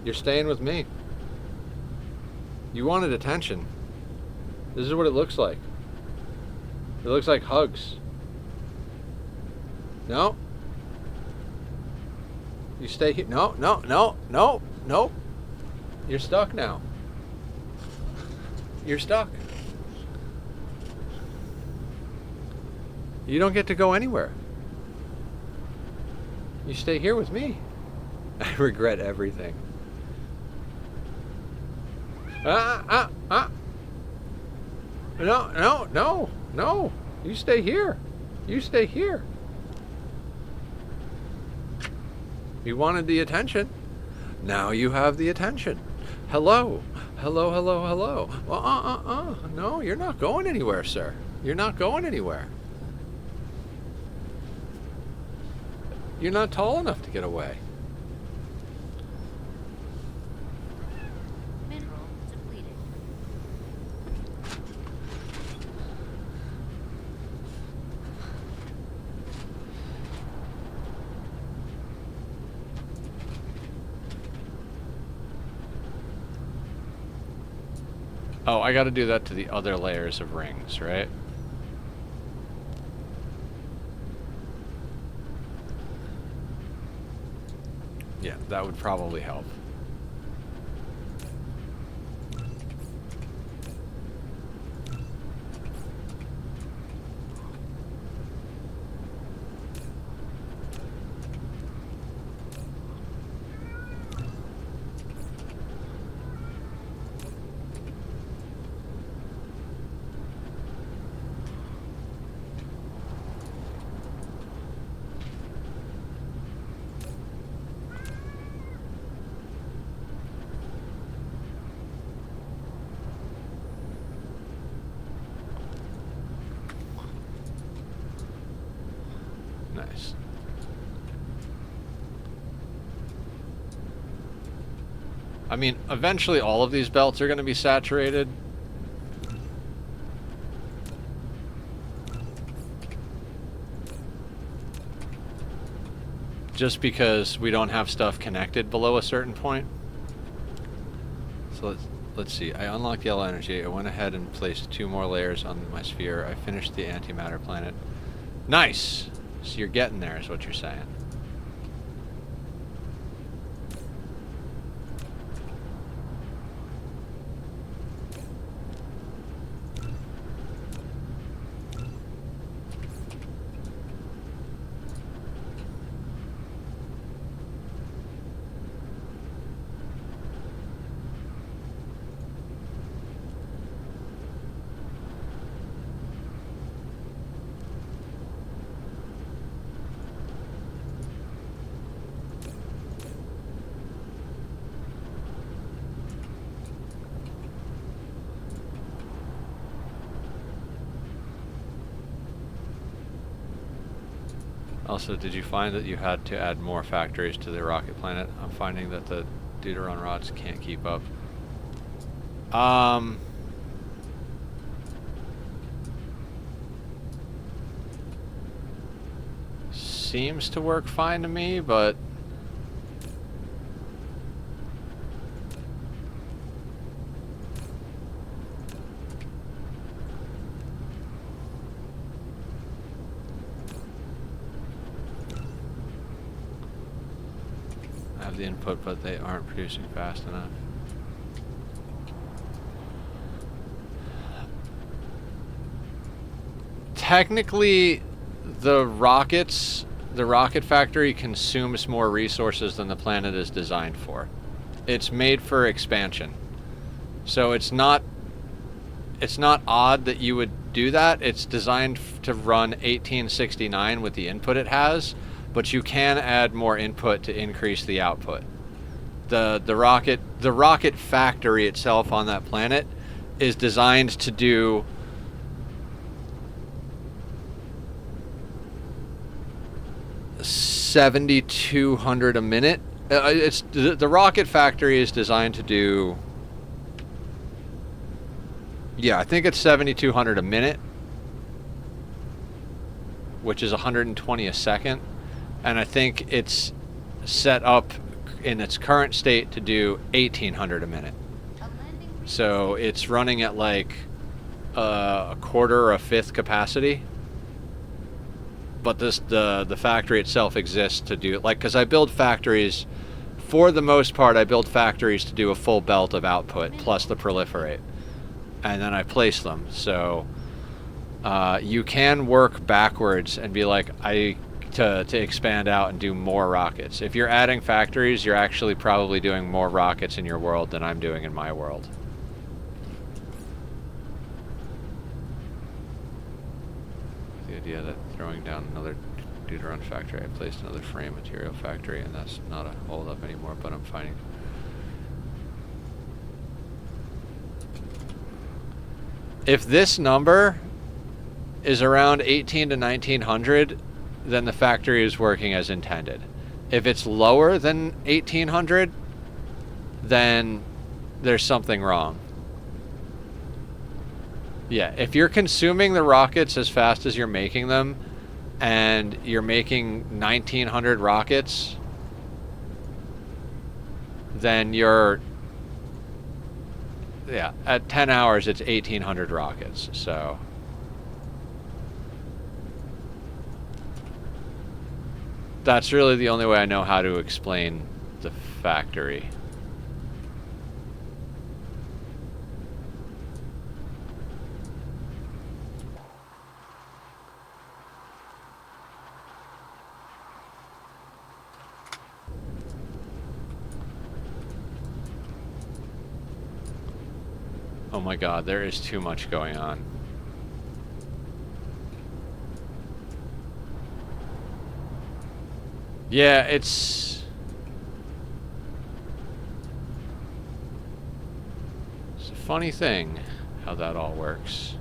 Speaker 1: You're staying with me. You wanted attention. This is what it looks like. It looks like hugs. No. You stay here. No, no, no, no, no. You're stuck now. You're stuck. You don't get to go anywhere. You stay here with me. I regret everything. No, no, no, no. You stay here. You stay here. You wanted the attention. Now you have the attention. Hello. Hello, hello, hello. Well, no, you're not going anywhere, sir. You're not going anywhere. You're not tall enough to get away.
Speaker 2: Mineral depleted.
Speaker 1: Oh, I gotta do that to the other layers of rings, right? Yeah, that would probably help. Nice. I mean, eventually all of these belts are going to be saturated. Just because we don't have stuff connected below a certain point. So let's see. I unlocked yellow energy. I went ahead and placed 2 more layers on my sphere. I finished the antimatter planet. Nice! So you're getting there, is what you're saying. Also, did you find that you had to add more factories to the rocket planet? I'm finding that the Deuteron rods can't keep up. Seems to work fine to me, but I have the input, but they aren't producing fast enough. Technically, the rocket factory consumes more resources than the planet is designed for. It's made for expansion. So it's not odd that you would do that. It's designed to run 1869 with the input it has, but you can add more input to increase the output. The rocket factory itself on that planet is designed to do 7,200 a minute. It's the rocket factory is designed to do. Yeah, I think it's 7,200 a minute, which is 120 a second, and I think it's set up in its current state to do 1,800 a minute. So it's running at like a quarter or a fifth capacity. But the factory itself exists to do, like, because I build factories, for the most part, I build factories to do a full belt of output plus the proliferate, and then I place them. So you can work backwards and be like, to expand out and do more rockets. If you're adding factories, you're actually probably doing more rockets in your world than I'm doing in my world. The idea that throwing down another Deuteron factory, I placed another frame material factory, and that's not a hold up anymore, but I'm finding. If this number is around 18 to 1900, then the factory is working as intended. If it's lower than 1800, then there's something wrong. Yeah, if you're consuming the rockets as fast as you're making them, and you're making 1900 rockets, then you're, yeah, at 10 hours it's 1800 rockets, so. That's really the only way I know how to explain the factory. Oh my god, there is too much going on. Yeah, it's a funny thing how that all works.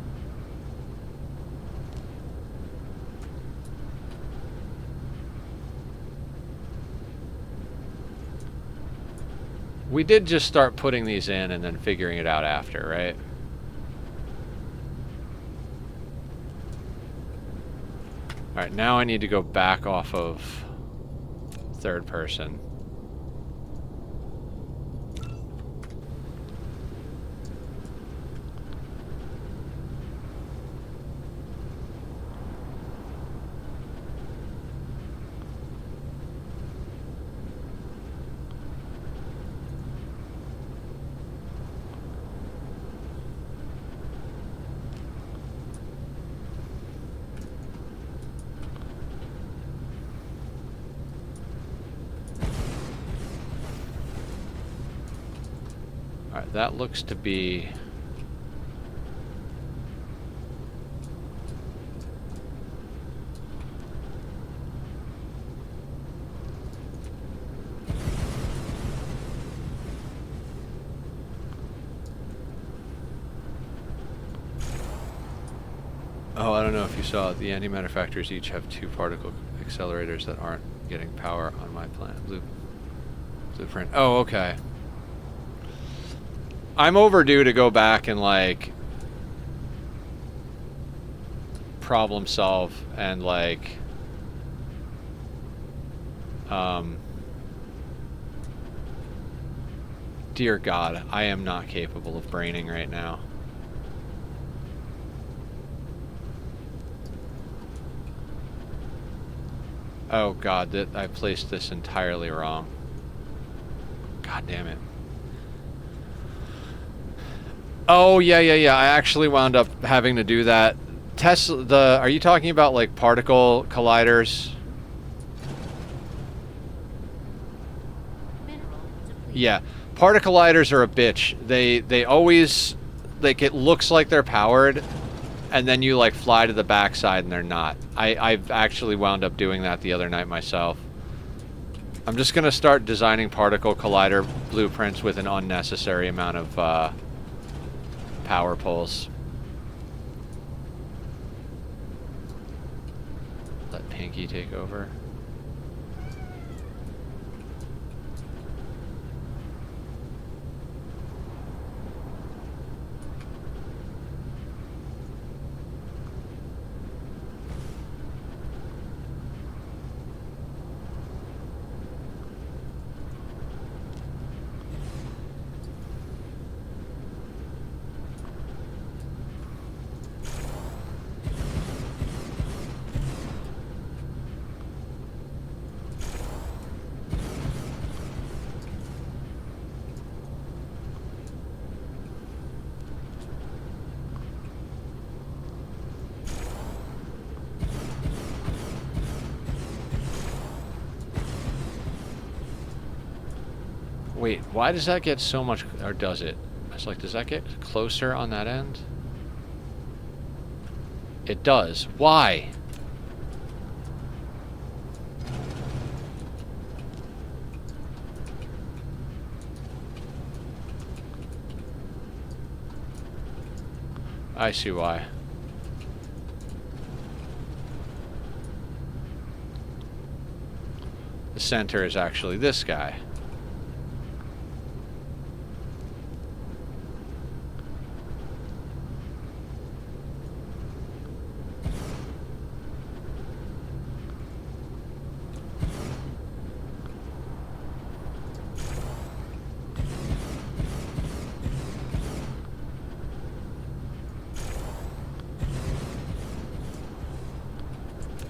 Speaker 1: We did just start putting these in and then figuring it out after, right? Alright, now I need to go back off of third person. Alright, that looks to be... Oh, I don't know if you saw it. The antimatter factors each have 2 particle accelerators that aren't getting power on my plan. Blueprint. Oh, okay. I'm overdue to go back and like problem solve and like dear God, I am not capable of braining right now. Oh God, that I placed this entirely wrong. God damn it. Oh yeah. I actually wound up having to do that. Tesla, are you talking about like particle colliders?
Speaker 2: Mineral depleted.
Speaker 1: Yeah. Particle colliders are a bitch. They always, like, it looks like they're powered, and then you like fly to the backside and they're not. I've actually wound up doing that the other night myself. I'm just gonna start designing particle collider blueprints with an unnecessary amount of power poles. Let Pinky take over. Wait, why does that get so much, or does it? It's like, does that get closer on that end? It does. Why? I see why. The center is actually this guy.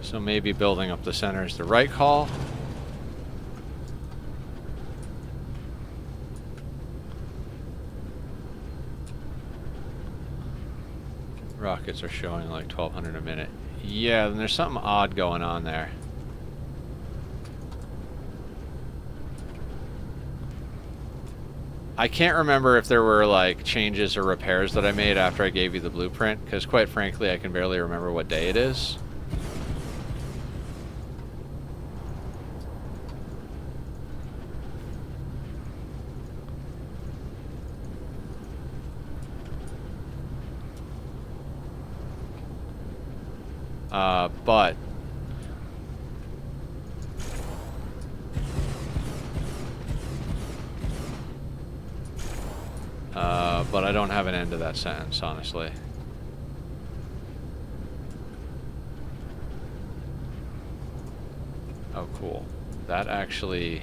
Speaker 1: So maybe building up the center is the right call. Rockets are showing like 1,200 a minute. Yeah, then there's something odd going on there. I can't remember if there were like changes or repairs that I made after I gave you the blueprint, because quite frankly I can barely remember what day it is. But I don't have an end to that sentence, honestly. Oh, cool. That actually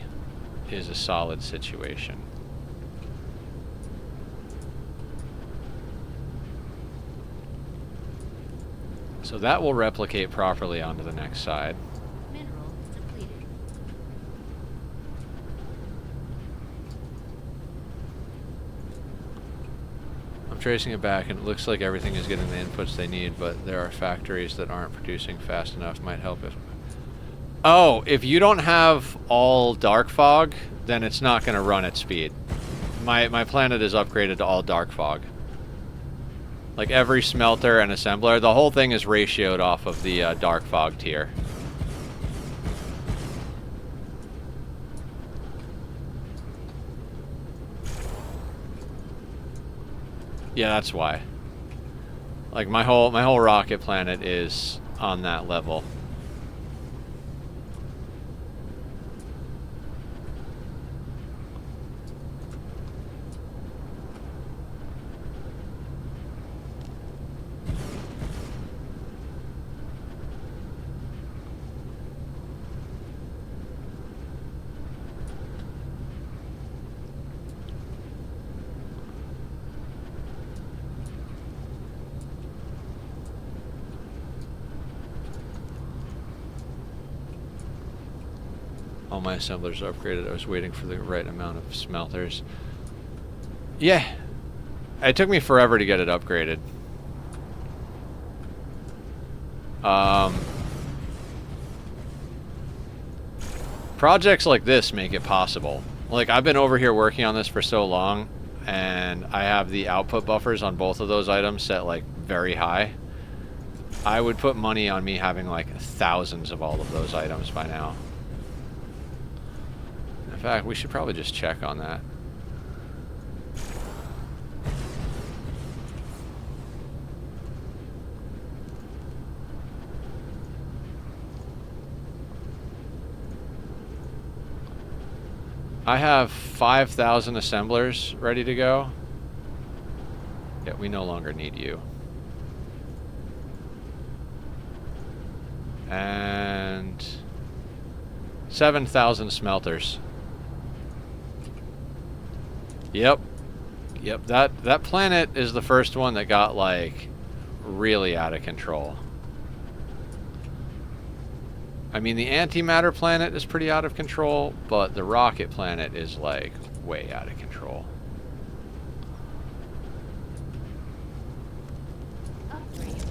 Speaker 1: is a solid situation. So that will replicate properly onto the next side.
Speaker 2: Mineral depleted.
Speaker 1: I'm tracing it back and it looks like everything is getting the inputs they need, but there are factories that aren't producing fast enough. Might help if... Oh, if you don't have all dark fog, then it's not going to run at speed. My planet is upgraded to all dark fog. Like every smelter and assembler, the whole thing is ratioed off of the dark fog tier. Yeah, that's why. Like my whole rocket planet is on that level. All my assemblers are upgraded. I was waiting for the right amount of smelters. Yeah. It took me forever to get it upgraded. Projects like this make it possible. Like, I've been over here working on this for so long, and I have the output buffers on both of those items set, like, very high. I would put money on me having, like, thousands of all of those items by now. In fact, we should probably just check on that. I have 5,000 assemblers ready to go. Yeah, we no longer need you. And 7,000 smelters. Yep. Yep, that planet is the first one that got, like, really out of control. I mean, the antimatter planet is pretty out of control, but the rocket planet is, like, way out of control.
Speaker 2: Upgrade.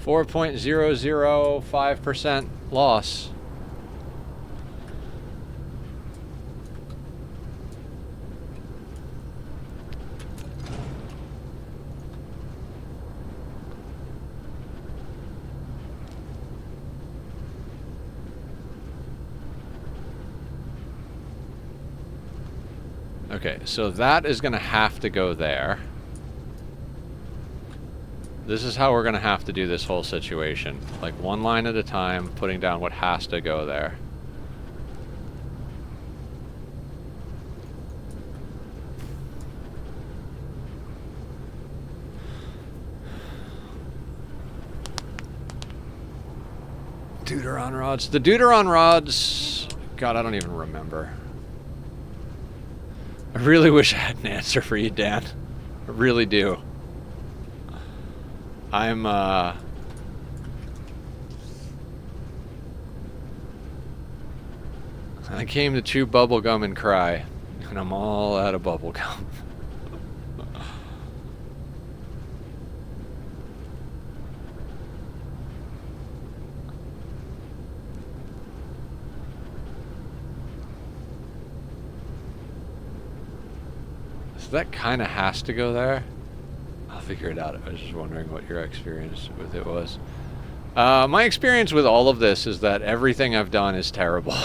Speaker 1: 4.005% loss. Okay, so that is going to have to go there. This is how we're going to have to do this whole situation. Like, one line at a time, putting down what has to go there. Deuteron rods. The Deuteron rods... God, I don't even remember. I really wish I had an answer for you, Dan. I really do. I came to chew bubblegum and cry, and I'm all out of bubblegum. So that kind of has to go there. I'll figure it out. I was just wondering what your experience with it was. My experience with all of this is that everything I've done is terrible.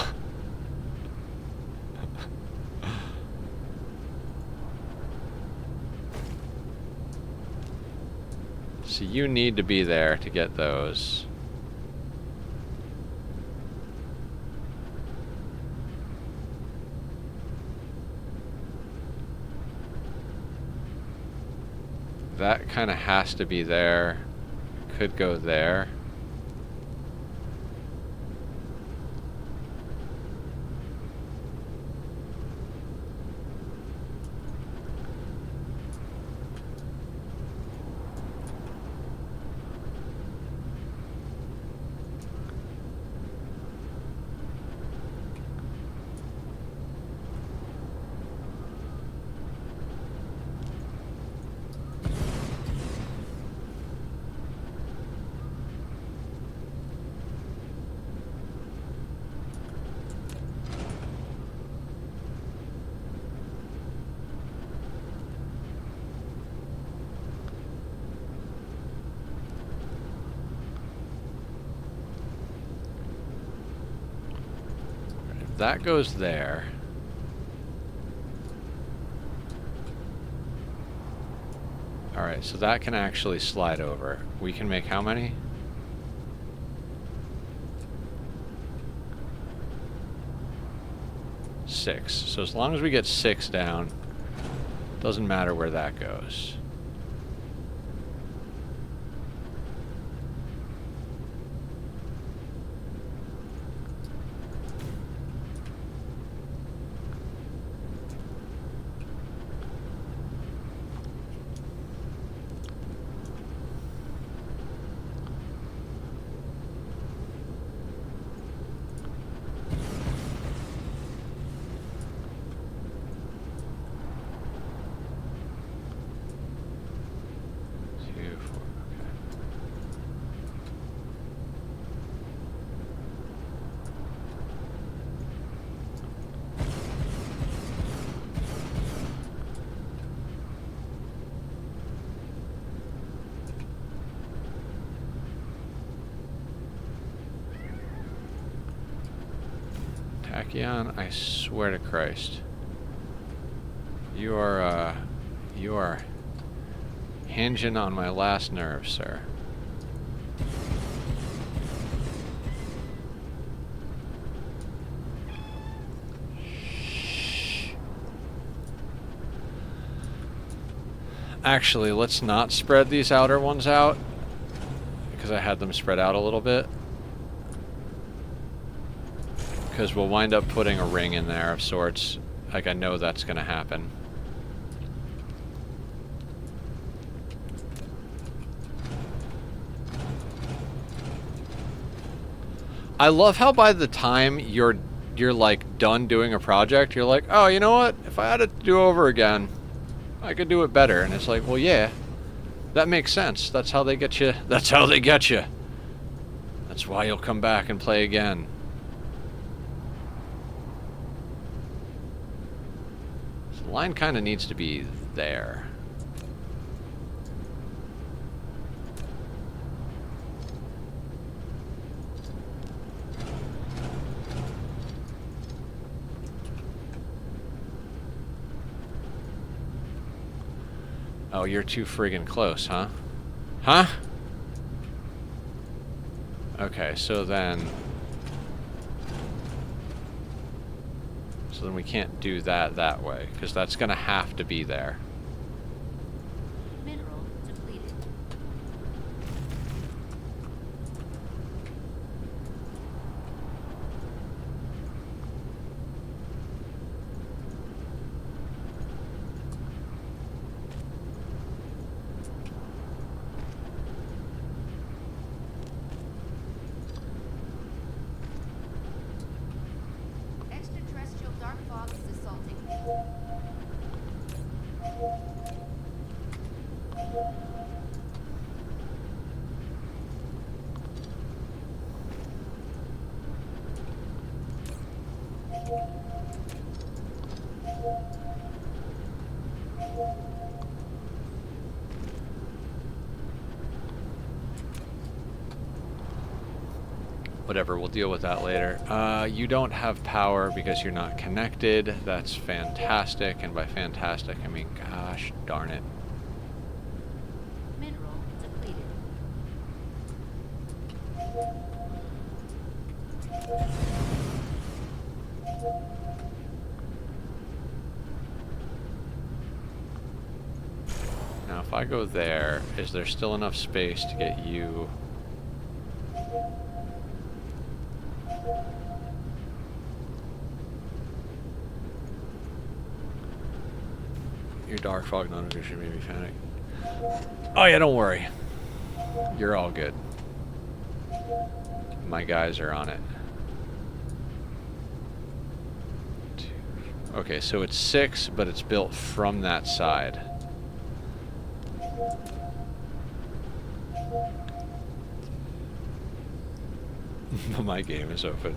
Speaker 1: So you need to be there to get those. That kind of has to be there. Could go there. That goes there. Alright, so that can actually slide over. We can make how many? 6. So as long as we get 6 down, doesn't matter where that goes. 4. Okay. Tachyon, I swear to Christ. You are hinging on my last nerve, sir. Actually, let's not spread these outer ones out, because I had them spread out a little bit. Because we'll wind up putting a ring in there of sorts. Like, I know that's going to happen. I love how by the time you're like done doing a project, you're like, oh, you know what? If I had it to do over again, I could do it better. And it's like, well, yeah, that makes sense. That's how they get you. That's how they get you. That's why you'll come back and play again. So the line kind of needs to be there. Oh, you're too friggin' close, huh? Huh? Okay, so then we can't do that way, because that's gonna have to be there.
Speaker 2: Mineral depleted. Extraterrestrial dark fog is assaulting.
Speaker 1: Whatever, we'll deal with that later. You don't have power because you're not connected. That's fantastic, and by fantastic, I mean, gosh darn it.
Speaker 2: Mineral depleted.
Speaker 1: Now, if I go there, is there still enough space to get you? Your dark fog notification made me panic. Oh yeah, don't worry. You're all good. My guys are on it. Okay, so it's 6, but it's built from that side. My game is open.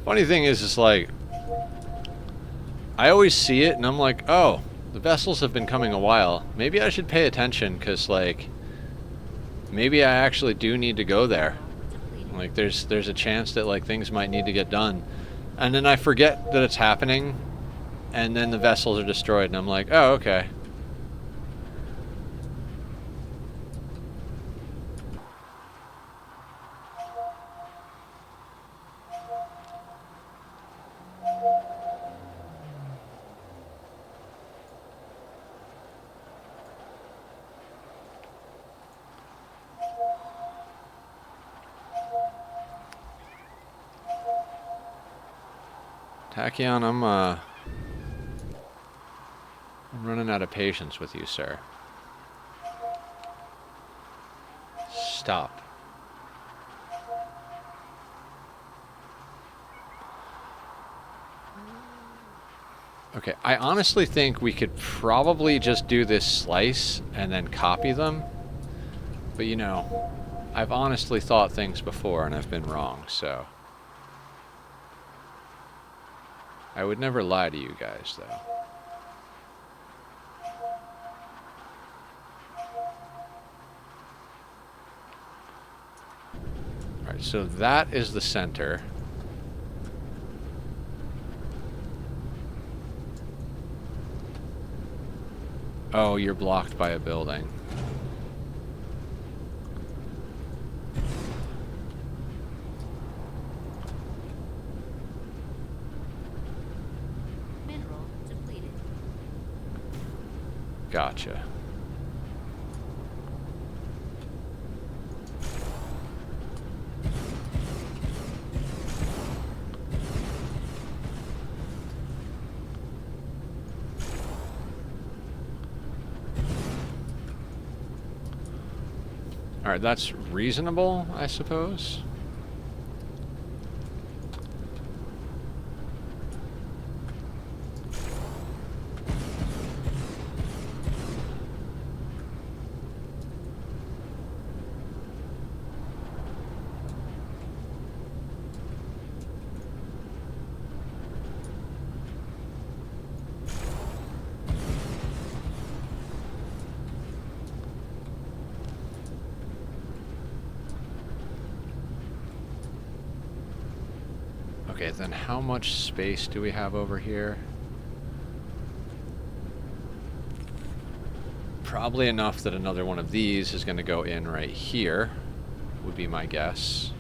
Speaker 1: Funny thing is, it's like, I always see it and I'm like, oh, the vessels have been coming a while. Maybe I should pay attention, because, like, maybe I actually do need to go there. Like, there's a chance that, like, things might need to get done. And then I forget that it's happening, and then the vessels are destroyed, and I'm like, oh, okay. Tachyon, I'm running out of patience with you, sir. Stop. Okay, I honestly think we could probably just do this slice and then copy them. But, you know, I've honestly thought things before and I've been wrong, so... I would never lie to you guys, though. Alright, so that is the center. Oh, you're blocked by a building.
Speaker 2: Mineral depleted.
Speaker 1: Gotcha. Alright, that's reasonable, I suppose. Okay, then how much space do we have over here? Probably enough that another one of these is going to go in right here, would be my guess.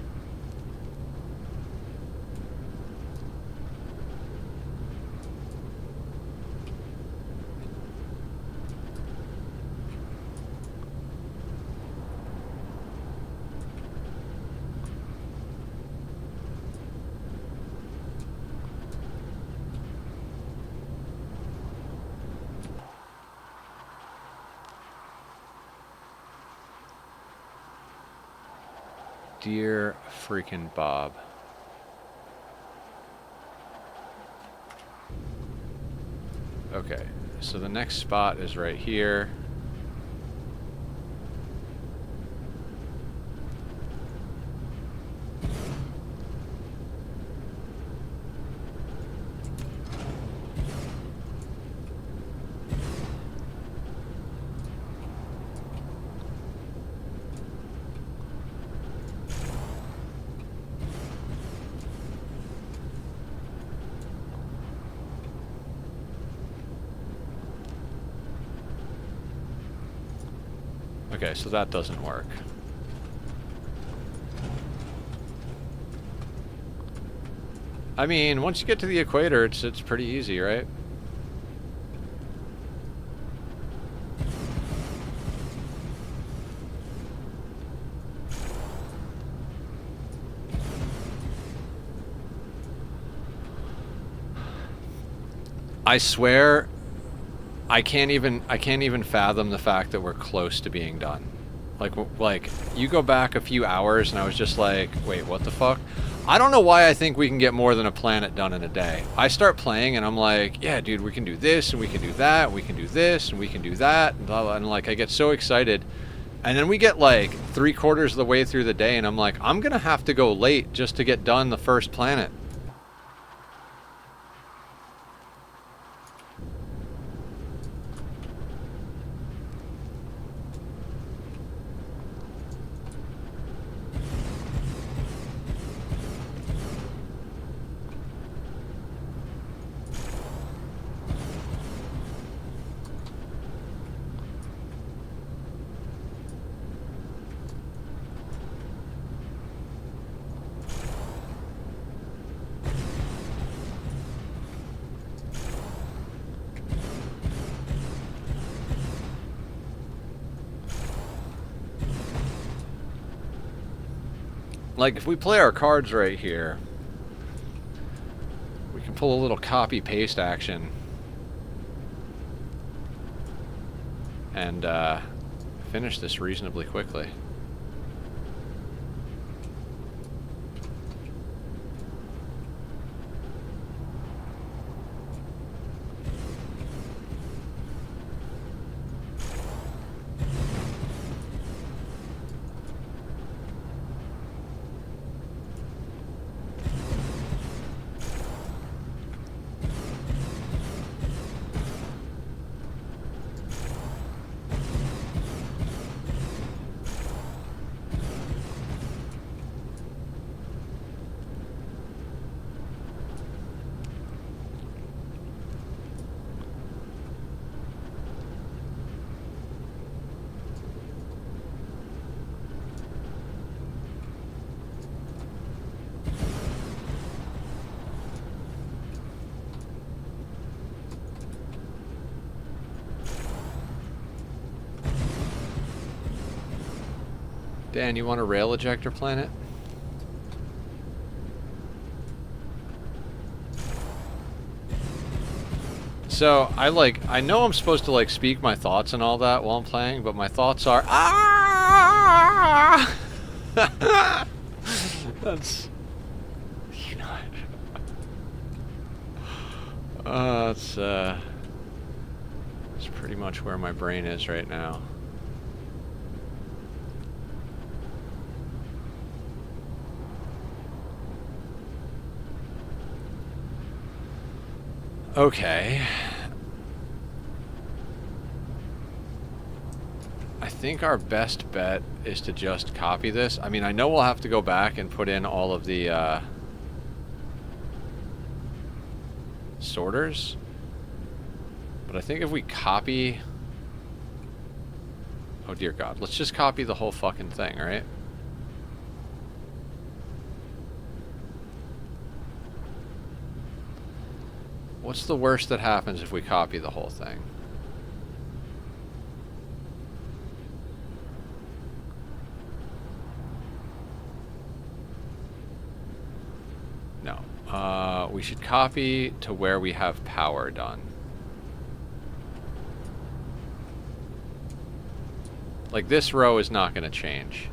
Speaker 1: Dear freaking Bob. Okay, so the next spot is right here. Okay, so that doesn't work. I mean, once you get to the equator, it's pretty easy, right? I swear, I can't even fathom the fact that we're close to being done. Like you go back a few hours and I was just like, wait, what the fuck? I don't know why I think we can get more than a planet done in a day. I start playing and I'm like, yeah, dude, we can do this and we can do that, and we can do this and we can do that, and blah, blah, and like I get so excited. And then we get like 3/4 of the way through the day and I'm like, I'm gonna have to go late just to get done the first planet. Like, if we play our cards right here, we can pull a little copy-paste action and finish this reasonably quickly. Dan, you want a rail ejector planet? So, I know I'm supposed to, like, speak my thoughts and all that while I'm playing, but my thoughts are, ah! That's, you know, it's pretty much where my brain is right now. Okay. I think our best bet is to just copy this. I mean, I know we'll have to go back and put in all of the sorters, but I think if we copy... Oh dear God, let's just copy the whole fucking thing, right? What's the worst that happens if we copy the whole thing? No. We should copy to where we have power done. Like, this row is not going to change.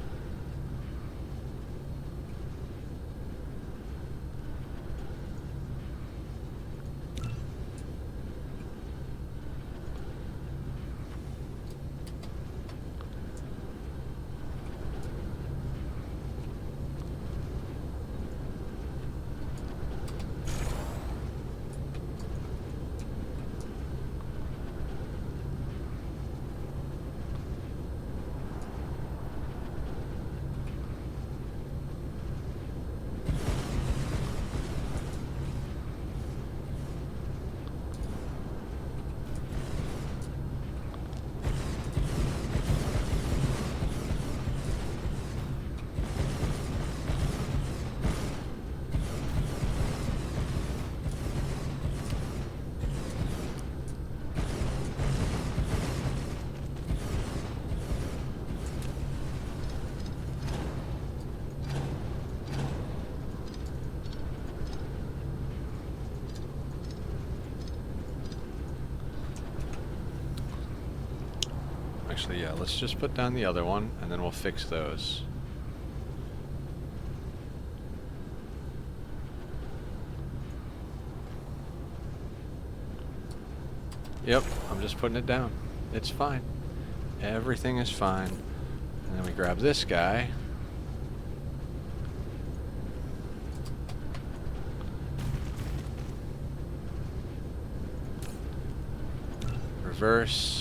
Speaker 1: Actually, yeah, let's just put down the other one, and then we'll fix those. Yep, I'm just putting it down. It's fine. Everything is fine. And then we grab this guy. Reverse.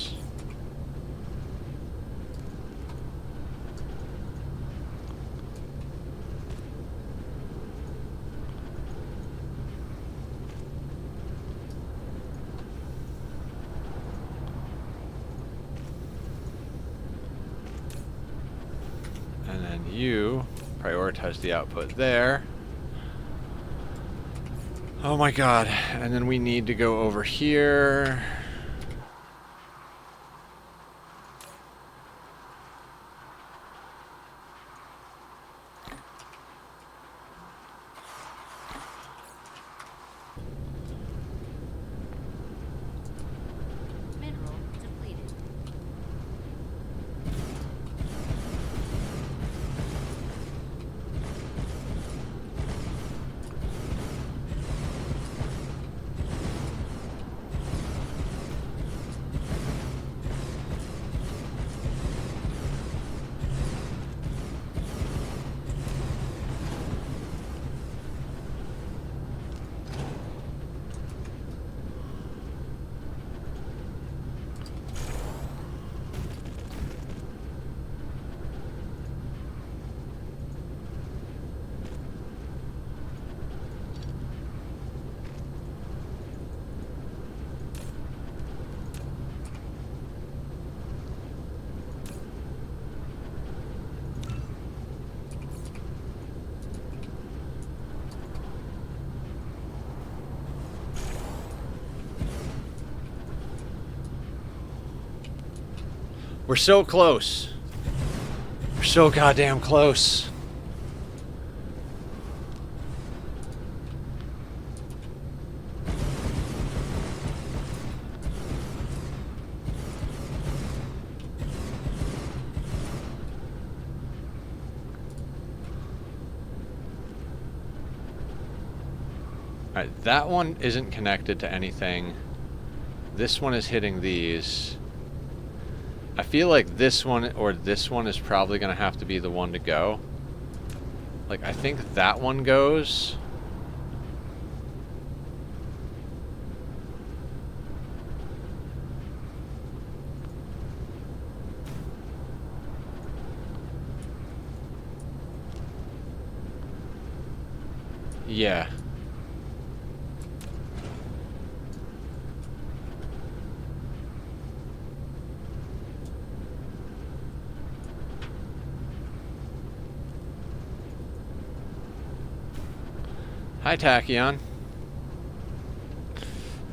Speaker 1: And then you prioritize the output there. Oh my god. And then we need to go over here.
Speaker 2: Mineral depleted.
Speaker 1: We're so close. We're so goddamn close. Alright, that one isn't connected to anything. This one is hitting these. I feel like this one or this one is probably going to have to be the one to go. Like, I think that one goes. Yeah. Hi, Tachyon.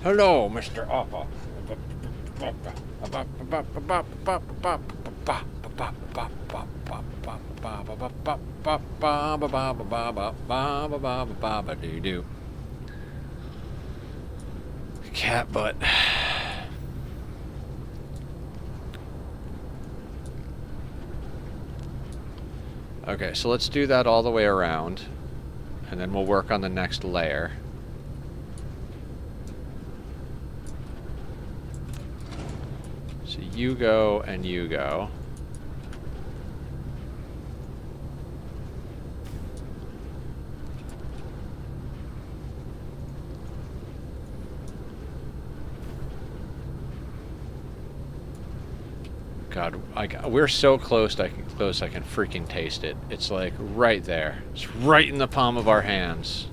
Speaker 1: Hello, Mr. Appa. Cat butt. Okay, so let's do that all the way around. And then we'll work on the next layer. So you go and you go. God, we're so close. I can freaking taste it. It's like right there. It's right in the palm of our hands.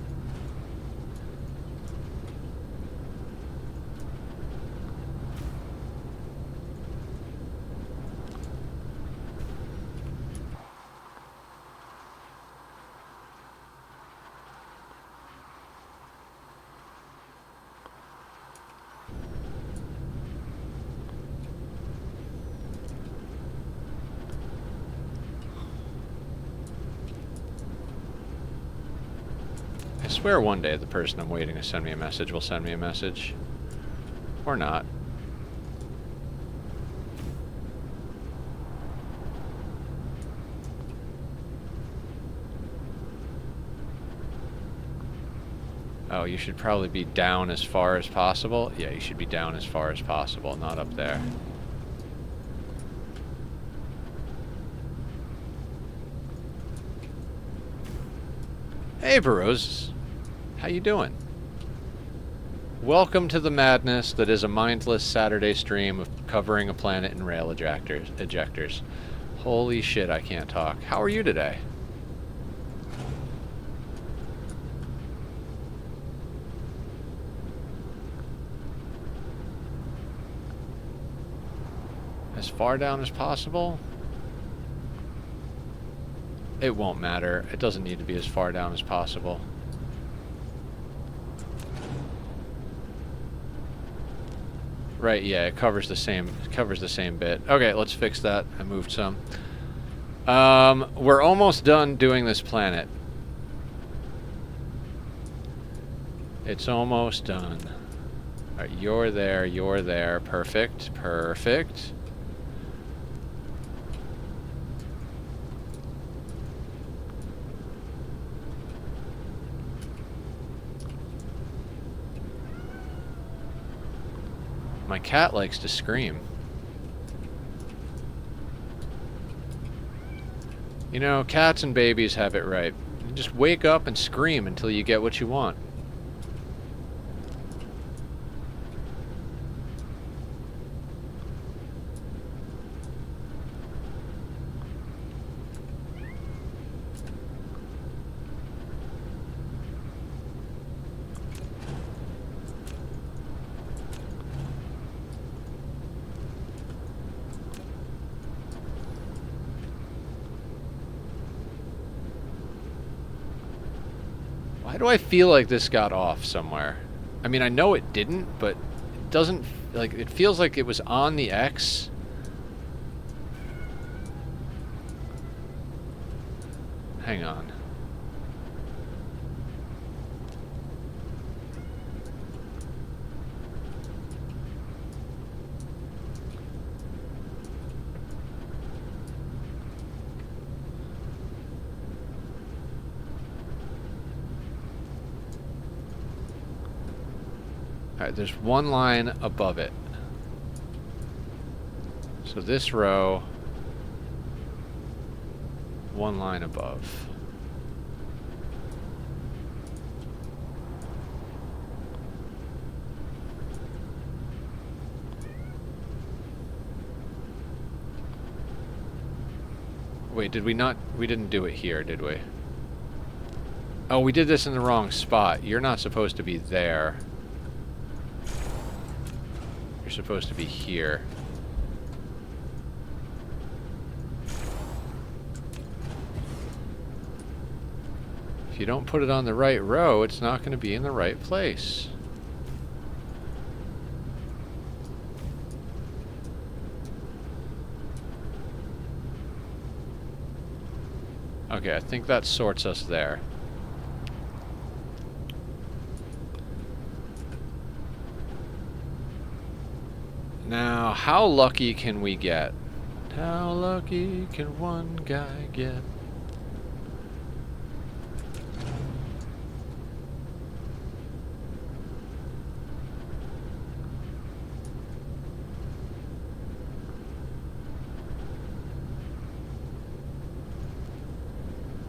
Speaker 1: I swear one day the person I'm waiting to send me a message will send me a message. Or not. Oh, you should probably be down as far as possible. Yeah, you should be down as far as possible, not up there. Hey, Burrows. How you doing? Welcome to the madness that is a mindless Saturday stream of covering a planet in rail ejectors. Holy shit, I can't talk. How are you today? As far down as possible? It won't matter. It doesn't need to be as far down as possible. Right, yeah, it covers the same bit. Okay, let's fix that. I moved some. We're almost done doing this planet. It's almost done. Alright, you're there. Perfect, perfect. My cat likes to scream. You know, cats and babies have it right. You just wake up and scream until you get what you want. Why do I feel like this got off somewhere? I mean, I know it didn't, but it doesn't, like, it feels like it was on the X. Hang on. Alright, there's one line above it. So this row, one line above. Wait, did we not? We didn't do it here, did we? Oh, we did this in the wrong spot. You're not supposed to be there. You're supposed to be here. If you don't put it on the right row, it's not going to be in the right place. Okay, I think that sorts us there. Now, how lucky can we get? How lucky can one guy get?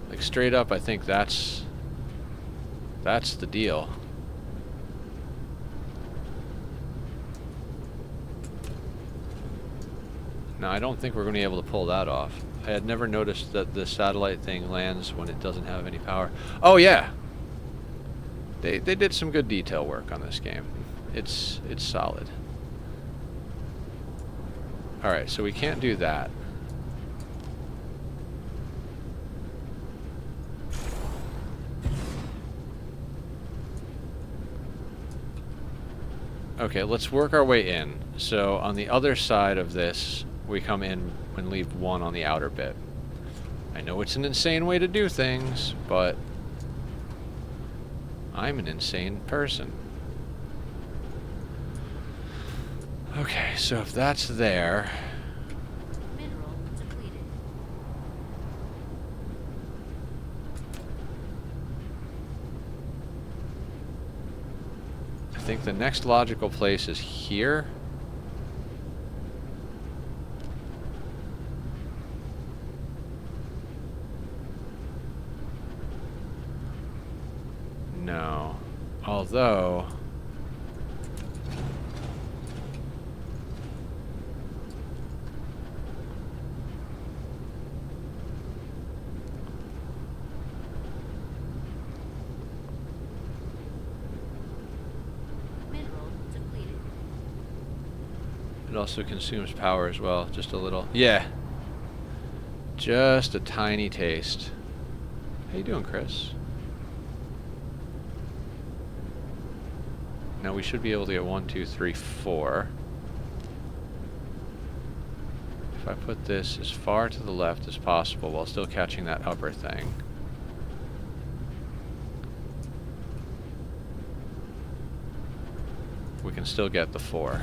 Speaker 1: Like, straight up, I think that's the deal. Now, I don't think we're going to be able to pull that off. I had never noticed that the satellite thing lands when it doesn't have any power. Oh, yeah! They did some good detail work on this game. It's solid. Alright, so we can't do that. Okay, let's work our way in. So, on the other side of this, we come in and leave one on the outer bit. I know it's an insane way to do things, but I'm an insane person. Okay, so if that's there...
Speaker 2: Mineral depleted.
Speaker 1: think the next logical place is here. No. Although...
Speaker 2: Mineral depleted.
Speaker 1: It also consumes power as well, just a little. Yeah. Just a tiny taste. How you doing, Chris? Now we should be able to get 1, 2, 3, 4. If I put this as far to the left as possible while still catching that upper thing. We can still get the 4.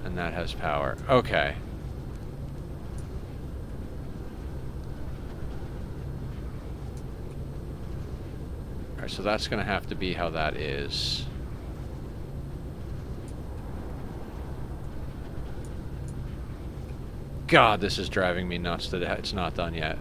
Speaker 1: And that has power. Okay. Alright, so that's going to have to be how that is. God, this is driving me nuts that it's not done yet.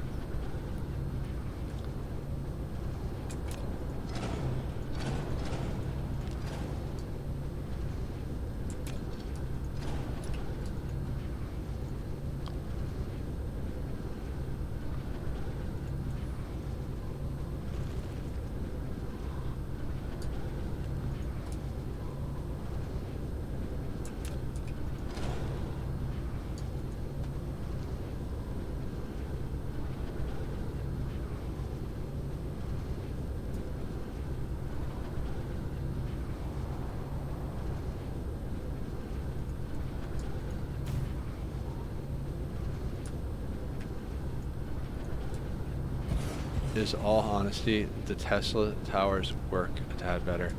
Speaker 1: Is all honesty, the Tesla towers work a tad better.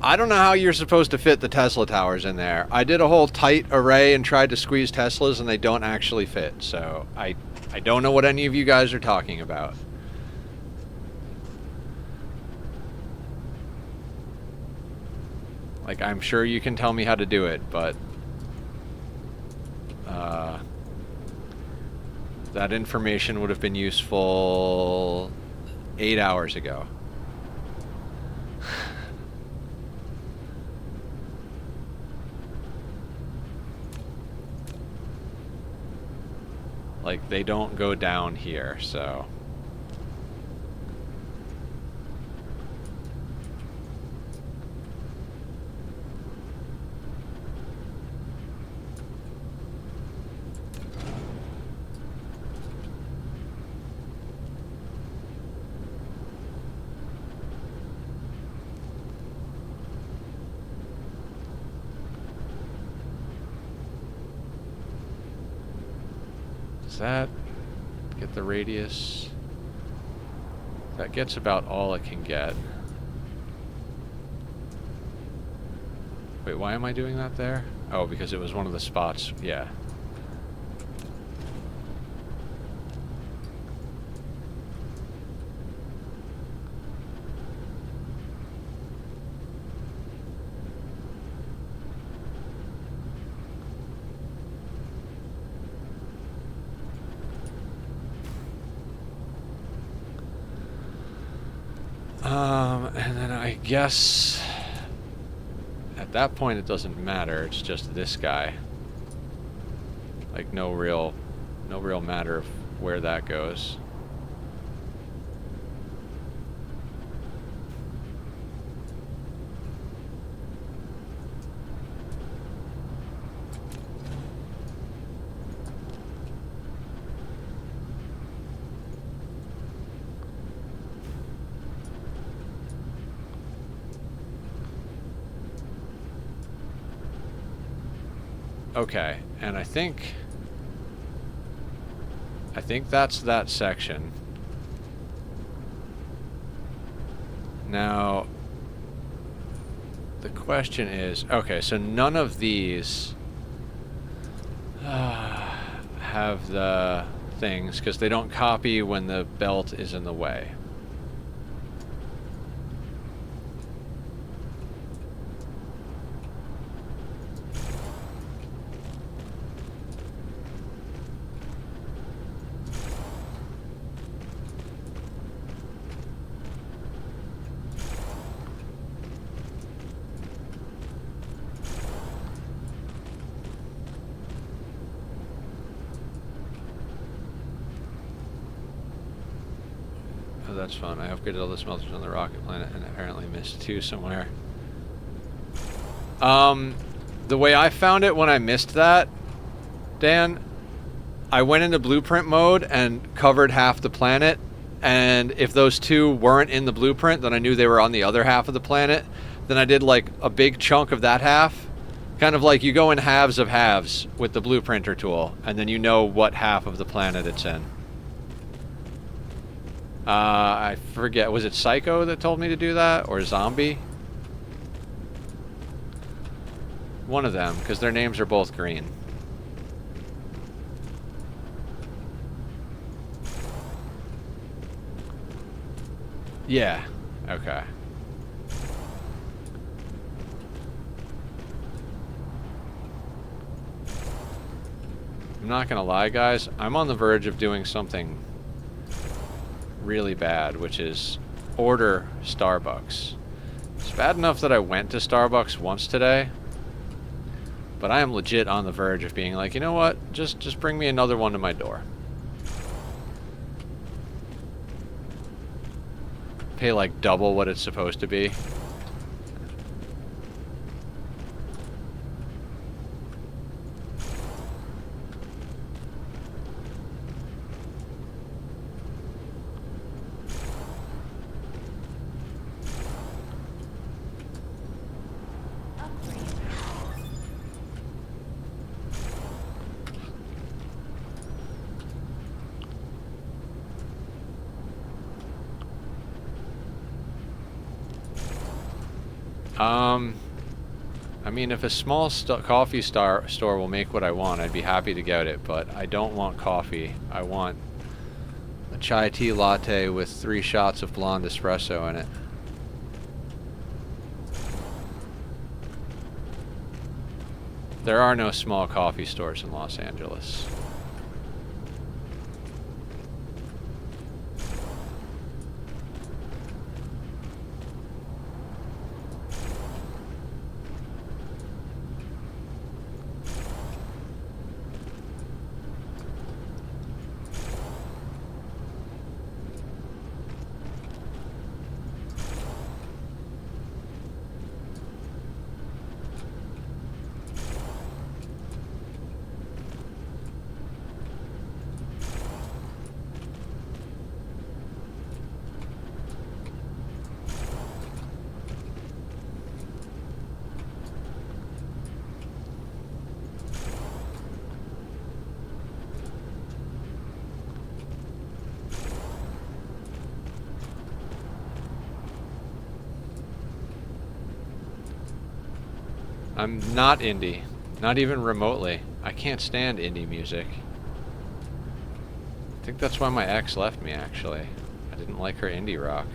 Speaker 1: I don't know how you're supposed to fit the Tesla towers in there. I did a whole tight array and tried to squeeze Teslas and they don't actually fit. So I don't know what any of you guys are talking about. Like, I'm sure you can tell me how to do it, but that information would have been useful 8 hours ago. Like, they don't go down here, so... Does that get the radius? That gets about all it can get. Wait, why am I doing that there? Oh, because it was one of the spots. Yeah. And then I guess at that point it doesn't matter, it's just this guy. Like no real matter of where that goes. Okay, and I think that's that section. Now, the question is, okay, so none of these have the things, because they don't copy when the belt is in the way. that's fun. I upgraded all the smelters on the rocket planet and apparently missed 2 somewhere. The way I found it when I missed that, Dan, I went into blueprint mode and covered half the planet, and if those 2 weren't in the blueprint, then I knew they were on the other half of the planet. Then I did like a big chunk of that half. Kind of like you go in halves of halves with the blueprinter tool, and then you know what half of the planet it's in. I forget, was it Psycho that told me to do that, or Zombie? One of them, because their names are both green. Yeah, okay. I'm not gonna lie, guys, I'm on the verge of doing something really bad, which is order Starbucks. It's bad enough that I went to Starbucks once today, but I am legit on the verge of being like, you know what, just bring me another one to my door. Pay like double what it's supposed to be. I mean, if a small coffee store will make what I want, I'd be happy to get it, but I don't want coffee. I want a chai tea latte with 3 shots of blonde espresso in it. There are no small coffee stores in Los Angeles. I'm not indie. Not even remotely. I can't stand indie music. I think that's why my ex left me, actually. I didn't like her indie rock.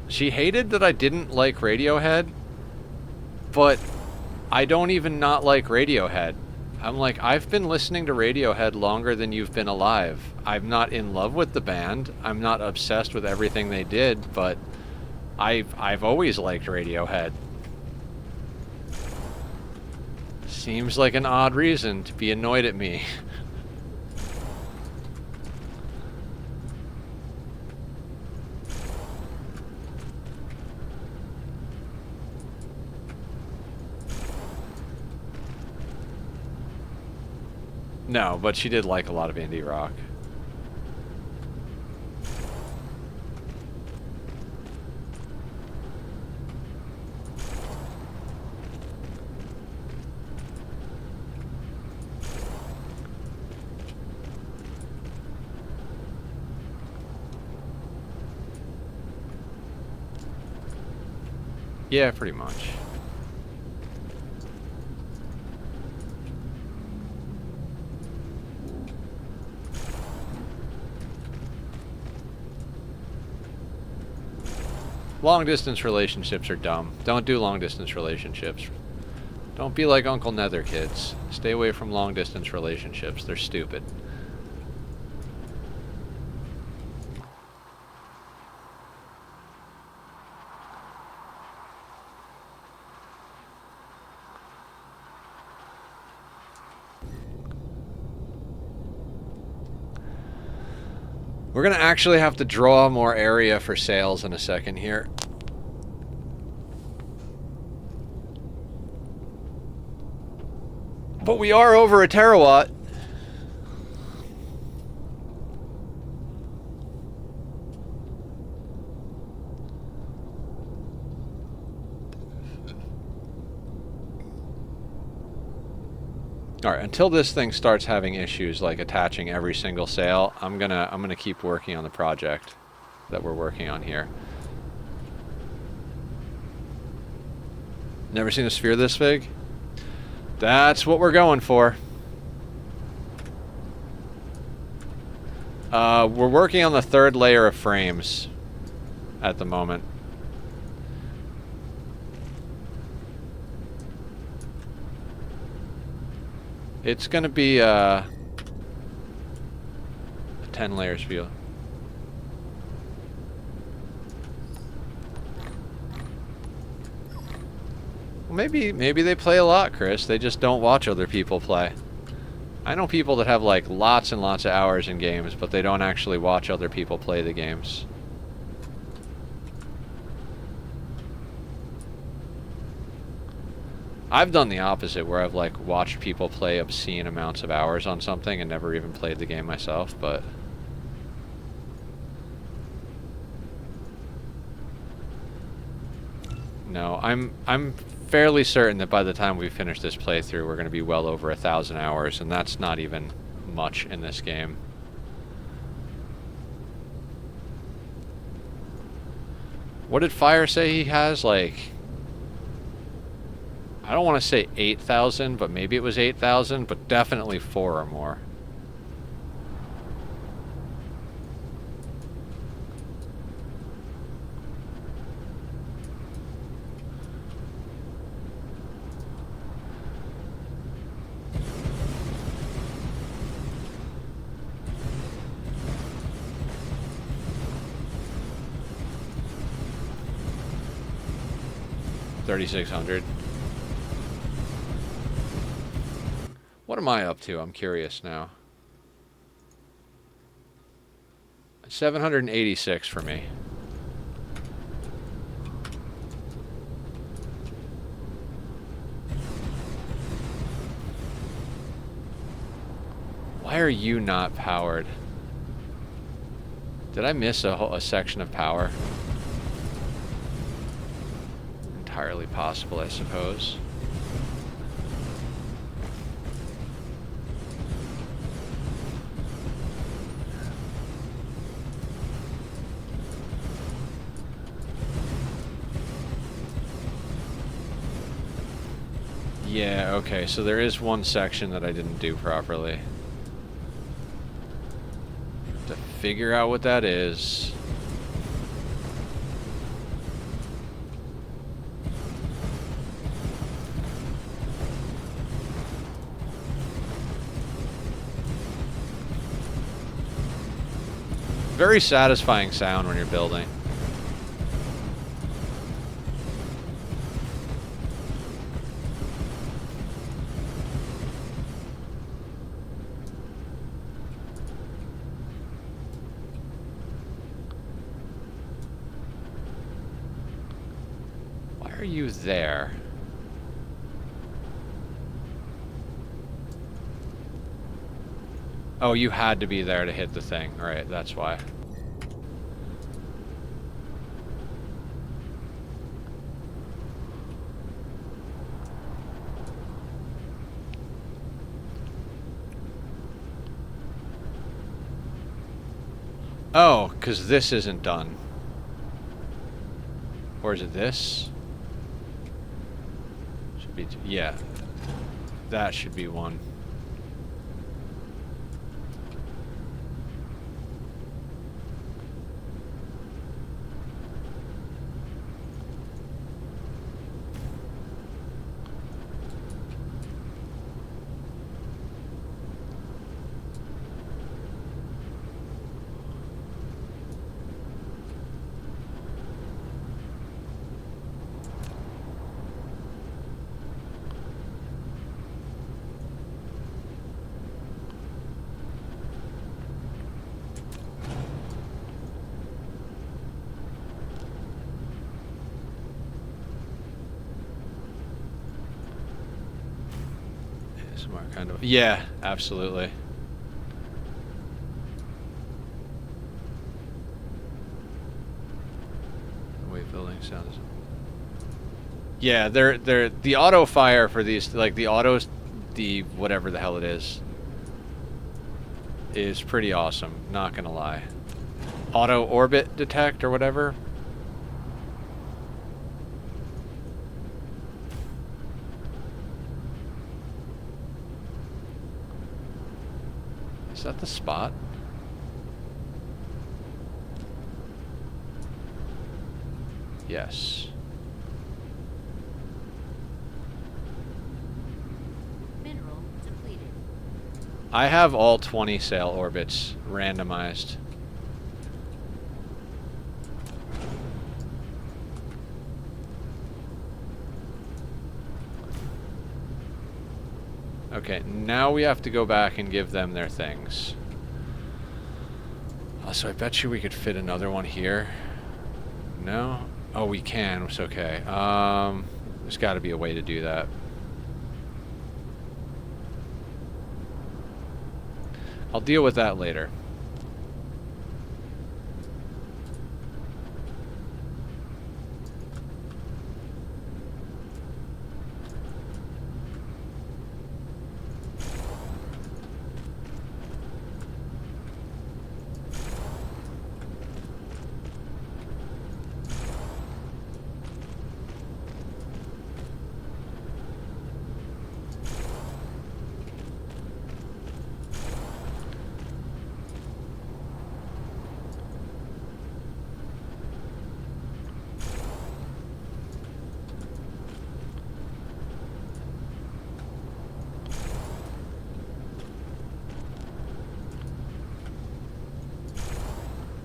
Speaker 1: She hated that I didn't like Radiohead, but I don't even not like Radiohead. I'm like, I've been listening to Radiohead longer than you've been alive. I'm not in love with the band. I'm not obsessed with everything they did, but I've always liked Radiohead. Seems like an odd reason to be annoyed at me. No, but she did like a lot of indie rock. Yeah, pretty much. Long distance relationships are dumb. Don't do long distance relationships. Don't be like Uncle Nether, kids. Stay away from long-distance relationships. They're stupid. We're gonna actually have to draw more area for sales in a second here. But we are over a terawatt. All right, until this thing starts having issues like attaching every single sale, I'm gonna keep working on the project that we're working on here. Never seen a sphere this big? That's what we're going for. We're working on the third layer of frames at the moment. It's gonna be a 10 layers view. Well, maybe they play a lot, Chris. They just don't watch other people play. I know people that have like lots and lots of hours in games, but they don't actually watch other people play the games. I've done the opposite, where I've like watched people play obscene amounts of hours on something and never even played the game myself, but no, I'm fairly certain that by the time we finish this playthrough, we're going to be well over 1,000 hours, and that's not even much in this game. What did Fire say he has? Like, I don't want to say 8,000, but maybe it was 8,000, but definitely 4 or more. $3,600. What am I up to? I'm curious now. 786 for me. Why are you not powered? Did I miss a section of power? Entirely possible, I suppose. Yeah, okay, so there is one section that I didn't do properly. To figure out what that is. Very satisfying sound when you're building. Why are you there? Oh, you had to be there to hit the thing. All right, that's why. Oh, because this isn't done. Or is it this? Should be, yeah. That should be one. ASMR kind of. Yeah, absolutely. The way building sounds. Yeah, they're the auto fire for these, like the autos, the whatever the hell it is pretty awesome. Not gonna lie. Auto orbit detect or whatever. Is that the spot? Yes.
Speaker 2: Mineral depleted.
Speaker 1: I have all 20 sail orbits randomized. Okay, now we have to go back and give them their things. So I bet you we could fit another one here. No? Oh, we can. It's okay. There's got to be a way to do that. I'll deal with that later.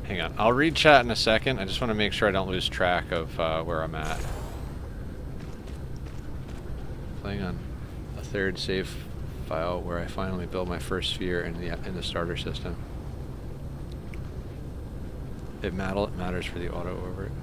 Speaker 1: Hang on. I'll read chat in a second. I just want to make sure I don't lose track of where I'm at. Playing on a third save file where I finally build my first sphere in the starter system. It matters for the auto orbit.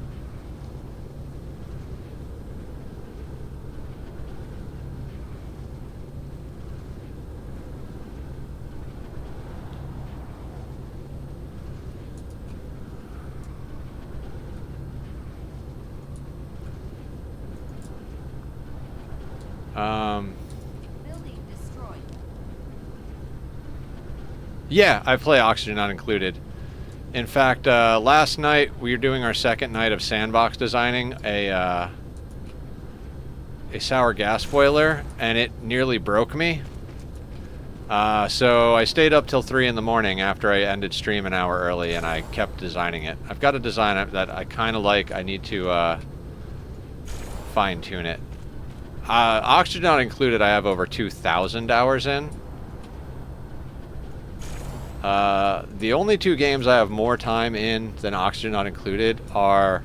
Speaker 2: Building destroyed.
Speaker 1: Yeah, I play Oxygen Not Included. In fact, last night we were doing our second night of sandbox designing a sour gas boiler, and it nearly broke me. So I stayed up till 3 in the morning after I ended stream an hour early, and I kept designing it. I've got a design that I kind of like. I need to fine-tune it. Oxygen Not Included, I have over 2,000 hours in. The only two games I have more time in than Oxygen Not Included are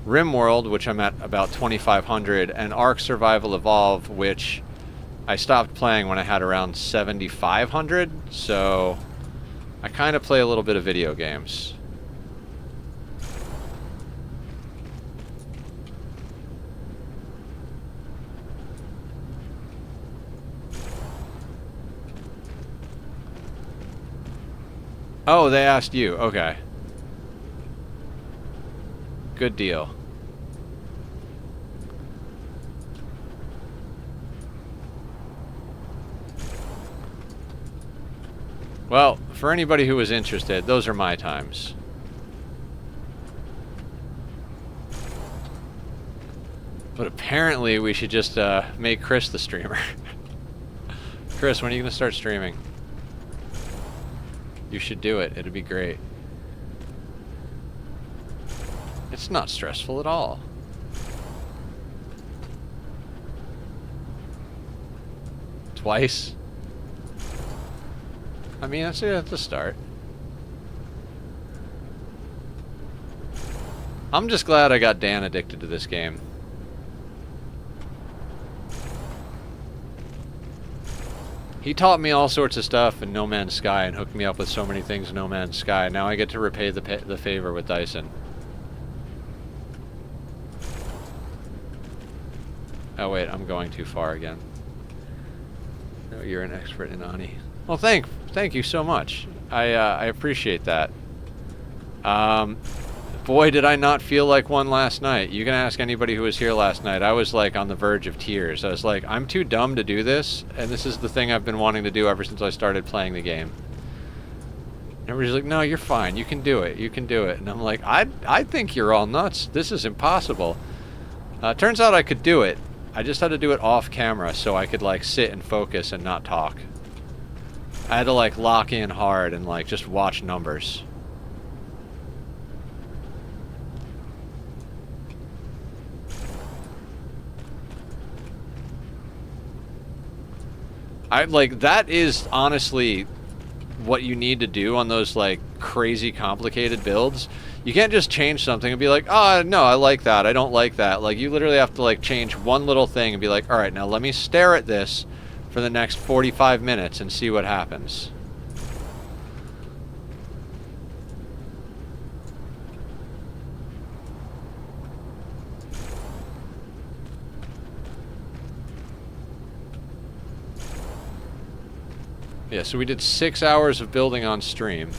Speaker 1: RimWorld, which I'm at about 2,500, and Ark Survival Evolve, which I stopped playing when I had around 7,500, so I kind of play a little bit of video games. Oh, they asked you. Okay. Good deal. Well, for anybody who was interested, those are my times. But apparently we should just make Chris the streamer. Chris, when are you going to start streaming? You should do it. It'd be great. It's not stressful at all. Twice? I mean, that's a start. I'm just glad I got Dan addicted to this game. He taught me all sorts of stuff in No Man's Sky and hooked me up with so many things in No Man's Sky. Now I get to repay the favor with Dyson. Oh wait, I'm going too far again. No. You're an expert in Ani. Well, thank you so much. I appreciate that. Boy, did I not feel like one last night. You can ask anybody who was here last night. I was like on the verge of tears. I was like, I'm too dumb to do this, and this is the thing I've been wanting to do ever since I started playing the game. Everybody's like, no, you're fine. You can do it. You can do it. And I'm like, I think you're all nuts. This is impossible. Turns out I could do it. I just had to do it off camera so I could like sit and focus and not talk. I had to like lock in hard and like just watch numbers. That is honestly what you need to do on those like crazy complicated builds. You can't just change something and be like, oh no, I like that, I don't like that. Like, you literally have to like change one little thing and be like, all right, now let me stare at this for the next 45 minutes and see what happens. Yeah, so we did 6 hours of building on stream.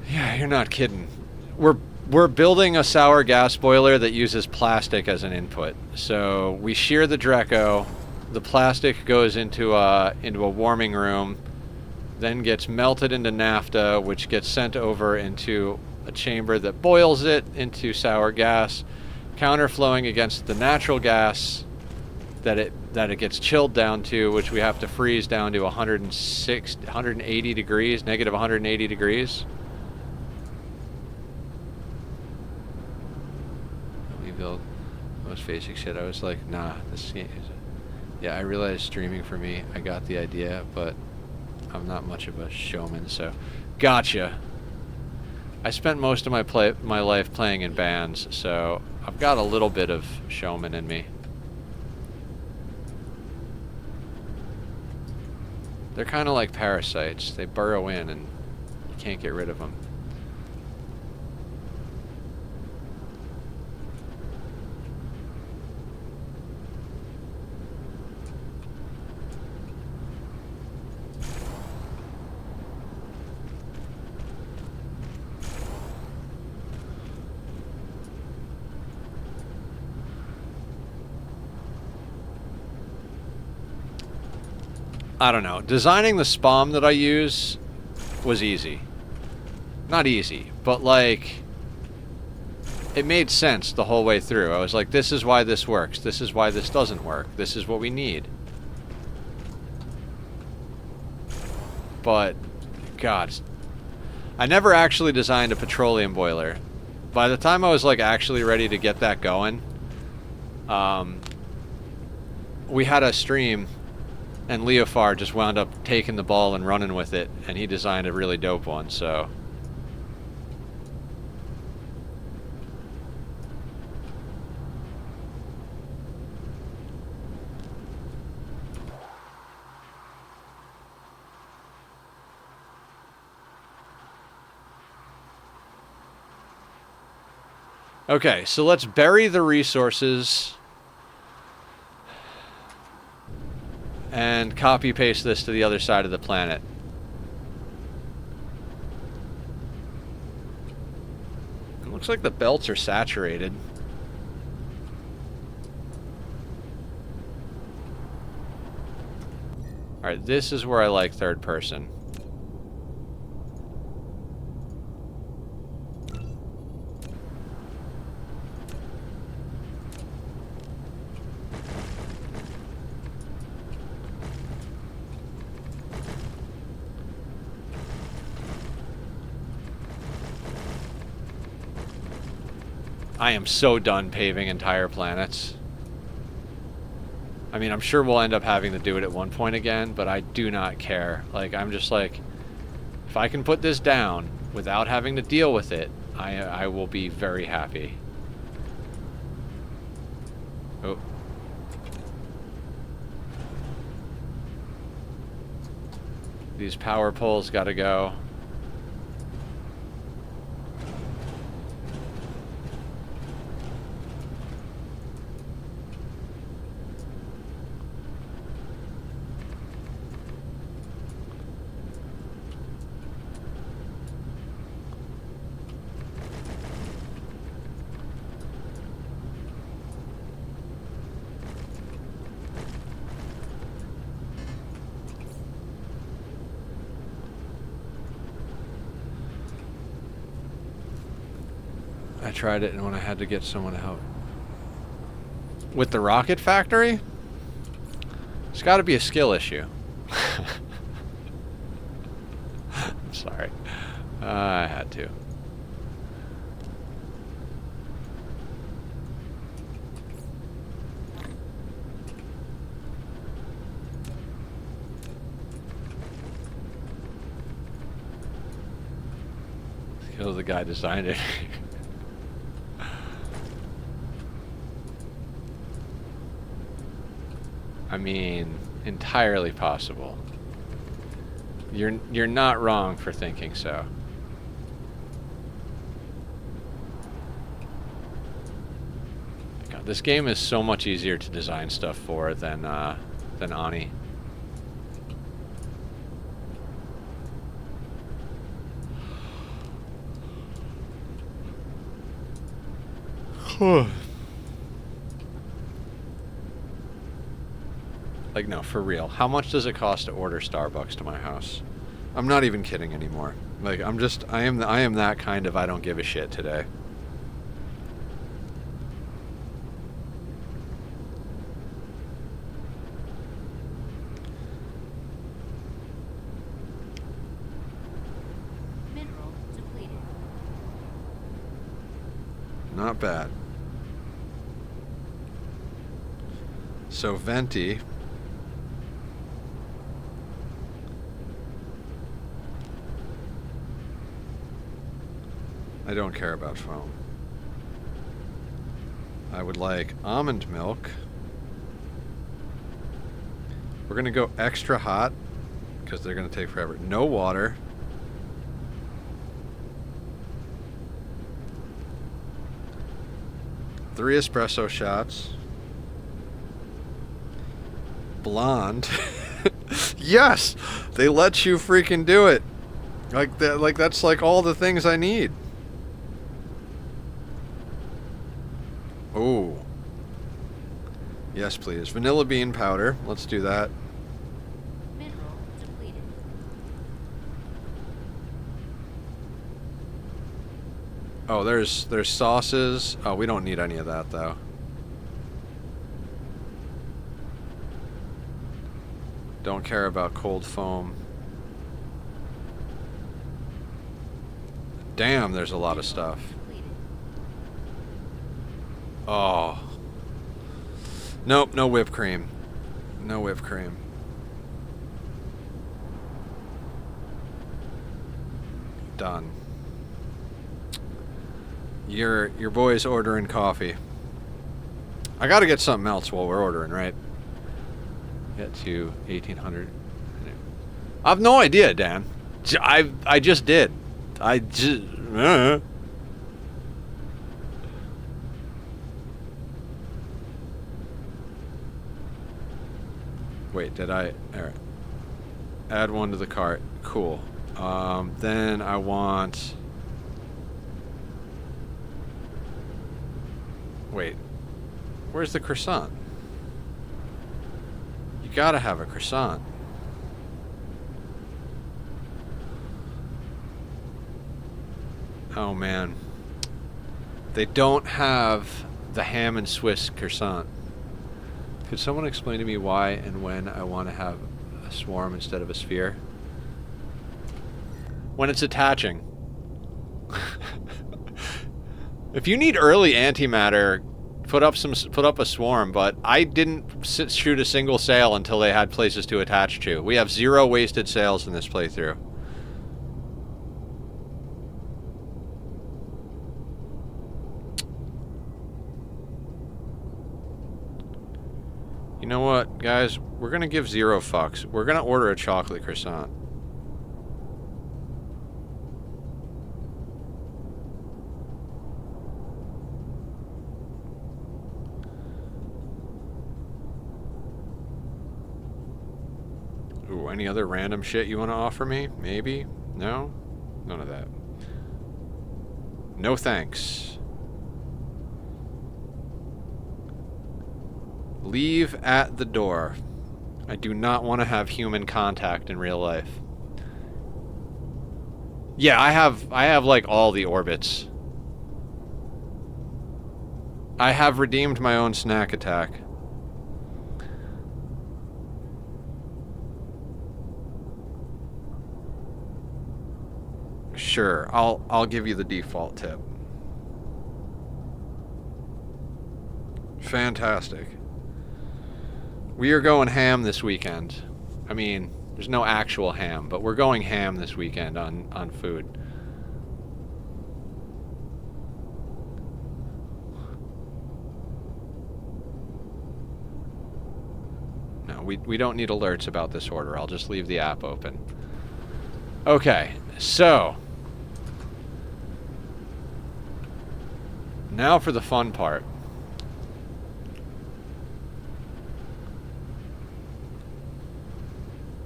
Speaker 1: Yeah, you're not kidding. We're building a sour gas boiler that uses plastic as an input. So we shear the Dreco, the plastic goes into a warming room, then gets melted into naphtha, which gets sent over into a chamber that boils it into sour gas, counterflowing against the natural gas that it gets chilled down to, which we have to freeze down to 180 degrees, negative 180 degrees. We build most basic shit. I was like, nah, this game is... Yeah, I realized streaming for me, I got the idea, but I'm not much of a showman, so... Gotcha! I spent most of my life playing in bands, so I've got a little bit of showman in me. They're kind of like parasites. They burrow in and you can't get rid of them. I don't know. Designing the spawn that I use was easy. Not easy, but like, it made sense the whole way through. I was like, this is why this works. This is why this doesn't work. This is what we need. But, God, I never actually designed a petroleum boiler. By the time I was like actually ready to get that going, we had a stream. And Leofar just wound up taking the ball and running with it, and he designed a really dope one, so... Okay, so let's bury the resources... and copy paste this to the other side of the planet. It looks like the belts are saturated. Alright, this is where I like third person. I am so done paving entire planets. I mean, I'm sure we'll end up having to do it at one point again, but I do not care. Like, I'm just like, if I can put this down without having to deal with it, I will be very happy. Oh. These power poles gotta go. I tried it and when I had to get someone to help. With the rocket factory? It's got to be a skill issue. I'm sorry. I had to. Kill the guy designed it. I mean, entirely possible. You're not wrong for thinking so. God, this game is so much easier to design stuff for than Ani. Like, no, for real. How much does it cost to order Starbucks to my house? I'm not even kidding anymore. Like, I am that kind of I don't give a shit today.
Speaker 2: Mineral depleted.
Speaker 1: Not bad. So, Venti. I don't care about foam. I would like almond milk. We're gonna go extra hot because they're gonna take forever. No water. Three espresso shots. Blonde. Yes! They let you freaking do it. Like that, like that's like all the things I need. Oh. Yes, please. Vanilla bean powder. Let's do that.
Speaker 2: Mineral depleted.
Speaker 1: Oh, there's sauces. Oh, we don't need any of that though. Don't care about cold foam. Damn, there's a lot of stuff. Oh. Nope, no whipped cream. No whipped cream. Done. Your boy's ordering coffee. I gotta get something else while we're ordering, right? Get to 1800. I have no idea, Dan. I just did. I just... Wait, did I... Alright. Add one to the cart. Cool. Then I want... Wait. Where's the croissant? You gotta have a croissant. Oh man. They don't have the ham and Swiss croissant. Could someone explain to me why and when I want to have a swarm instead of a sphere? When it's attaching. If you need early antimatter, put up a swarm, but I didn't shoot a single sail until they had places to attach to. We have 0 wasted sails in this playthrough. You know what, guys? We're gonna give 0 fucks. We're gonna order a chocolate croissant. Ooh, any other random shit you want to offer me? Maybe? No? None of that. No thanks. Leave at the door. I do not want to have human contact in real life. Yeah, I have like all the orbits. I have redeemed my own snack attack. Sure, I'll give you the default tip. Fantastic. We are going ham this weekend. I mean, there's no actual ham, but we're going ham this weekend on food. No, we don't need alerts about this order. I'll just leave the app open. Okay, so now for the fun part.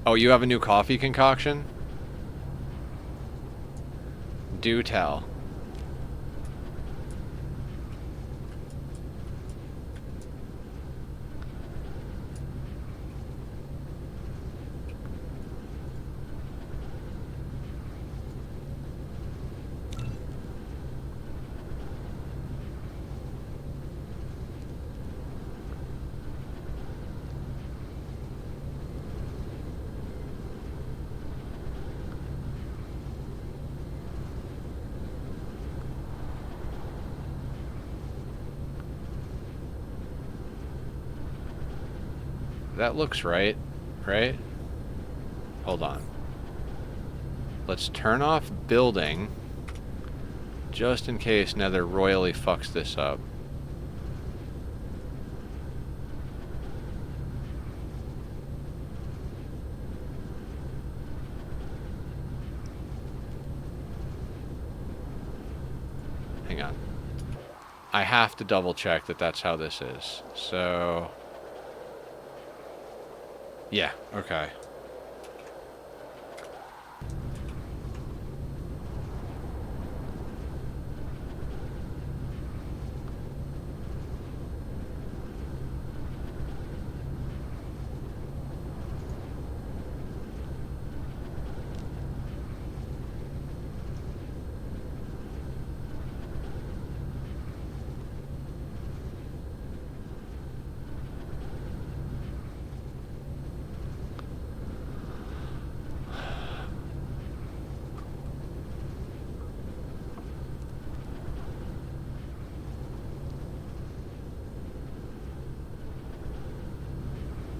Speaker 1: Oh, you have a new coffee concoction? Do tell. That looks right, right? Hold on. Let's turn off building, just in case Nether royally fucks this up. Hang on. I have to double check that that's how this is. So... yeah, okay.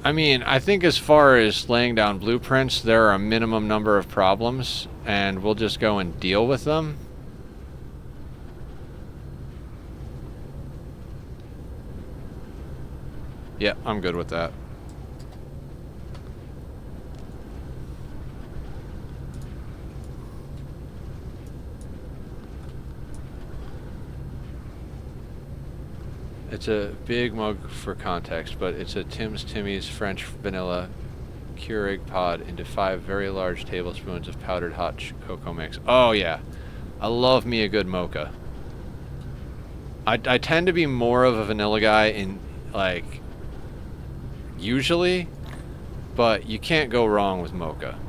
Speaker 1: I mean, I think as far as laying down blueprints, there are a minimum number of problems, and we'll just go and deal with them. Yeah, I'm good with that. It's a big mug for context, but it's a Timmy's French vanilla Keurig pod into 5 very large tablespoons of powdered hot cocoa mix. Oh yeah, I love me a good mocha. I tend to be more of a vanilla guy in, like, usually, but you can't go wrong with mocha.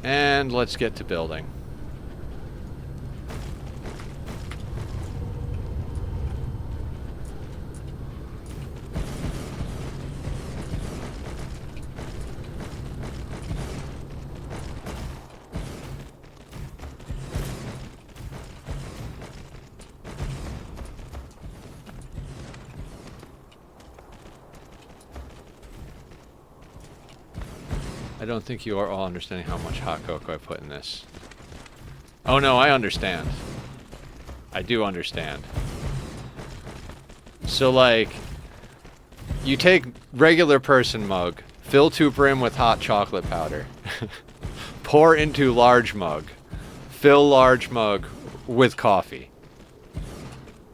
Speaker 1: And let's get to building. I don't think you are all understanding how much hot cocoa I put in this. Oh no, I understand. I do understand. So, like, you take regular person mug, fill to brim with hot chocolate powder, pour into large mug, fill large mug with coffee.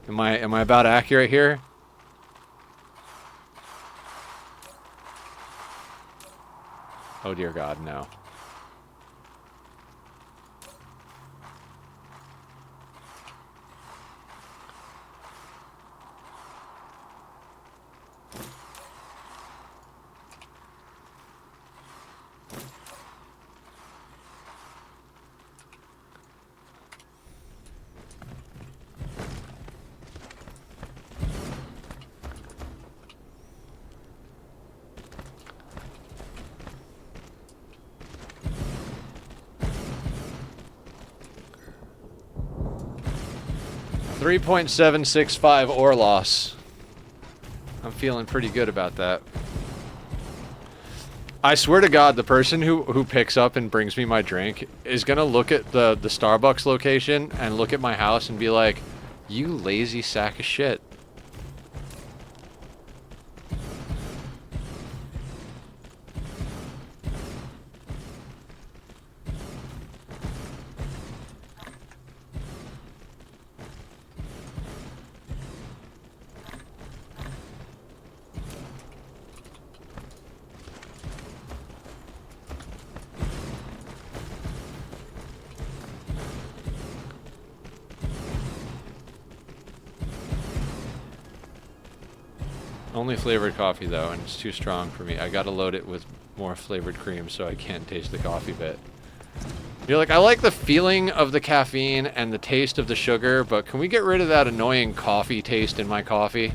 Speaker 1: Am I about accurate here? Oh dear God, no. .765 ore loss. I'm feeling pretty good about that. I swear to God, the person who picks up and brings me my drink is gonna look at the Starbucks location and look at my house and be like, "You lazy sack of shit." Only flavored coffee though, and it's too strong for me. I gotta load it with more flavored cream so I can't taste the coffee bit. You're like, I like the feeling of the caffeine and the taste of the sugar, but can we get rid of that annoying coffee taste in my coffee?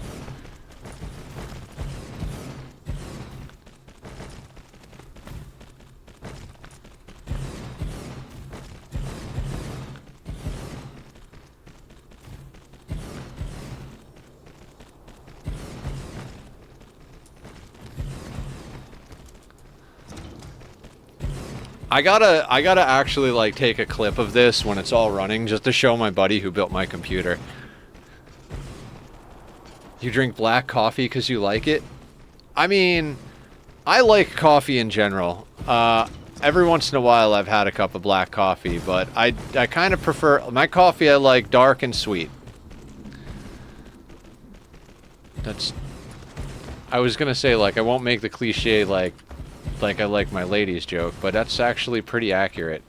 Speaker 1: I gotta actually like take a clip of this when it's all running just to show my buddy who built my computer. You drink black coffee because you like it? I mean, I like coffee in general. Every once in a while I've had a cup of black coffee, but I kind of prefer my coffee. I like dark and sweet. I was gonna say, like, I won't make the cliche like I like my ladies joke, but that's actually pretty accurate.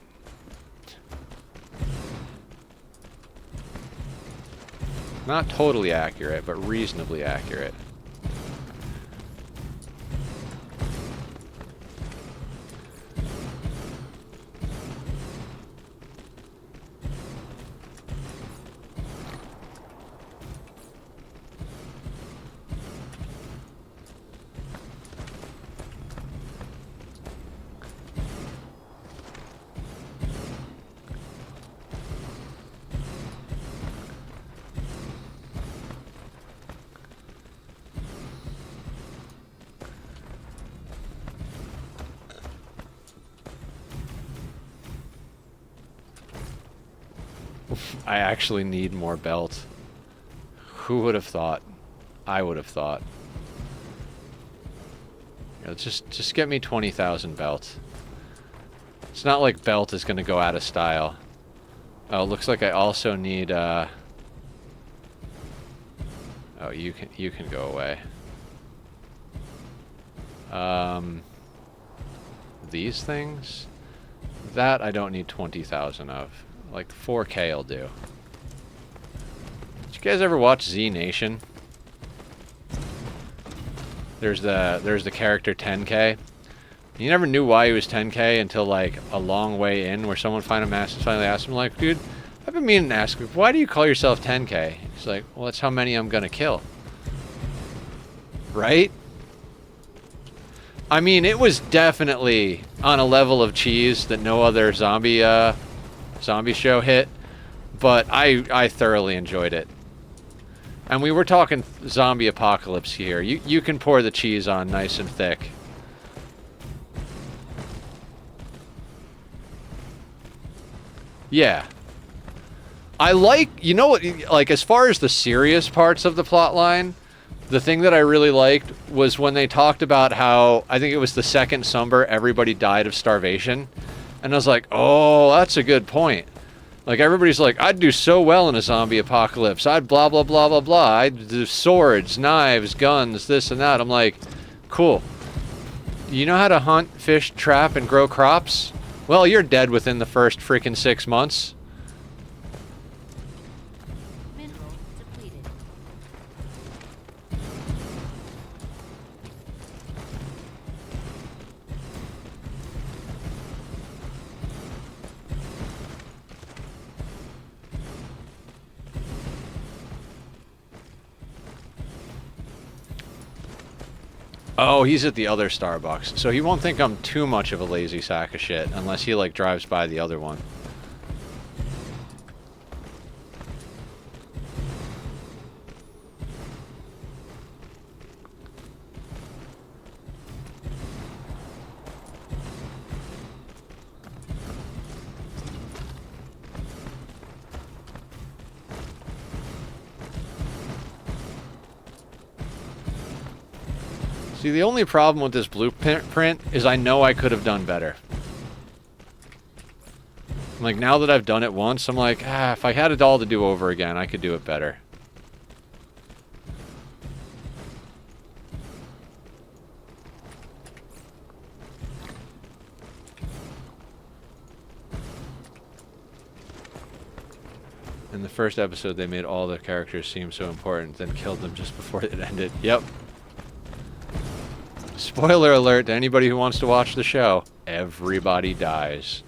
Speaker 1: Not totally accurate, but reasonably accurate. I actually need more belt. Who would have thought? I would have thought. You know, just get me 20,000 belt. It's not like belt is going to go out of style. Oh, it looks like I also need oh, you can go away. These things? That I don't need 20,000 of. Like 4K will do. Did you guys ever watch Z Nation? There's the character 10K. You never knew why he was 10K until like a long way in, where someone finally asked him, like, dude, I've been meaning to ask you, why do you call yourself 10K? He's like, well, that's how many I'm gonna kill. Right? I mean, it was definitely on a level of cheese that no other zombie show hit, but I thoroughly enjoyed it. And we were talking zombie apocalypse here. You can pour the cheese on nice and thick. Yeah. I like, you know what, like, as far as the serious parts of the plot line, the thing that I really liked was when they talked about how, I think it was the second Summer, everybody died of starvation. And I was like, oh, that's a good point. Like, everybody's like, I'd do so well in a zombie apocalypse. I'd blah, blah, blah, blah, blah. I'd do swords, knives, guns, this and that. I'm like, cool. You know how to hunt, fish, trap, and grow crops? Well, you're dead within the first freaking 6 months.
Speaker 2: Mineral depleted.
Speaker 1: Oh, he's at the other Starbucks, so he won't think I'm too much of a lazy sack of shit unless he, like, drives by the other one. See, the only problem with this blueprint is I know I could have done better. Like, now that I've done it once, I'm like, if I had it all to do over again, I could do it better. In the first episode, they made all the characters seem so important, then killed them just before it ended. Yep. Spoiler alert to anybody who wants to watch the show. Everybody dies.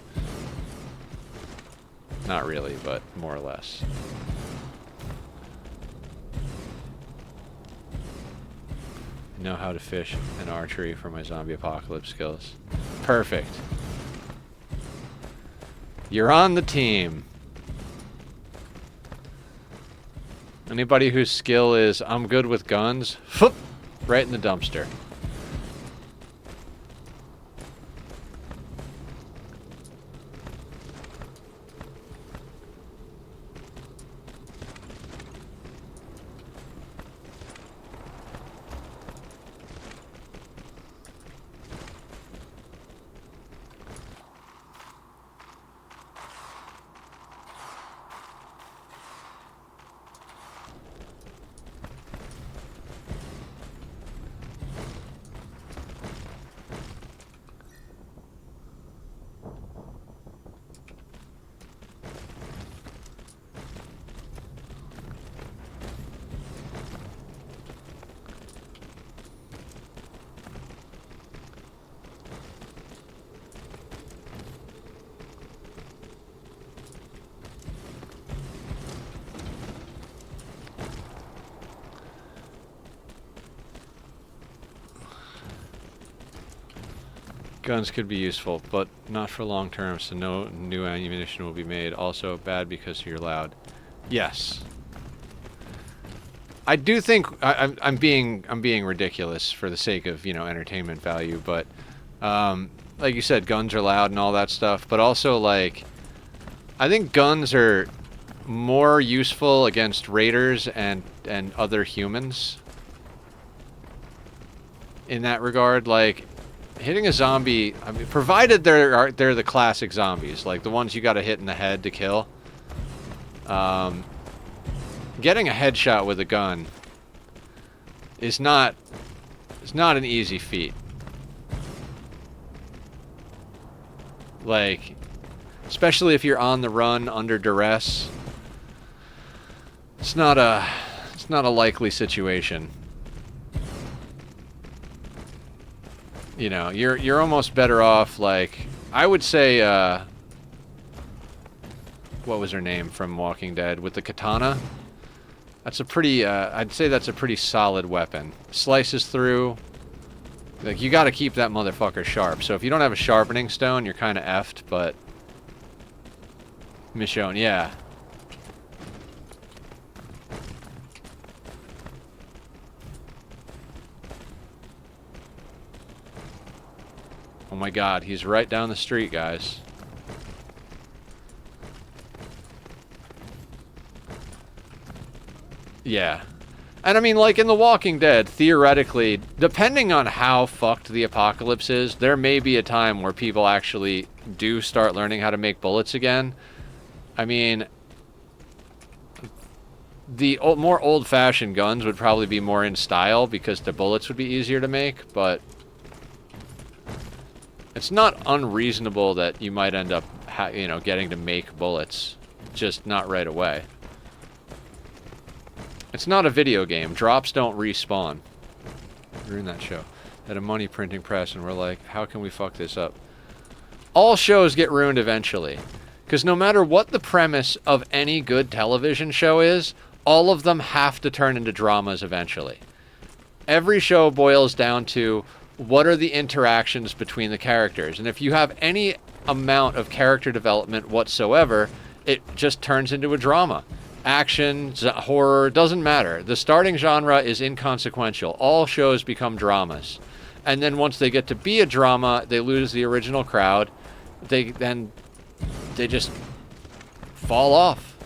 Speaker 1: Not really, but more or less. I know how to fish and archery for my zombie apocalypse skills. Perfect. You're on the team. Anybody whose skill is, I'm good with guns, right in the dumpster. Guns could be useful, but not for long term, so no new ammunition will be made. Also bad because you're loud. Yes. I do think I'm being ridiculous for the sake of, you know, entertainment value, but like you said, guns are loud and all that stuff, but also, like, I think guns are more useful against raiders and other humans in that regard. Like, hitting a zombie, I mean, provided they're the classic zombies, like the ones you got to hit in the head to kill. Getting a headshot with a gun is not an easy feat. Like, especially if you're on the run under duress, it's not a likely situation. You know, you're almost better off, like, I would say, what was her name from Walking Dead, with the katana? That's a pretty, I'd say that's a pretty solid weapon. Slices through. Like, you gotta keep that motherfucker sharp. So if you don't have a sharpening stone, you're kind of effed, but Michonne, yeah. Oh my god, he's right down the street, guys. Yeah. And I mean, like in The Walking Dead, theoretically, depending on how fucked the apocalypse is, there may be a time where people actually do start learning how to make bullets again. I mean, the more old-fashioned guns would probably be more in style because the bullets would be easier to make, but It's not unreasonable that you might end up, getting to make bullets, just not right away. It's not a video game. Drops don't respawn. We're in that show. At a money printing press, and we're like, how can we fuck this up? All shows get ruined eventually. Because no matter what the premise of any good television show is, all of them have to turn into dramas eventually. Every show boils down to what are the interactions between the characters. And if you have any amount of character development whatsoever, it just turns into a drama. Action, horror, doesn't matter. The starting genre is inconsequential. All shows become dramas. And then once they get to be a drama, they lose the original crowd. They just fall off.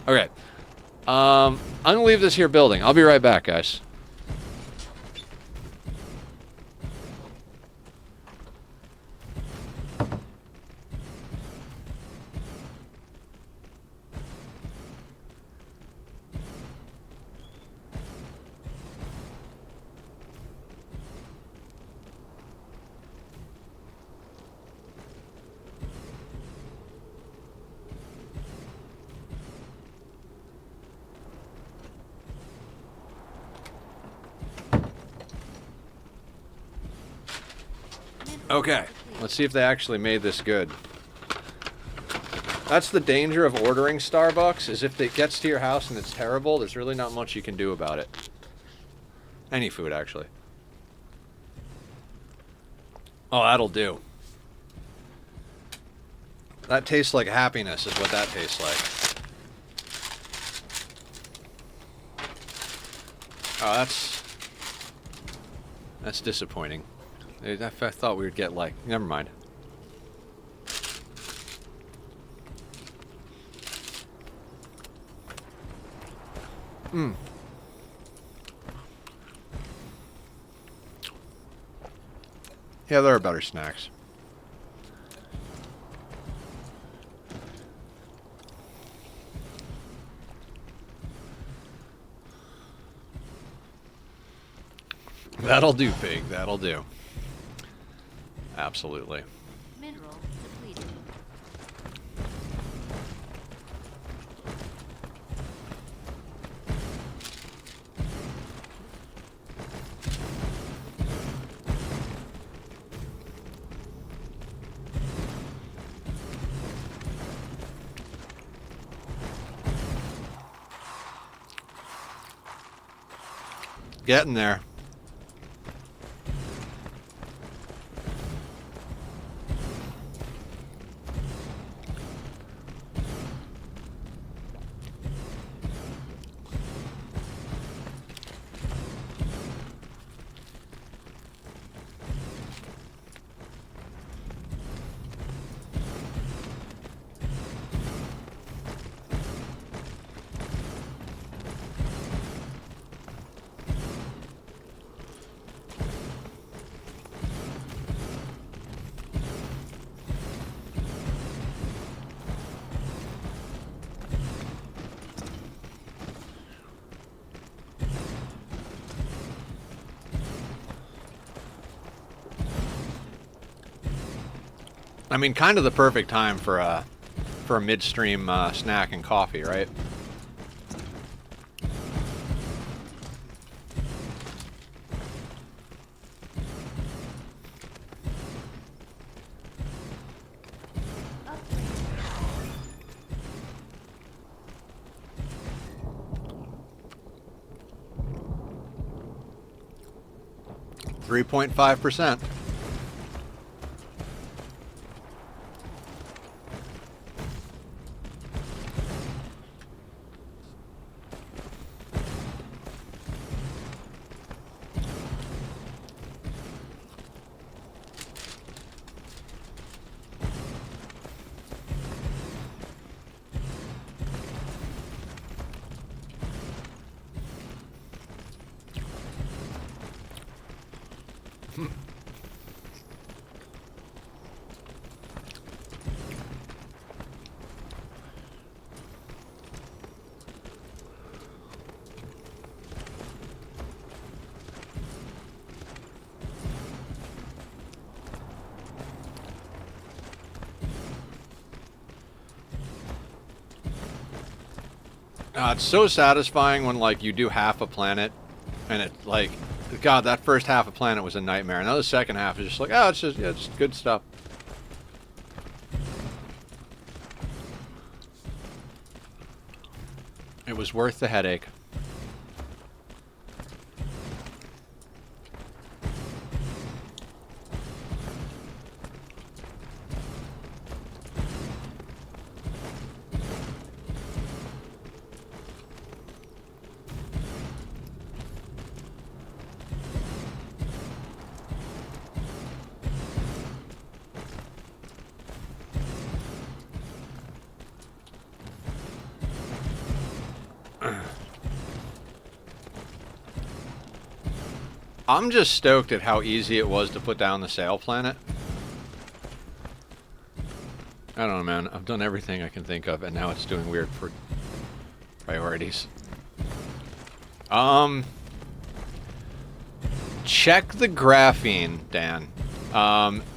Speaker 1: Okay. I'm gonna leave this here building. I'll be right back, guys. Okay, let's see if they actually made this good. That's the danger of ordering Starbucks, is if it gets to your house and it's terrible, there's really not much you can do about it. Any food, actually. Oh, that'll do. That tastes like happiness, is what that tastes like. Oh, that's disappointing. I thought we would get like... Never mind. Yeah, there are better snacks. That'll do, pig. That'll do. Absolutely.
Speaker 2: Mineral depleted.
Speaker 1: Getting there. I mean, kind of the perfect time for a midstream snack and coffee, right?
Speaker 2: Upgrade.
Speaker 1: 3.5%. It's so satisfying when like you do half a planet, and it like, God, that first half of planet was a nightmare. And now the second half is just like, oh, it's just, yeah, it's good stuff. It was worth the headache. I'm just stoked at how easy it was to put down the sail planet. I don't know, man. I've done everything I can think of, and now it's doing weird for priorities. Check the graphene, Dan.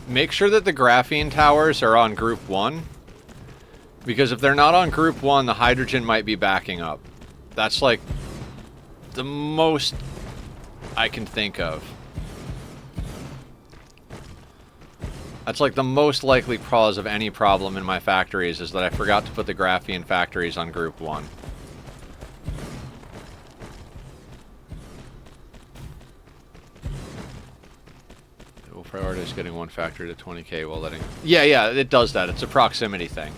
Speaker 1: Make sure that the graphene towers are on group 1. Because if they're not on group 1, the hydrogen might be backing up. That's like the most I can think of. That's like the most likely cause of any problem in my factories is that I forgot to put the graphene factories on group 1. We'll prioritize getting one factory to 20k while letting... Yeah, it does that. It's a proximity thing.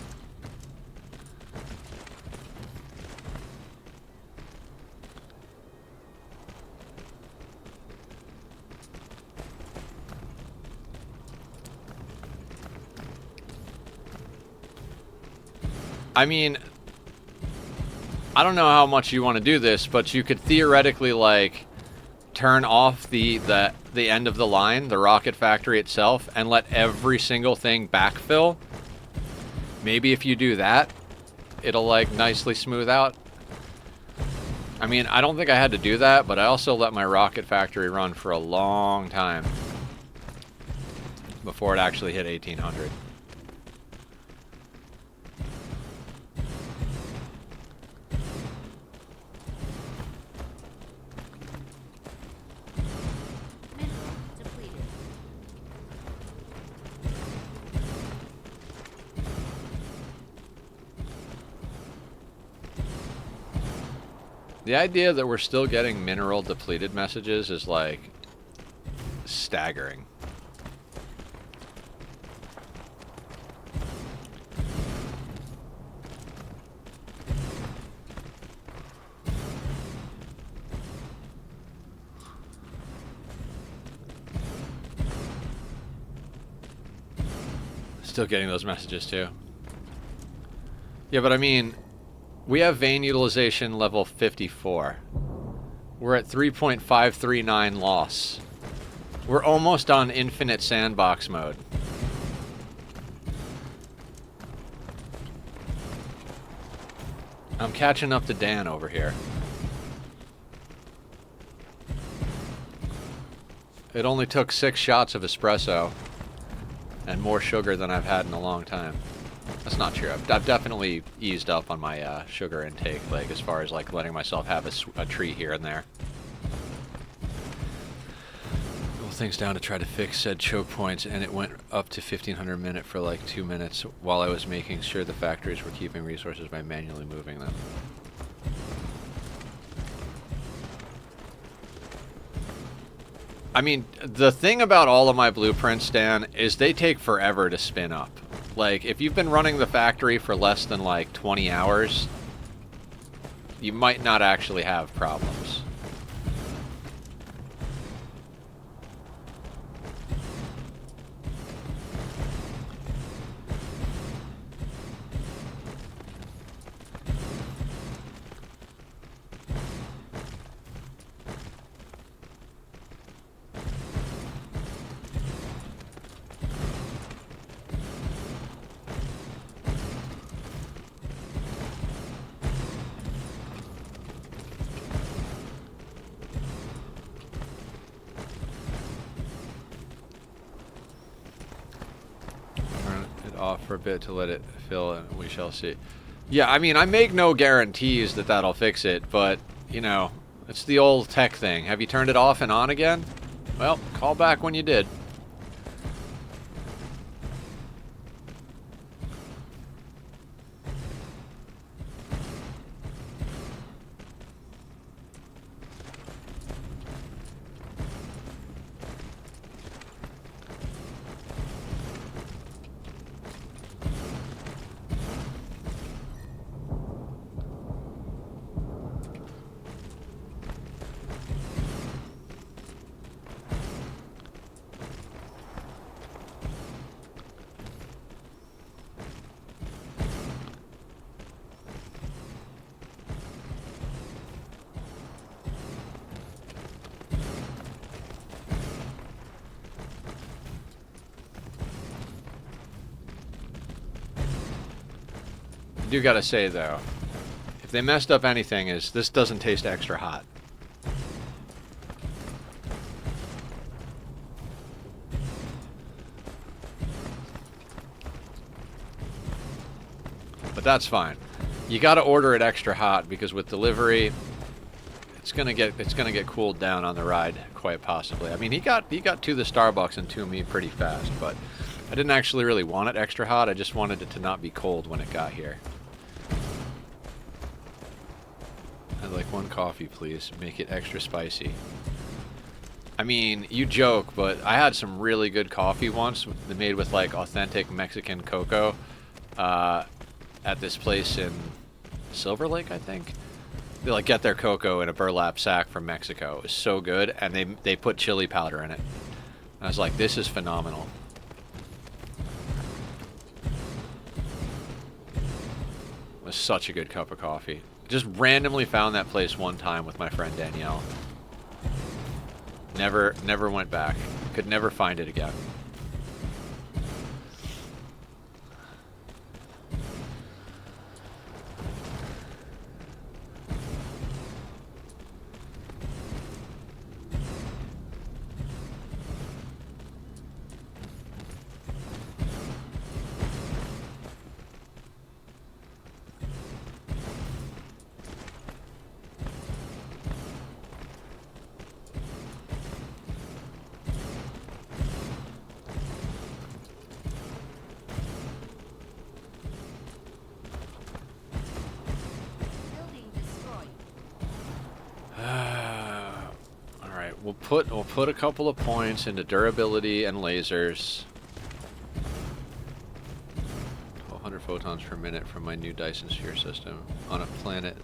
Speaker 1: I mean, I don't know how much you want to do this, but you could theoretically, like, turn off the end of the line, the rocket factory itself, and let every single thing backfill. Maybe if you do that, it'll, like, nicely smooth out. I mean, I don't think I had to do that, but I also let my rocket factory run for a long time before it actually hit 1800. The idea that we're still getting mineral depleted messages is, like, staggering. Still getting those messages, too. Yeah, but I mean... We have vein utilization level 54. We're at 3.539 loss. We're almost on infinite sandbox mode. I'm catching up to Dan over here. It only took 6 shots of espresso and more sugar than I've had in a long time. That's not true. I've definitely eased up on my sugar intake, like as far as like letting myself have a treat here and there. Roll things down to try to fix said choke points, and it went up to 1500 a minute for like 2 minutes while I was making sure the factories were keeping resources by manually moving them. I mean, the thing about all of my blueprints, Dan, is they take forever to spin up. Like, if you've been running the factory for less than, like, 20 hours, you might not actually have problems. For a bit to let it fill, and we shall see. Yeah, I mean, I make no guarantees that that'll fix it, but, you know, it's the old tech thing. Have you turned it off and on again? Well, call back when you did. I do gotta say though, if they messed up anything, is this doesn't taste extra hot. But that's fine. You gotta order it extra hot because with delivery, it's gonna get cooled down on the ride quite possibly. I mean, he got to the Starbucks and to me pretty fast, but I didn't actually really want it extra hot. I just wanted it to not be cold when it got here. I'd like one coffee, please. Make it extra spicy. I mean, you joke, but I had some really good coffee once made with like authentic Mexican cocoa at this place in Silver Lake, I think. They like get their cocoa in a burlap sack from Mexico. It was so good, and they put chili powder in it. I was like, this is phenomenal. It was such a good cup of coffee. Just randomly found that place one time with my friend Danielle. Never went back. Could never find it again. We'll put a couple of points into durability and lasers. 1,200 photons per minute from my new Dyson sphere system on a planet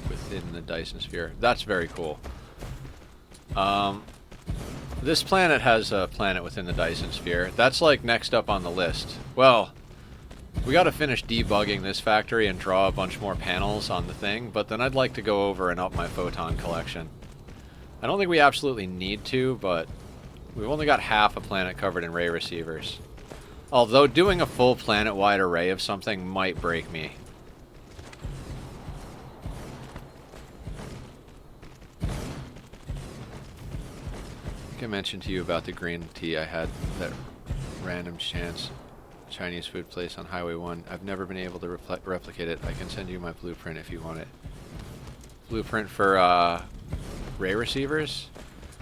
Speaker 1: within the Dyson sphere. That's very cool. This planet has a planet within the Dyson sphere. That's like next up on the list. Well, we got to finish debugging this factory and draw a bunch more panels on the thing, but then I'd like to go over and up my photon collection. I don't think we absolutely need to, but we've only got half a planet covered in ray receivers. Although doing a full planet-wide array of something might break me. I think I mentioned to you about the green tea I had, that random chance Chinese food place on Highway 1. I've never been able to replicate it. I can send you my blueprint if you want it. Blueprint for, ray receivers?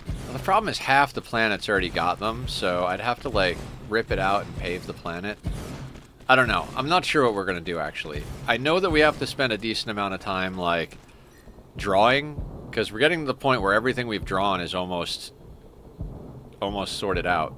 Speaker 1: Well, the problem is half the planet's already got them, so I'd have to like rip it out and pave the planet. I don't know. I'm not sure what we're gonna do actually. I know that we have to spend a decent amount of time like drawing, because we're getting to the point where everything we've drawn is almost sorted out.